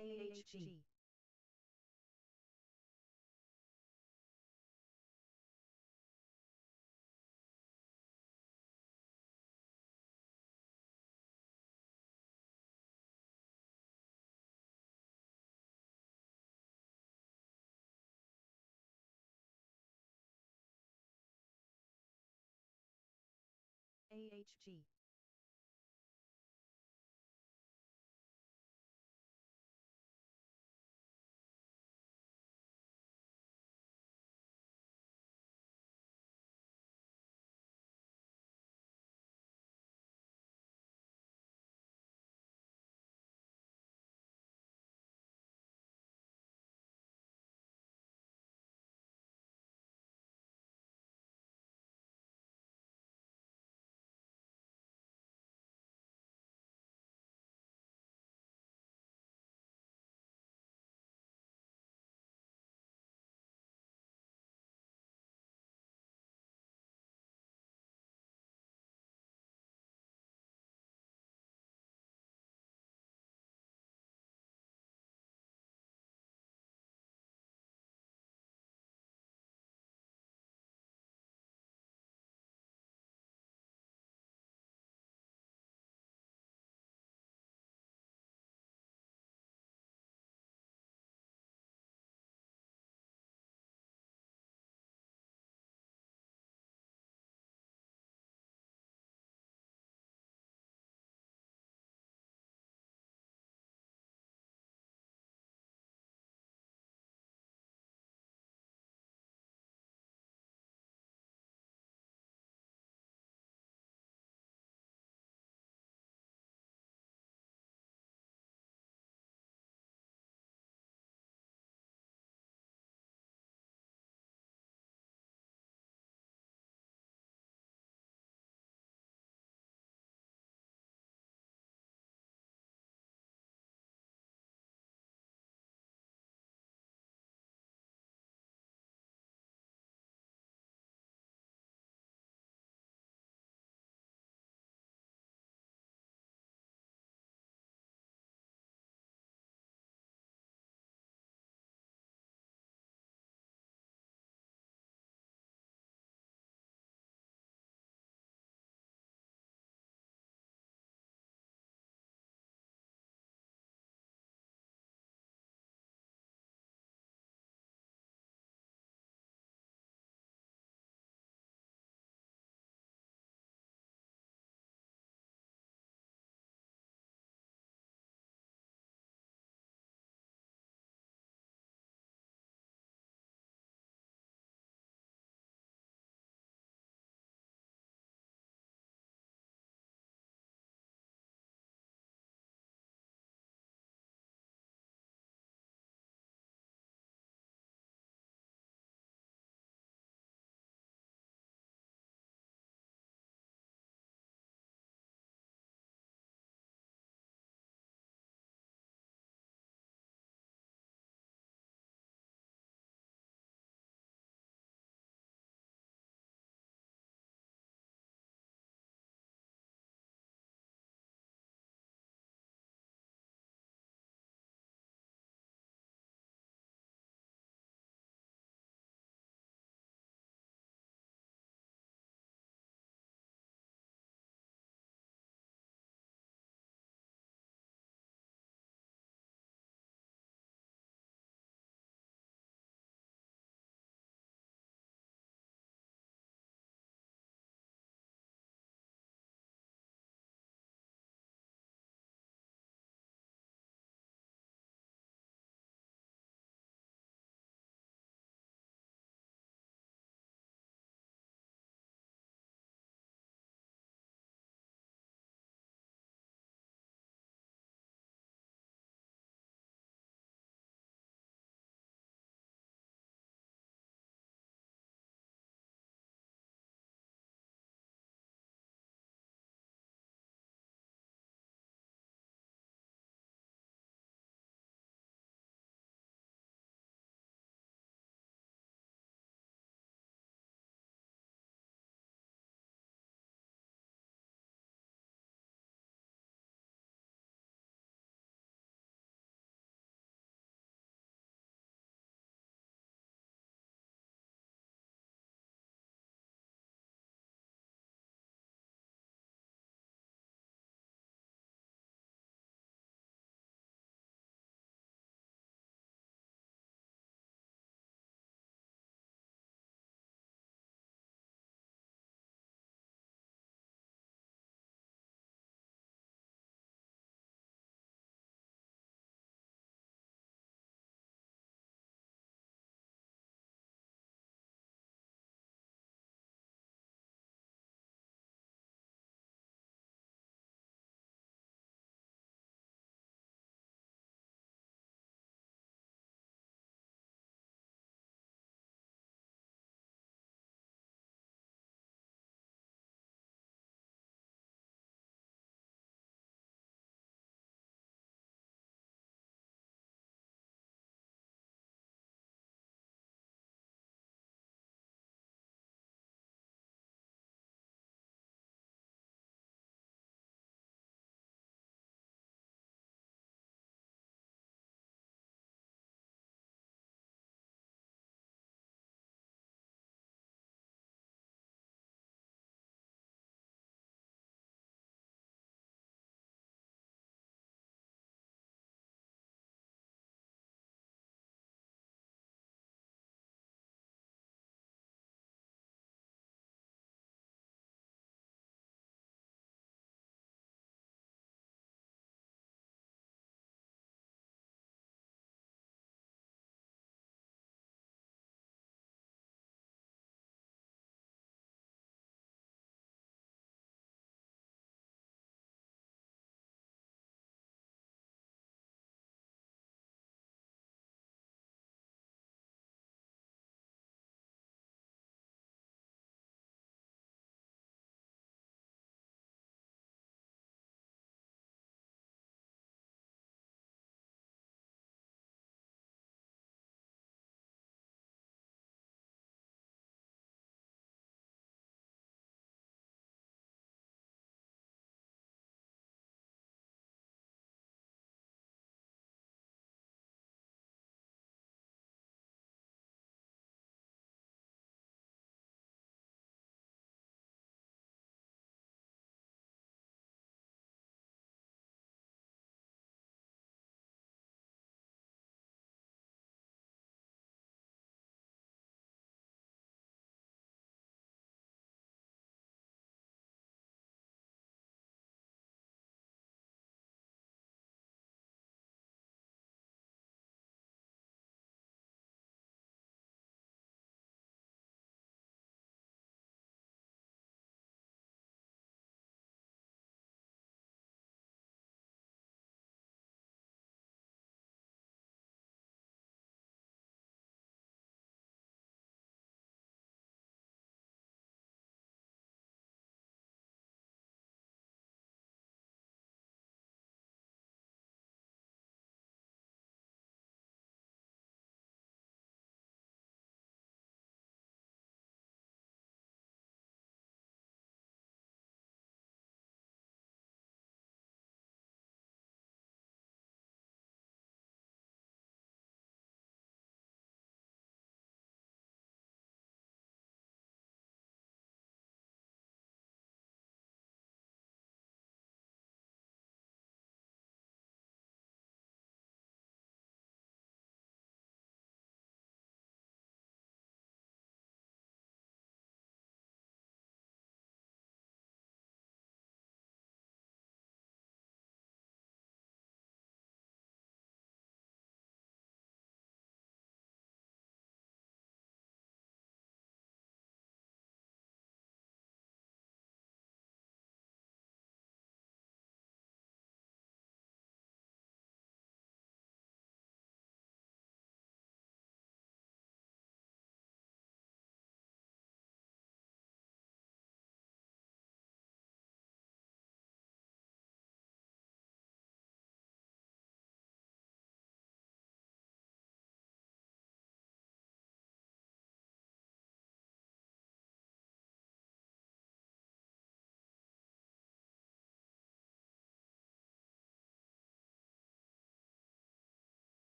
AHG. AHG.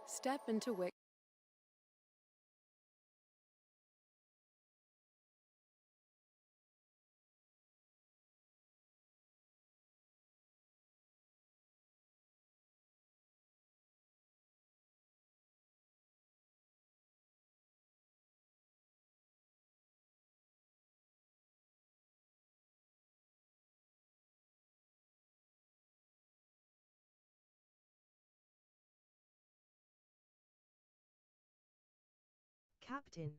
Step into Wix. Captain.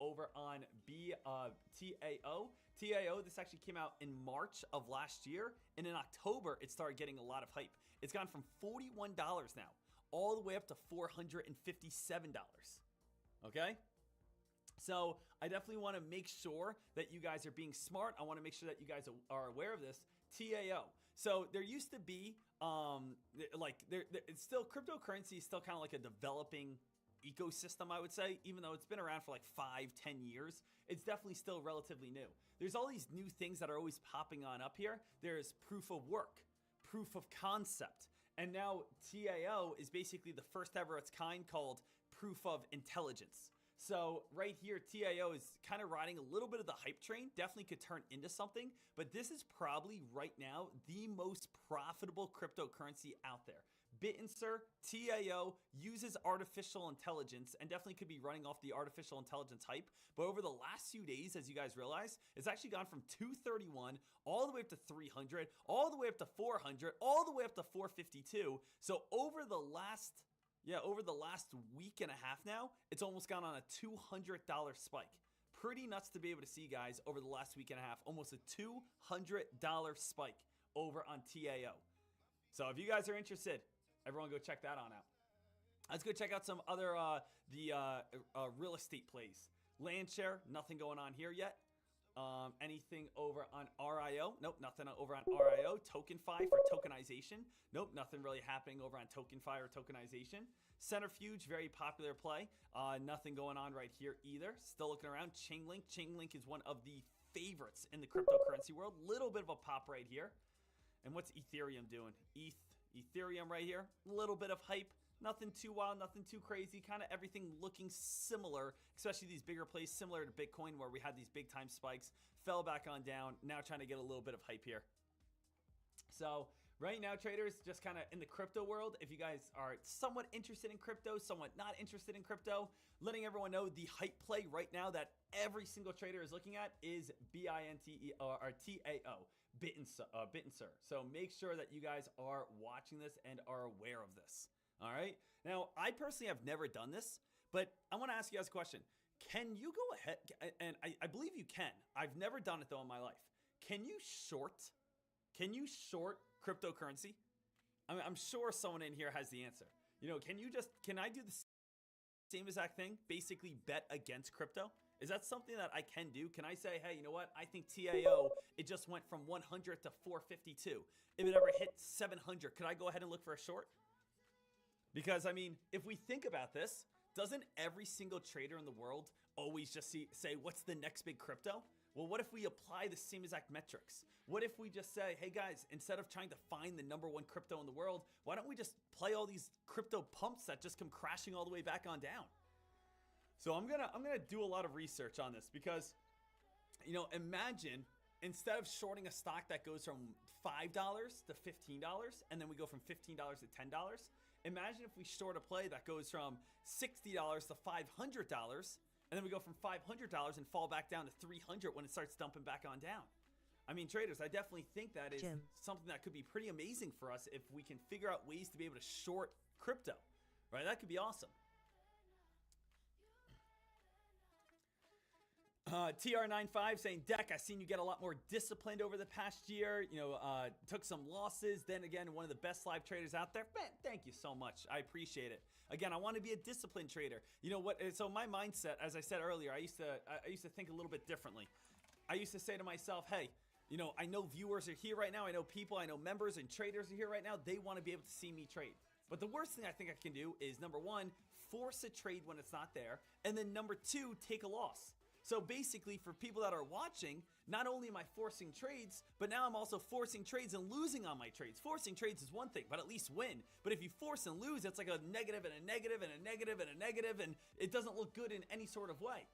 over on TAO. TAO, this actually came out in March of last year, and in October, it started getting a lot of hype. It's gone from $41 now, all the way up to $457. Okay? So I definitely want to make sure that you guys are being smart. I want to make sure that you guys are aware of this. TAO. So there used to be, it's still, cryptocurrency is still kind of like a developing ecosystem, I would say, even though it's been around for like 5-10 years. It's definitely still relatively new. There's all these new things that are always popping on up here. There's proof of work, proof of concept, and now TAO is basically the first ever its kind called proof of intelligence. So right here, TAO is kind of riding a little bit of the hype train, definitely could turn into something, but this is probably right now the most profitable cryptocurrency out there. BitInsert, TAO, uses artificial intelligence and definitely could be running off the artificial intelligence hype. But over the last few days, as you guys realize, it's actually gone from 231 all the way up to 300, all the way up to 400, all the way up to 452. So over the last week and a half now, it's almost gone on a $200 spike. Pretty nuts to be able to see, guys, over the last week and a half. Almost a $200 spike over on TAO. So if you guys are interested, everyone go check that on out. Let's go check out some other real estate plays. Land share, nothing going on here yet. Anything over on RIO? Nope, nothing over on RIO. TokenFi for tokenization? Nope, nothing really happening over on TokenFi or tokenization. Centrifuge, very popular play. Nothing going on right here either. Still looking around. Chainlink. Chainlink is one of the favorites in the cryptocurrency world. Little bit of a pop right here. And what's Ethereum doing? Ethereum right here. Little bit of hype. Nothing too wild, nothing too crazy. Kind of everything looking similar, especially these bigger plays, similar to Bitcoin, where we had these big time spikes, fell back on down. Now trying to get a little bit of hype here. So right now, traders, just kind of in the crypto world, if you guys are somewhat interested in crypto, somewhat not interested in crypto, letting everyone know the hype play right now that every single trader is looking at is TAO, BitInsert. So make sure that you guys are watching this and are aware of this. All right. Now, I personally have never done this, but I want to ask you guys a question. Can you go ahead? And I believe you can. I've never done it though in my life. Can you short cryptocurrency? I'm sure someone in here has the answer. You know, can I do the same exact thing? Basically bet against crypto? Is that something that I can do? Can I say, hey, you know what? I think TAO, it just went from 100 to 452. If it ever hit 700, could I go ahead and look for a short? Because, I mean, if we think about this, doesn't every single trader in the world always just say, what's the next big crypto? Well, what if we apply the same exact metrics? What if we just say, hey guys, instead of trying to find the number one crypto in the world, why don't we just play all these crypto pumps that just come crashing all the way back on down? So I'm gonna do a lot of research on this because, you know, imagine instead of shorting a stock that goes from $5 to $15, and then we go from $15 to $10, imagine if we short a play that goes from $60 to $500, and then we go from $500 and fall back down to $300 when it starts dumping back on down. I mean, traders, I definitely think that is something that could be pretty amazing for us if we can figure out ways to be able to short crypto, right? That could be awesome. TR95 saying, Deck, I've seen you get a lot more disciplined over the past year. You know, took some losses. Then again, one of the best live traders out there. Man, thank you so much. I appreciate it. Again, I want to be a disciplined trader. You know what? So my mindset, as I said earlier, I used to think a little bit differently. I used to say to myself, hey, you know, I know viewers are here right now. I know people, I know members and traders are here right now. They want to be able to see me trade. But the worst thing I think I can do is, number one, force a trade when it's not there. And then number two, take a loss. So basically, for people that are watching, not only am I forcing trades, but now I'm also forcing trades and losing on my trades. Forcing trades is one thing, but at least win. But if you force and lose, it's like a negative and a negative and a negative and a negative, and it doesn't look good in any sort of way.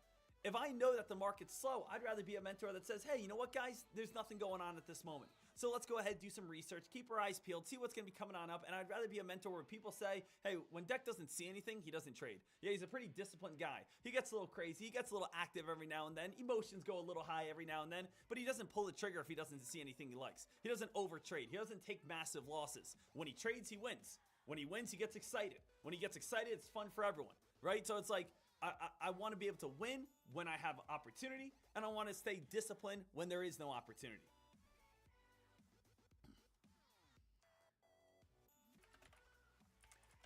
If I know that the market's slow, I'd rather be a mentor that says, hey, you know what, guys? There's nothing going on at this moment. So let's go ahead, do some research, keep our eyes peeled, see what's going to be coming on up. And I'd rather be a mentor where people say, hey, when Deck doesn't see anything, he doesn't trade. Yeah, he's a pretty disciplined guy. He gets a little crazy. He gets a little active every now and then. Emotions go a little high every now and then. But he doesn't pull the trigger if he doesn't see anything he likes. He doesn't overtrade. He doesn't take massive losses. When he trades, he wins. When he wins, he gets excited. When he gets excited, it's fun for everyone, right? So it's like, I want to be able to win when I have opportunity, and I want to stay disciplined when there is no opportunity.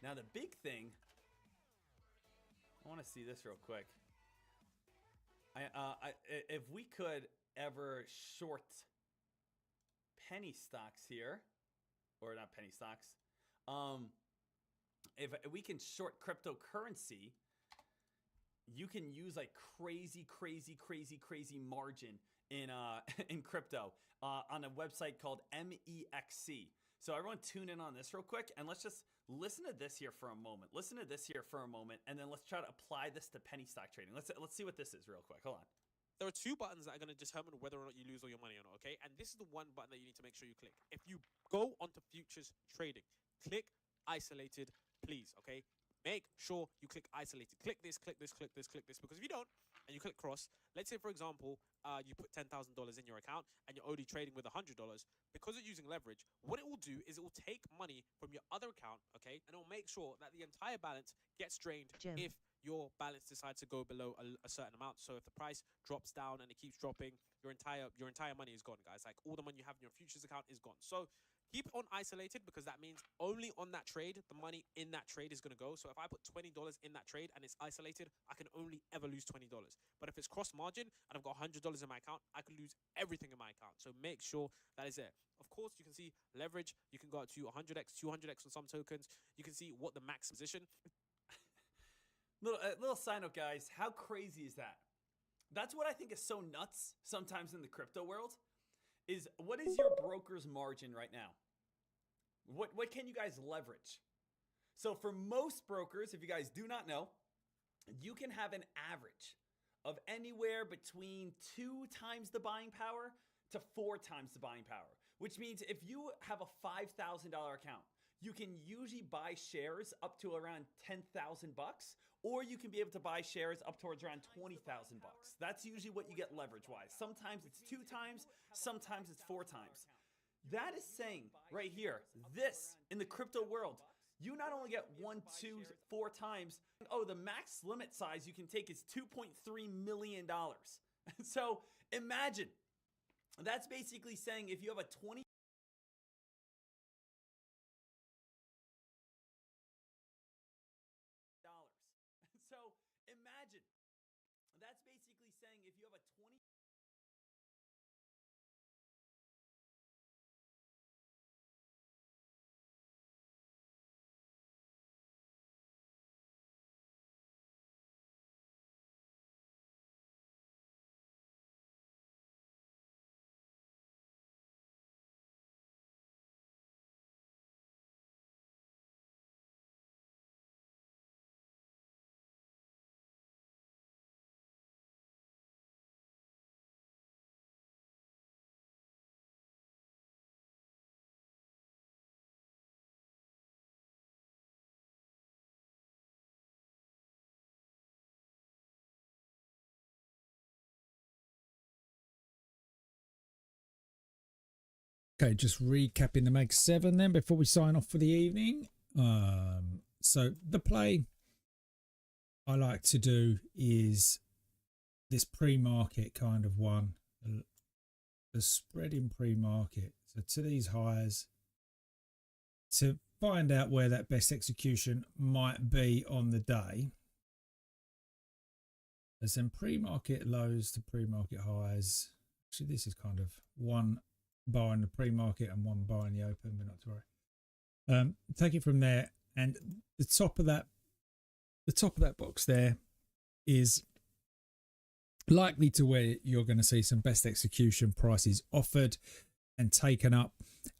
Now the big thing, I want to see this real quick. If we could ever short penny stocks here, or not penny stocks, if we can short cryptocurrency, you can use like crazy margin in in crypto on a website called MEXC. So everyone tune in on this real quick, and let's just listen to this here for a moment. Listen to this here for a moment, and then let's try to apply this to penny stock trading. Let's see what this is real quick. Hold on. There are two buttons that are going to determine whether or not you lose all your money or not, okay? And this is the one button that you need to make sure you click. If you go onto futures trading, click isolated, please, okay? Make sure you click isolated. Click this, click this, click this, click this. Because if you don't, and you click cross, let's say, for example, you put $10,000 in your account and you're only trading with $100, because you're using leverage, what it will do is it will take money from your other account, okay? And it will make sure that the entire balance gets drained Jim. if your balance decides to go below a certain amount. So if the price drops down and it keeps dropping, your entire money is gone, guys. Like all the money you have in your futures account is gone. So keep it on isolated, because that means only on that trade, the money in that trade is going to go. So if I put $20 in that trade and it's isolated, I can only ever lose $20. But if it's cross margin and I've got $100 in my account, I could lose everything in my account. So make sure that is there. Of course, you can see leverage. You can go up to 100x, 200x on some tokens. You can see what the max position. Little side note, guys. How crazy is that? That's what I think is so nuts sometimes in the crypto world. Is what is your broker's margin right now? What can you guys leverage? So for most brokers, if you guys do not know, you can have an average of anywhere between 2 times the buying power to 4 times the buying power, which means if you have a $5,000 account, you can usually buy shares up to around $10,000, or you can be able to buy shares up towards around $20,000. That's usually what you get leverage-wise. Sometimes it's 2 times, sometimes it's 4 times. That is saying right here, this in the crypto world, you not only get 1, 2, 4 times. Oh, the max limit size you can take is $2.3 million. So imagine, that's basically saying if you have a 20. So imagine, that's basically saying if you have a 20. Okay, just recapping the Mag 7 then before we sign off for the evening. So the play I like to do is this pre-market kind of one, the spreading pre-market. So to these highs, to find out where that best execution might be on the day. There's some pre-market lows to pre-market highs. Actually, this is kind of one bar in the pre-market and one bar in the open, but not to worry. Take it from there, and the top of that box there is likely to where you're going to see some best execution prices offered and taken up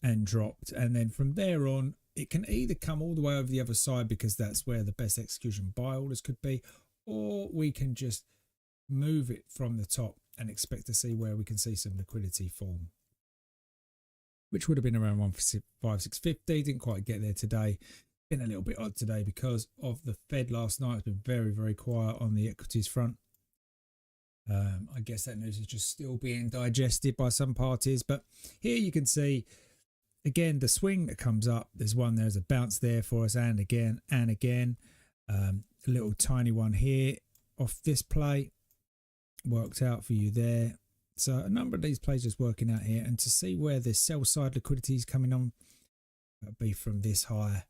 and dropped, and then from there on it can either come all the way over the other side because that's where the best execution buy orders could be, or we can just move it from the top and expect to see where we can see some liquidity form, which would have been around 156.50. Didn't quite get there today. Been a little bit odd today because of the Fed last night. It's been very, very quiet on the equities front. I guess that news is just still being digested by some parties. But here you can see, again, the swing that comes up. There's one, there's a bounce there for us, and again, and again. A little tiny one here. off this play worked out for you there. So a number of these plays just working out here, and to see where the sell side liquidity is coming on, that'll be from this high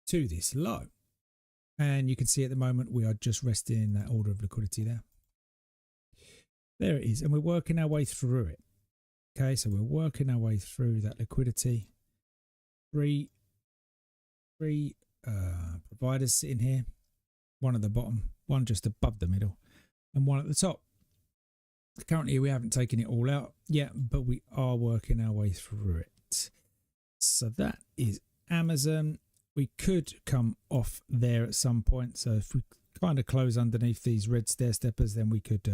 to this low. And you can see at the moment we are just resting in that order of liquidity there. There it is, and we're working our way through it. Okay, so we're working our way through that liquidity. Three providers sitting here, one at the bottom, one just above the middle, and one at the top. Currently we haven't taken it all out yet, but we are working our way through it. So that is Amazon. We could come off there at some point, so if we kind of close underneath these red stair steppers, then we could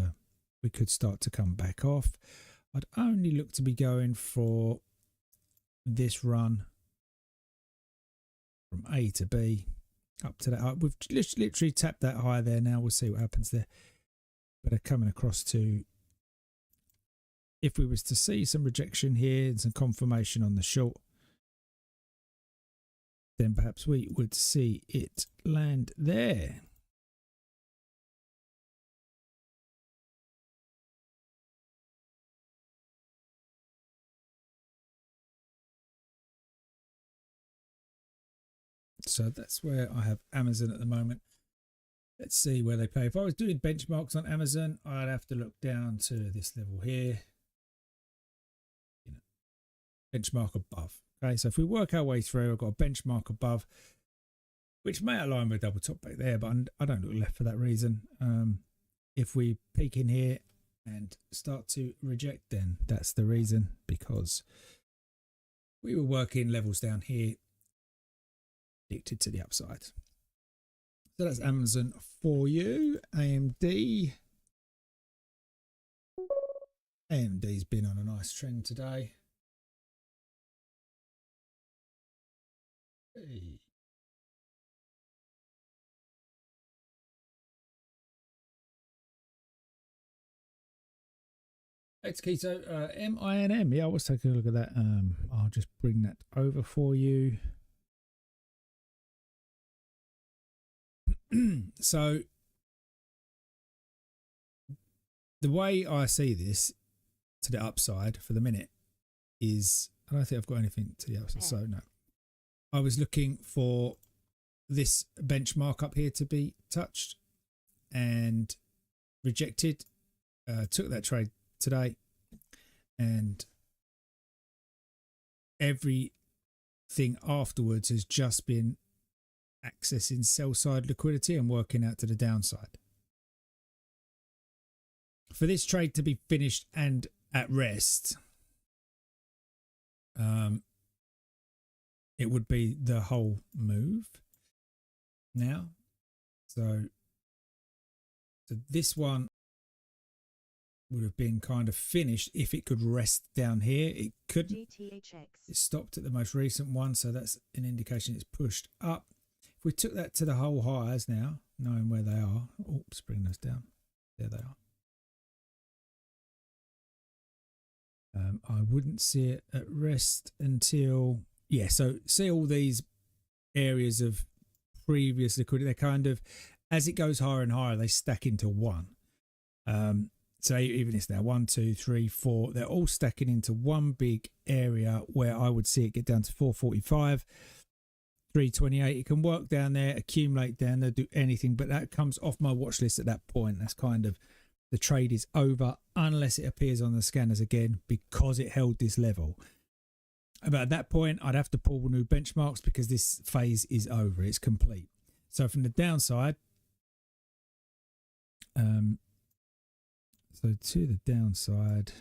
start to come back off. I'd only look to be going for this run from A to B up to that. We've literally tapped that high there now. We'll see what happens there. But coming across to, if we was to see some rejection here and some confirmation on the short, then perhaps we would see it land there. So that's where I have Amazon at the moment. Let's see where they pay. If I was doing benchmarks on Amazon, I'd have to look down to this level here. Benchmark above. Okay, so if we work our way through, I've got a benchmark above, which may align with double top back there, but I don't look left for that reason. If we peak in here and start to reject, then that's the reason, because we were working levels down here addicted to the upside. So that's Amazon for you. AMD's been on a nice trend today. Hey. It's keto MINM. Yeah, let's take a look at that. I'll just bring that over for you. So the way I see this to the upside for the minute is, I don't think I've got anything to the upside, so no. I was looking for this benchmark up here to be touched and rejected. Took that trade today, and everything afterwards has just been accessing sell side liquidity and working out to the downside. For this trade to be finished and at rest, it would be the whole move now. So this one would have been kind of finished if it could rest down here. It couldn't. It stopped at the most recent one, so that's an indication it's pushed up. If we took that to the whole highs now, knowing where they are, oops, bring those down. There they are. I wouldn't see it at rest until, yeah, so see all these areas of previous liquidity, they're kind of, as it goes higher and higher, they stack into one. So even it's now 1, 2, 3, 4, they're all stacking into one big area where I would see it get down to 445. 328. It can work down there, accumulate down there, do anything, but that comes off my watch list at that point. That's kind of, the trade is over unless it appears on the scanners again, because it held this level. But at that point, I'd have to pull new benchmarks because this phase is over. It's complete. So from the downside, so to the downside,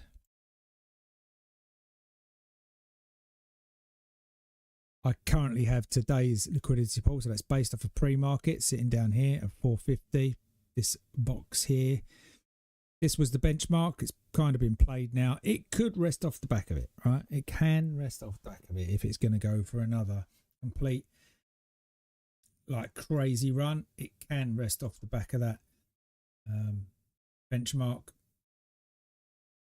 I currently have today's liquidity pool, so that's based off a pre-market sitting down here at 450. This box here, this was the benchmark. It's kind of been played now. It could rest off the back of it, right? It can rest off the back of it if it's going to go for another complete, like, crazy run. It can rest off the back of that benchmark.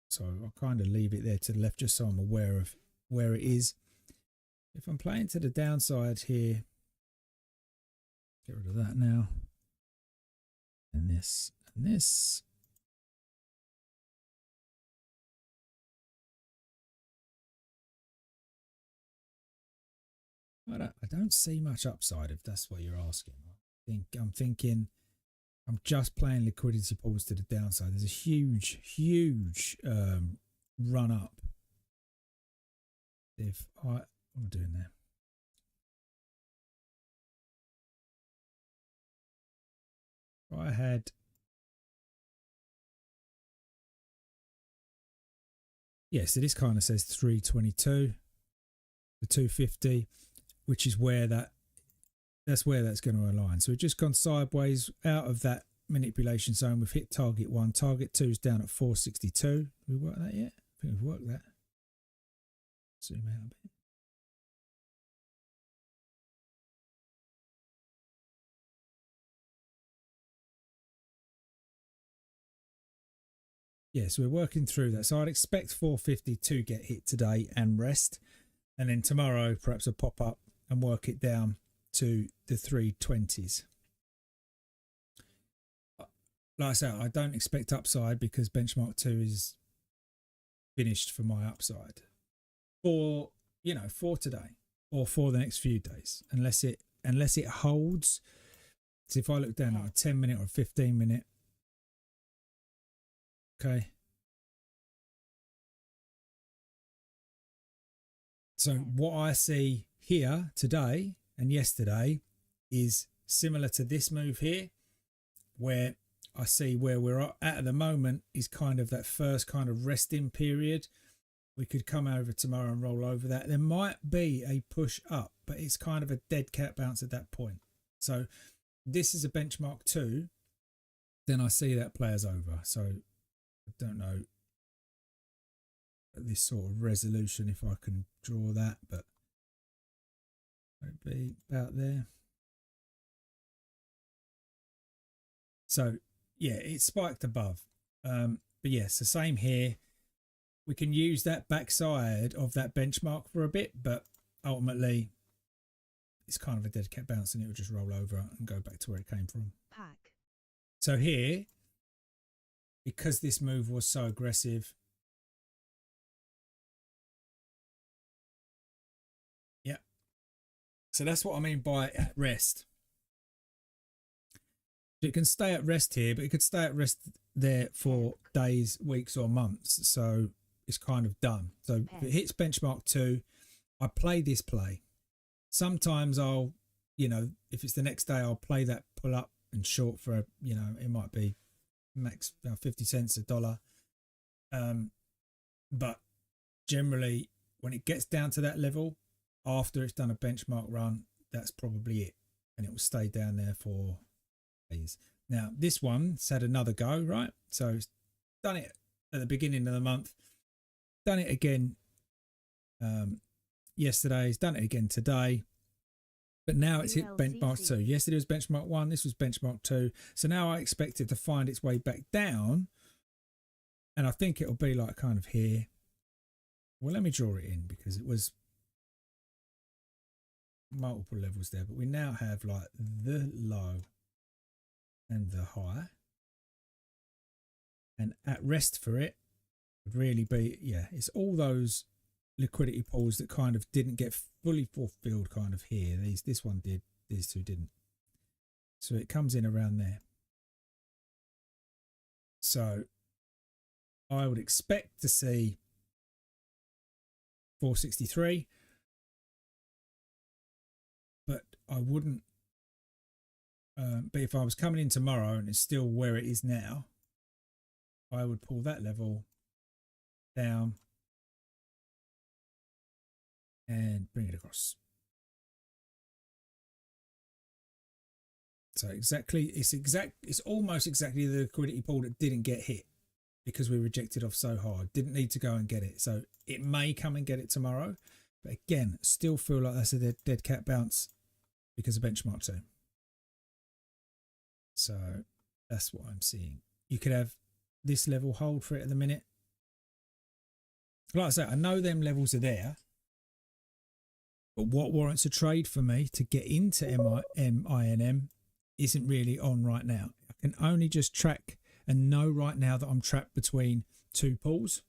So I'll kind of leave it there to the left just so I'm aware of where it is. If I'm playing to the downside here, get rid of that now. And this And this. I don't see much upside if that's what you're asking. I'm thinking I'm just playing liquidity pools to the downside. There's a huge run up. What am I doing there? I had so this kind of says 322 to 250, which is where that's where that's going to align. So we've just gone sideways out of that manipulation zone. We've hit target 1. Target 2 is down at 462. Have we worked that yet? I think we've worked that. Zoom out a bit. Yeah, so we're working through that. So I'd expect 450 to get hit today and rest. And then tomorrow, perhaps a pop up and work it down to the 320s. Like I said, I don't expect upside because benchmark 2 is finished for my upside for today or for the next few days, unless it holds. So if I look down at a 10-minute or a 15-minute, okay. So what I see here today and yesterday is similar to this move here, where I see where we're at the moment is kind of that first kind of resting period. We could come over tomorrow and roll over that. There might be a push up, but it's kind of a dead cat bounce at that point. So this is a benchmark 2. Then I see that player's over. So I don't know this sort of resolution if I can draw that, but it'd be about there. So yeah, it spiked above, but yes, the same here. We can use that backside of that benchmark for a bit, but ultimately it's kind of a dead cat bounce and it will just roll over and go back to where it came from. Pack. So here, because this move was so aggressive, yeah. So that's what I mean by at rest. It can stay at rest here, but it could stay at rest there for days, weeks or months. So it's kind of done. So if it hits benchmark 2, I play this play. Sometimes I'll, if it's the next day, I'll play that pull up and short for, it might be max 50 cents, $1. But generally, when it gets down to that level, after it's done a benchmark run, that's probably it. And it will stay down there for days. Now, this one's had another go, right? So it's done it at the beginning of the month, done it again yesterday, it's done it again today. But now it's hit benchmark 2. Yesterday was benchmark 1. This was benchmark 2. So now I expect it to find its way back down. And I think it'll be like kind of here. Well, let me draw it in because it was multiple levels there. But we now have like the low and the high. And at rest for it would really be, it's all those liquidity pools that kind of didn't get fully fulfilled kind of here. This one did, these two didn't. So it comes in around there. So I would expect to see 463, but I wouldn't. But if I was coming in tomorrow and it's still where it is now, I would pull that level down and bring it across. So it's almost exactly the liquidity pool that didn't get hit because we rejected off so hard. Didn't need to go and get it. So it may come and get it tomorrow. But again, still feel like that's a dead cat bounce because of benchmark 2. So that's what I'm seeing. You could have this level hold for it at the minute. Like I say, I know them levels are there. But what warrants a trade for me to get into MINM isn't really on right now. I can only just track and know right now that I'm trapped between two pools.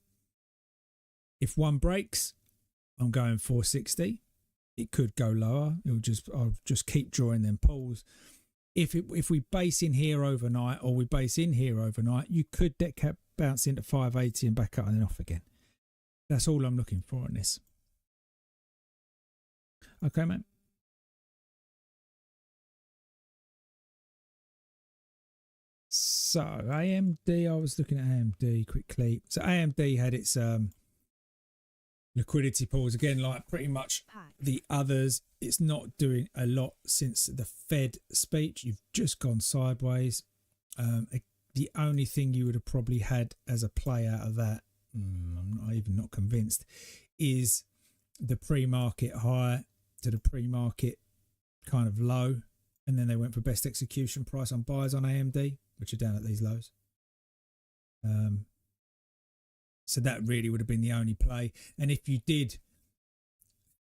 If one breaks, I'm going 460. It could go lower. I'll just keep drawing them pulls. If we base in here overnight, or we base in here overnight, you could dead cap bounce into 580 and back up and then off again. That's all I'm looking for on this. Okay, mate. So AMD, I was looking at AMD quickly. So AMD had its liquidity pools again, like pretty much Pack. the others. It's not doing a lot since the Fed speech. You've just gone sideways. The only thing you would have probably had as a play out of that, I'm not convinced, is the pre-market high to the pre-market kind of low, and then they went for best execution price on buys on AMD, which are down at these lows. So that really would have been the only play. And if you did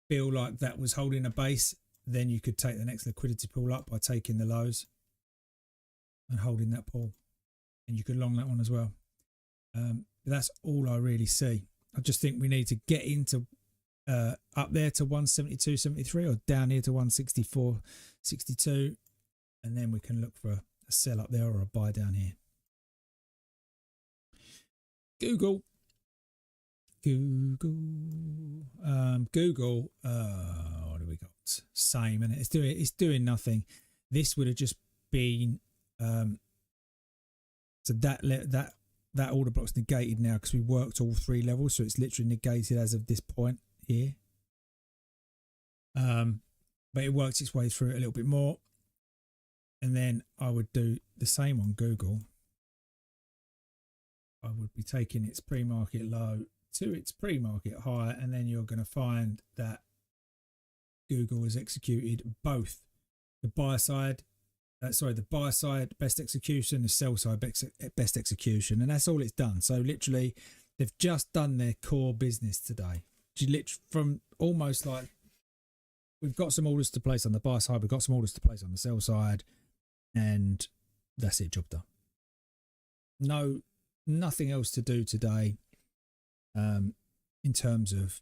feel like that was holding a base, then you could take the next liquidity pool up by taking the lows and holding that pool, and you could long that one as well. But that's all I really see. I just think we need to get into up there to 172.73 or down here to 164.62, and then we can look for a sell up there or a buy down here. Google, what do we got? Same, and it's doing nothing. This would have just been so that order block's negated now because we worked all three levels, so it's literally negated as of this point here. But it works its way through it a little bit more, and then I would do the same on Google. I would be taking its pre-market low to its pre-market high, and then you're going to find that Google has executed both the buy side best execution, the sell side best execution, and that's all it's done. So literally they've just done their core business today. From almost like, we've got some orders to place on the buy side, we've got some orders to place on the sell side, and that's it, job done. Nothing else to do today in terms of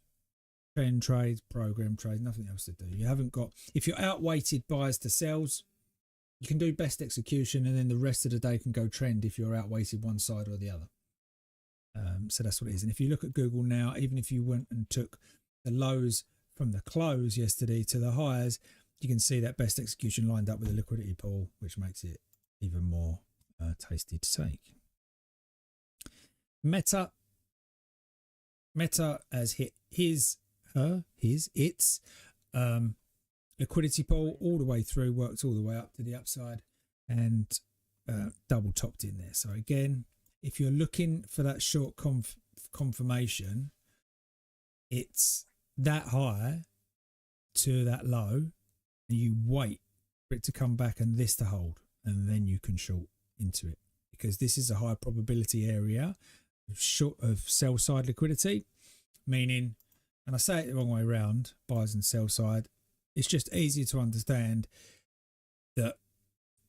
trend trades, program trades, nothing else to do. You haven't got, if you're outweighted buys to sells, you can do best execution, and then the rest of the day can go trend if you're outweighted one side or the other. So that's what it is. And if you look at Google now, even if you went and took the lows from the close yesterday to the highs, you can see that best execution lined up with a liquidity pool, which makes it even more tasty to take. Meta has hit its liquidity pool all the way through, worked all the way up to the upside, and double topped in there. So again, if you're looking for that short confirmation, it's that high to that low, and you wait for it to come back and this to hold, and then you can short into it, because this is a high probability area of sell side liquidity, meaning, and I say it the wrong way around, buys and sell side, it's just easier to understand that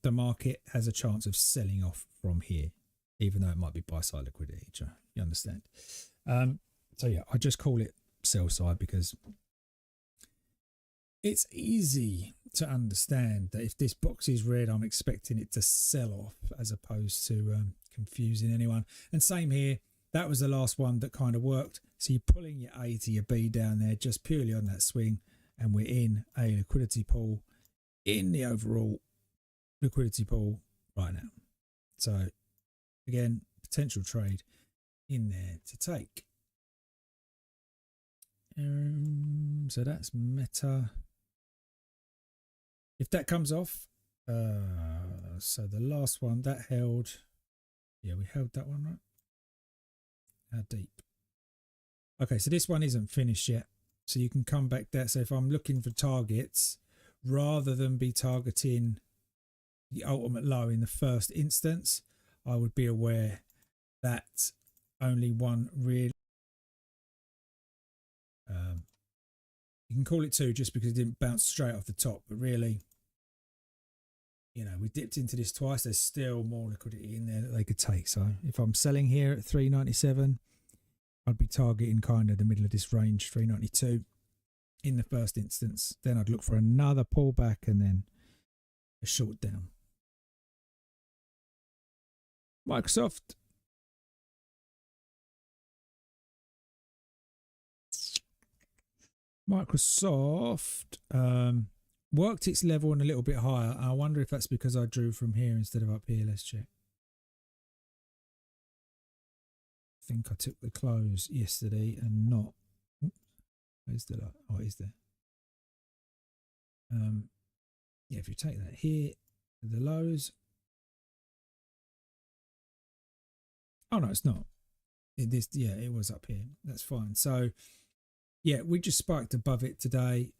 the market has a chance of selling off from here, even though it might be buy side liquidity. You understand? So yeah, I just call it sell side because it's easy to understand that if this box is red, I'm expecting it to sell off, as opposed to confusing anyone. And same here, that was the last one that kind of worked. So you're pulling your A to your B down there just purely on that swing, and we're in a liquidity pool, in the overall liquidity pool right now. So again, potential trade in there to take. So that's Meta. If that comes off, so the last one that held, yeah, we held that one, right? How deep? Okay, so this one isn't finished yet, so you can come back there. So if I'm looking for targets, rather than be targeting the ultimate low in the first instance, I would be aware that only one really, you can call it two just because it didn't bounce straight off the top, but really you know, we dipped into this twice. There's still more liquidity in there that they could take. So if I'm selling here at 397, I'd be targeting kind of the middle of this range, 392 in the first instance. Then I'd look for another pullback and then a short down. Microsoft. Worked its level and a little bit higher. I wonder if that's because I drew from here instead of up here. Let's check. I think I took the close yesterday and not. Where's the light? Oh, it is there. Yeah, if you take that here, the lows. Oh no, it's not. It was up here. That's fine. So yeah, we just spiked above it today.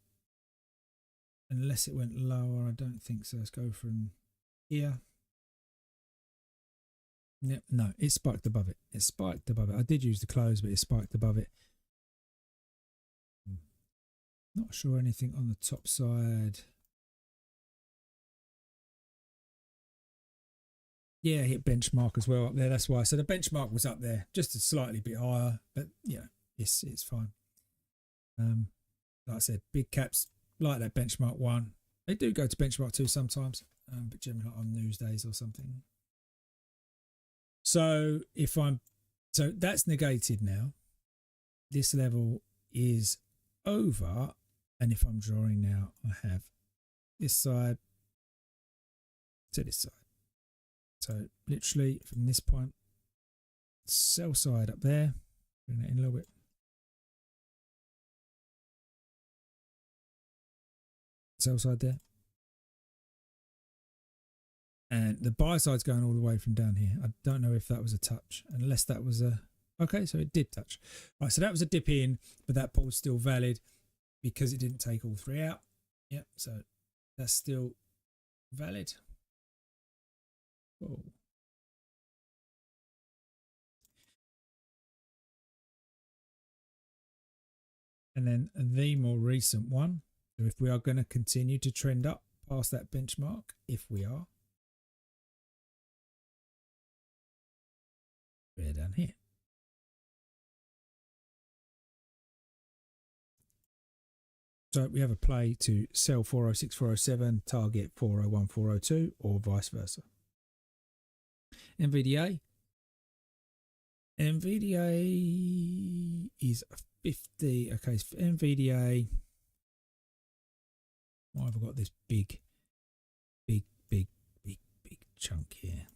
Unless it went lower, I don't think so. Let's go from here. Yep, no, it spiked above it. It spiked above it. I did use the close, but it spiked above it. Not sure anything on the top side. Yeah, hit benchmark as well up there. That's why. So the benchmark was up there, just a slightly bit higher, but yeah, it's fine. Like I said, big caps like that benchmark one. They do go to benchmark two sometimes, but generally on news days or something. So so that's negated now. This level is over, and if I'm drawing now, I have this side to this side. So literally from this point, sell side up there, bring that in a little bit. Sell side there. And the buy side's going all the way from down here. I don't know if that was a touch, unless that was a... Okay, so it did touch. Right, so that was a dip in, but that pull's still valid because it didn't take all three out. Yep, so that's still valid. Whoa. And then the more recent one, so if we are going to continue to trend up past that benchmark, if we are, we're down here. So we have a play to sell 406, 407, target 401, 402, or vice versa. NVDA. NVDA is 50. Okay, so for NVDA, why have I got this big chunk here?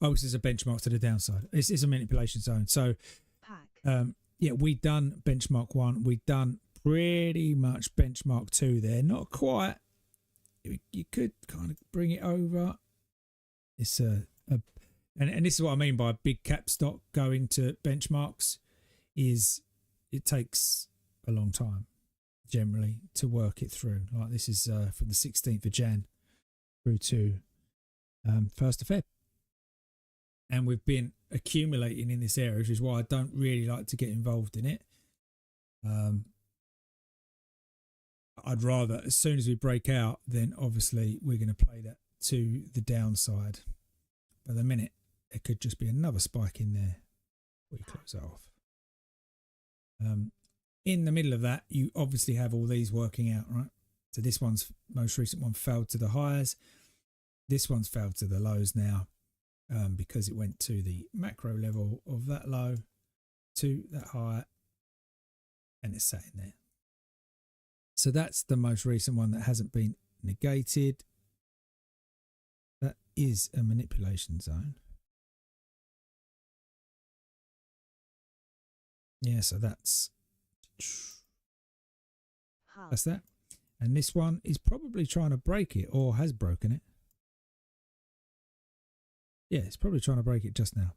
Oh, this is a benchmark to the downside. It's a manipulation zone. So, yeah, we done benchmark one. We done pretty much benchmark two there. Not quite. You could kind of bring it over. It's and this is what I mean by a big cap stock going to benchmarks, is it takes a long time generally to work it through. Like this is from the 16th of Jan through to 1st of Feb. And we've been accumulating in this area, which is why I don't really like to get involved in it. I'd rather, as soon as we break out, then obviously we're going to play that to the downside. By the minute, it could just be another spike in there. We close that off. In the middle of that, you obviously have all these working out, right? So this one's most recent one failed to the highs. This one's failed to the lows now, because it went to the macro level of that low to that high, and it's sat in there. So that's the most recent one that hasn't been negated. That is a manipulation zone. Yeah, so that's that. And this one is probably trying to break it, or has broken it. Yeah, it's probably trying to break it just now.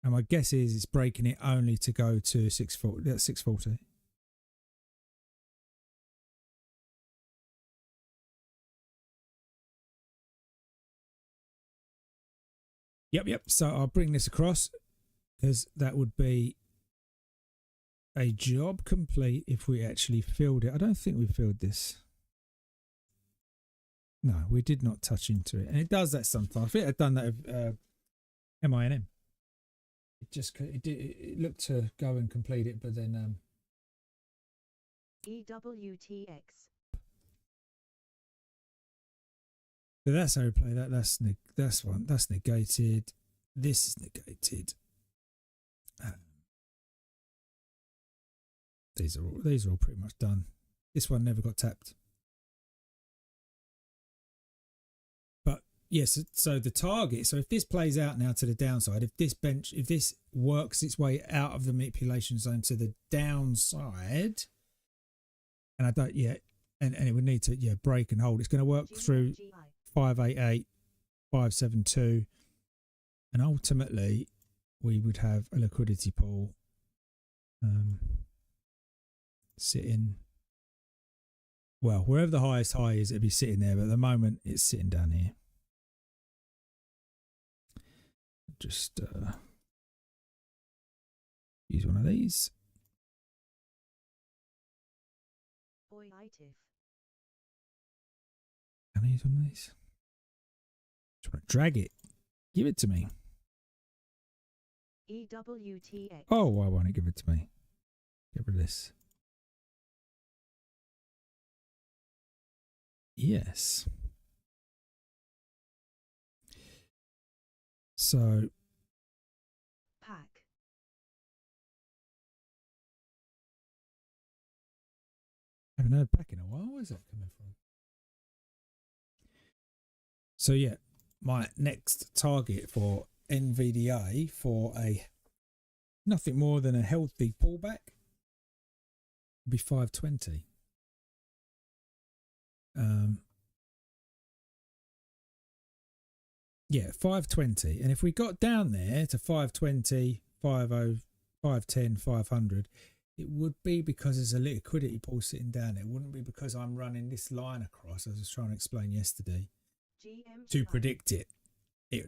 And my guess is it's breaking it only to go to 640. That's 640. Yep. So I'll bring this across, because that would be a job complete if we actually filled it. I don't think we filled this. No, we did not touch into it. And it does that sometimes. I think I've done that with MINM. It looked to go and complete it, but then EWTX. so that's how we play that. That's negated. This is negated. These are all pretty much done. This one never got tapped. But yes, so the target. So if this plays out now to the downside, if this works its way out of the manipulation zone to the downside, and I don't yet, and it would need to break and hold. It's going to work through 588, 572, and ultimately we would have a liquidity pool sitting, well, wherever the highest high is, it'd be sitting there, but at the moment it's sitting down here. Just use one of these. Boy itif. Can I use one of these? Just want to drag it. Give it to me. EWTX. Oh, why won't it give it to me? Get rid of this. Yes. So Pack. I haven't heard back in a while. Where's that coming from? So yeah, my next target for NVDA for a nothing more than a healthy pullback would be 520. Yeah, 520. And if we got down there to 520, 50, 510, 500, it would be because there's a liquidity pool sitting down there. It wouldn't be because I'm running this line across, as I was trying to explain yesterday, to predict it.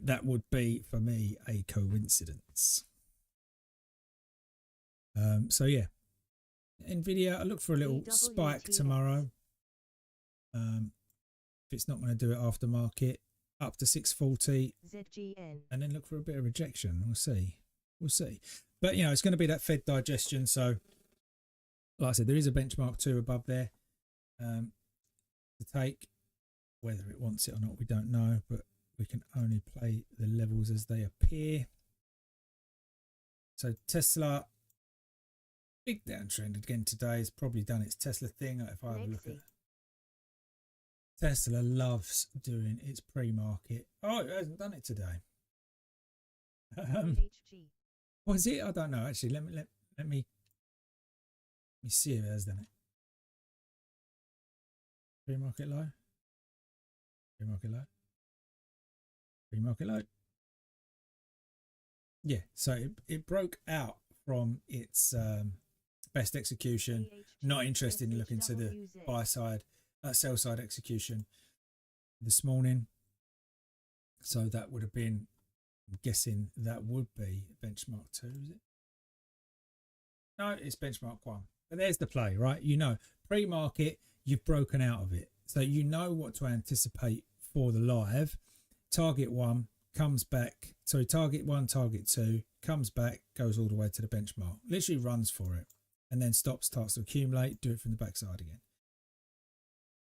That would be, for me, a coincidence. So yeah, NVIDIA, I look for a little spike tomorrow. If it's not going to do it after market, up to 640, ZGN. and then look for a bit of rejection. We'll see. But it's going to be that Fed digestion. So like I said, there is a benchmark 2 above there to take. Whether it wants it or not, we don't know, but we can only play the levels as they appear. So Tesla, big downtrend again today. Has probably done its Tesla thing. If I have a look at it. Tesla loves doing its pre-market. Oh, it hasn't done it today. HG. Was it? I don't know. Actually, let me see if it has done it. Pre-market low. Pre-market low. Pre-market low. Yeah. So it broke out from its best execution. Not interested in looking to the buy side. Sell side execution this morning, so that would have been, I'm guessing that would be benchmark 2, is it? No, it's benchmark 1. But there's the play, right? Pre-market, you've broken out of it, so you know what to anticipate for the live. Target 1 comes back, target 1, target 2 comes back, goes all the way to the benchmark, literally runs for it, and then stops, starts to accumulate, do it from the backside again.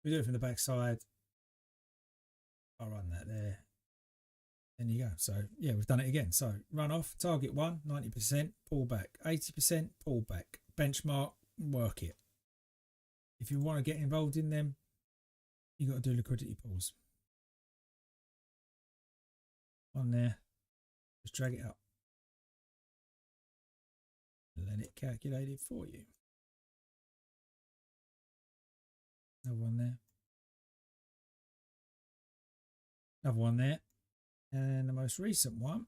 We do it from the backside. I'll run that there. There you go. So yeah, we've done it again. So run off, target 1, 90%, pull back, 80%, pull back, benchmark, work it. If you want to get involved in them, you got to do liquidity pools. On there, just drag it up. Let it calculate it for you. Another one there. Another one there. And the most recent one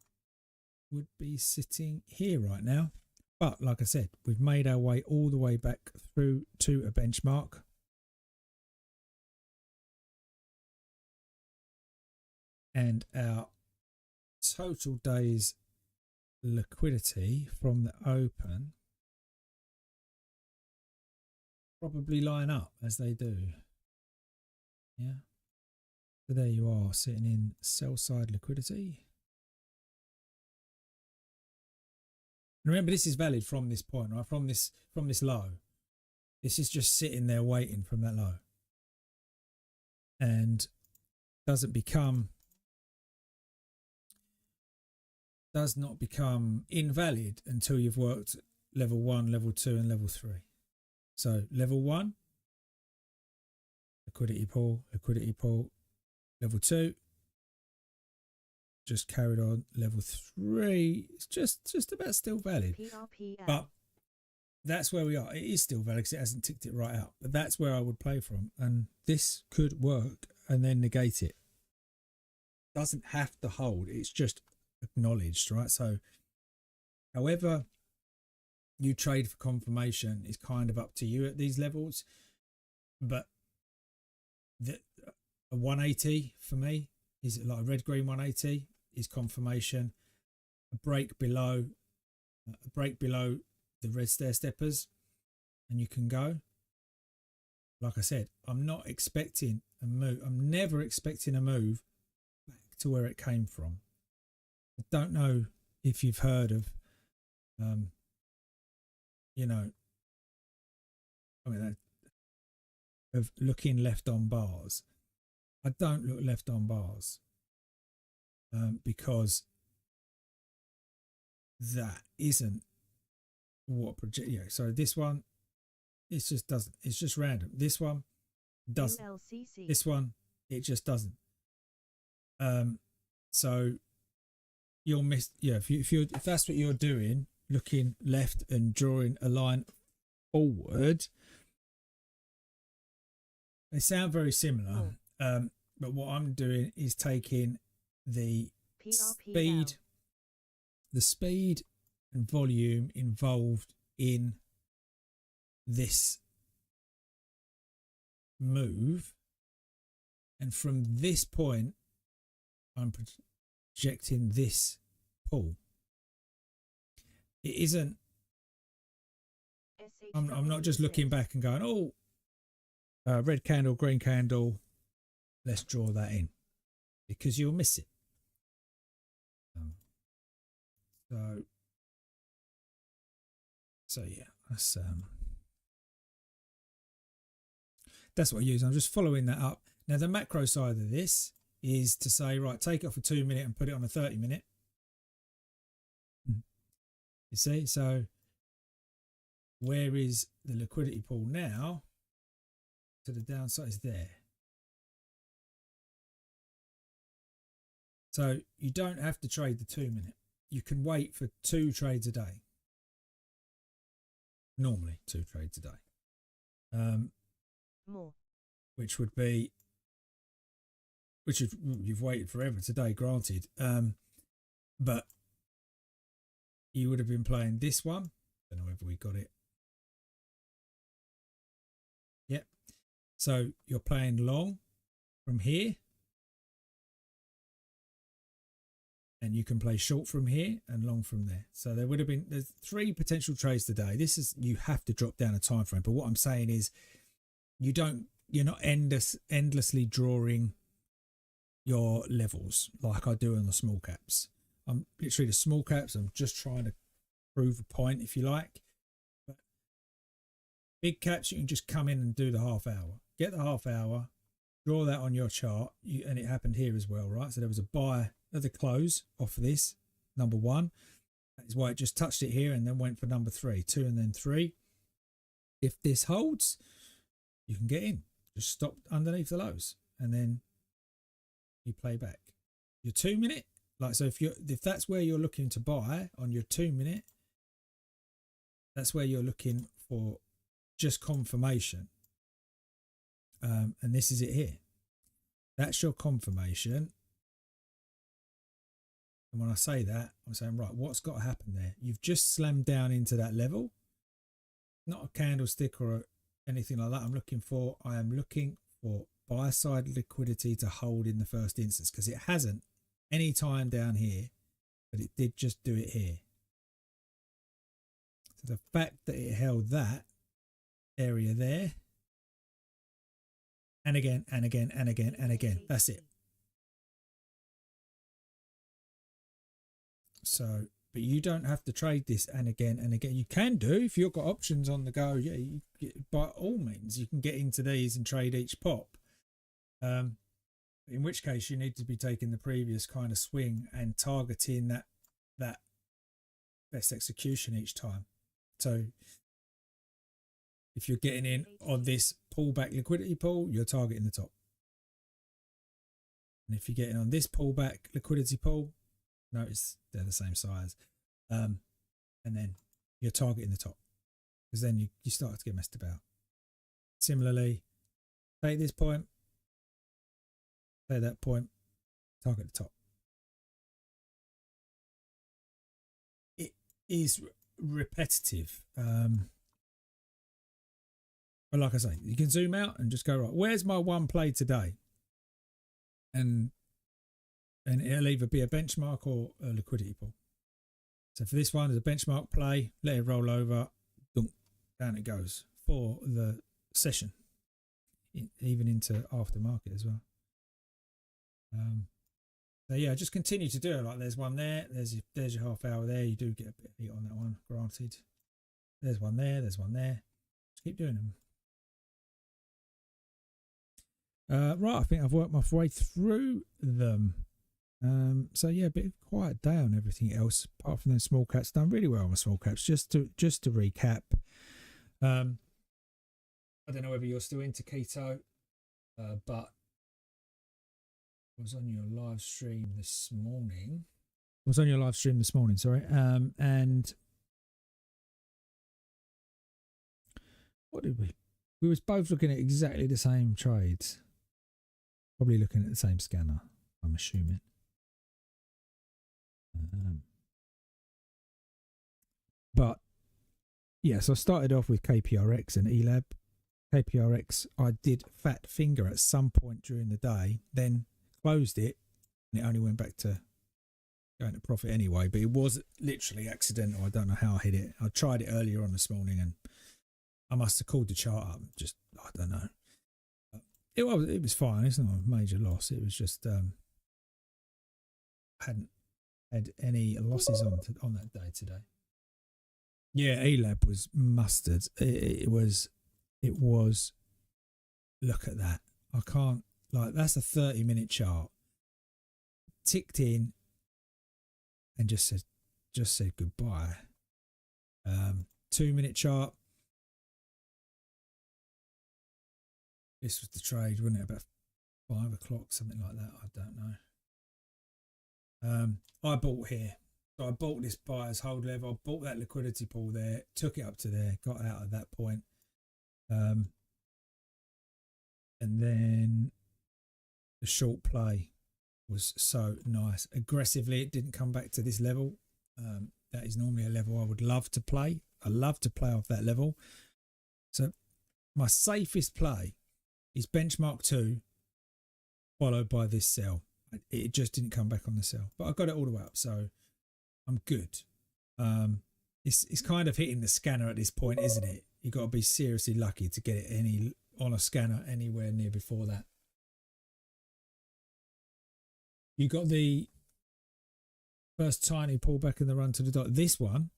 would be sitting here right now. But like I said, we've made our way all the way back through to a benchmark. And our total days liquidity from the open probably line up as they do. Yeah. So there you are, sitting in sell side liquidity. And remember, this is valid from this point, right? From this low. This is just sitting there waiting from that low. And does not become invalid until you've worked level 1, level 2, and level 3. So level 1, liquidity pool. Level 2, just carried on. Level 3, it's just about still valid. PRPL. But that's where we are. It is still valid because it hasn't ticked it right out. But that's where I would play from. And this could work and then negate it. Doesn't have to hold. It's just acknowledged, right? So however you trade for confirmation is kind of up to you at these levels. But a 180 for me is like a red green 180 is confirmation. A break below the red stair steppers, and you can go. Like I said, I'm not expecting a move. I'm never expecting a move back to where it came from. I don't know if you've heard of of looking left on bars. I don't look left on bars because that isn't what project. Yeah, so this one, it just doesn't. It's just random. This one doesn't. ULCC. This one, it just doesn't. So you'll miss. Yeah, if that's what you're doing, looking left and drawing a line forward, they sound very similar. But what I'm doing is taking the PRPL. speed and volume involved in this move, and from this point I'm projecting this pull. It isn't. I'm not just looking back and going, oh, red candle, green candle, let's draw that in, because you'll miss it. So yeah, that's what I use. I'm just following that up. Now the macro side of this is to say, right, take it off a 2 minute and put it on a 30 minute. You see, so where is the liquidity pool now? To the downside is there. So you don't have to trade the 2 minute. You can wait for 2 trades a day. Normally 2 trades a day. More. Which you've waited forever today, granted. But you would have been playing this one. Don't know whether we got it. Yep. So you're playing long from here. And you can play short from here and long from there. So there's 3 potential trades today. You have to drop down a time frame. But what I'm saying is you're not endlessly drawing your levels like I do on the small caps. I'm literally the small caps. I'm just trying to prove a point, if you like. But big caps, you can just come in and do the half hour. Get the half hour, draw that on your chart. And it happened here as well, right? So there was a buy at the close off of this, number 1. That is why it just touched it here and then went for number 3, 2 and then 3. If this holds, you can get in. Just stop underneath the lows and then you play back. Your 2 minute, like, so if that's where you're looking to buy on your 2 minute, that's where you're looking for just confirmation. And this is it here. That's your confirmation. And when I say that, I'm saying, right, what's got to happen there? You've just slammed down into that level. Not a candlestick or anything like that. I am looking for buy side liquidity to hold in the first instance, because it hasn't any time down here, but it did just do it here. So the fact that it held that area there. And again, and again, and again, and again. That's it. So, but you don't have to trade this and again and again. You can do if you've got options on the go. Yeah, by all means, you can get into these and trade each pop. In which case, you need to be taking the previous kind of swing and targeting that best execution each time. So, if you're getting in on this pullback liquidity pool, you're targeting the top. And if you're getting on this pullback liquidity pool, notice they're the same size. And then you're targeting the top, because then you start to get messed about. Similarly, take this point, take that point, target the top. It is repetitive. But like I say, you can zoom out and just go, right, where's my one play today? And it'll either be a benchmark or a liquidity pool. So for this one, there's a benchmark play, let it roll over, down it goes for the session, even into aftermarket as well. So yeah, just continue to do it. Like there's one there, there's your half hour there. You do get a bit of heat on that one, granted. There's one there, there's one there. Just keep doing them. Right, I think I've worked my way through them. So yeah, a bit of a quiet day on everything else, apart from the small caps. Done really well on the small caps. Just to recap, I don't know whether you're still into keto, but I was on your live stream this morning. Sorry. And what did we? We was both looking at exactly the same trades. Probably looking at the same scanner, I'm assuming. But yeah, so I started off with KPRX and ELAB. KPRX, I did fat finger at some point during the day, then closed it, and it only went back to going to profit anyway. But it was literally accidental. I don't know how I hit it. I tried it earlier on this morning, and I must have called the chart up. Just, I don't know. It was fine. It's not a major loss. It was just I hadn't had any losses on that day today. Yeah, ELAB was mustard. It was. Look at that. I can't, like, that's a 30-minute chart. Ticked in and just said goodbye. 2-minute chart. This was the trade, wasn't it? About 5 o'clock, something like that. I don't know. I bought here. So I bought this buyer's hold level. I bought that liquidity pool there, took it up to there, got out at that point. And then the short play was so nice. Aggressively, it didn't come back to this level. That is normally a level I would love to play. I love to play off that level. So my safest play is benchmark 2 followed by this sell. It just didn't come back on the sell, but I got it all the way up, so I'm good. It's kind of hitting the scanner at this point, isn't it? You've got to be seriously lucky to get it on a scanner anywhere near before that. You got the first tiny pullback in the run to the dot. This one,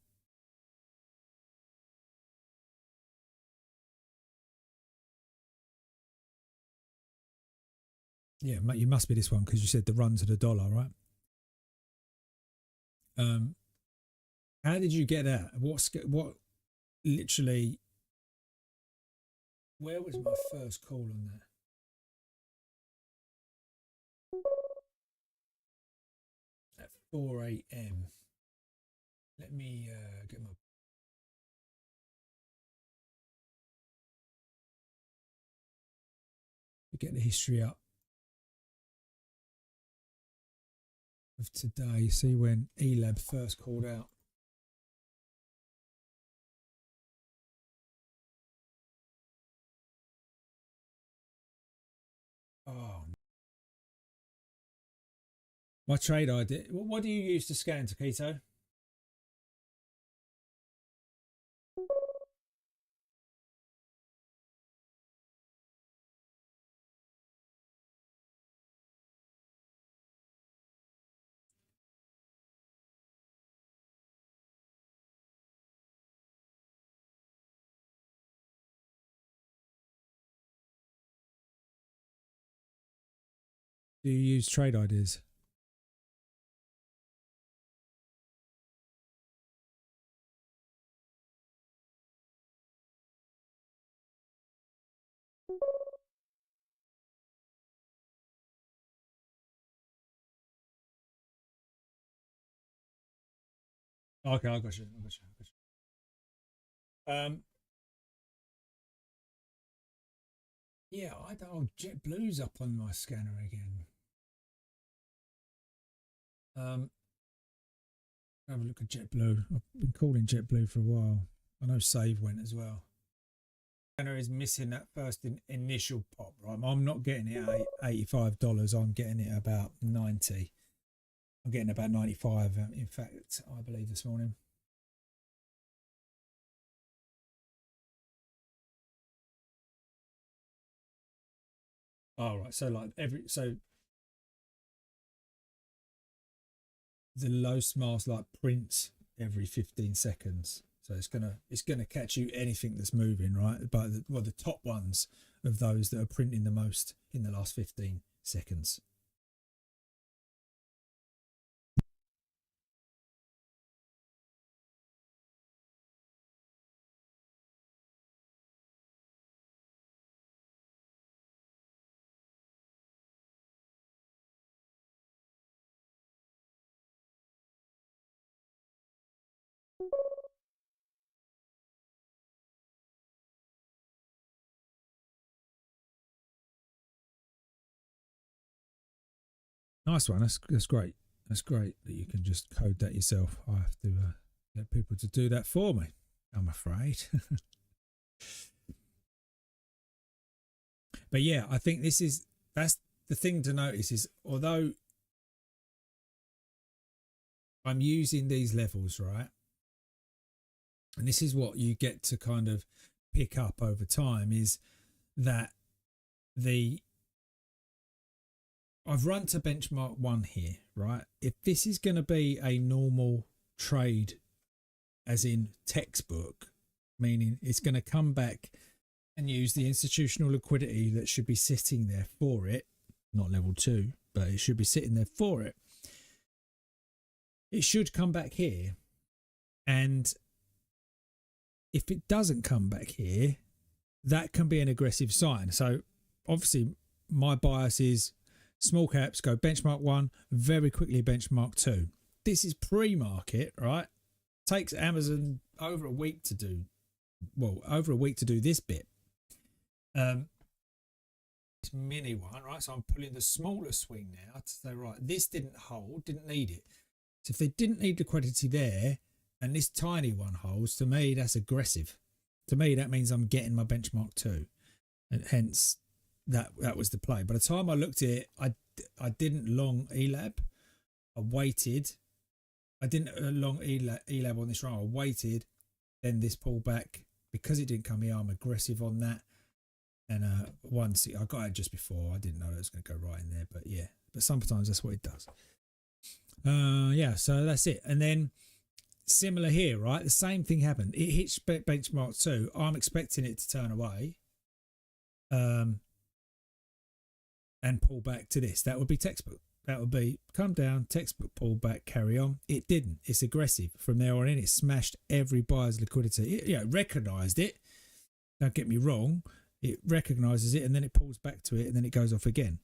yeah, you must be this one because you said the run to the dollar, right? How did you get that? What literally? Where was my first call on that? At 4 a.m. Let me get my. Get the history up of today. See when ELAB first called out. Oh, my trade idea. What do you use to scan, Taquito? Do you use trade ideas? Okay, I got you. Yeah, I don't. Oh, JetBlue's up on my scanner again. Have a look at JetBlue. I've been calling JetBlue for a while. I know Save went as well. Scanner is missing that first initial pop, right? I'm not getting it at $85. I'm getting it about 90. I'm getting about 95. In fact, I believe this morning. All right. So like the low smiles like prints every 15 seconds. So it's gonna catch you anything that's moving, right? But the top ones of those that are printing the most in the last 15 seconds. Nice one. That's great. That's great that you can just code that yourself. I have to get people to do that for me, I'm afraid. But yeah, I think that's the thing to notice is although I'm using these levels, right? And this is what you get to kind of pick up over time is that I've run to benchmark 1 here, right? If this is going to be a normal trade, as in textbook, meaning it's going to come back and use the institutional liquidity that should be sitting there for it, not level 2, but it should be sitting there for it. It should come back here. And if it doesn't come back here, that can be an aggressive sign. So obviously my bias is small caps go benchmark 1, very quickly benchmark 2. This is pre-market, right? Takes Amazon over a week to do this bit. This mini one, right? So I'm pulling the smaller swing now to say, right, this didn't hold, didn't need it. So if they didn't need liquidity there and this tiny one holds, to me, that's aggressive. To me, that means I'm getting my benchmark 2. And hence, that was the play. By the time I looked at it, I didn't long ELAB. I waited. I didn't long ELAB on this round. I waited. Then this pullback, because it didn't come here, I'm aggressive on that. And once I got it just before, I didn't know it was going to go right in there. But yeah, but sometimes that's what it does. Yeah, so that's it. And then similar here, right? The same thing happened. It hit benchmark 2. I'm expecting it to turn away. And pull back to this. That would be textbook. That would be come down, textbook, pull back, carry on. It didn't. It's aggressive. From there on in, it smashed every buyer's liquidity. It recognised it. Don't get me wrong. It recognises it and then it pulls back to it and then it goes off again.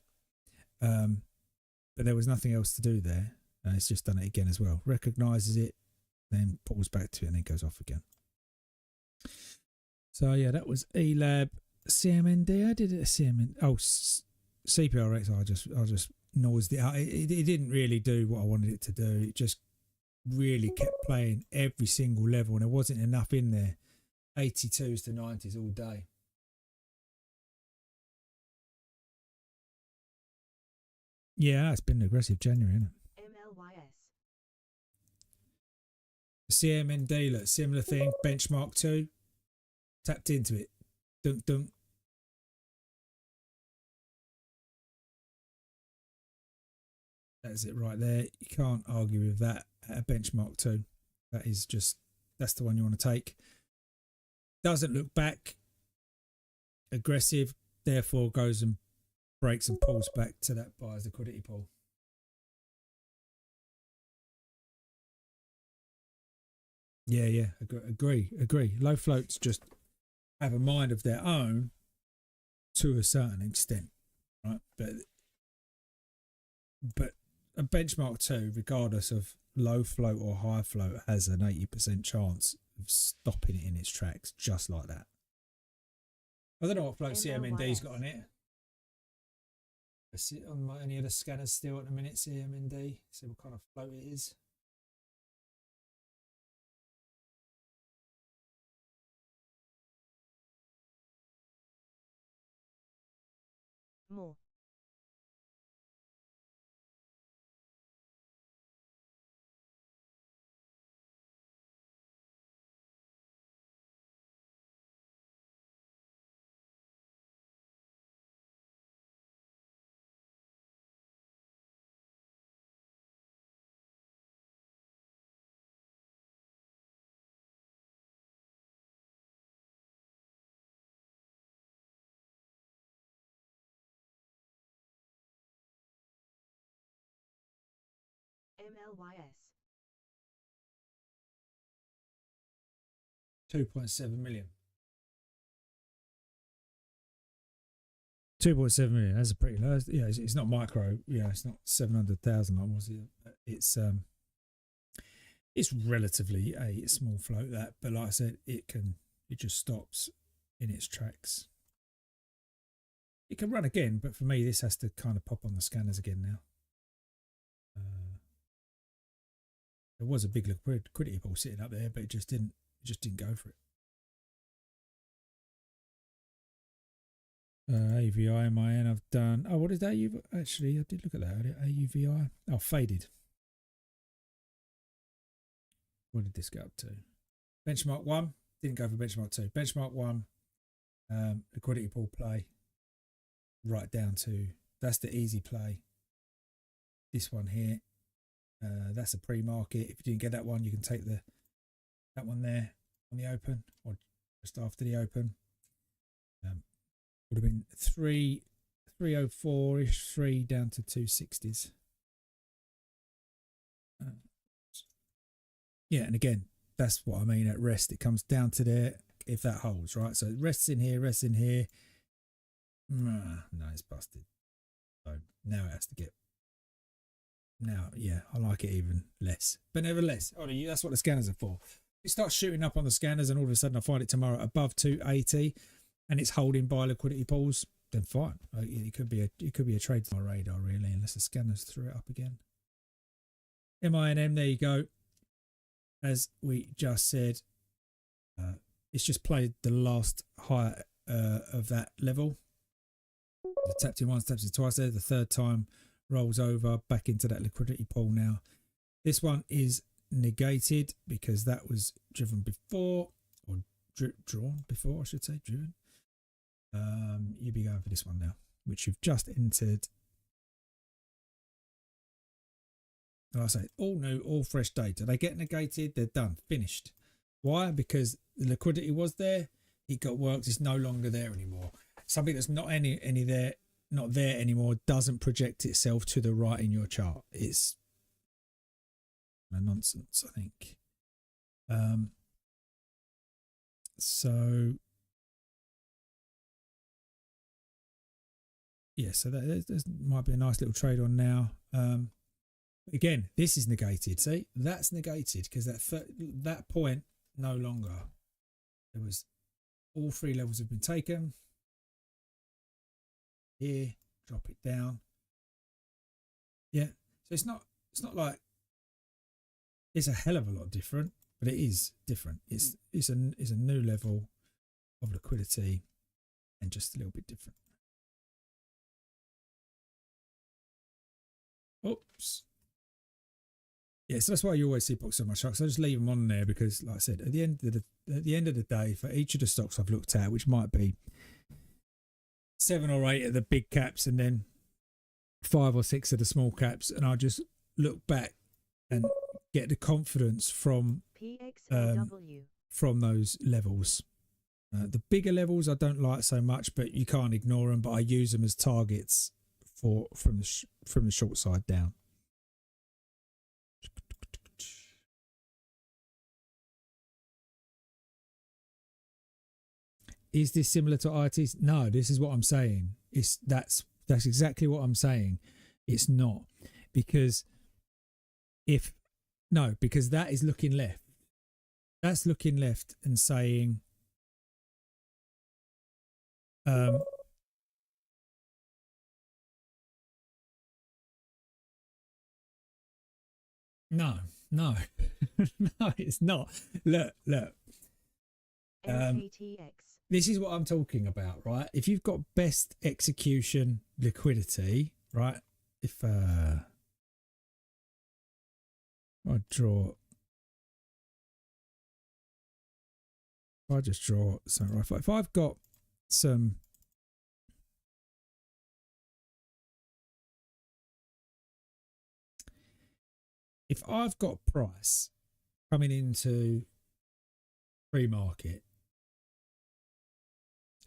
But there was nothing else to do there. And it's just done it again as well. Recognises it, then pulls back to it and then goes off again. So yeah, that was ELAB. CMND. I did it. CMND. Oh, CPRX. I just nosed it out. It didn't really do what I wanted it to do. It just really kept playing every single level, and there wasn't enough in there. 82s to 90s all day. Yeah, it's been an aggressive January, hasn't it? MLYS. CMND, look, similar thing. Benchmark 2. Tapped into it. Dunk, dunk. That's it right there. You can't argue with that at a benchmark 2. That is just, that's the one you want to take. Doesn't look back. Aggressive, therefore goes and breaks and pulls back to that buyer's liquidity pool. Yeah, agree. Low floats just have a mind of their own to a certain extent, right? But a benchmark 2, regardless of low float or high float, has an 80% chance of stopping it in its tracks, just like that. I don't know what float CMND's got on it. I see it on any of the scanners still at the minute, CMND. See what kind of float it is. More. MLYS. 2.7 million. 2.7 million. That's a pretty low. Yeah, it's not micro. Yeah, it's not 700,000 like was it. It's relatively a small float that, but like I said, it just stops in its tracks. It can run again, but for me, this has to kind of pop on the scanners again now. There was a big liquidity pool sitting up there, but it just didn't go for it. AUVI, MIN, I've done. Oh, what is that? Actually, I did look at that. AUVI. Oh, faded. What did this go up to? Benchmark 1. Didn't go for benchmark 2. Benchmark 1. Liquidity pool play. Right down to, that's the easy play. This one here. That's a pre-market. If you didn't get that one, you can take that one there on the open or just after the open. Would have been 304-ish, 3 down to 260s. Yeah, and again, that's what I mean at rest. It comes down to there if that holds, right? So it rests in here, rests in here. No, it's busted. So now it has to get. Now, yeah, I like it even less. But nevertheless, that's what the scanners are for. It starts shooting up on the scanners and all of a sudden I find it tomorrow above 280 and it's holding by liquidity pools, then fine. It could be a trade on my radar really, unless the scanners threw it up again. MINM, there you go. As we just said, it's just played the last high of that level. It tapped in once, tapped in twice there. The third time rolls over back into that liquidity pool now. This one is negated because that was driven before, or drawn before, I should say, driven. You'll be going for this one now, which you've just entered. Like I say, all new, all fresh data. They get negated, they're done, finished. Why? Because the liquidity was there, it got worked, it's no longer there anymore. Something that's not not there anymore doesn't project itself to the right in your chart. It's nonsense, I think. So yeah, so that might be a nice little trade on now. Again, this is negated. See, that's negated because that point no longer. There was all 3 levels have been taken. Here, drop it down. Yeah, so it's not like it's a hell of a lot different, but it is different. It's a new level of liquidity and just a little bit different. Oops. Yeah, so that's why you always see books on my stocks. I just leave them on there because, like I said, at the end of the day, for each of the stocks I've looked at, which might be 7 or 8 of the big caps and then 5 or 6 of the small caps, and I'll just look back and get the confidence from those levels. The bigger levels I don't like so much, but you can't ignore them. But I use them as targets from the short side down. Is this similar to ITs? No, this is what I'm saying. That's exactly what I'm saying. It's not, because because that is looking left. That's looking left and saying, no, no, it's not. Look. This is what I'm talking about, right? If you've got best execution liquidity, right? If I just draw something, right? If I've got some, if I've got price coming into pre-market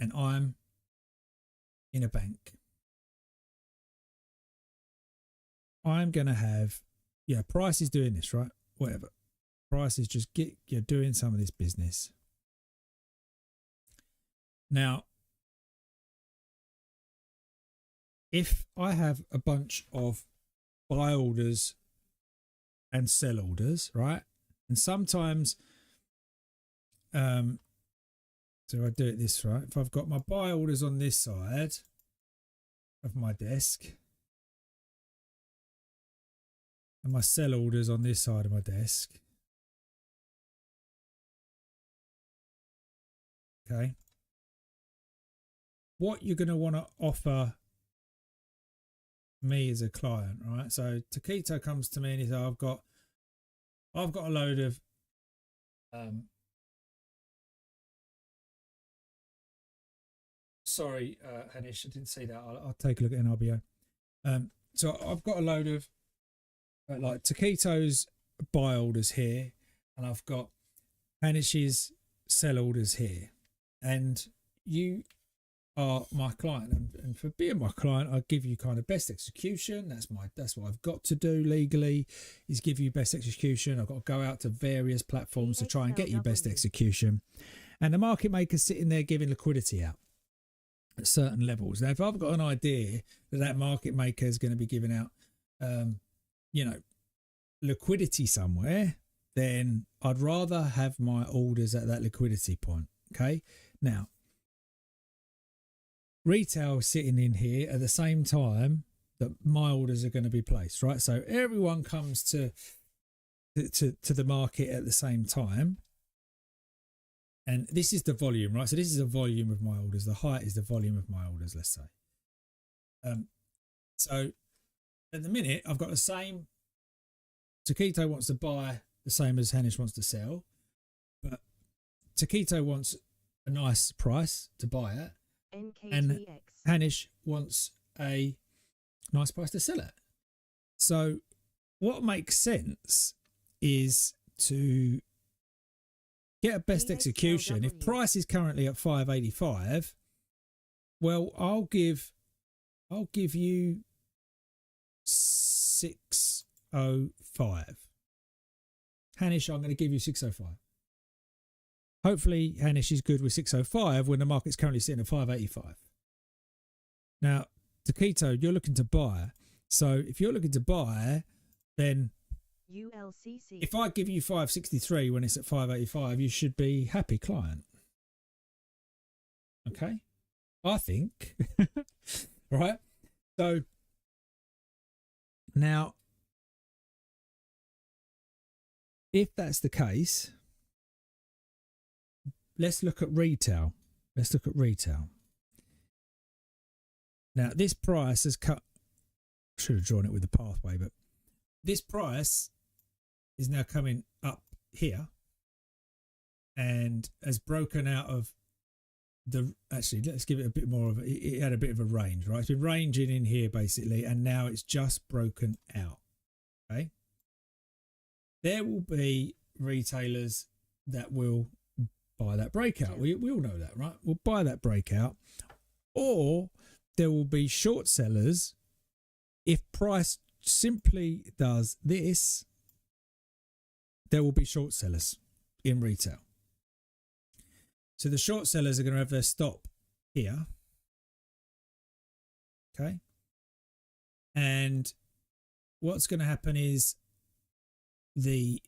and I'm in a bank, I'm going to have, price is doing this, right? Whatever. Price is just you're doing some of this business. Now, if I have a bunch of buy orders and sell orders, right? And sometimes, so I do it this right. If I've got my buy orders on this side of my desk and my sell orders on this side of my desk, okay, what you're going to want to offer me as a client, right? So Taquito comes to me and he says, I've got a load of sorry, Hanish, I didn't see that. I'll take a look at NRBO. So I've got a load of like Taquito's buy orders here, and I've got Hanish's sell orders here, and you are my client, and for being my client, I give you kind of best execution. That's what I've got to do legally, is give you best execution. I've got to go out to various platforms to try and get you best execution, and the market maker's sitting there giving liquidity out at certain levels. Now, if I've got an idea that market maker is going to be giving out, liquidity somewhere, then I'd rather have my orders at that liquidity point. Okay. Now, retail sitting in here at the same time that my orders are going to be placed, right? So everyone comes to the market at the same time. And this is the volume, right? So this is the volume of my orders. The height is the volume of my orders, let's say. So at the minute, I've got the same. Taquito wants to buy the same as Hanish wants to sell, but Taquito wants a nice price to buy it, and Hanish wants a nice price to sell it. So what makes sense is to get a best execution. If price is currently at 585, well, I'll give you 605. Hanish, I'm going to give you 605. Hopefully Hanish is good with 605 when the market's currently sitting at 585. Now, Taquito, you're looking to buy. So if you're looking to buy, then if I give you 563 when it's at 585, you should be happy client. Okay? I think. Right? So now, if that's the case, let's look at retail. Now, this price has cut. Should have drawn it with the pathway, but this price is now coming up here and has broken out of the. Actually, let's give it a bit more of. It had a bit of a range, right? It's been ranging in here basically, and now it's just broken out. Okay. There will be retailers that will buy that breakout. We all know that, right? We'll buy that breakout. Or there will be short sellers if price simply does this. There will be short sellers in retail. So the short sellers are going to have their stop here. Okay. And what's going to happen is the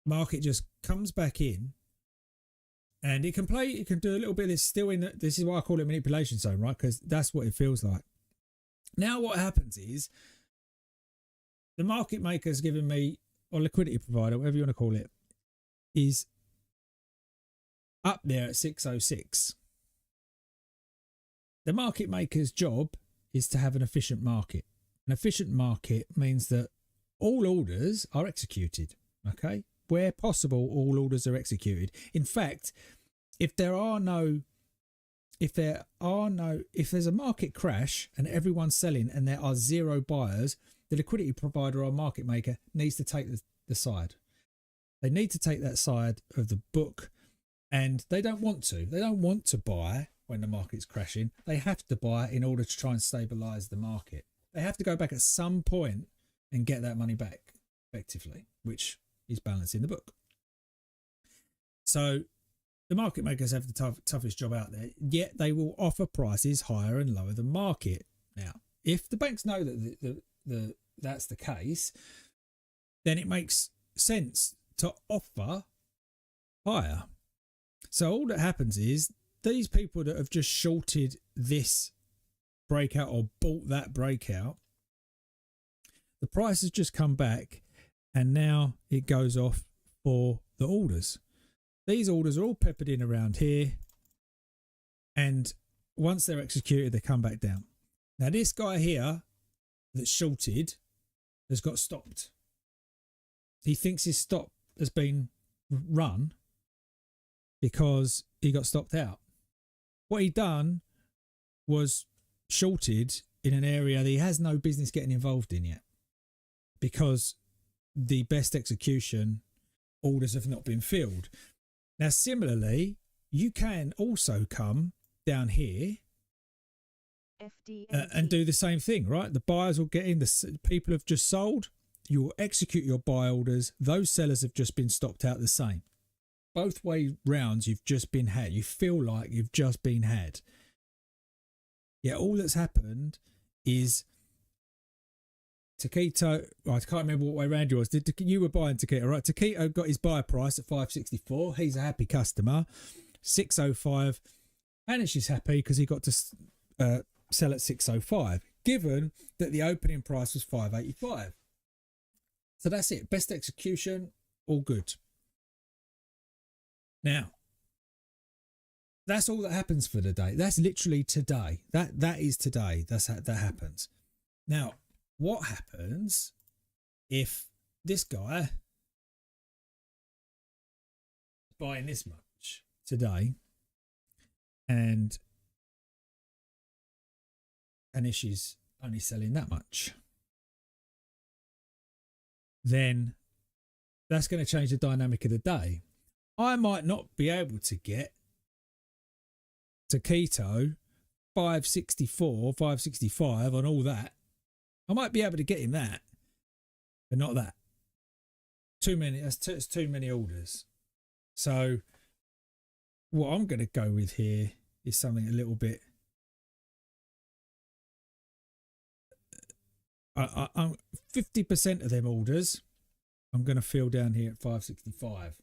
market just comes back in, and it can do a little bit of this still in this is why I call it manipulation zone, right? Because that's what it feels like. Now what happens is the market maker's given me, or liquidity provider, whatever you want to call it, is up there at 606. The market maker's job is to have an efficient market. An efficient market means that all orders are executed, okay? Where possible, all orders are executed. In fact, if there's a market crash and everyone's selling and there are zero buyers, the liquidity provider or market maker needs to take the side. They need to take that side of the book, and they don't want to. They don't want to buy when the market's crashing. They have to buy in order to try and stabilize the market. They have to go back at some point and get that money back effectively, which is balancing the book. So the market makers have the toughest job out there, yet they will offer prices higher and lower than market. Now, if the banks know that that's the case, then it makes sense to offer higher. So all that happens is these people that have just shorted this breakout or bought that breakout, the price has just come back and now it goes off for the orders. These orders are all peppered in around here, and once they're executed, they come back down. Now this guy here that's shorted has got stopped. He thinks his stop has been run because he got stopped out. What he done was shorted in an area that he has no business getting involved in yet, because the best execution orders have not been filled. Now, similarly, you can also come down here and do the same thing, right? The buyers will get in, the people have just sold, you will execute your buy orders, those sellers have just been stopped out the same. Both way rounds, you've just been had. You feel like you've just been had. Yeah, all that's happened is Taquito, I can't remember what way round yours. You were buying Taquito, right? Taquito got his buy price at 564. He's a happy customer. 605. Anish is happy because he got to sell at 605, given that the opening price was 585. So that's it. Best execution, all good. Now, that's all that happens for the day. That's literally today. That is today. That happens. Now, what happens if this guy is buying this much today and Anish is only selling that much? Then that's going to change the dynamic of the day. I might not be able to get Taquito 564, 565 on all that. I might be able to get him that, but not that. Too many. That's too many orders. So what I'm going to go with here is something a little bit. I'm 50% of them orders I'm going to fill down here at 565.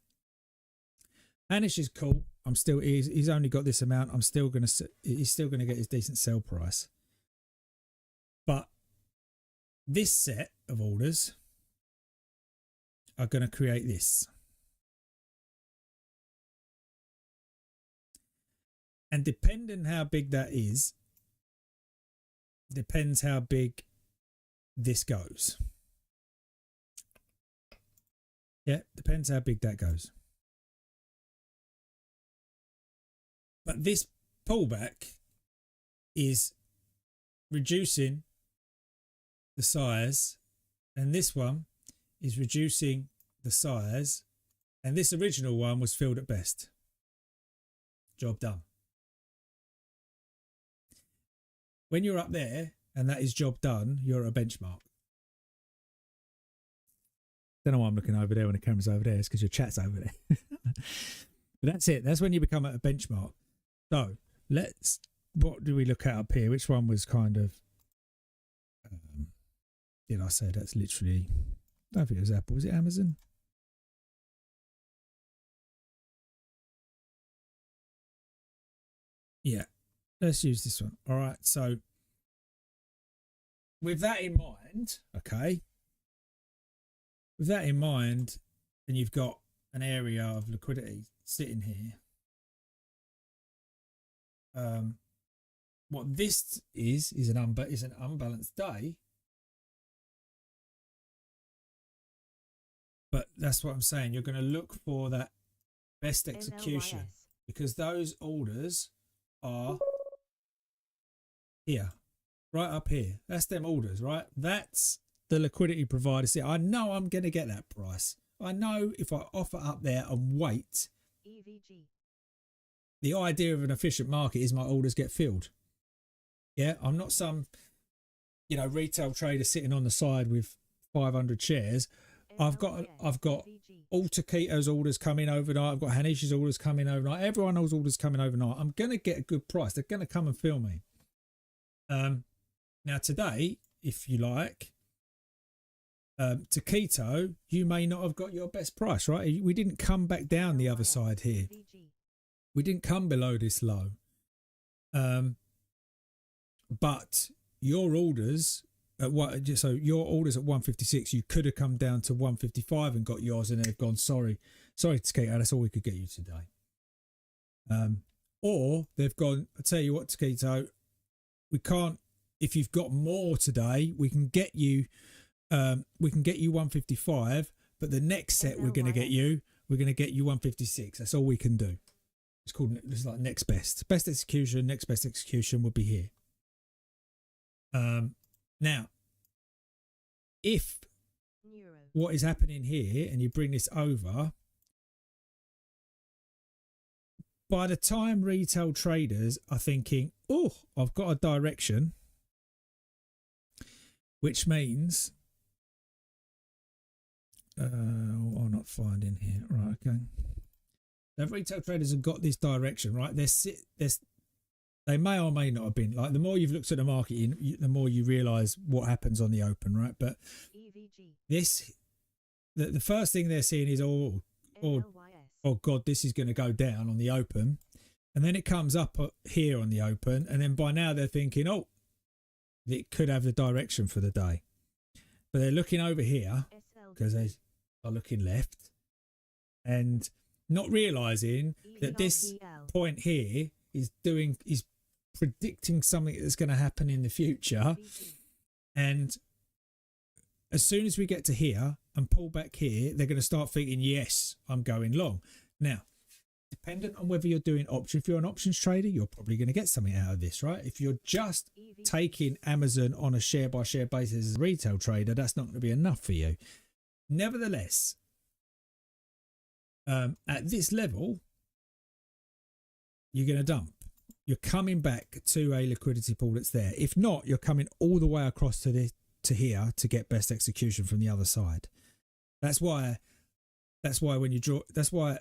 Anish is cool. He's only got this amount. He's still going to get his decent sell price. But this set of orders are going to create this. And depending how big that is, depends how big this goes. Yeah, depends how big that goes. But this pullback is reducing the size, and this one is reducing the size, and this original one was filled at best. Job done. When you're up there and that is job done, you're at a benchmark. Don't know why I'm looking over there when the camera's over there. It's because your chat's over there. But that's it. That's when you become at a benchmark. So what do we look at up here? Which one was kind of, did I say that's literally, I don't think it was Apple. Was it Amazon? Yeah. Let's use this one. All right. So with that in mind, okay, with that in mind, and you've got an area of liquidity sitting here. What this is an unbalanced day. But that's what I'm saying. You're going to look for that best execution because those orders are here, right up here. That's them orders, right? That's the liquidity provider. See, I know I'm going to get that price. I know if I offer up there and wait, the idea of an efficient market is my orders get filled. Yeah, I'm not some, retail trader sitting on the side with 500 shares. I've got all Taquito's orders coming overnight. I've got Hanish's orders coming overnight. Everyone else's orders coming overnight. I'm going to get a good price. They're going to come and fill me. Now today, if you like, Taquito, you may not have got your best price, right? We didn't come back down the other side here. We didn't come below this low. But your orders at your orders at 156, you could have come down to 155 and got yours, and they've gone, sorry, Taquito, that's all we could get you today. Or they've gone, I tell you what, Taquito, we can't. If you've got more today, we can get you 155, but the next set we're going to get you 156. That's all we can do. It's like next best execution. Next best execution would be here. Now, if what is happening here and you bring this over, by the time retail traders are thinking, oh, I've got a direction, which means, I'm not finding here. Right, okay. The retail traders have got this direction, right? They may or may not have been. Like, the more you've looked at the market, the more you realise what happens on the open, right? But the first thing they're seeing is, oh God, this is going to go down on the open. And then it comes up here on the open. And then by now they're thinking, oh, it could have the direction for the day. But they're looking over here because they are looking left and not realising that this point here is predicting something that's going to happen in the future. And as soon as we get to here and pull back here, they're going to start thinking, yes, I'm going long. Now, dependent on whether you're doing options, if you're an options trader, you're probably going to get something out of this, right? If you're just taking Amazon on a share by share basis as a retail trader, that's not going to be enough for you. Nevertheless, at this level, you're going to dump. You're coming back to a liquidity pool that's there. If not, you're coming all the way across to here to get best execution from the other side. That's why when you draw, that's why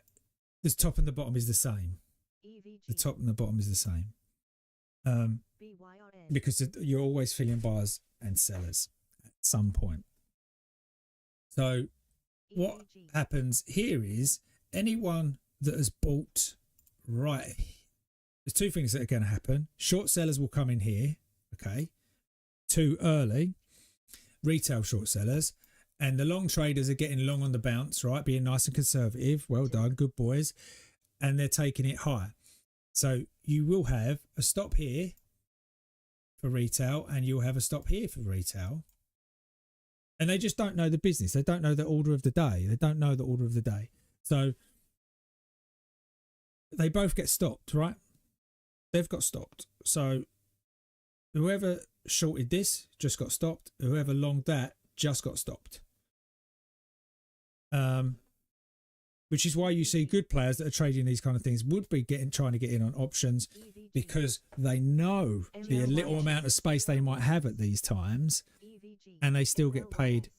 the top and the bottom is the same. The top and the bottom is the same. Because you're always filling buyers and sellers at some point. So what happens here is anyone that has bought right. There's two things that are going to happen. Short sellers will come in here, okay, too early, retail short sellers, and the long traders are getting long on the bounce, right, being nice and conservative. Well done, good boys. And they're taking it higher. So you will have a stop here for retail and you'll have a stop here for retail. And they just don't know the business. They don't know the order of the day. So they both get stopped, right? They've got stopped. So whoever shorted this just got stopped. Whoever longed that just got stopped. Which is why you see good players that are trading these kind of things would be trying to get in on options, because they know the little amount of space they might have at these times, and they still get paid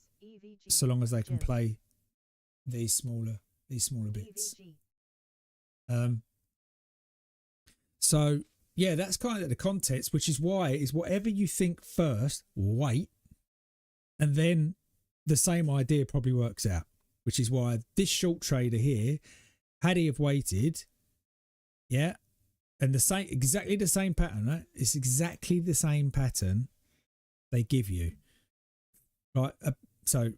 so long as they can play these smaller bits. So yeah, that's kind of the context, which is why is whatever you think first, wait, and then the same idea probably works out. Which is why this short trader here, had he have waited, yeah, and exactly the same pattern, right? It's exactly the same pattern they give you, right? So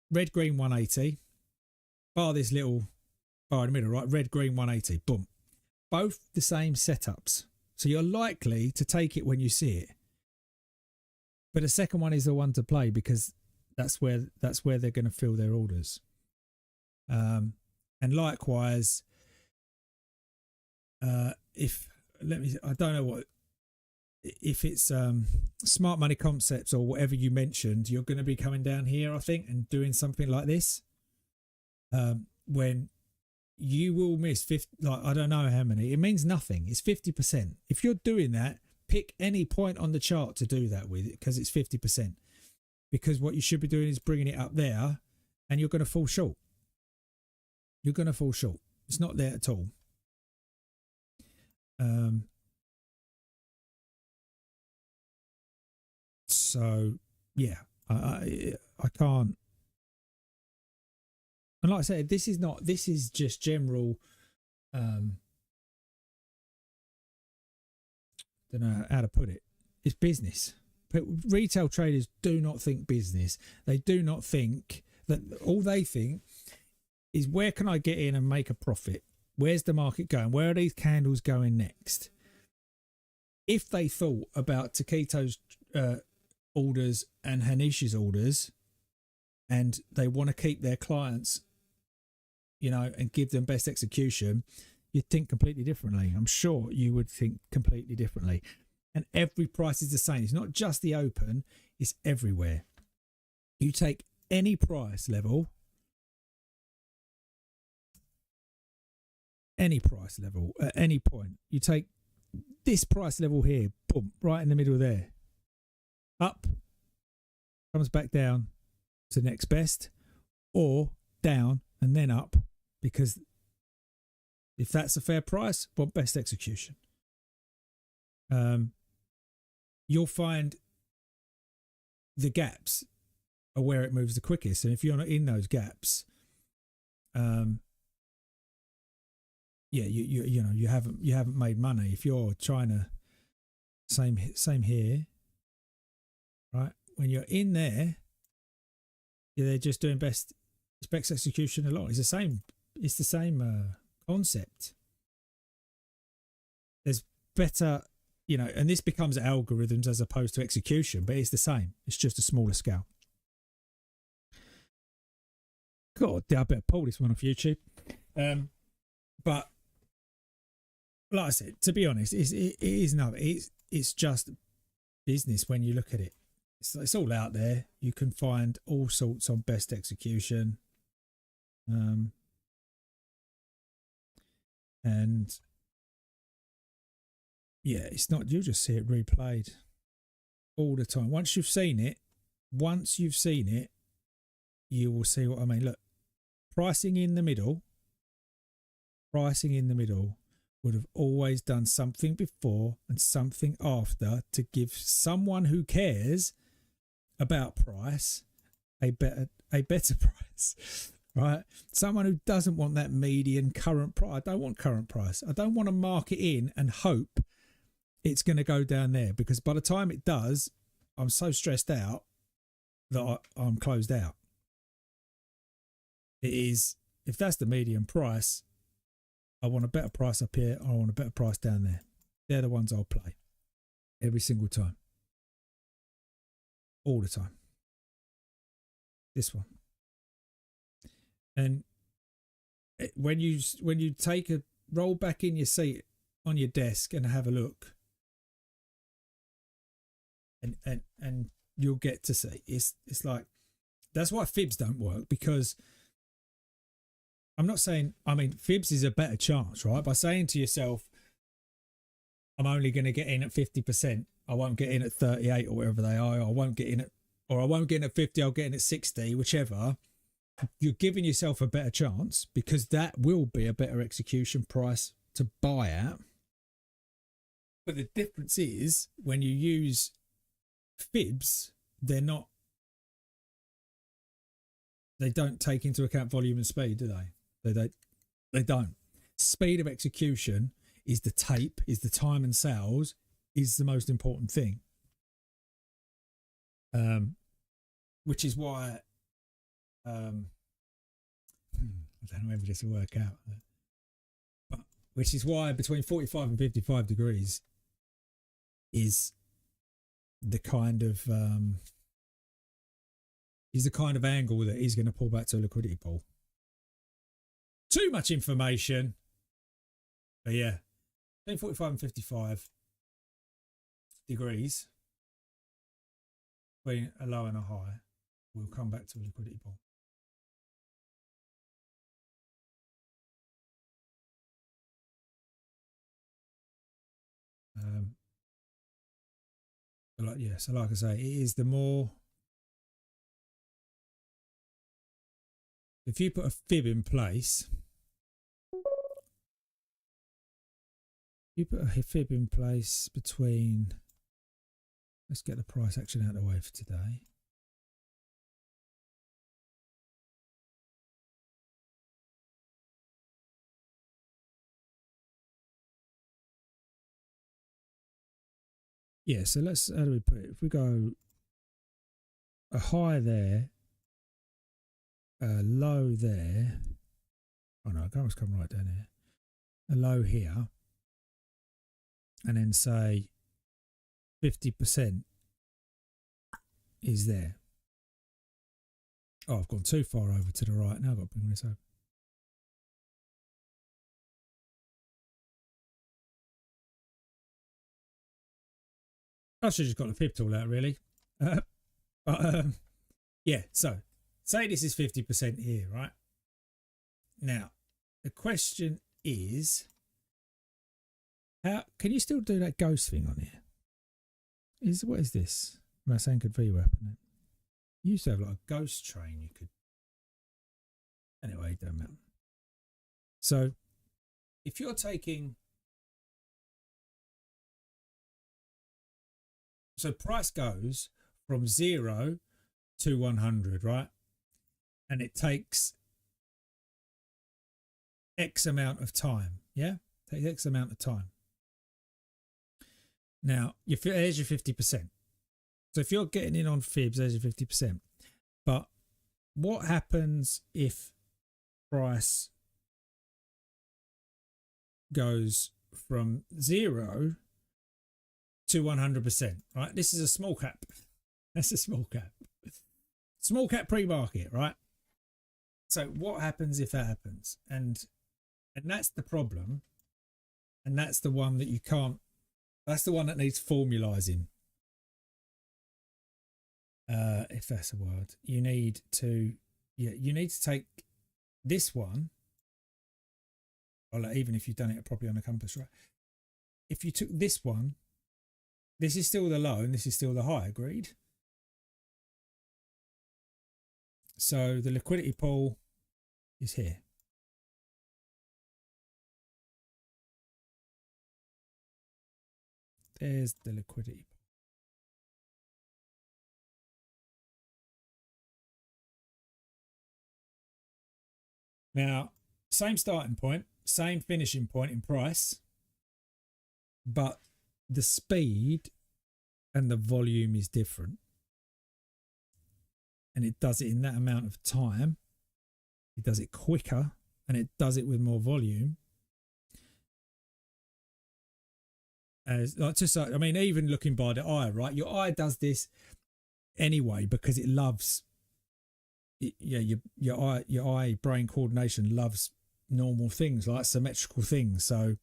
red, green 180, bar this little bar in the middle, right? Red, green 180, boom. Both the same setups. So you're likely to take it when you see it. But the second one is the one to play because that's where they're going to fill their orders. And likewise, I don't know what, if it's smart money concepts or whatever you mentioned, you're going to be coming down here, I think, and doing something like this. When you will miss 50, like I don't know how many. It means nothing. It's 50%. If you're doing that, pick any point on the chart to do that with, because it's 50%. Because what you should be doing is bringing it up there, and you're going to fall short. You're going to fall short. It's not there at all. So yeah, I can't. And like I said, this is just general. Don't know how to put it. It's business. But retail traders do not think business. They do not think that. All they think is, where can I get in and make a profit? Where's the market going? Where are these candles going next? If they thought about Taquito's orders and Hanish's orders, and they want to keep their clients, and give them best execution, you'd think completely differently. I'm sure you would think completely differently. And every price is the same. It's not just the open, it's everywhere. You take any price level, at any point, you take this price level here, boom, right in the middle there. Up, comes back down to next best, or down and then up, because if that's a fair price, want best execution. You'll find the gaps are where it moves the quickest, and if you're not in those gaps, you haven't made money. If you're trying to same here, right? When you're in there, they're just doing best execution along. It's the same concept. There's better. And this becomes algorithms as opposed to execution, but it's the same. It's just a smaller scale. God, I better pull this one off YouTube. But like I said, to be honest, it's just business when you look at it. It's all out there. You can find all sorts on best execution. And yeah, it's not, you'll just see it replayed all the time. Once you've seen it, you will see what I mean. Look, pricing in the middle would have always done something before and something after to give someone who cares about price a better price. Right? Someone who doesn't want that median current price. I don't want current price. I don't want to mark it in and hope it's going to go down there, because by the time it does, I'm so stressed out that I'm closed out. It is, if that's the median price, I want a better price up here, I want a better price down there. They're the ones I'll play every single time. All the time. This one. And when you take a roll back in your seat on your desk and have a look, and you'll get to see, it's like That's why fibs don't work, because I'm not saying, I mean, fibs is a better chance, right? By saying to yourself, I'm only going to get in at 50%. I won't get in at 38 or whatever they are. I won't get in at, or I won't get in at 50. I'll get in at 60, whichever. You're giving yourself a better chance, because that will be a better execution price to buy at. But the difference is, when you use fibs, they don't take into account volume and speed, do they? They don't. Speed of execution is the tape, is the time and sales, is the most important thing. Which is why I don't know whether this will work out, but which is why between 45 and 55 degrees is the kind of angle that he's going to pull back to a liquidity pool. Too much information, but yeah, between 45 and 55 degrees, between a low and a high, we'll come back to a liquidity pool. So like I say, it is the more, if you put a fib in place, between, let's get the price action out of the way for today. Yeah, so let's, how do we put it? If we go a high there, a low there, oh no, I can't come right down here, a low here, and then say 50% is there. Oh, I've gone too far over to the right. Now I've got to bring this up. I should have just got the fib tool out, really. Yeah, so say this is 50% here, right? Now, the question is, how can you still do that ghost thing on here? What is this? Am I saying could VWAP? You used to have like a ghost train you could. Anyway, it don't matter. So, if you're taking, so price goes from 0 to 100, right? And it takes X amount of time, yeah? Takes X amount of time. Now, there's your 50%. So if you're getting in on fibs, there's your 50%. But what happens if price goes from 0 to 100%, right? This is a small cap. That's a small cap. Small cap pre-market, right? So what happens if that happens? And that's the problem. And that's the one that you can't, that's the one that needs formalising. If that's a word. You need to take this one, or like, even if you've done it properly on a compass, right? If you took this one, this is still the low and this is still the high, agreed? So the liquidity pool is here. There's the liquidity pool. Now, same starting point, same finishing point in price, but the speed and the volume is different. And it does it in that amount of time. It does it quicker and it does it with more volume. As like just like, I mean, even looking by the eye, right? Your eye does this anyway because it loves it, yeah, your eye brain coordination loves normal things like symmetrical things. So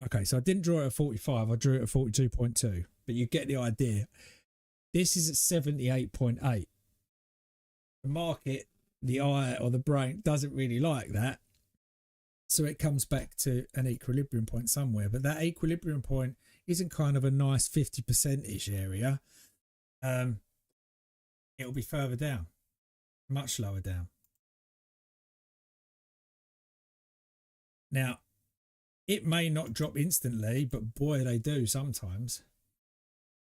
okay, so I didn't draw it at 45, I drew it at 42.2, but you get the idea. This is at 78.8. the market, the eye or the brain doesn't really like that. So it comes back to an equilibrium point somewhere. But that equilibrium point isn't kind of a nice 50%-ish area. It'll be further down, much lower down. Now, it may not drop instantly, but boy, they do sometimes.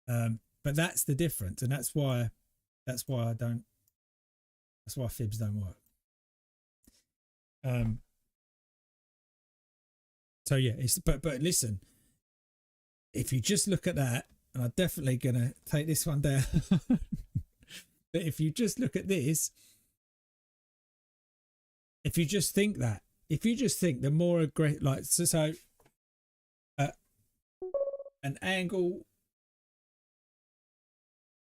But that's the difference, and that's why fibs don't work. So yeah, but listen, if you just look at that, and I'm definitely gonna take this one down. But if you just look at this, if you just think the more aggressive, like so an angle.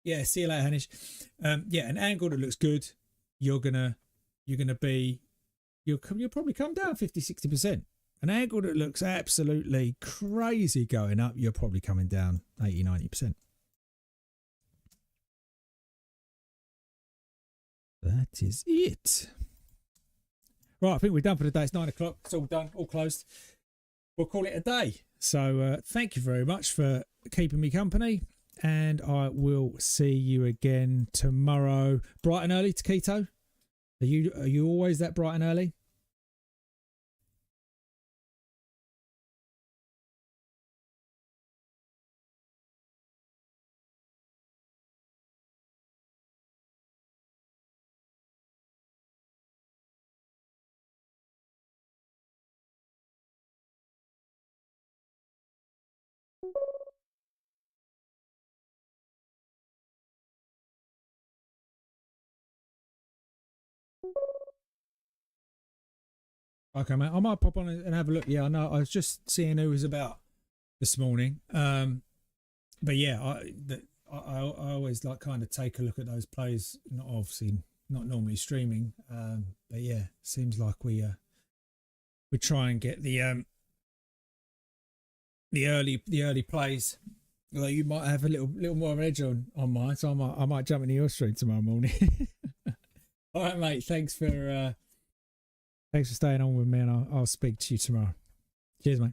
Yeah, see you later, Hanish. Yeah, an angle that looks good, you'll probably come down 50-60%. An angle that looks absolutely crazy going up, you're probably coming down 80-90%. That is it. Right, I think we're done for the day. It's 9 o'clock. It's all done, all closed. We'll call it a day. So thank you very much for keeping me company. And I will see you again tomorrow. Bright and early, Taquito? Are you always that bright and early? Okay, mate. I might pop on and have a look. Yeah, I know. I was just seeing who was about this morning. But yeah, I always like kind of take a look at those plays. Not obviously not normally streaming. But yeah, seems like we try and get the early plays. Although you might have a little more of an edge on mine, so I might jump into your stream tomorrow morning. All right, mate. Thanks for staying on with me, and I'll speak to you tomorrow. Cheers, mate.